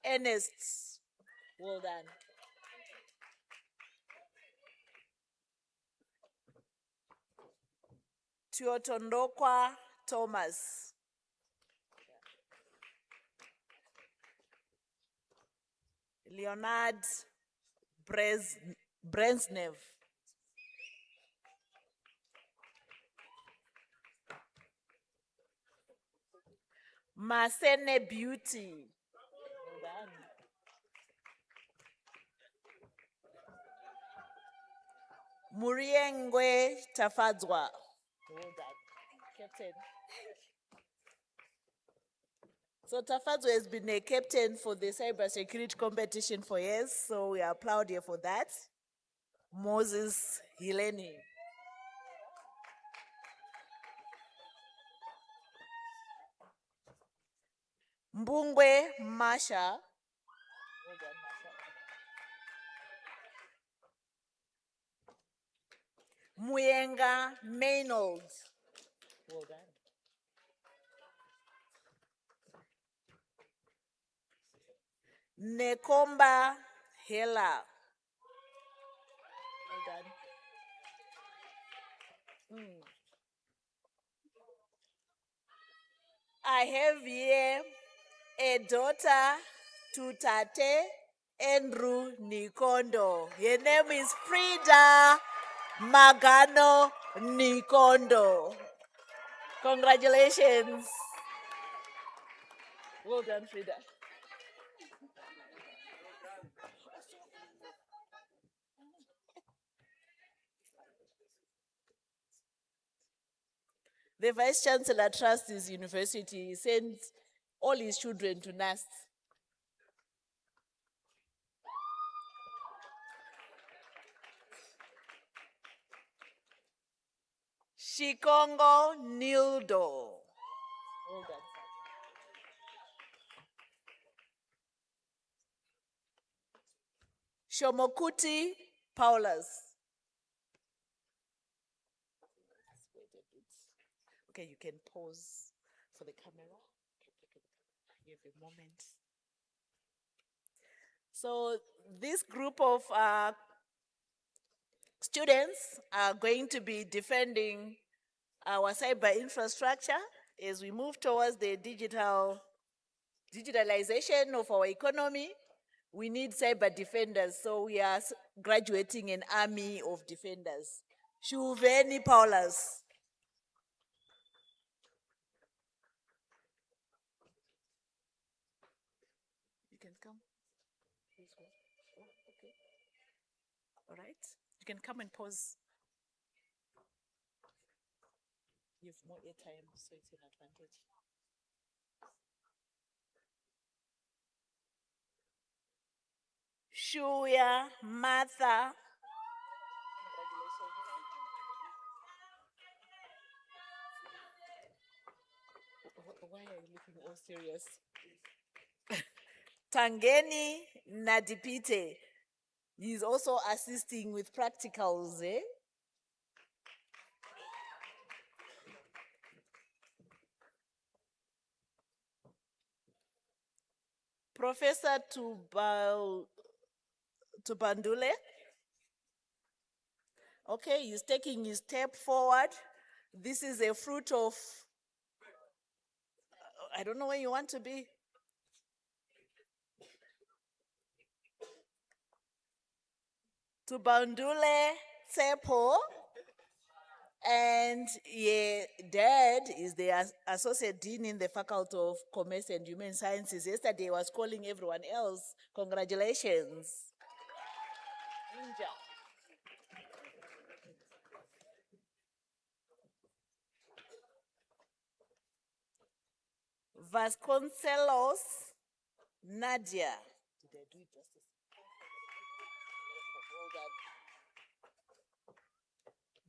Ernest. Well done. Tuotondokwa Thomas. Leonard Brezhnev. Masene Beauty. Well done. Muriengwe Tafadzwa. Well done. Captain. So Tafadzwa has been a captain for the cybersecurity competition for years, so we are proud here for that. Moses Hileni. Mbungwe Masha. Well done, Masha. Muyenga Maynold. Well done. Nekomba Hela. Well done. I have here a daughter to Tate Andrew Nikondo. Her name is Frida Magano Nikondo. Congratulations. Well done, Frida. The Vice Chancellor trusts his university. He sends all his children to NUST. Shikongo Nildo. Well done. Shomokuti Paulus. Okay, you can pause for the camera. You have a moment. So this group of students are going to be defending our cyber infrastructure as we move towards the digitalization of our economy. We need cyber defenders, so we are graduating an army of defenders. Shuveni Paulus. You can come. Okay. All right. You can come and pause. You have more airtime, so it's an advantage. Shuya Martha. Why are you looking all serious? Tangeni Nadipite. He's also assisting with practicals, eh? Professor Tubandule. Okay, he's taking his step forward. This is a fruit of, I don't know where you want to be. Tubandule Tsepo. And Dad is the Associate Dean in the Faculty of Commerce and Human Sciences. Yesterday I was calling everyone else. Congratulations. Ninja. Vasconcelos Nadia. Did I do it justice? Well done.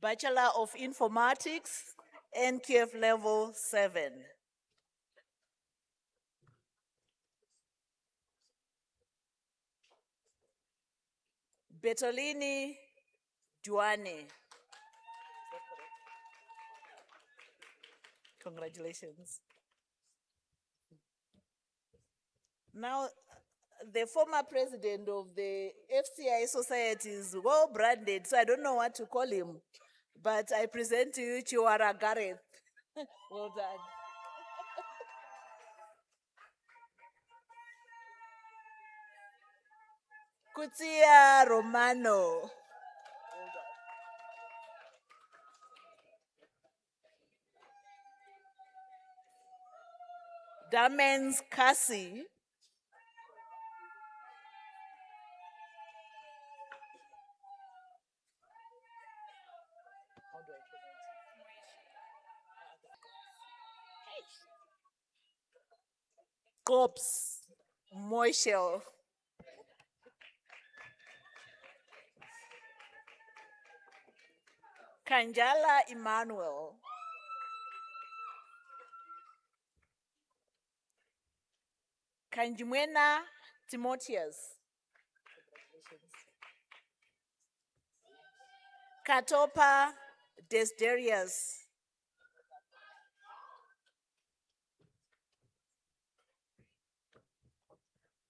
Bachelor of Informatics, NQF Level 7. Betolini Duane. Congratulations. Now, the former president of the FCI Society is well branded, so I don't know what to call him. But I present to you Chiwara Gareth. Well done. Kutia Romano. Well done. Damens Kasi. Cops, Moishel. Kanjala Emmanuel. Kanjimwena Timotheus. Katopa Desderius.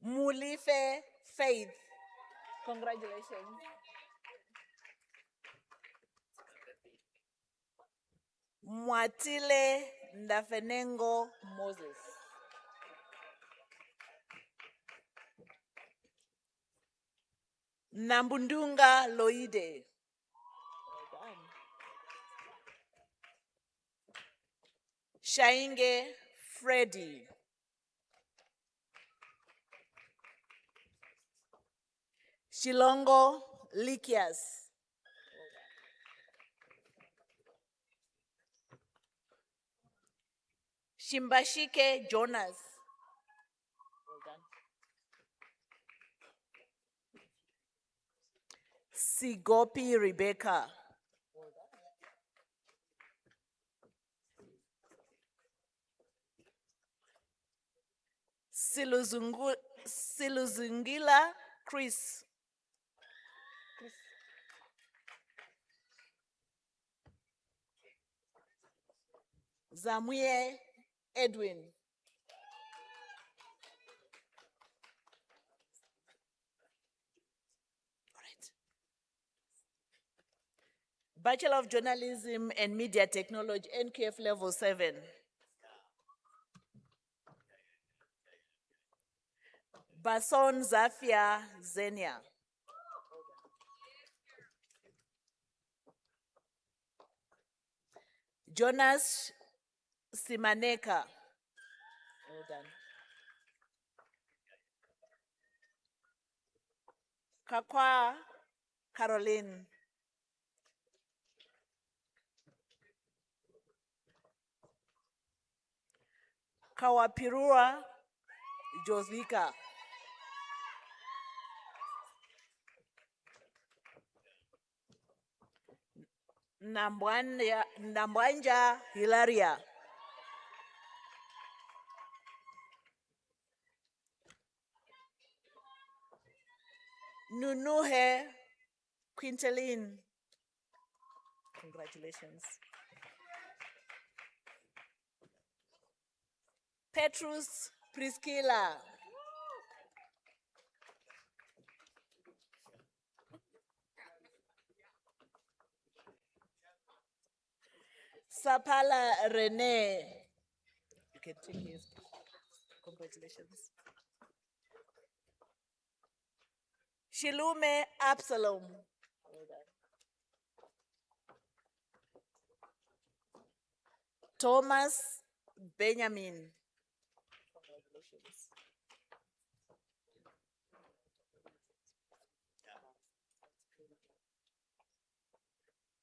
Mulife Faith. Congratulations. Mwatile Ndafenengo Moses. Nambundunga Loide. Well done. Shainge Freddy. Shilongo Likias. Shimbashike Jonas. Well done. Sigopi Rebecca. Well done. Siluzungila Chris. Zamuye Edwin. All right. Bachelor of Journalism and Media Technology, NQF Level 7. Bason Zafia Zenia. Jonas Simaneka. Well done. Kakwa Caroline. Kawapirua Josika. Nambwanja Hilaria. Nunuhe Quinteline. Congratulations. Petrus Priscilla. Sapala Rene. You can take his. Congratulations. Shilume Absalom. Well done. Thomas Benjamin. Congratulations.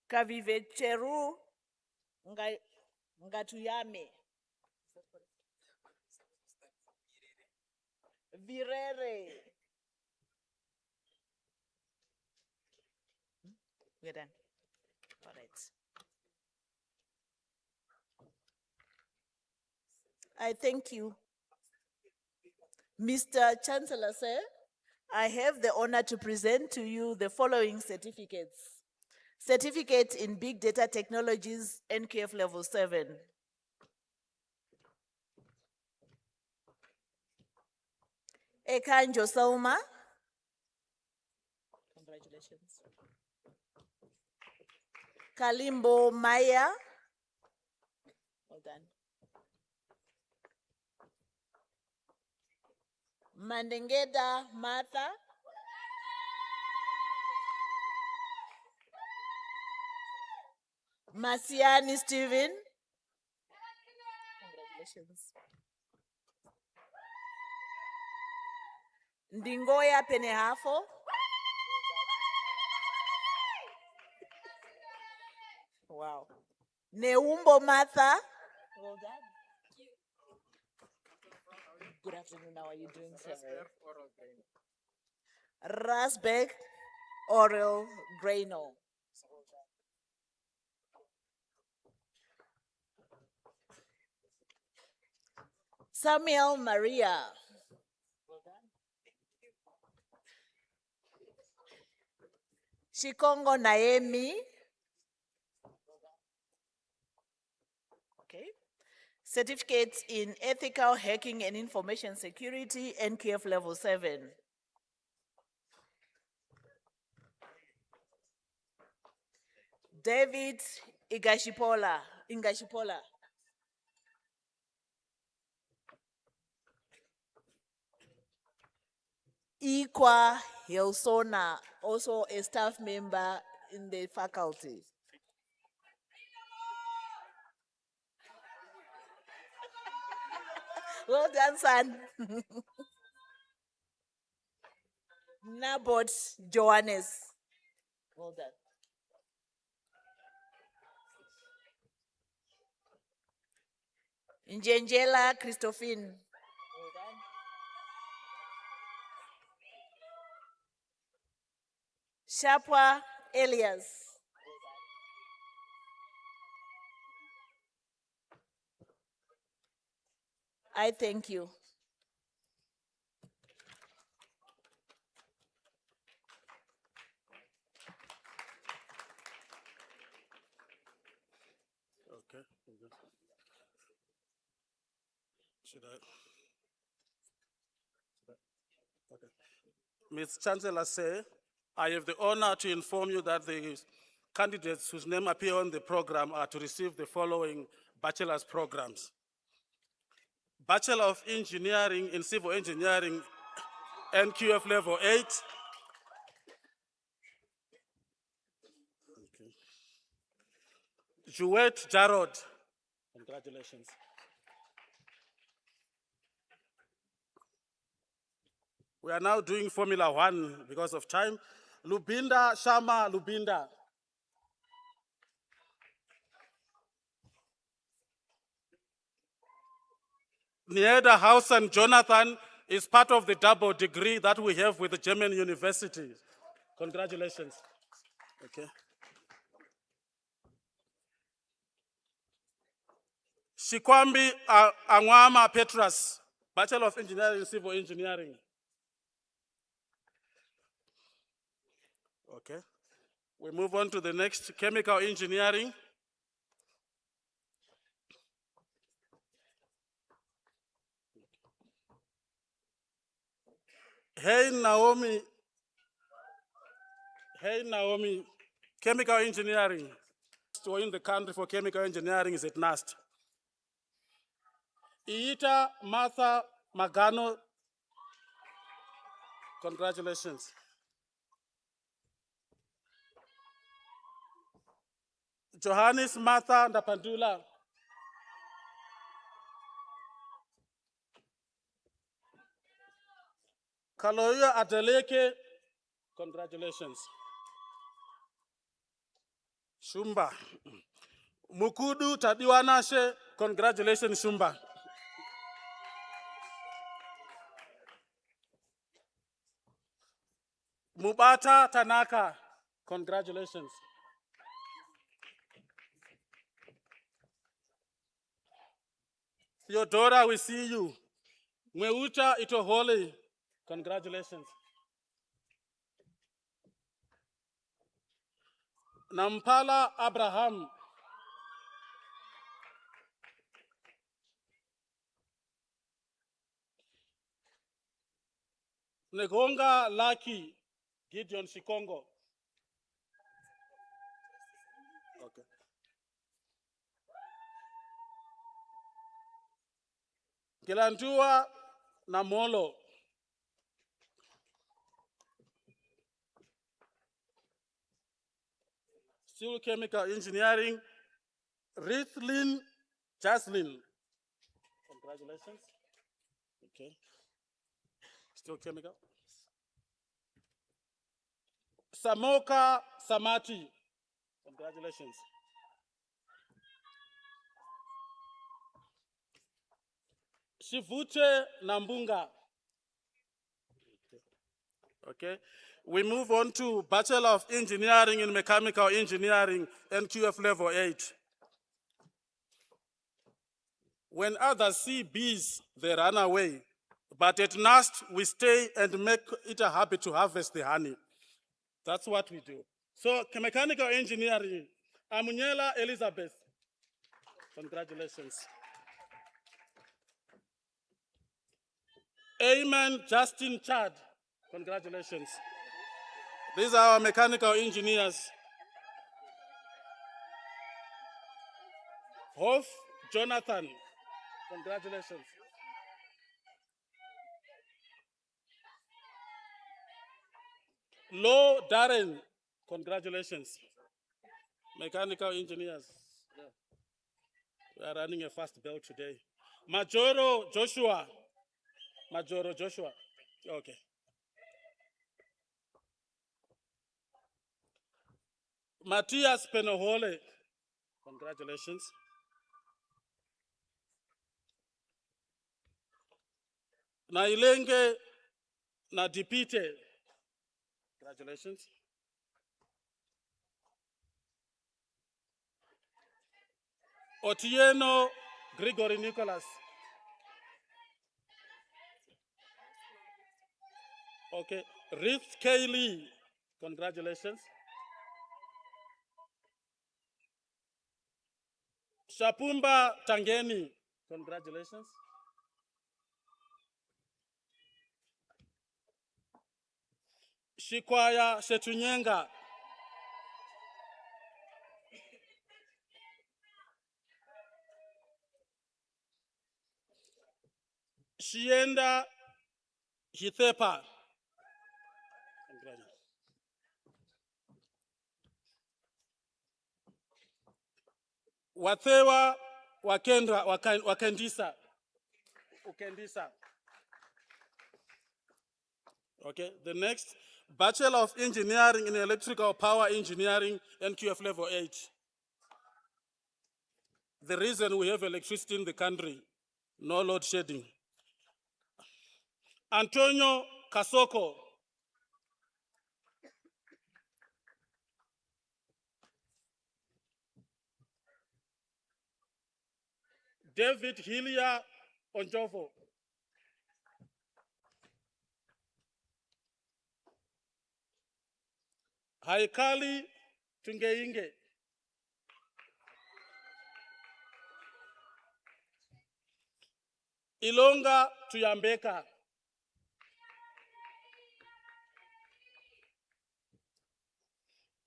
Kavivecheru Ngatuyame. Virere. We're done. All right. I thank you. Mr. Chancellor, sir, I have the honor to present to you the following certificates. Certificate in Big Data Technologies, NQF Level 7. Ekanjo Salma. Congratulations. Kalimbo Maya. Well done. Mandengeda Martha. Masiani Stephen. Congratulations. Ndingoya Penehafo. Wow. Neumbo Martha. Well done. Good afternoon. How are you doing, sir? Rasbeck Oral Graino. Samuel Maria. Well done. Shikongo Naemi. Okay. Certificates in Ethical Hacking and Information Security, NQF Level 7. David Ingashipola. Ikwa Hilsona, also a staff member in the faculty. Well done, son. Nabot Johannes. Well done. Njenjela Christophine. Shapwa Elias. I thank you. Okay. Should I? Okay. Ms. Chancellor say, I have the honor to inform you that the candidates whose name appear on the program are to receive the following bachelor's programs. Bachelor of Engineering in Civil Engineering, NQF Level 8. Okay. Jouet Jarod. Congratulations. We are now doing Formula 1 because of time. Lubinda Shama Lubinda. Nieda Hausen Jonathan is part of the double degree that we have with the German universities. Congratulations. Okay. Shikwambi Angwama Petrus, Bachelor of Engineering in Civil Engineering. Okay. We move on to the next, Chemical Engineering. Hey Naomi, Chemical Engineering. In the country for chemical engineering is at NUST. Iita Martha Magano, congratulations. Johannes Martha Ndapandula. Kaloya Adeleke, congratulations. Shumba. Mukudu Tadiwanashe, congratulations Shumba. Mubata Tanaka, congratulations. Theodora, we see you. Mweucha Itohole, congratulations. Nampala Abraham. Negonga Lucky, Gideon Shikongo. Okay. Kilantua Namolo. Still Chemical Engineering, Rithlin Jaslyn. Congratulations. Okay. Still Chemical. Samoka Samati. Congratulations. Shivute Nambunga. Okay. We move on to Bachelor of Engineering in Mechanical Engineering, NQF Level 8. When others see bees, they run away. But at NUST, we stay and make it a habit to harvest the honey. That's what we do. So, Mechanical Engineering, Amunyela Elizabeth. Congratulations. Amen Justin Chad. Congratulations. These are our mechanical engineers. Hof Jonathan. Congratulations. Lo Darren. Congratulations. Mechanical engineers. Yeah. We are running a fast bell today. Majoro Joshua. Majoro Joshua. Okay. Matthias Penohole. Congratulations. Nailenge Nadipite. Congratulations. Otieno Gregory Nicholas. Okay. Ruth Kaylee. Congratulations. Shapumba Tangeni. Congratulations. Shikwaya Shetunyenga. Shienda Hithepa. Congratulations. Wathewa Wakendisa. Ukendisa. Okay, the next, Bachelor of Engineering in Electrical Power Engineering, NQF Level 8. The reason we have electricity in the country, no load shedding. Antonio Kasoko. David Hilia Onjovo. Haikali Tungeinge. Ilonga Tuyambeka.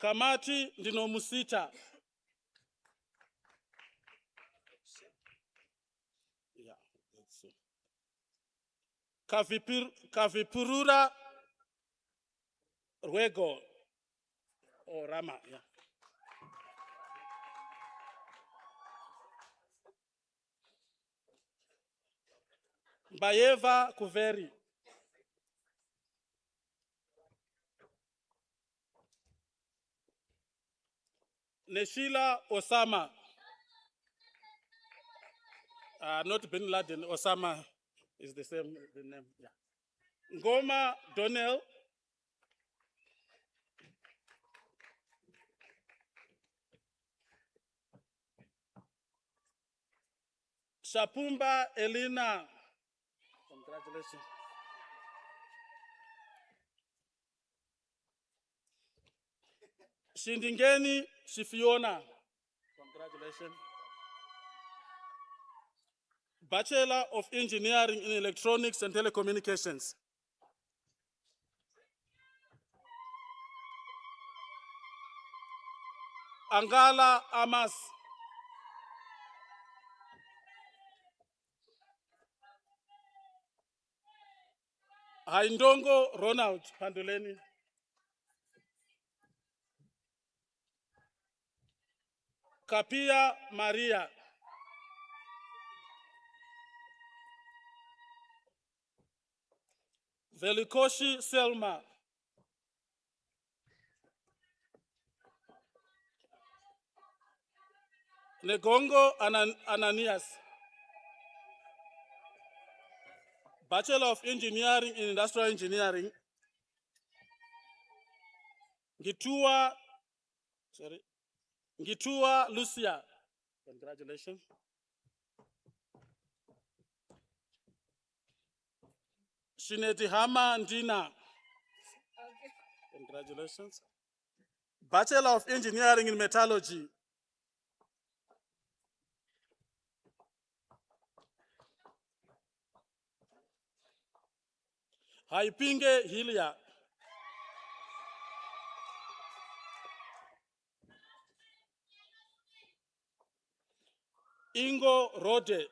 Kamati Ndinomusita. Yeah, that's it. Kavipurura Ruego. Or Rama, yeah. Bayeva Kuveri. Neshila Osama. Not Bin Laden, Osama is the same the name. Yeah. Ngoma Donnell. Shapumba Elina. Congratulations. Shindingeni Shifiona. Congratulations. Bachelor of Engineering in Electronics and Telecommunications. Angala Amas. Haindongo Ronald Pandoleni. Kapia Maria. Velikoshi Selma. Negongo Ananias. Bachelor of Engineering in Industrial Engineering. Ngitua Lucia. Congratulations. Shineti Hama Ndina. Congratulations. Bachelor of Engineering in Metallurgy. Haipinge Hilia. Ingo Rode.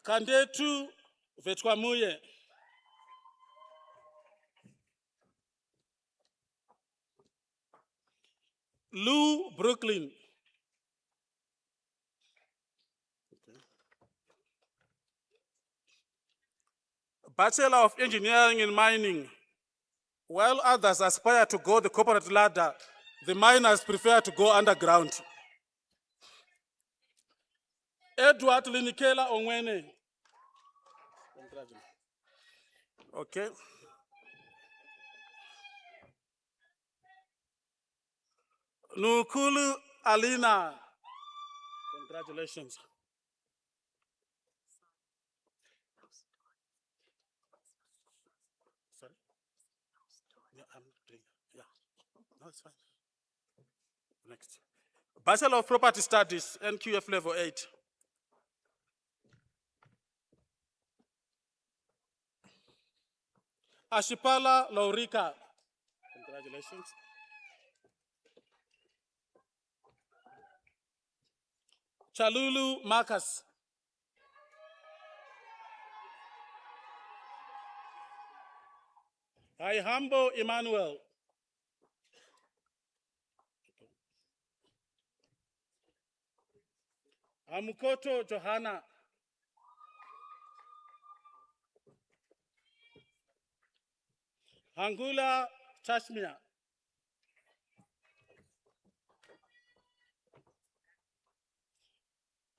Kandetu Vetwamuye. Lou Brooklyn. Bachelor of Engineering in Mining. While others aspire to go the corporate ladder, The miners prefer to go underground. Edward Linikela Ongwene. Okay. Nukulu Alina. Congratulations. Sorry? Yeah, I'm doing it. Yeah. No, it's fine. Next. Bachelor of Property Studies, NQF Level 8. Ashipala Laurika. Congratulations. Chalulu Marcus. Aihambo Emmanuel. Amukoto Johanna. Hangula Tashmia.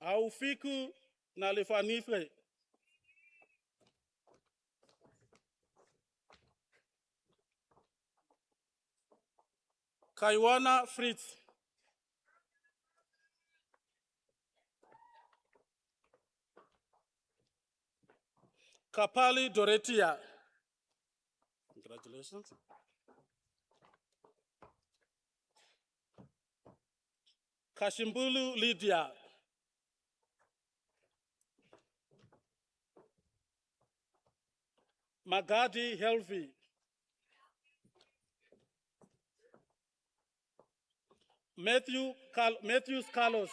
Aufiku Nalifanife. Kaiwana Fritz. Kapali Doretia. Congratulations. Kashimbulu Lydia. Magadi Helvi. Matthews Carlos.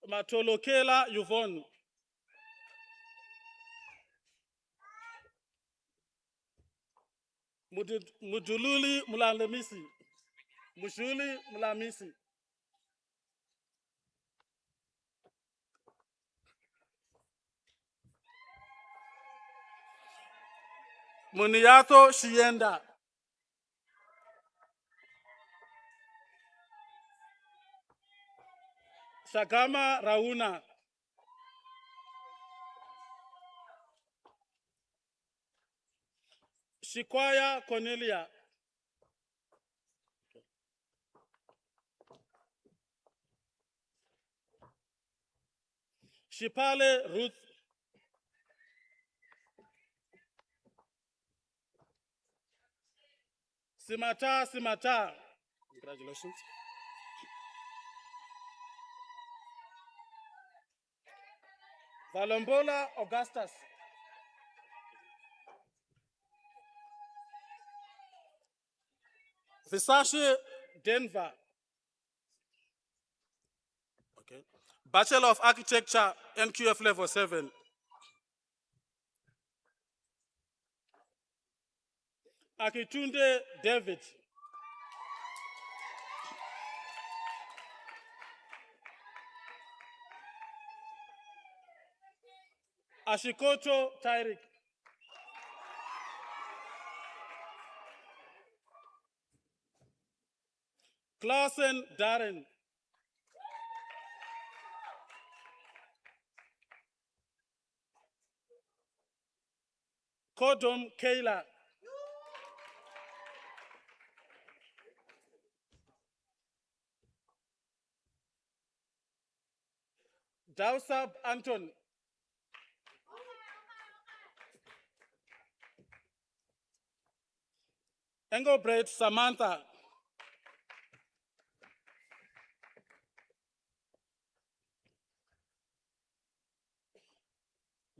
Matolokela Yvonne. Mujululi Mulamisi. Mushuli Mulamisi. Muniato Shienda. Shagama Rauna. Shikwaya Cornelia. Shipale Ruth. Simata. Congratulations. Valombola Augustus. Visashi Denver. Okay. Bachelor of Architecture, NQF Level 7. Akitunde David. Ashikoto Tyrick. Clausen Darren. Kodom Kayla. Dausab Anton. Engelbreit Samantha.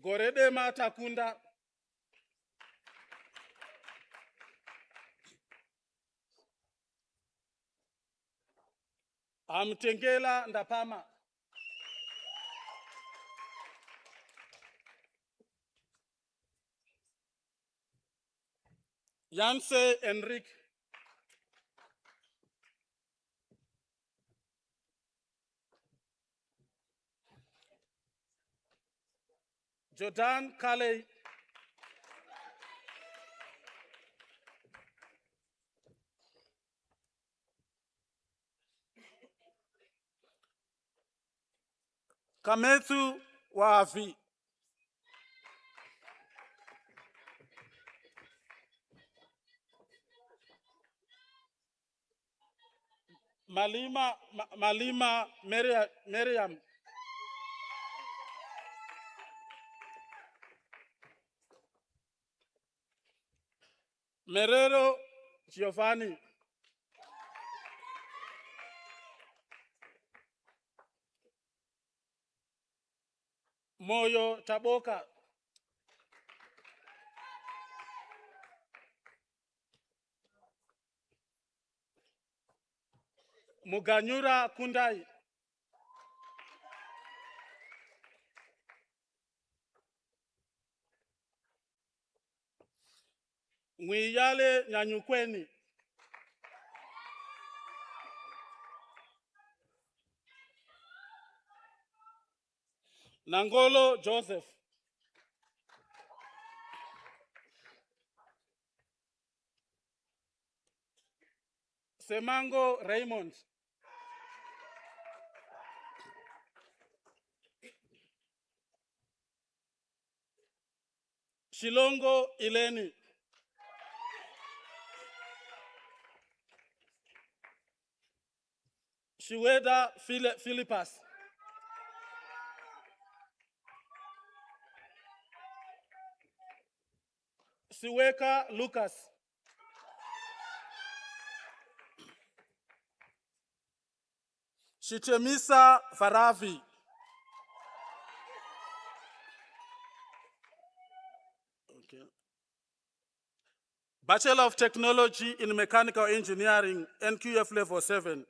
Gorede Matakunda. Amtengela Ndapama. Yanse Enrique. Jordan Kalei. Kamethu Wavi. Malima Miriam. Merero Giovanni. Moyo Taboka. Muganyura Kundai. Mwiyale Nyanyukweni. Nangolo Joseph. Semango Raymond. Shilongo Ileni. Shiweda Philippas. Siweka Lucas. Shitemisa Faravi. Okay. Bachelor of Technology in Mechanical Engineering, NQF Level 7.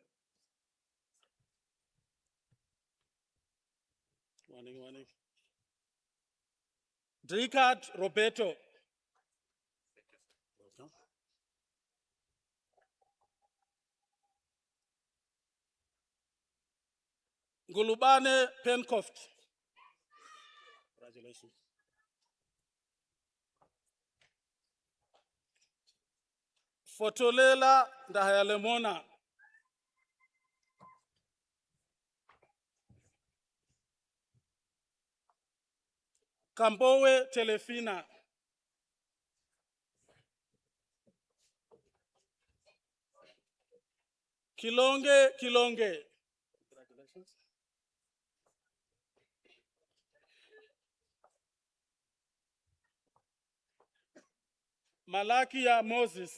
Warning. Ricard Roberto. Gulubane Pencoft. Congratulations. Fotolela Ndahayalemona. Kambowe Telefina. Kilonge. Congratulations. Malakia Moses.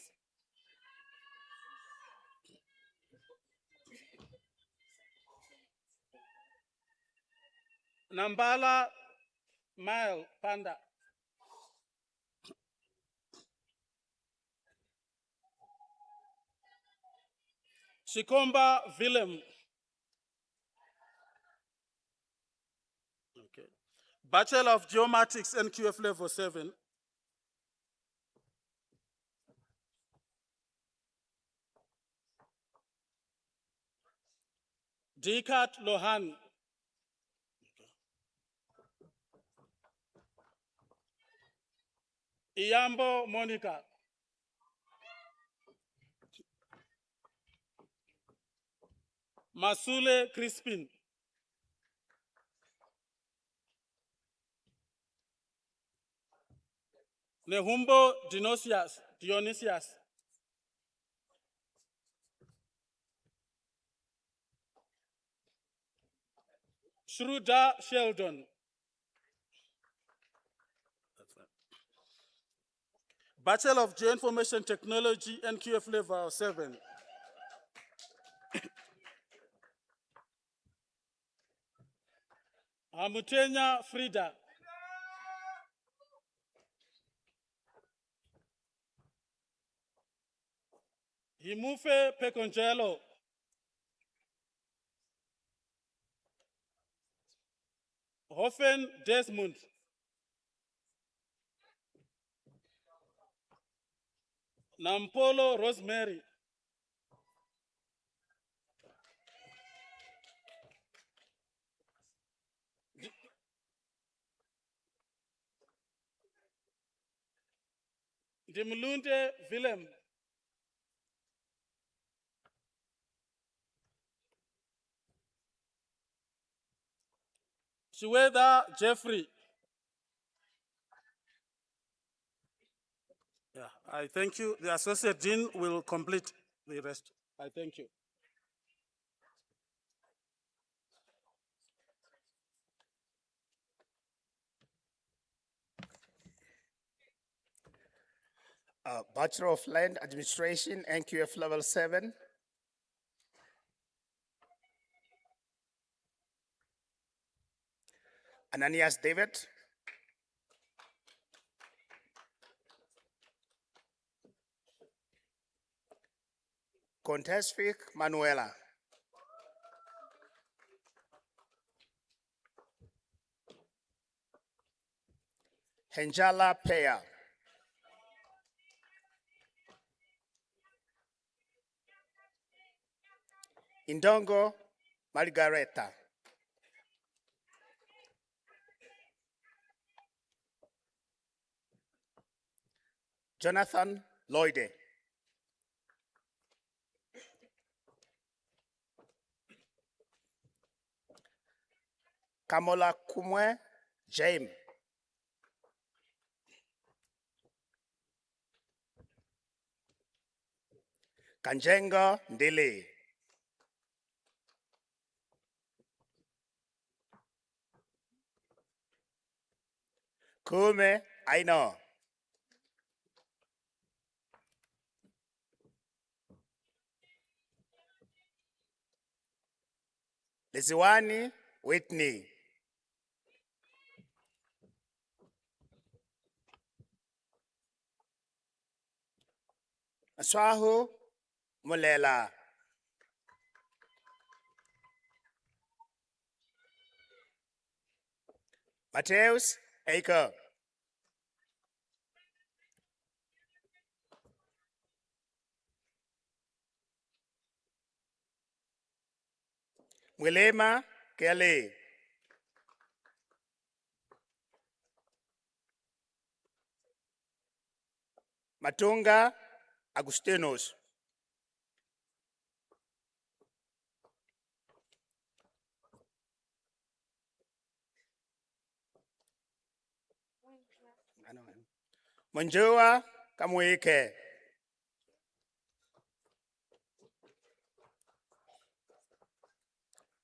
Nambala Mile Panda. Shikomba Willem. Okay. Bachelor of Geomatics, NQF Level 7. Dikat Lohan. Iyambo Monica. Masule Crispin. Nehumbo Dionysius. Shruda Sheldon. Bachelor of Geoinformation Technology, NQF Level 7. Amutenya Frida. Himufe Pekongelo. Hoffen Desmond. Nampolo Rosemary. Dimlunde Willem. Chiweda Jeffrey. Yeah, I thank you. The Associate Dean will complete the rest. I thank you. Bachelor of Land Administration, NQF Level 7. Ananias David. Contesfic Manuela. Henjala Peya. Indongo Margareta. Jonathan Lloyde. Kamola Kumwe James. Kanjenga Ndili. Kume Aino. Lisiwani Whitney. Swahu Mulela. Mateus Aker. Wilema Kelly. Matunga Agustinos. Monjua Kamwike.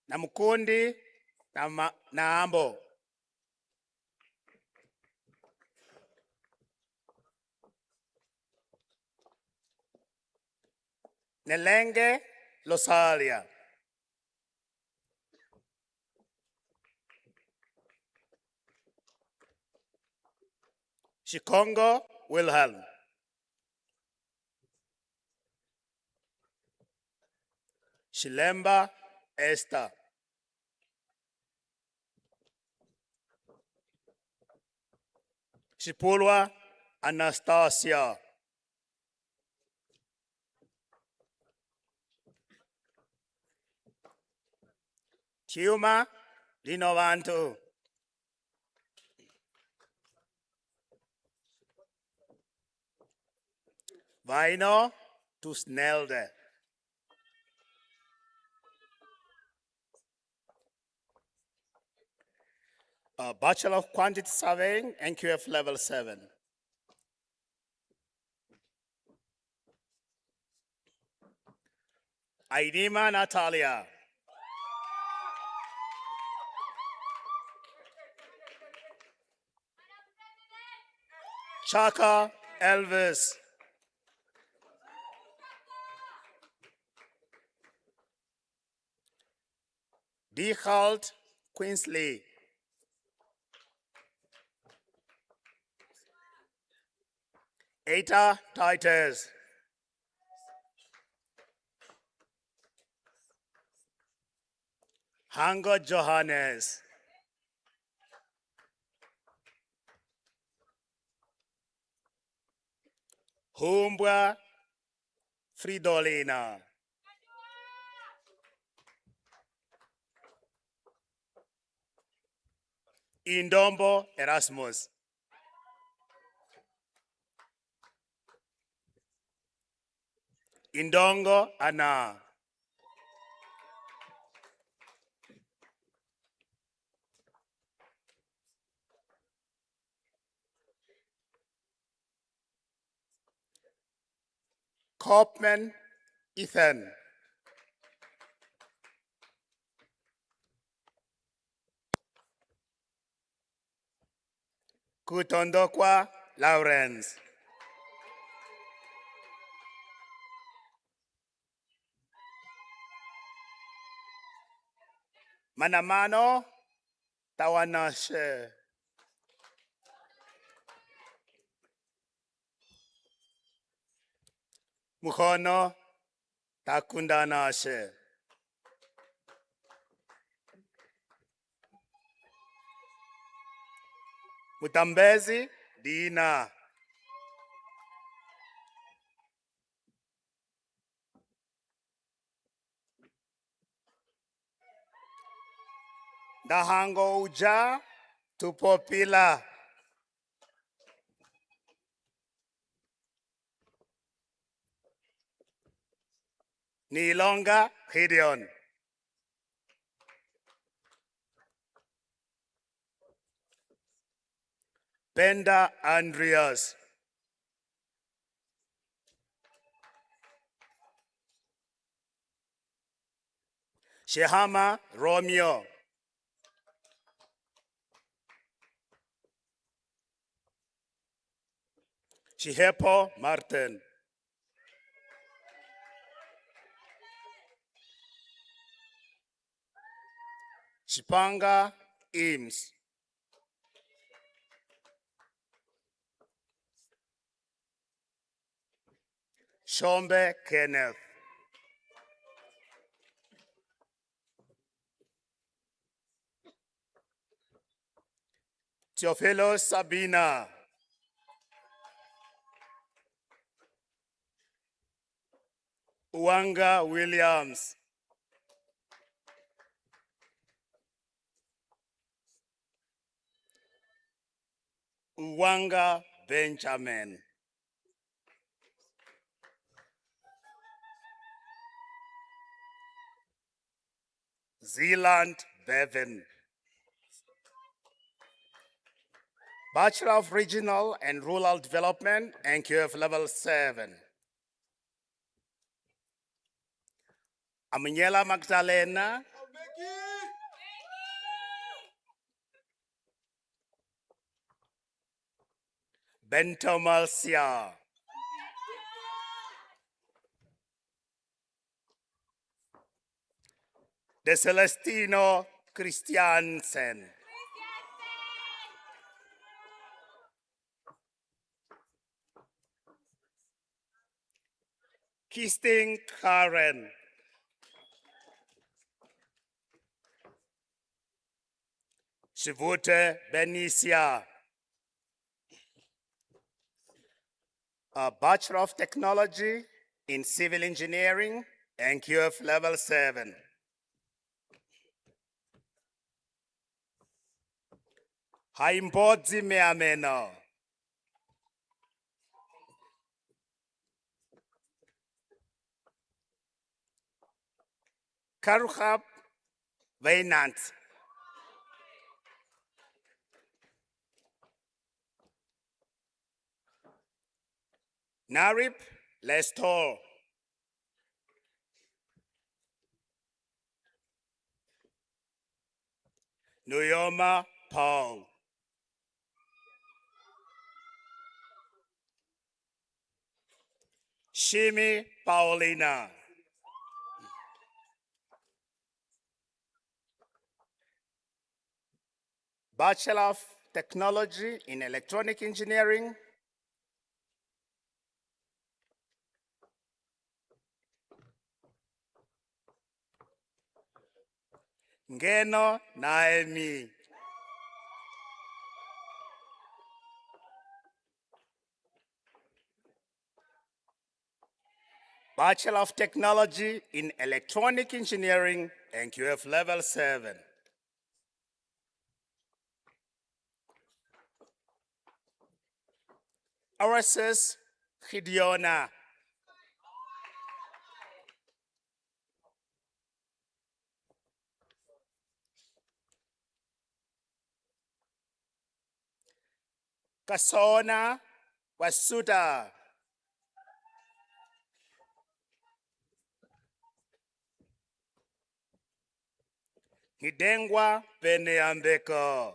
Namukundi Naambo. Nelenge Losalia. Shikongo Wilhelm. Shilemba Esther. Shipulwa Anastasia. Chiuma Linovantu. Vaino Tusnelde. Bachelor of Quantity Surveying, NQF Level 7. Aidima Natalia. Chaka Elvis. Dichald Queensley. Eta Titus. Hango Johannes. Humbwa Fridolina. Indombo Erasmus. Indongo Anna. Kopman Ethan. Kutondokwa Lawrence. Manamano Tawanashe. Mukono Takundanashe. Mutambezi Dina. Dahango Uja Tupopila. Nilonga Gideon. Benda Andreas. Shehama Romeo. Shihepo Martin. Chipanga Eames. Shombe Kenneth. Teofilo Sabina. Uwanga Williams. Uwanga Benjamin. Zealand Bevan. Bachelor of Regional and Rural Development, NQF Level 7. Aminyela Magdalena. Bento Malcia. De Celestino Christiansen. Kisting Karen. Shivute Benicia. A Bachelor of Technology in Civil Engineering, NQF Level 7. Haimbodzi Meameno. Karuhab Weinant. Narip Lestor. Nuyoma Paul. Shimi Paulina. Bachelor of Technology in Electronic Engineering. Ngeno Naemi. Bachelor of Technology in Electronic Engineering, NQF Level 7. RSS Gideona. Kasona Wasuta. Ngidengwa Peneambeko.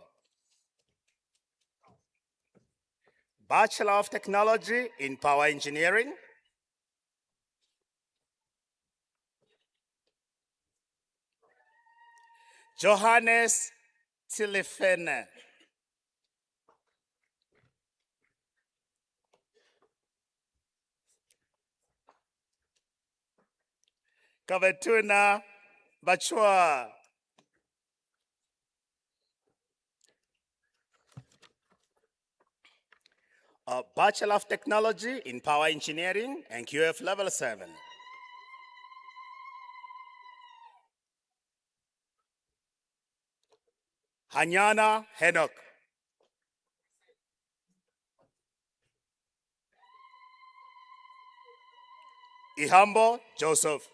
Bachelor of Technology in Power Engineering. Johannes Tilifene. Kavetuna Bachua. A Bachelor of Technology in Power Engineering and QF Level 7. Hanyana Henok. Ihambo Joseph.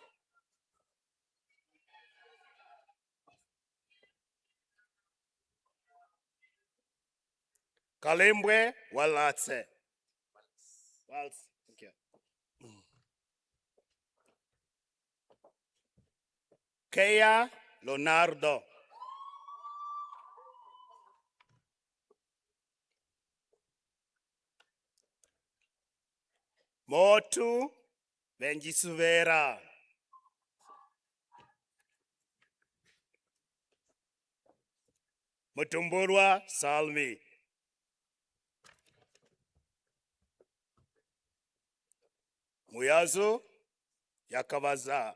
Kalimbwe Walatse. Waltz. Thank you. Kea Leonardo. Motu Benjisuvera. Mutumburwa Salmi. Muyazu Yakavaza.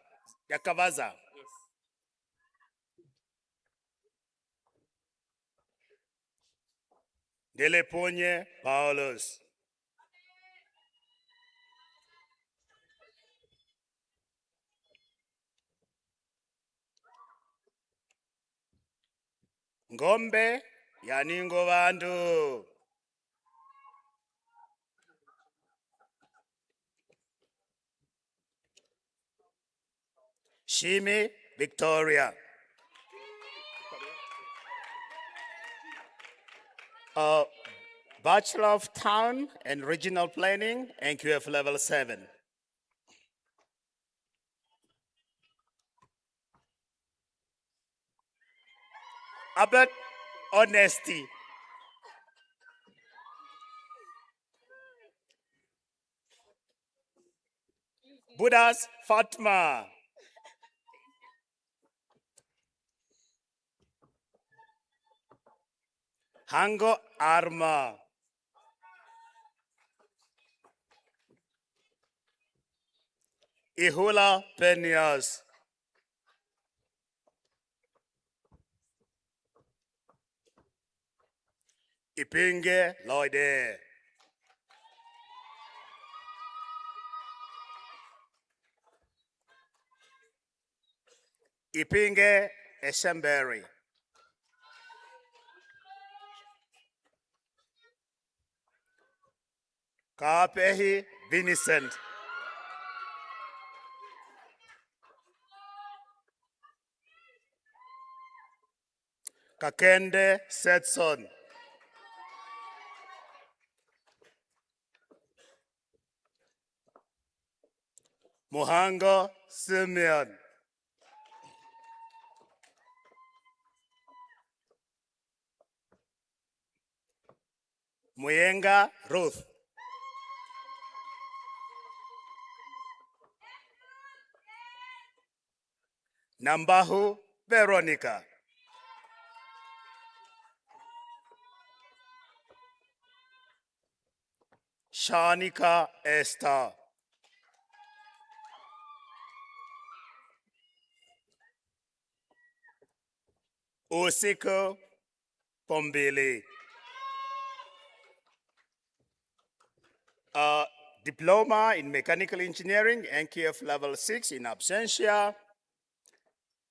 Deleponye Paulus. Ngombe Yaningo Vandu. Shimi Victoria. Bachelor of Town and Regional Planning, NQF Level 7. Abed Honesty. Buddha's Fatma. Hango Arma. Ihula Penyas. Ipinge Loide. Ipinge Eshemberi. Kapehi Vincent. Kakende Setson. Muhango Simeon. Muyenga Ruth. Nambahu Veronica. Shanika Esther. Usiko Pombili. Diploma in Mechanical Engineering, NQF Level 6 in absentia.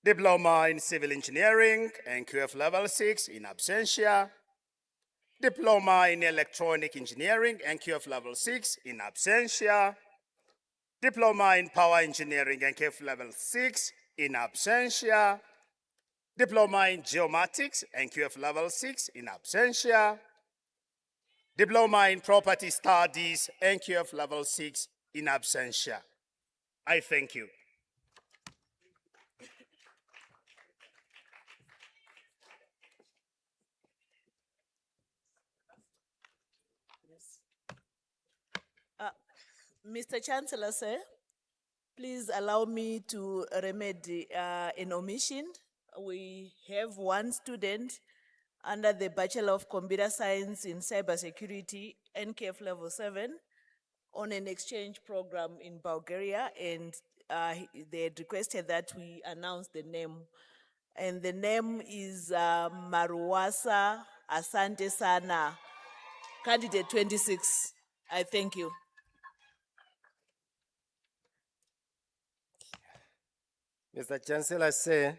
Diploma in Civil Engineering, NQF Level 6 in absentia. Diploma in Electronic Engineering, NQF Level 6 in absentia. Diploma in Power Engineering, NQF Level 6 in absentia. Diploma in Geomatics, NQF Level 6 in absentia. Diploma in Property Studies, NQF Level 6 in absentia. I thank you. Mr. Chancellor, sir, please allow me to remedy an omission. We have one student under the Bachelor of Computer Science in Cybersecurity, NKF Level 7, on an exchange program in Bulgaria, and they had requested that we announce the name. And the name is Maruwasa Asante Sana, candidate 26. I thank you. Mr. Chancellor, sir,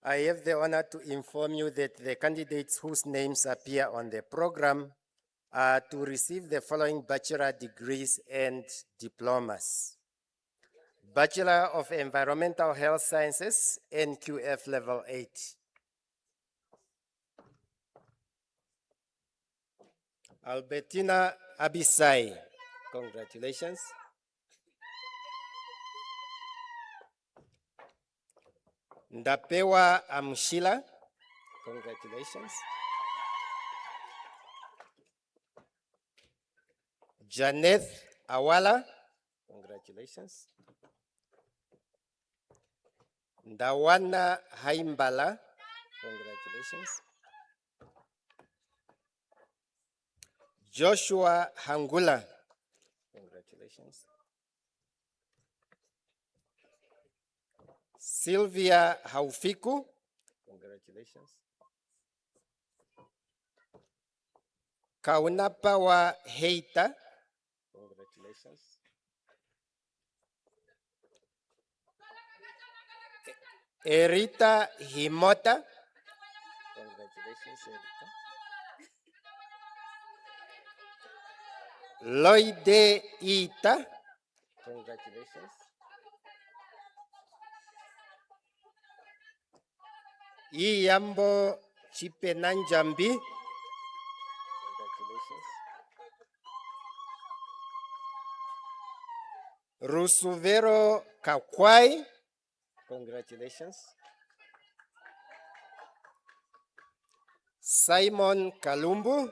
I have the honor to inform you that the candidates whose names appear on the program are to receive the following bachelor degrees and diplomas. Bachelor of Environmental Health Sciences, NQF Level 8. Albertina Abisai, congratulations. Ndapewa Amshila, congratulations. Janeth Awala, congratulations. Ndawana Haimbala, congratulations. Joshua Hangula, congratulations. Sylvia Haufiku, congratulations. Kaunapawa Heita, congratulations. Erita Himota, congratulations, Erita. Loide Ita, congratulations. Iyambo Chipenanjambi, congratulations. Rusuvero Kakwai, congratulations. Simon Kalumbu,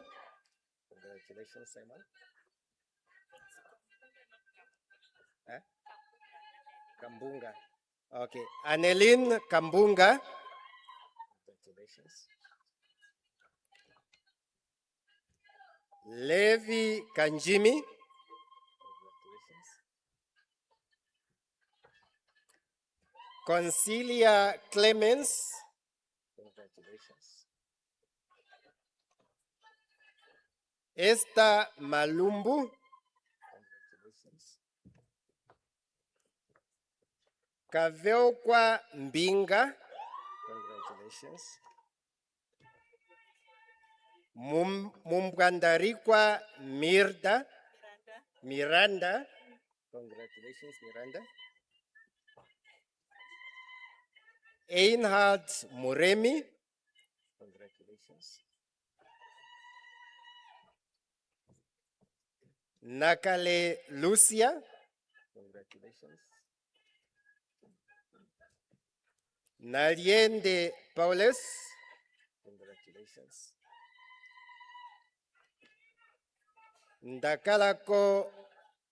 congratulations, Simon. Kambunga. Okay. Annelyn Kambunga, congratulations. Levi Kanjimi, congratulations. Concilia Clemens, congratulations. Esther Malumbu, congratulations. Kaveokwa Mbinga, congratulations. Mumbwandarikwa Miranda, congratulations, Miranda. Einhard Muremi, congratulations. Nakale Lucia, congratulations. Naliende Paulus, congratulations. Ndakalako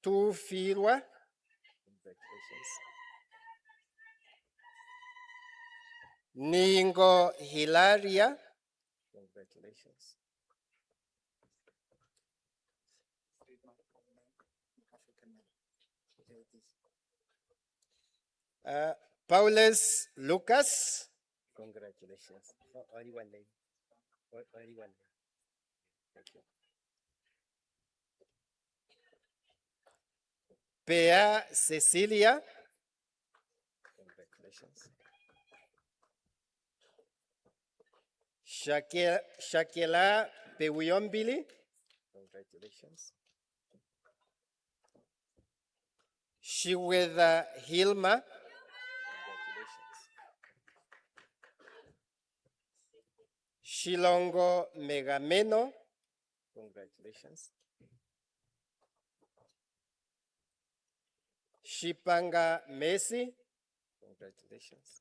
Tufirwa, congratulations. Ningo Hilaria, congratulations. Paulus Lucas, congratulations. Oh, only one name. Only one name. Thank you. Pea Cecilia, congratulations. Shakela Pewiombili, congratulations. Shiweda Hilma, congratulations. Shilongo Megameno, congratulations. Shipanga Messi, congratulations.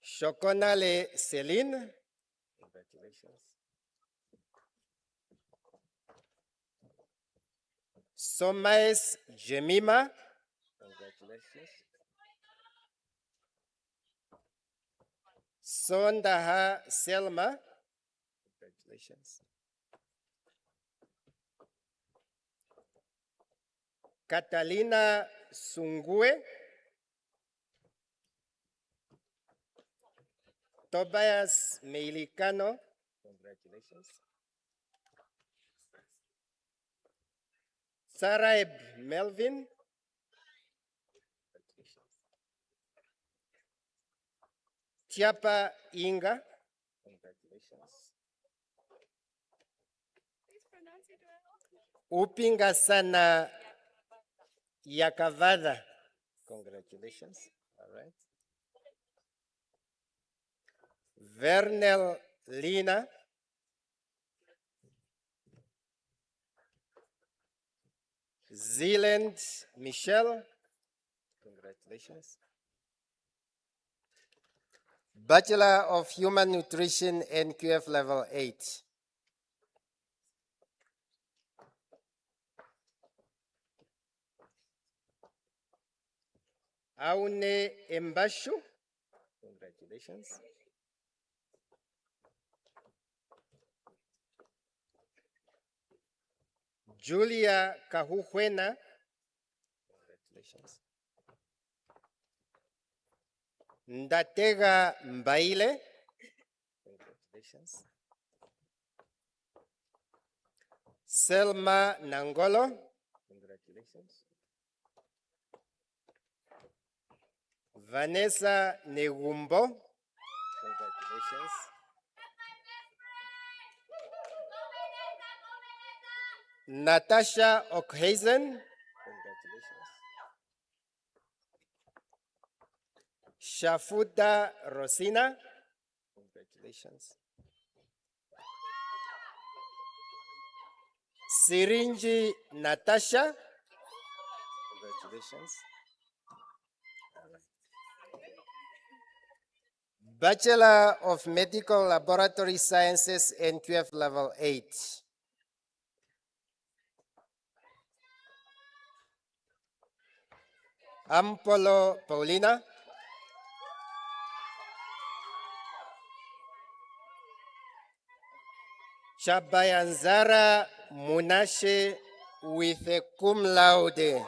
Shokonale Celine, congratulations. Somais Jemima. Congratulations. Sondaha Selma. Congratulations. Catalina Sungue. Tobias Meilicano. Congratulations. Saraib Melvin. Tiapa Inga. Congratulations. Upinga Sana Yakavada. Congratulations. All right. Vernel Lina. Zealand Michelle. Congratulations. Bachelor of Human Nutrition, NQF Level 8. Aune Mbashu. Congratulations. Julia Kahuhuena. Congratulations. Ndatega Mbaile. Congratulations. Selma Nangolo. Congratulations. Vanessa Negumbo. Congratulations. Natasha Okhazen. Congratulations. Shafuda Rosina. Congratulations. Sirinji Natasha. Congratulations. Bachelor of Medical Laboratory Sciences, NQF Level 8. Ampolo Paulina. Chabayanzara Munashe with a cum laude.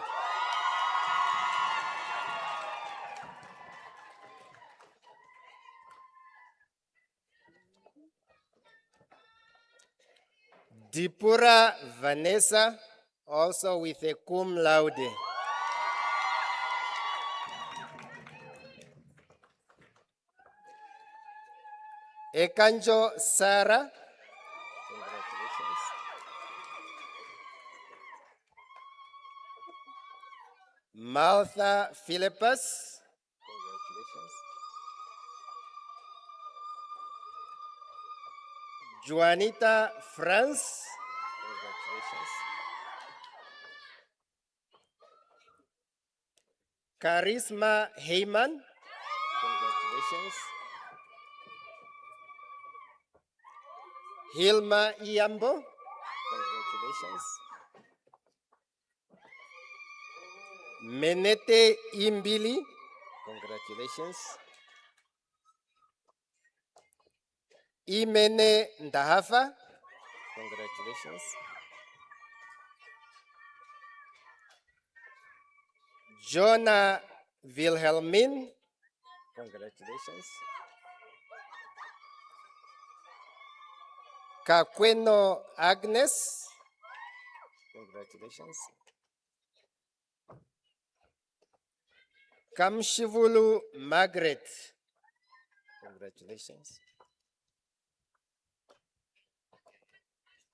Dipura Vanessa, also with a cum laude. Ekanjo Sarah. Congratulations. Martha Philippus. Congratulations. Juanita France. Congratulations. Charisma Heyman. Congratulations. Hilma Iambo. Congratulations. Menete Imbili. Congratulations. Imene Ndahafa. Congratulations. Jonah Wilhelmine. Congratulations. Kakweno Agnes. Congratulations. Kamshivulu Margaret. Congratulations.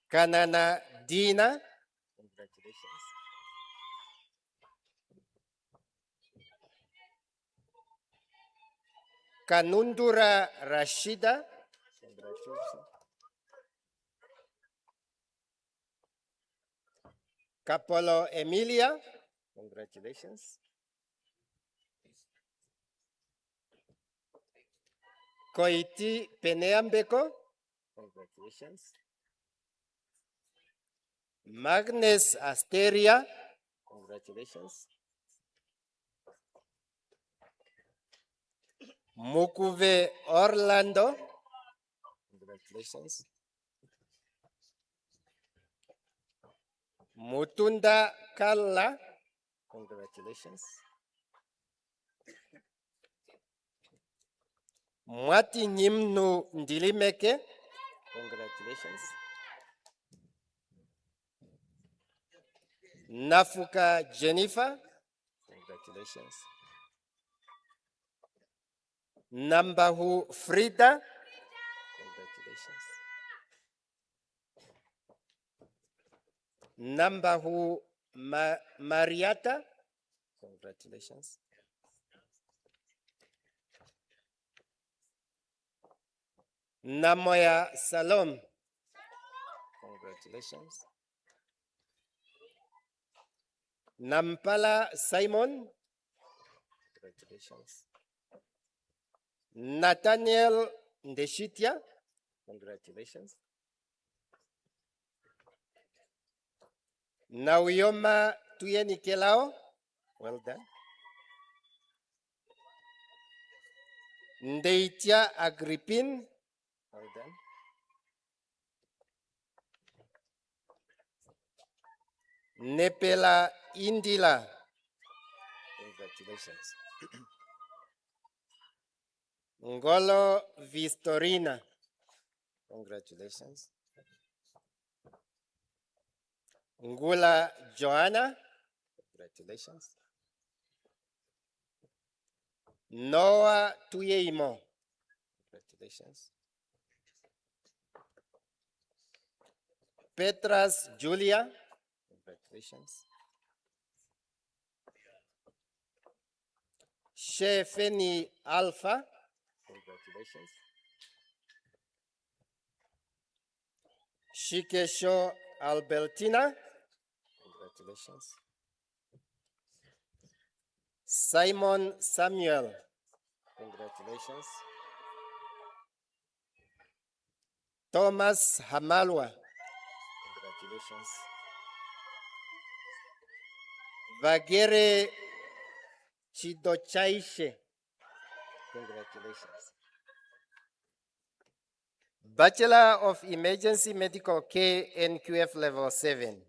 Kanana Dina. Congratulations. Kanundura Rashida. Congratulations. Capolo Emilia. Congratulations. Koiti Peneambeko. Congratulations. Magnus Asteria. Congratulations. Mukuve Orlando. Congratulations. Mutunda Kalla. Congratulations. Mwati Nyimnu Ndilimeke. Congratulations. Nafuka Jennifer. Congratulations. Nambahu Frida. Congratulations. Nambahu Mariata. Congratulations. Namoya Salom. Congratulations. Nampala Simon. Congratulations. Nathaniel Ndeshitia. Congratulations. Nauyoma Tuyenikelao. Well done. Ndeitia Agripin. Well done. Nepela Indila. Congratulations. Ngolo Vistorina. Congratulations. Ngula Joanna. Congratulations. Noah Tuyeimo. Congratulations. Petras Julia. Congratulations. Shefeni Alpha. Congratulations. Shikesho Albertina. Congratulations. Simon Samuel. Congratulations. Thomas Hamalwa. Congratulations. Vagere Chidochaishe. Congratulations. Bachelor of Emergency Medical Care, NQF Level 7.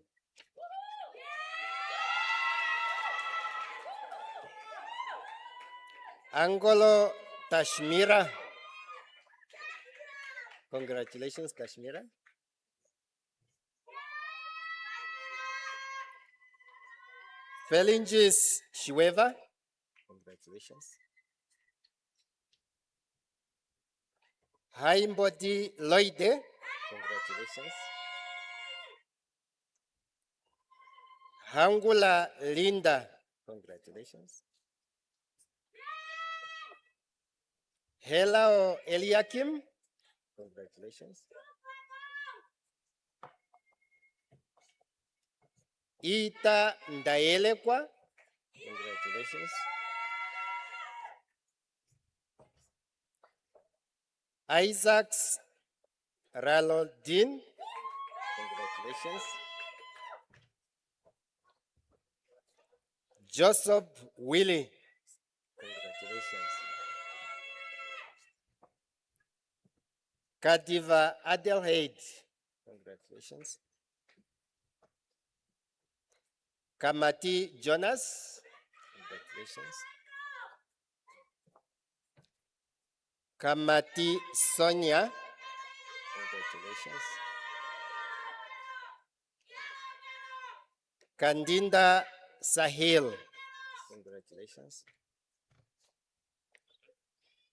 Angolo Tashmira. Congratulations, Tashmira. Felingis Shweva. Congratulations. Haimbodi Loide. Congratulations. Hangula Linda. Congratulations. Hello Eliakim. Congratulations. Ita Ndaelekwa. Congratulations. Isaacs Ralodin. Congratulations. Joseph Willie. Congratulations. Kadiva Adelheid. Congratulations. Kamati Jonas. Congratulations. Kamati Sonia. Congratulations. Kandinda Sahil. Congratulations.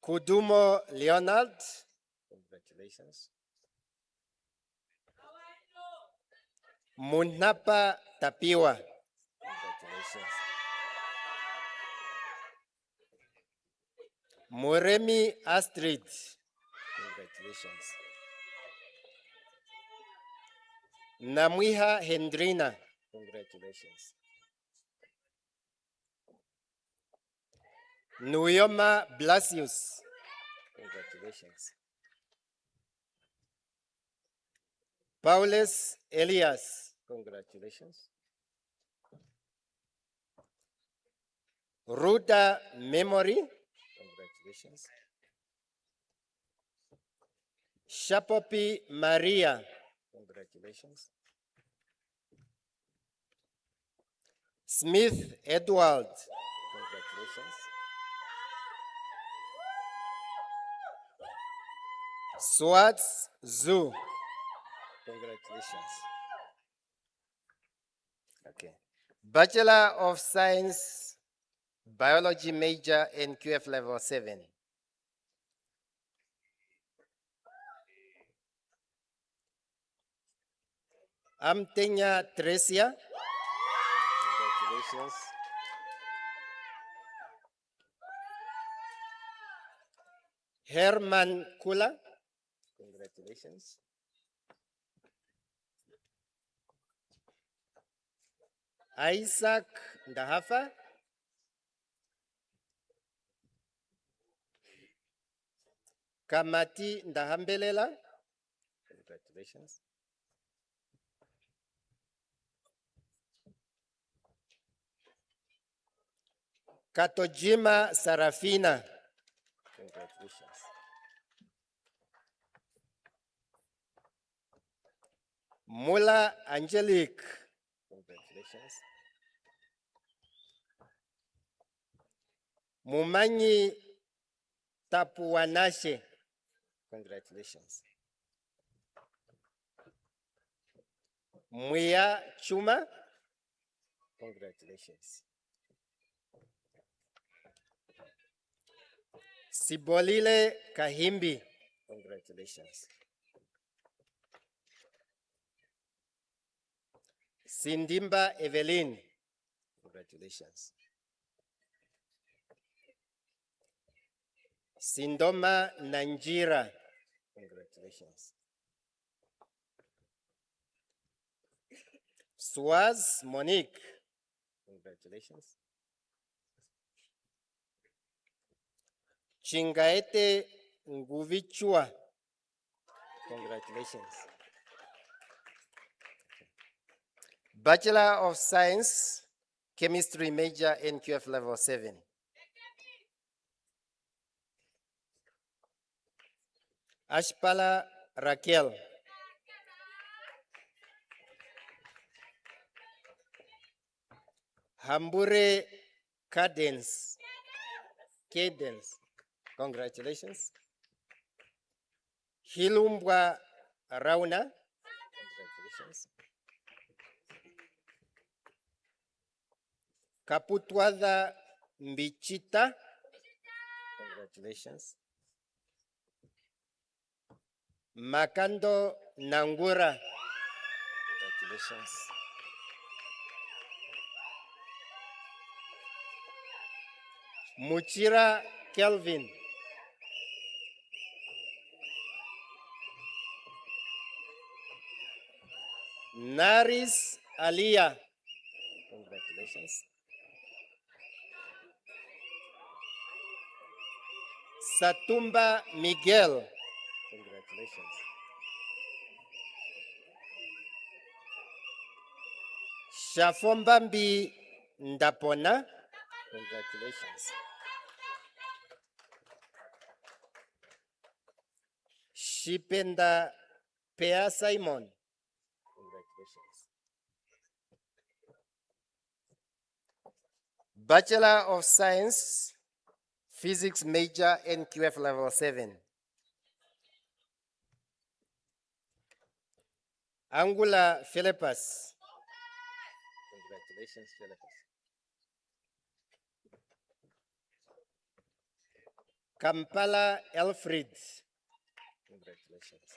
Kudumo Leonard. Congratulations. Munapa Tapiwa. Congratulations. Moremi Astrid. Congratulations. Namwiha Hendrina. Congratulations. Nuyoma Blasius. Congratulations. Paulus Elias. Congratulations. Ruta Memory. Congratulations. Shapopi Maria. Congratulations. Smith Edward. Congratulations. Swartz Zoo. Congratulations. Okay. Bachelor of Science, Biology major NQF level 7. Amtenya Tresia. Congratulations. Herman Kula. Congratulations. Isaac Ndahafa. Kamati Ndahambelela. Congratulations. Katojima Sarafina. Congratulations. Mula Angelique. Congratulations. Mumanyi Tapuanashe. Congratulations. Muya Chuma. Congratulations. Sibolile Kahimbi. Congratulations. Sindimba Evelyn. Congratulations. Sindoma Nanjira. Congratulations. Suaz Monique. Congratulations. Chingaete Nguvichua. Congratulations. Bachelor of Science, Chemistry major NQF level 7. Ashpala Raquel. Hambure Cadence. Congratulations. Hilumbwa Rauna. Congratulations. Kaputwada Mbichita. Congratulations. Makando Nangura. Congratulations. Muchira Kelvin. Naris Alia. Congratulations. Satumba Miguel. Congratulations. Shafombambi Ndapona. Congratulations. Shipenda Pea Simon. Congratulations. Bachelor of Science, Physics major NQF level 7. Angula Philippus. Congratulations, Philippus. Kampala Elfrid. Congratulations.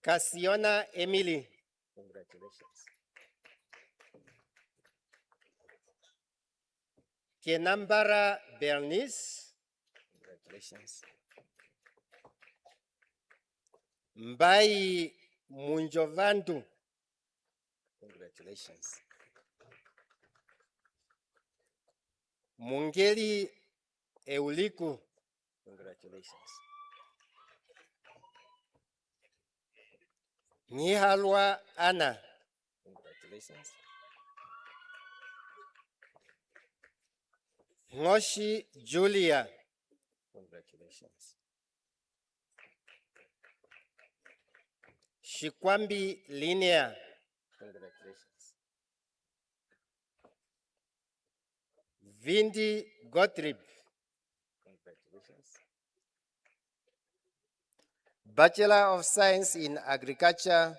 Cassiona Emily. Congratulations. Kenambara Bernice. Congratulations. Mbai Munjovandu. Congratulations. Mungeli Euliku. Congratulations. Nyihalwa Anna. Congratulations. Ngoshi Julia. Congratulations. Shikwambi Linnea. Congratulations. Vindi Gottlieb. Congratulations. Bachelor of Science in Agriculture,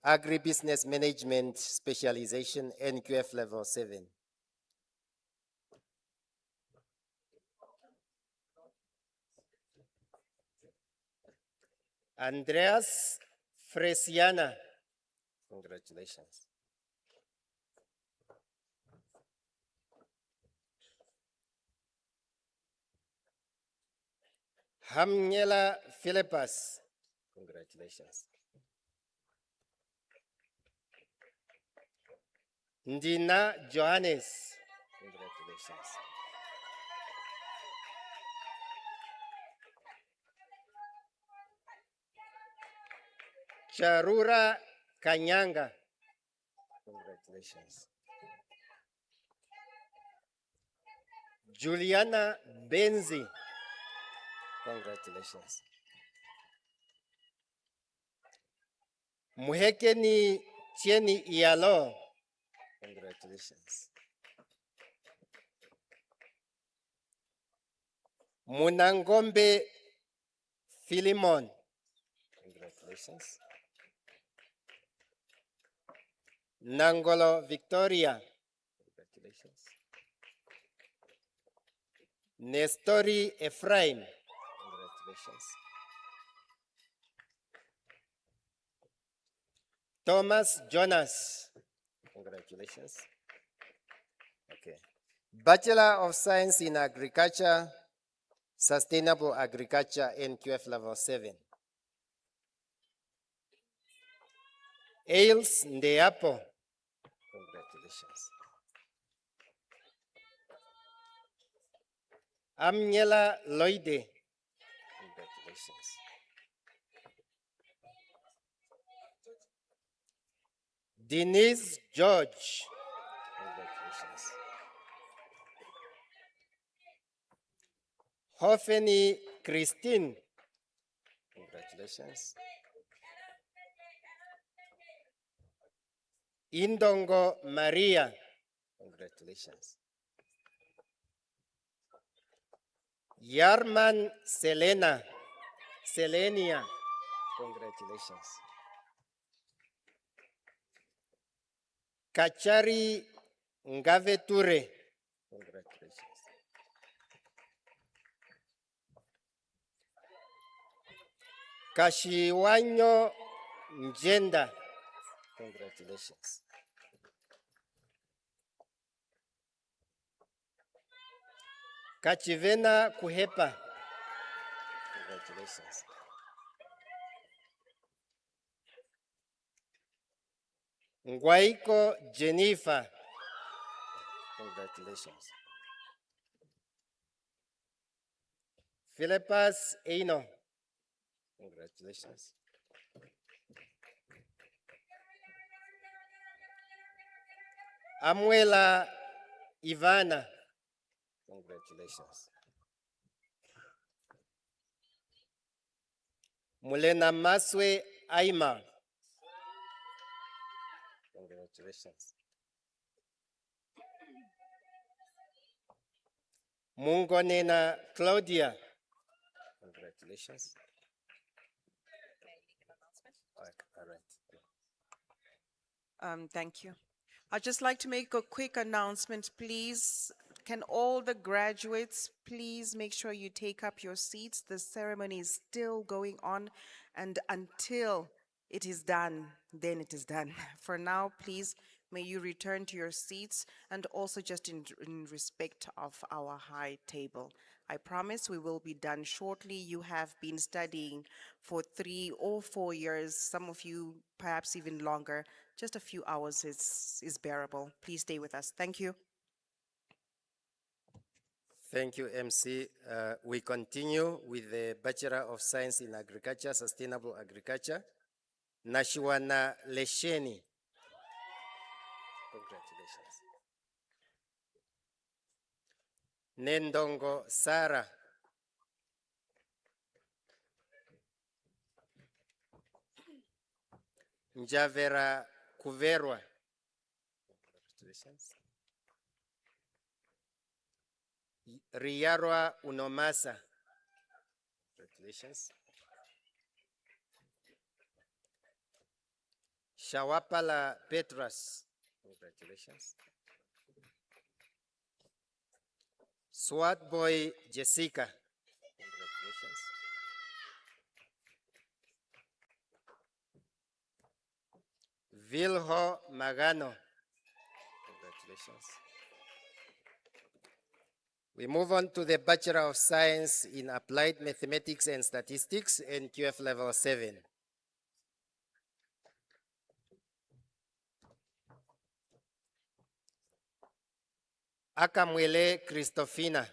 Agribusiness Management Specialization, NQF Level 7. Andreas Fresiana. Congratulations. Hamnela Philippas. Congratulations. Ndina Johannes. Congratulations. Charura Kanyanga. Congratulations. Juliana Benzi. Congratulations. Muhekeni Tieni Ialo. Congratulations. Munangombe Philemon. Congratulations. Nangolo Victoria. Congratulations. Nestori Ephraim. Congratulations. Thomas Jonas. Congratulations. Okay. Bachelor of Science in Agriculture, Sustainable Agriculture, NQF Level 7. Ailes Ndeapo. Congratulations. Amnyela Loide. Congratulations. Denise George. Congratulations. Hoffeni Christine. Congratulations. Indongo Maria. Congratulations. Yarman Selenia. Congratulations. Kachari Ngaveture. Congratulations. Kashiwanyo Njenda. Congratulations. Kachivena Kuhepa. Congratulations. Ngwaiko Jennifer. Congratulations. Philippas Eino. Congratulations. Amuela Ivana. Congratulations. Mulena Maswe Aima. Congratulations. Mungonena Claudia. Congratulations. All right. Thank you. I'd just like to make a quick announcement, please. Can all the graduates please make sure you take up your seats? The ceremony is still going on, and until it is done, then it is done. For now, please, may you return to your seats, and also just in respect of our high table. I promise we will be done shortly. You have been studying for 3 or 4 years, some of you perhaps even longer. Just a few hours is bearable. Please stay with us. Thank you. Thank you, MC. We continue with the Bachelor of Science in Agriculture, Sustainable Agriculture. Nashiwana Lesheni. Congratulations. Nendongo Sara. Njavera Kuverwa. Congratulations. Riyarwa Unomasa. Congratulations. Shawapala Petras. Congratulations. Swat Boy Jessica. Congratulations. Vilho Magano. Congratulations. We move on to the Bachelor of Science in Applied Mathematics and Statistics, NQF Level 7. Akamwele Christofina.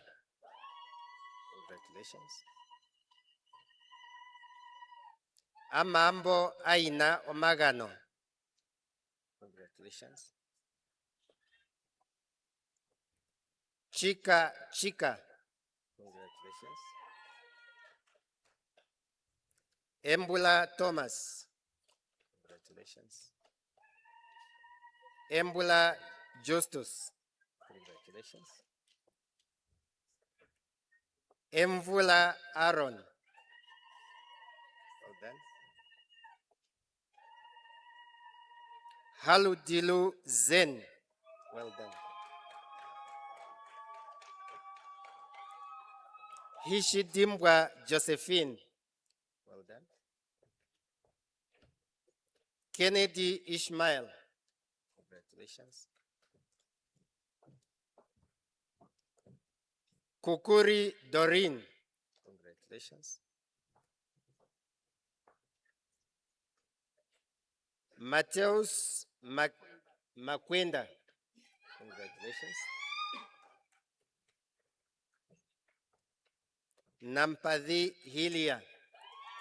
Congratulations. Amambo Aina Omagano. Congratulations. Chika Chika. Congratulations. Embula Thomas. Congratulations. Embula Justus. Congratulations. Emvula Aaron. Well done. Haludilu Zen. Well done. Hishidimbwa Josephine. Well done. Kennedy Ishmael. Congratulations. Kukuri Doreen. Congratulations. Mateus Makwenda. Congratulations. Nampadi Hilia.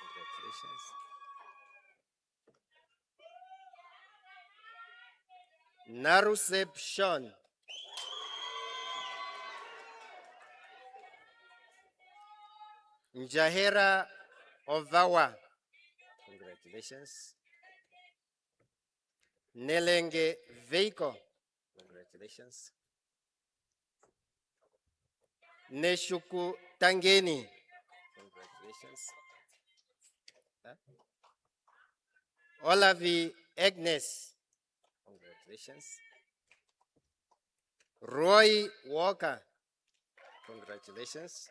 Congratulations. Narusep Sean. Njahera Ovawa. Congratulations. Nelenge Veiko. Congratulations. Neshuku Tangeni. Congratulations. Olavi Agnes. Congratulations. Roy Walker. Congratulations.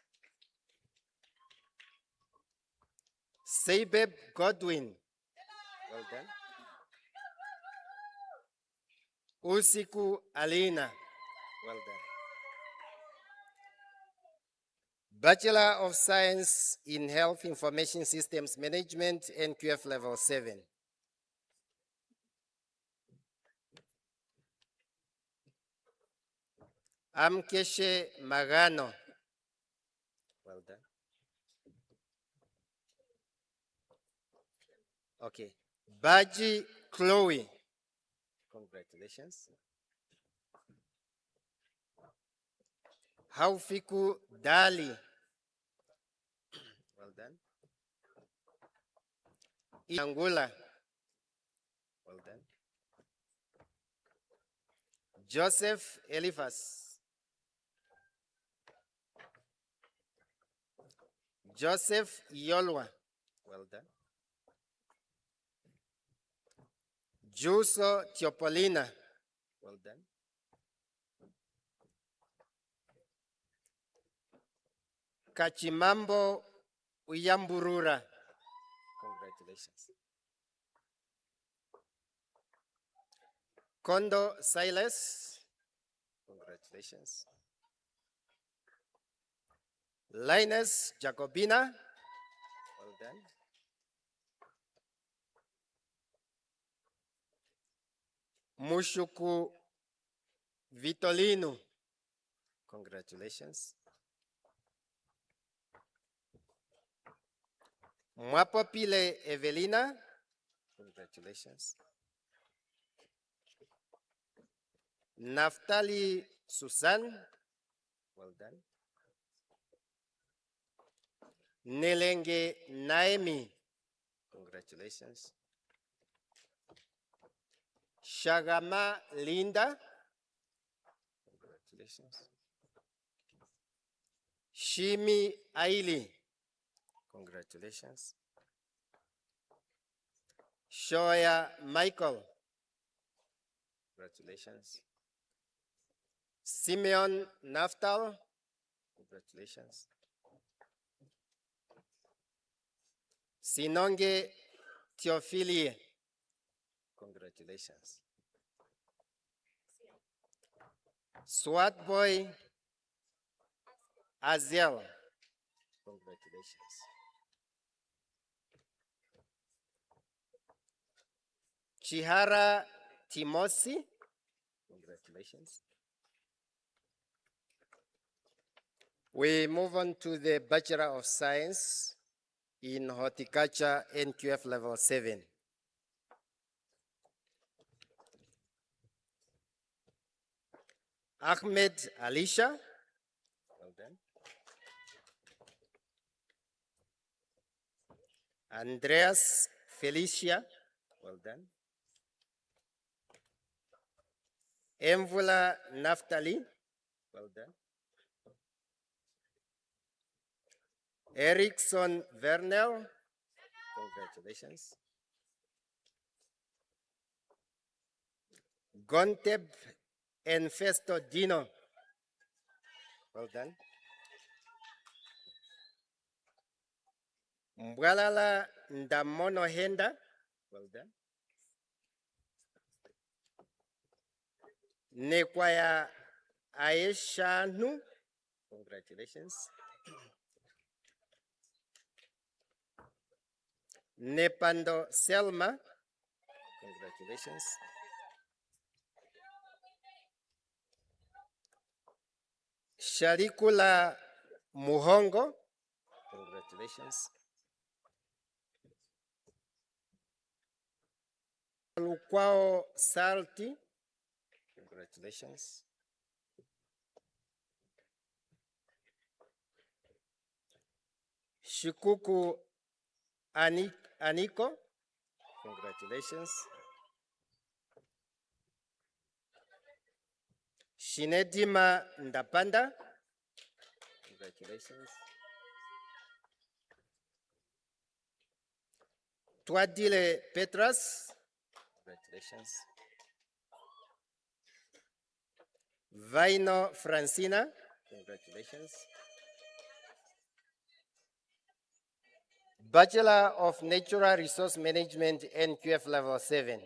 Seibeb Godwin. Well done. Usiku Alina. Well done. Bachelor of Science in Health Information Systems Management, NQF Level 7. Amkeshe Magano. Well done. Okay. Baji Chloe. Congratulations. Haufiku Dali. Well done. Iangula. Well done. Joseph Eliphas. Joseph Yolwa. Well done. Juso Tiopolina. Well done. Kachimambo Uyamburura. Congratulations. Kondo Silas. Congratulations. Linus Jacobina. Well done. Mushuku Vitolino. Congratulations. Mwapopile Evelina. Congratulations. Naftali Susan, well done. Nelenge Naemi, congratulations. Shagama Linda, congratulations. Shimi Aili, congratulations. Shoya Michael, congratulations. Simeon Naftal, congratulations. Sinonge Teofili, congratulations. Swat Boy Azel, congratulations. Chihara Timosi, congratulations. We move on to the Bachelor of Science in Horticulture NQF Level 7. Ahmed Alisha, well done. Andreas Felicia, well done. Emvula Naftali, well done. Erickson Vernel, congratulations. Gonteb Enfesto Dino, well done. Mbwalala Ndamono Henda, well done. Nekwaya Aeshanu, congratulations. Nepando Selma, congratulations. Sharikula Muhongo, congratulations. Lukwao Salti, congratulations. Shikuku Aniko, congratulations. Shinedima Ndapanda, congratulations. Twadile Petras, congratulations. Vaino Francina, congratulations. Bachelor of Natural Resource Management NQF Level 7.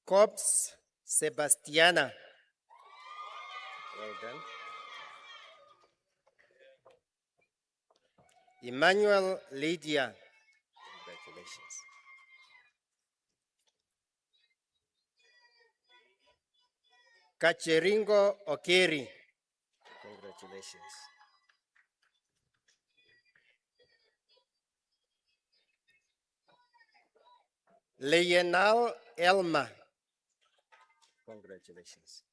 Cops Sebastiana, well done. Emmanuel Lydia, congratulations. Kacheringo Okeri, congratulations. Leonel Elma, congratulations.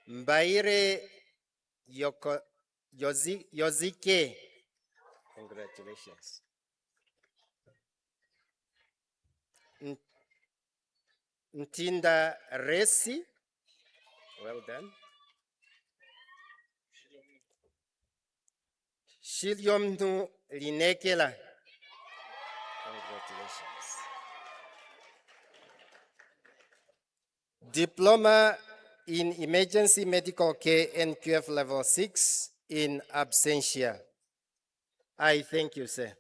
Mbaire Yozike, congratulations. Ntinda Resi, well done. Shilyomnu Linekela, congratulations. Diploma in Emergency Medical Care NQF Level 6 in absentia. I thank you, sir.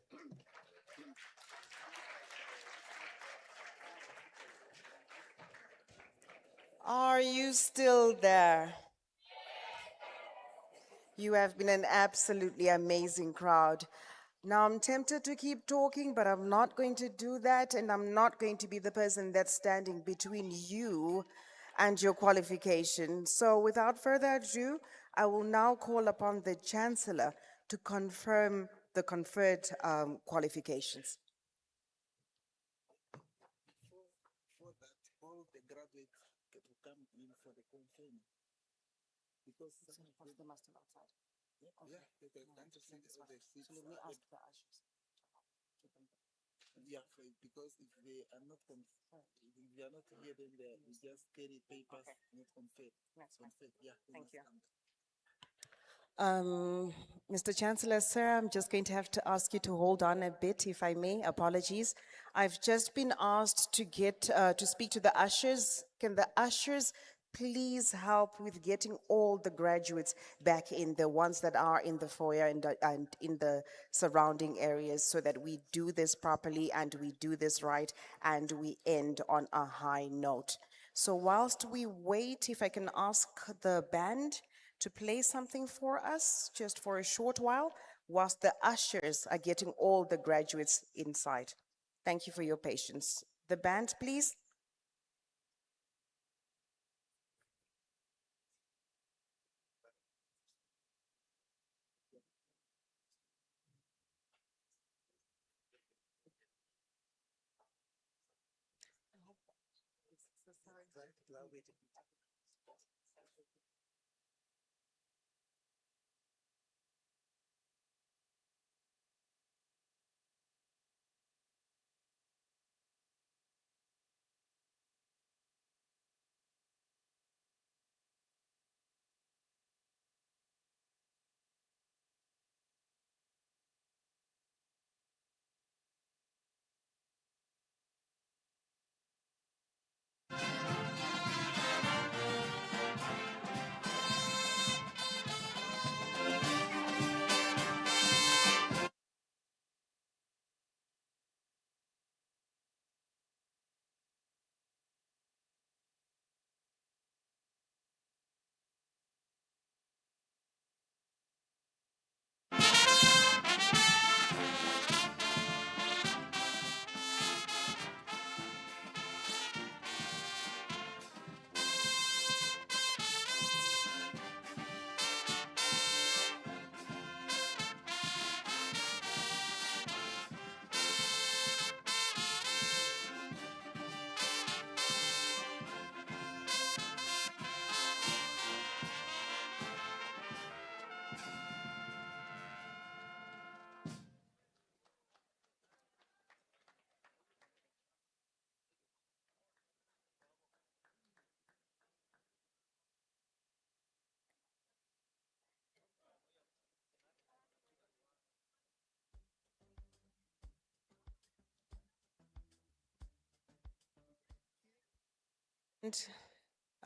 Are you still there? You have been an absolutely amazing crowd. Now, I'm tempted to keep talking, but I'm not going to do that, and I'm not going to be the person that's standing between you and your qualifications. So without further ado, I will now call upon the Chancellor to confirm the conferred qualifications. For that, all the graduates will come in for the conferment. Because some of them are still outside. Yeah, they can't see all the seats. So we ask the ushers. Yeah, because if they are not if they are not here, then we just carry papers, not conferred. Conferred, yeah. Thank you. Mr. Chancellor, sir, I'm just going to have to ask you to hold on a bit, if I may. Apologies. I've just been asked to get to speak to the ushers. Can the ushers please help with getting all the graduates back in, the ones that are in the foyer and in the surrounding areas, so that we do this properly and we do this right and we end on a high note. So whilst we wait, if I can ask the band to play something for us just for a short whilst the ushers are getting all the graduates inside. Thank you for your patience. The band, please.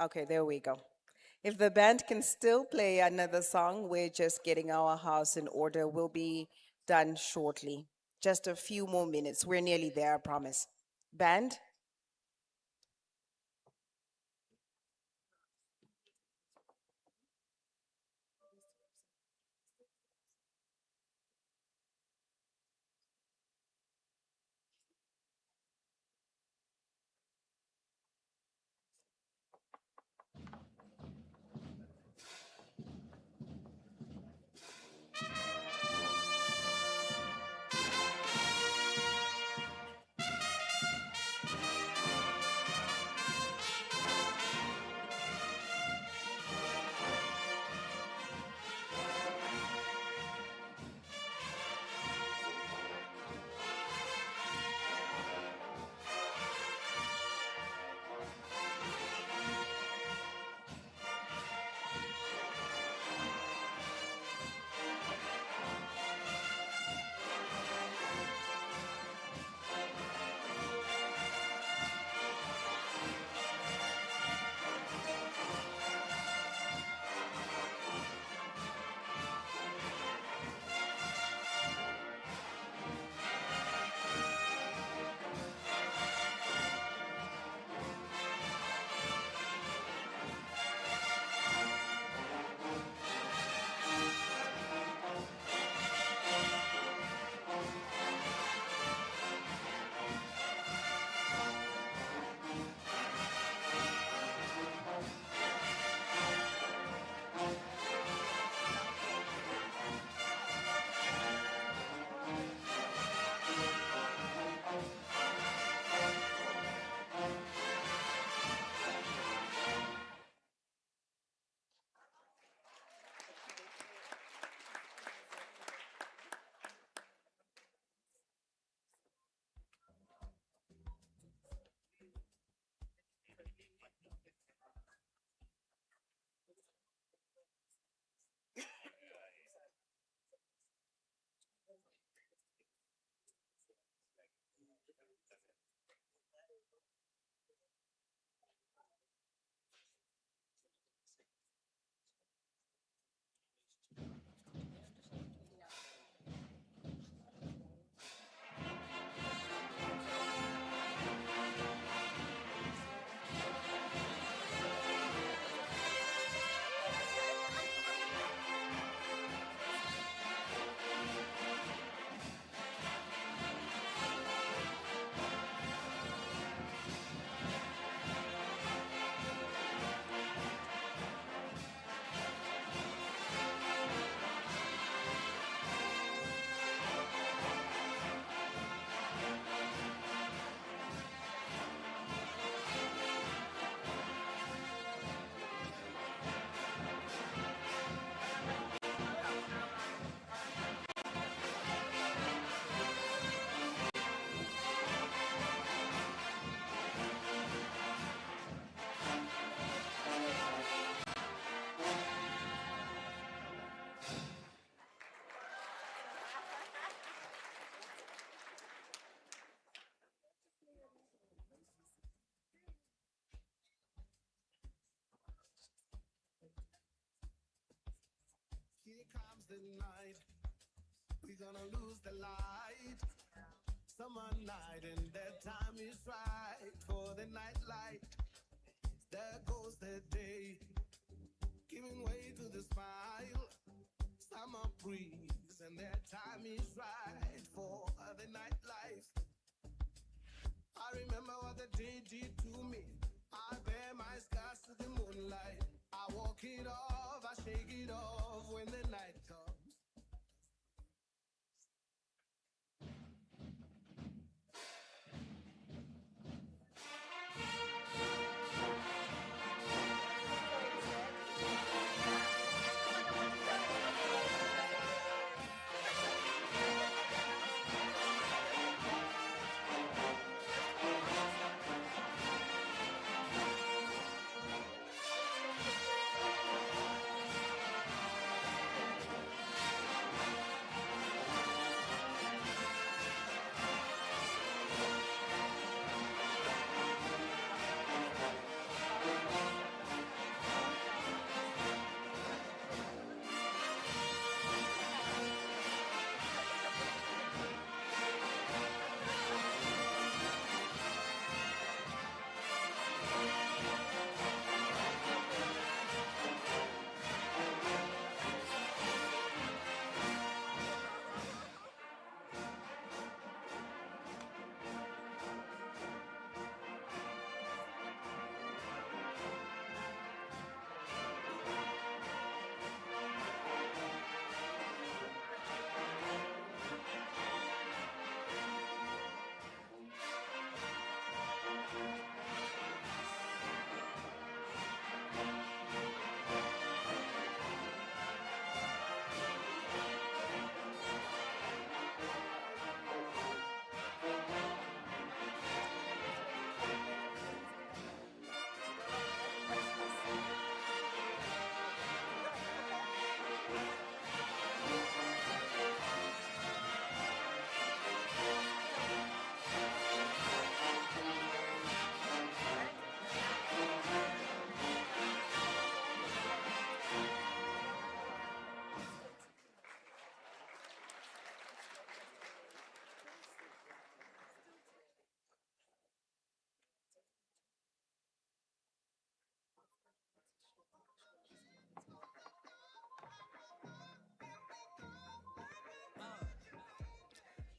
Okay, there we go. If the band can still play another song, we're just getting our house in order. We'll be done shortly. Just a few more minutes. We're nearly there, I promise. Band? comes the night, we're gonna lose the light. Summer night and that time is right for the night light. There goes the day, giving way to the smile. Summer breeze and that time is right for the nightlife. I remember what the day did to me. I bear my scars to the moonlight. I walk it off, I shake it off when the night comes.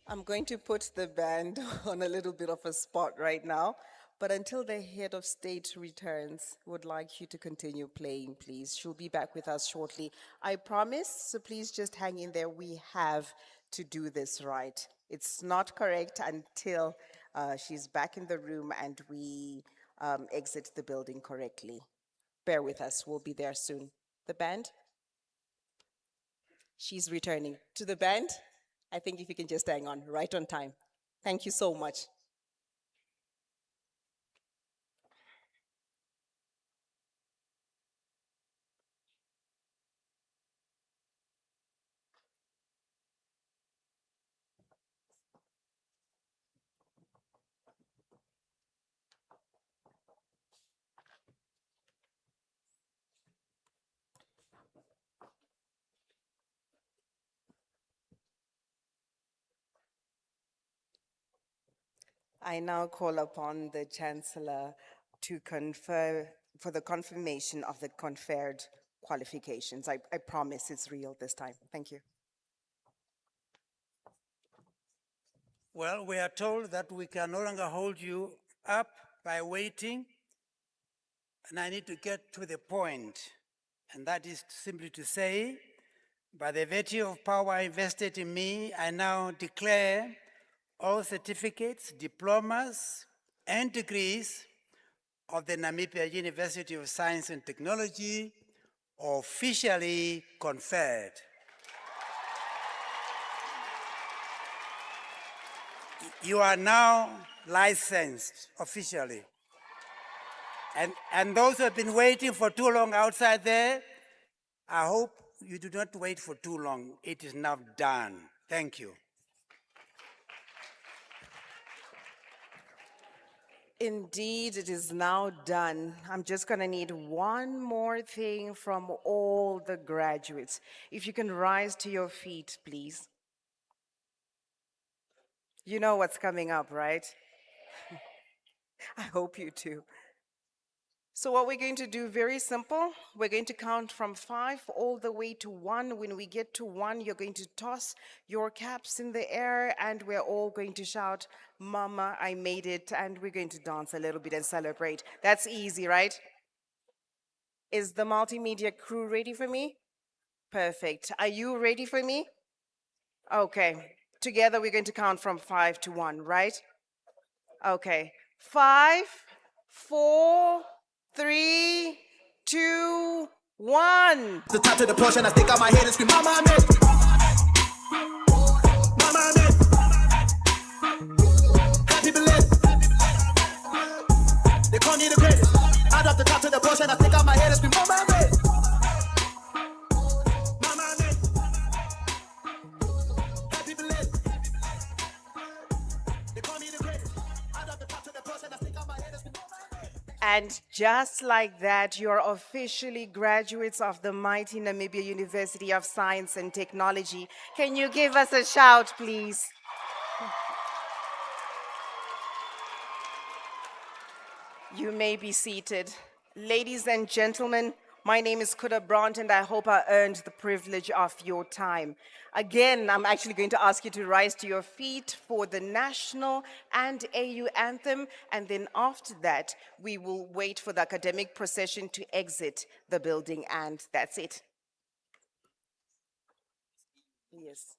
I'm going to put the band on a little bit of a spot right now, but until the head of state returns, would like you to continue playing, please. She'll be back with us shortly. I promise, so please just hang in there. We have to do this right. It's not correct until she's back in the room and we exit the building correctly. Bear with us, we'll be there soon. The band? She's returning. To the band? I think if you can just hang on, right on time. Thank you so much. I now call upon the Chancellor to confer for the confirmation of the conferred qualifications. I promise it's real this time. Thank you. Well, we are told that we can no longer hold you up by waiting, and I need to get to the point, and that is simply to say, by the virtue of power invested in me, I now declare all certificates, diplomas, and degrees of the Namibia University of Science and Technology officially conferred. You are now licensed officially. And those who have been waiting for too long outside there, I hope you do not wait for too long. It is now done. Thank you. Indeed, it is now done. I'm just going to need one more thing from all the graduates. If you can rise to your feet, please. You know what's coming up, right? I hope you do. So what we're going to do, very simple. We're going to count from 5 all the way to 1. When we get to 1, you're going to toss your caps in the air and we're all going to shout, "Mama, I made it," and we're going to dance a little bit and celebrate. That's easy, right? Is the multimedia crew ready for me? Perfect. Are you ready for me? Okay. Together we're going to count from 5 to 1, right? Okay. 5, 4, 3, 2, 1. The top to the portion, I stick out my head and scream, "Mama, I made it. Mama, I made it." Happy belated. They call me the greatest. I drop the top to the portion, I stick out my head and scream, "Mama, I made it. Mama, I made it." Happy belated. They call me the greatest. I drop the top to the portion, I stick out my head and scream, "Mama, I made it." And just like that, you're officially graduates of the mighty Namibia University of Science and Technology. Can you give us a shout, please? You may be seated. Ladies and gentlemen, my name is Kuda Brandt and I hope I earned the privilege of your time. Again, I'm actually going to ask you to rise to your feet for the national and AU anthem, and then after that, we will wait for the academic procession to exit the building, and that's it. Yes.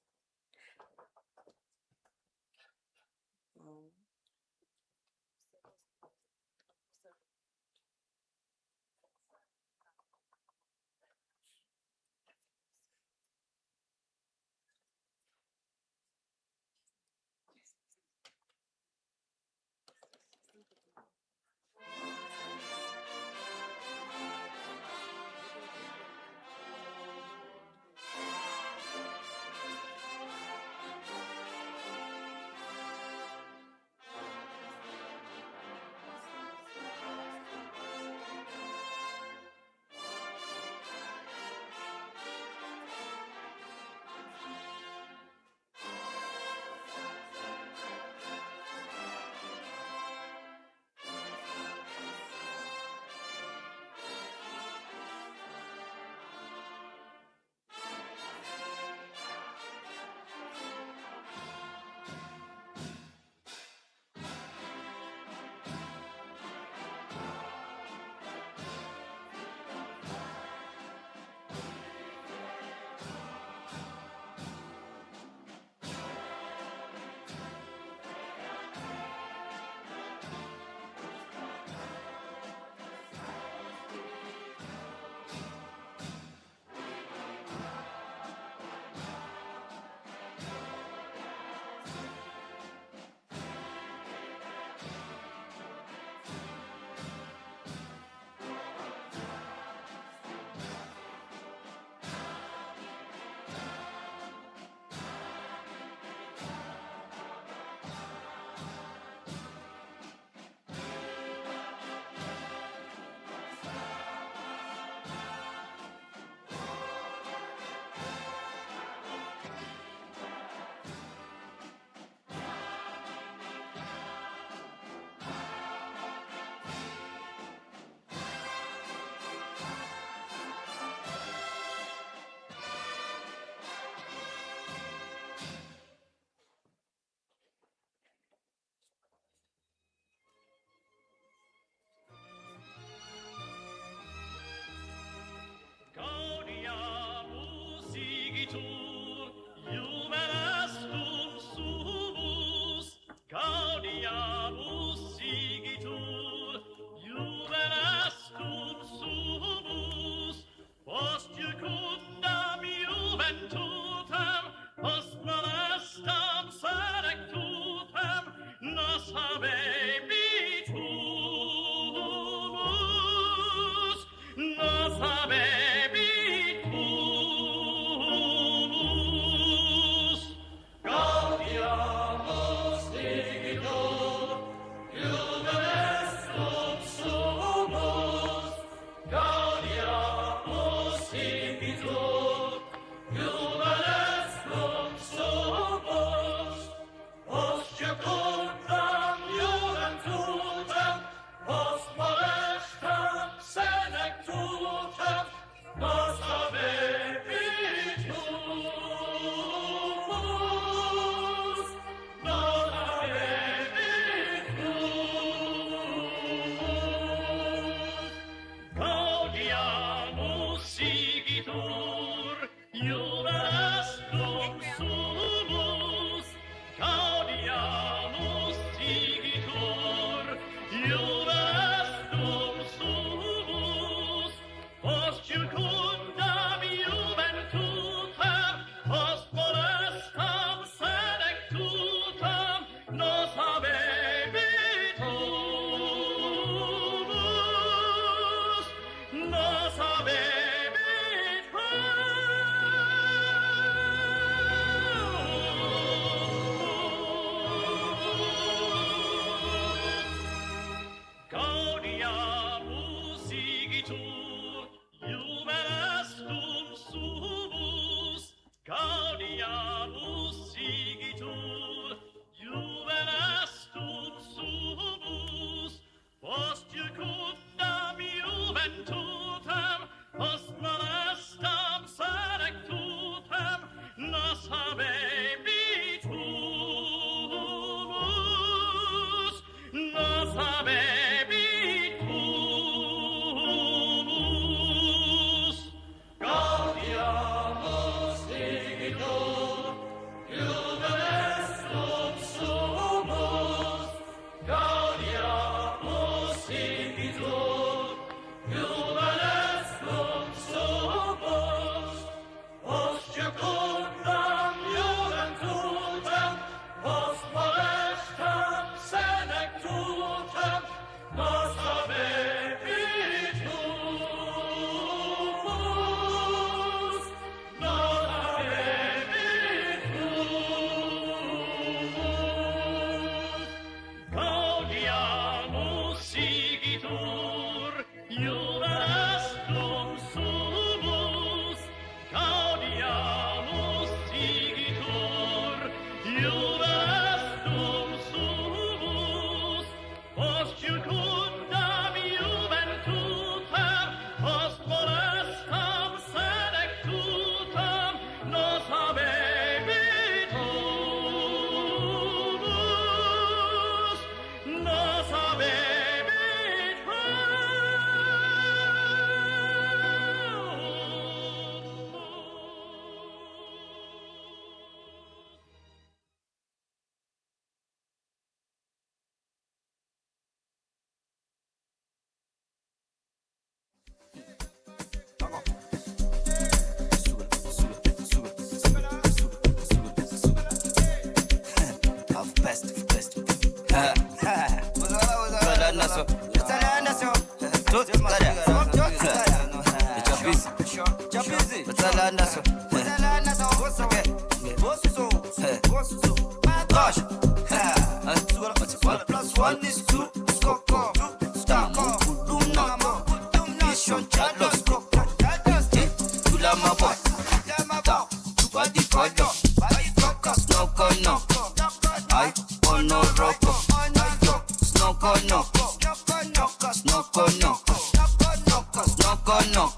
Gaudiamus igitur, juvenestum sumus, post iucundam juventutem, post molestam senectutem, nos habebitur, nos habebitur. Gaudiamus igitur, juvenestum sumus. Gaudiamus igitur, juvenestum sumus. Post iucundam juventutem, post molestam senectutem, nos habebitur, nos habebitur. Gaudiamus igitur, juvenestum sumus. Gaudiamus igitur, juvenestum sumus. Post iucundam juventutem, post molestam senectutem, nos habebitur, nos Snoko,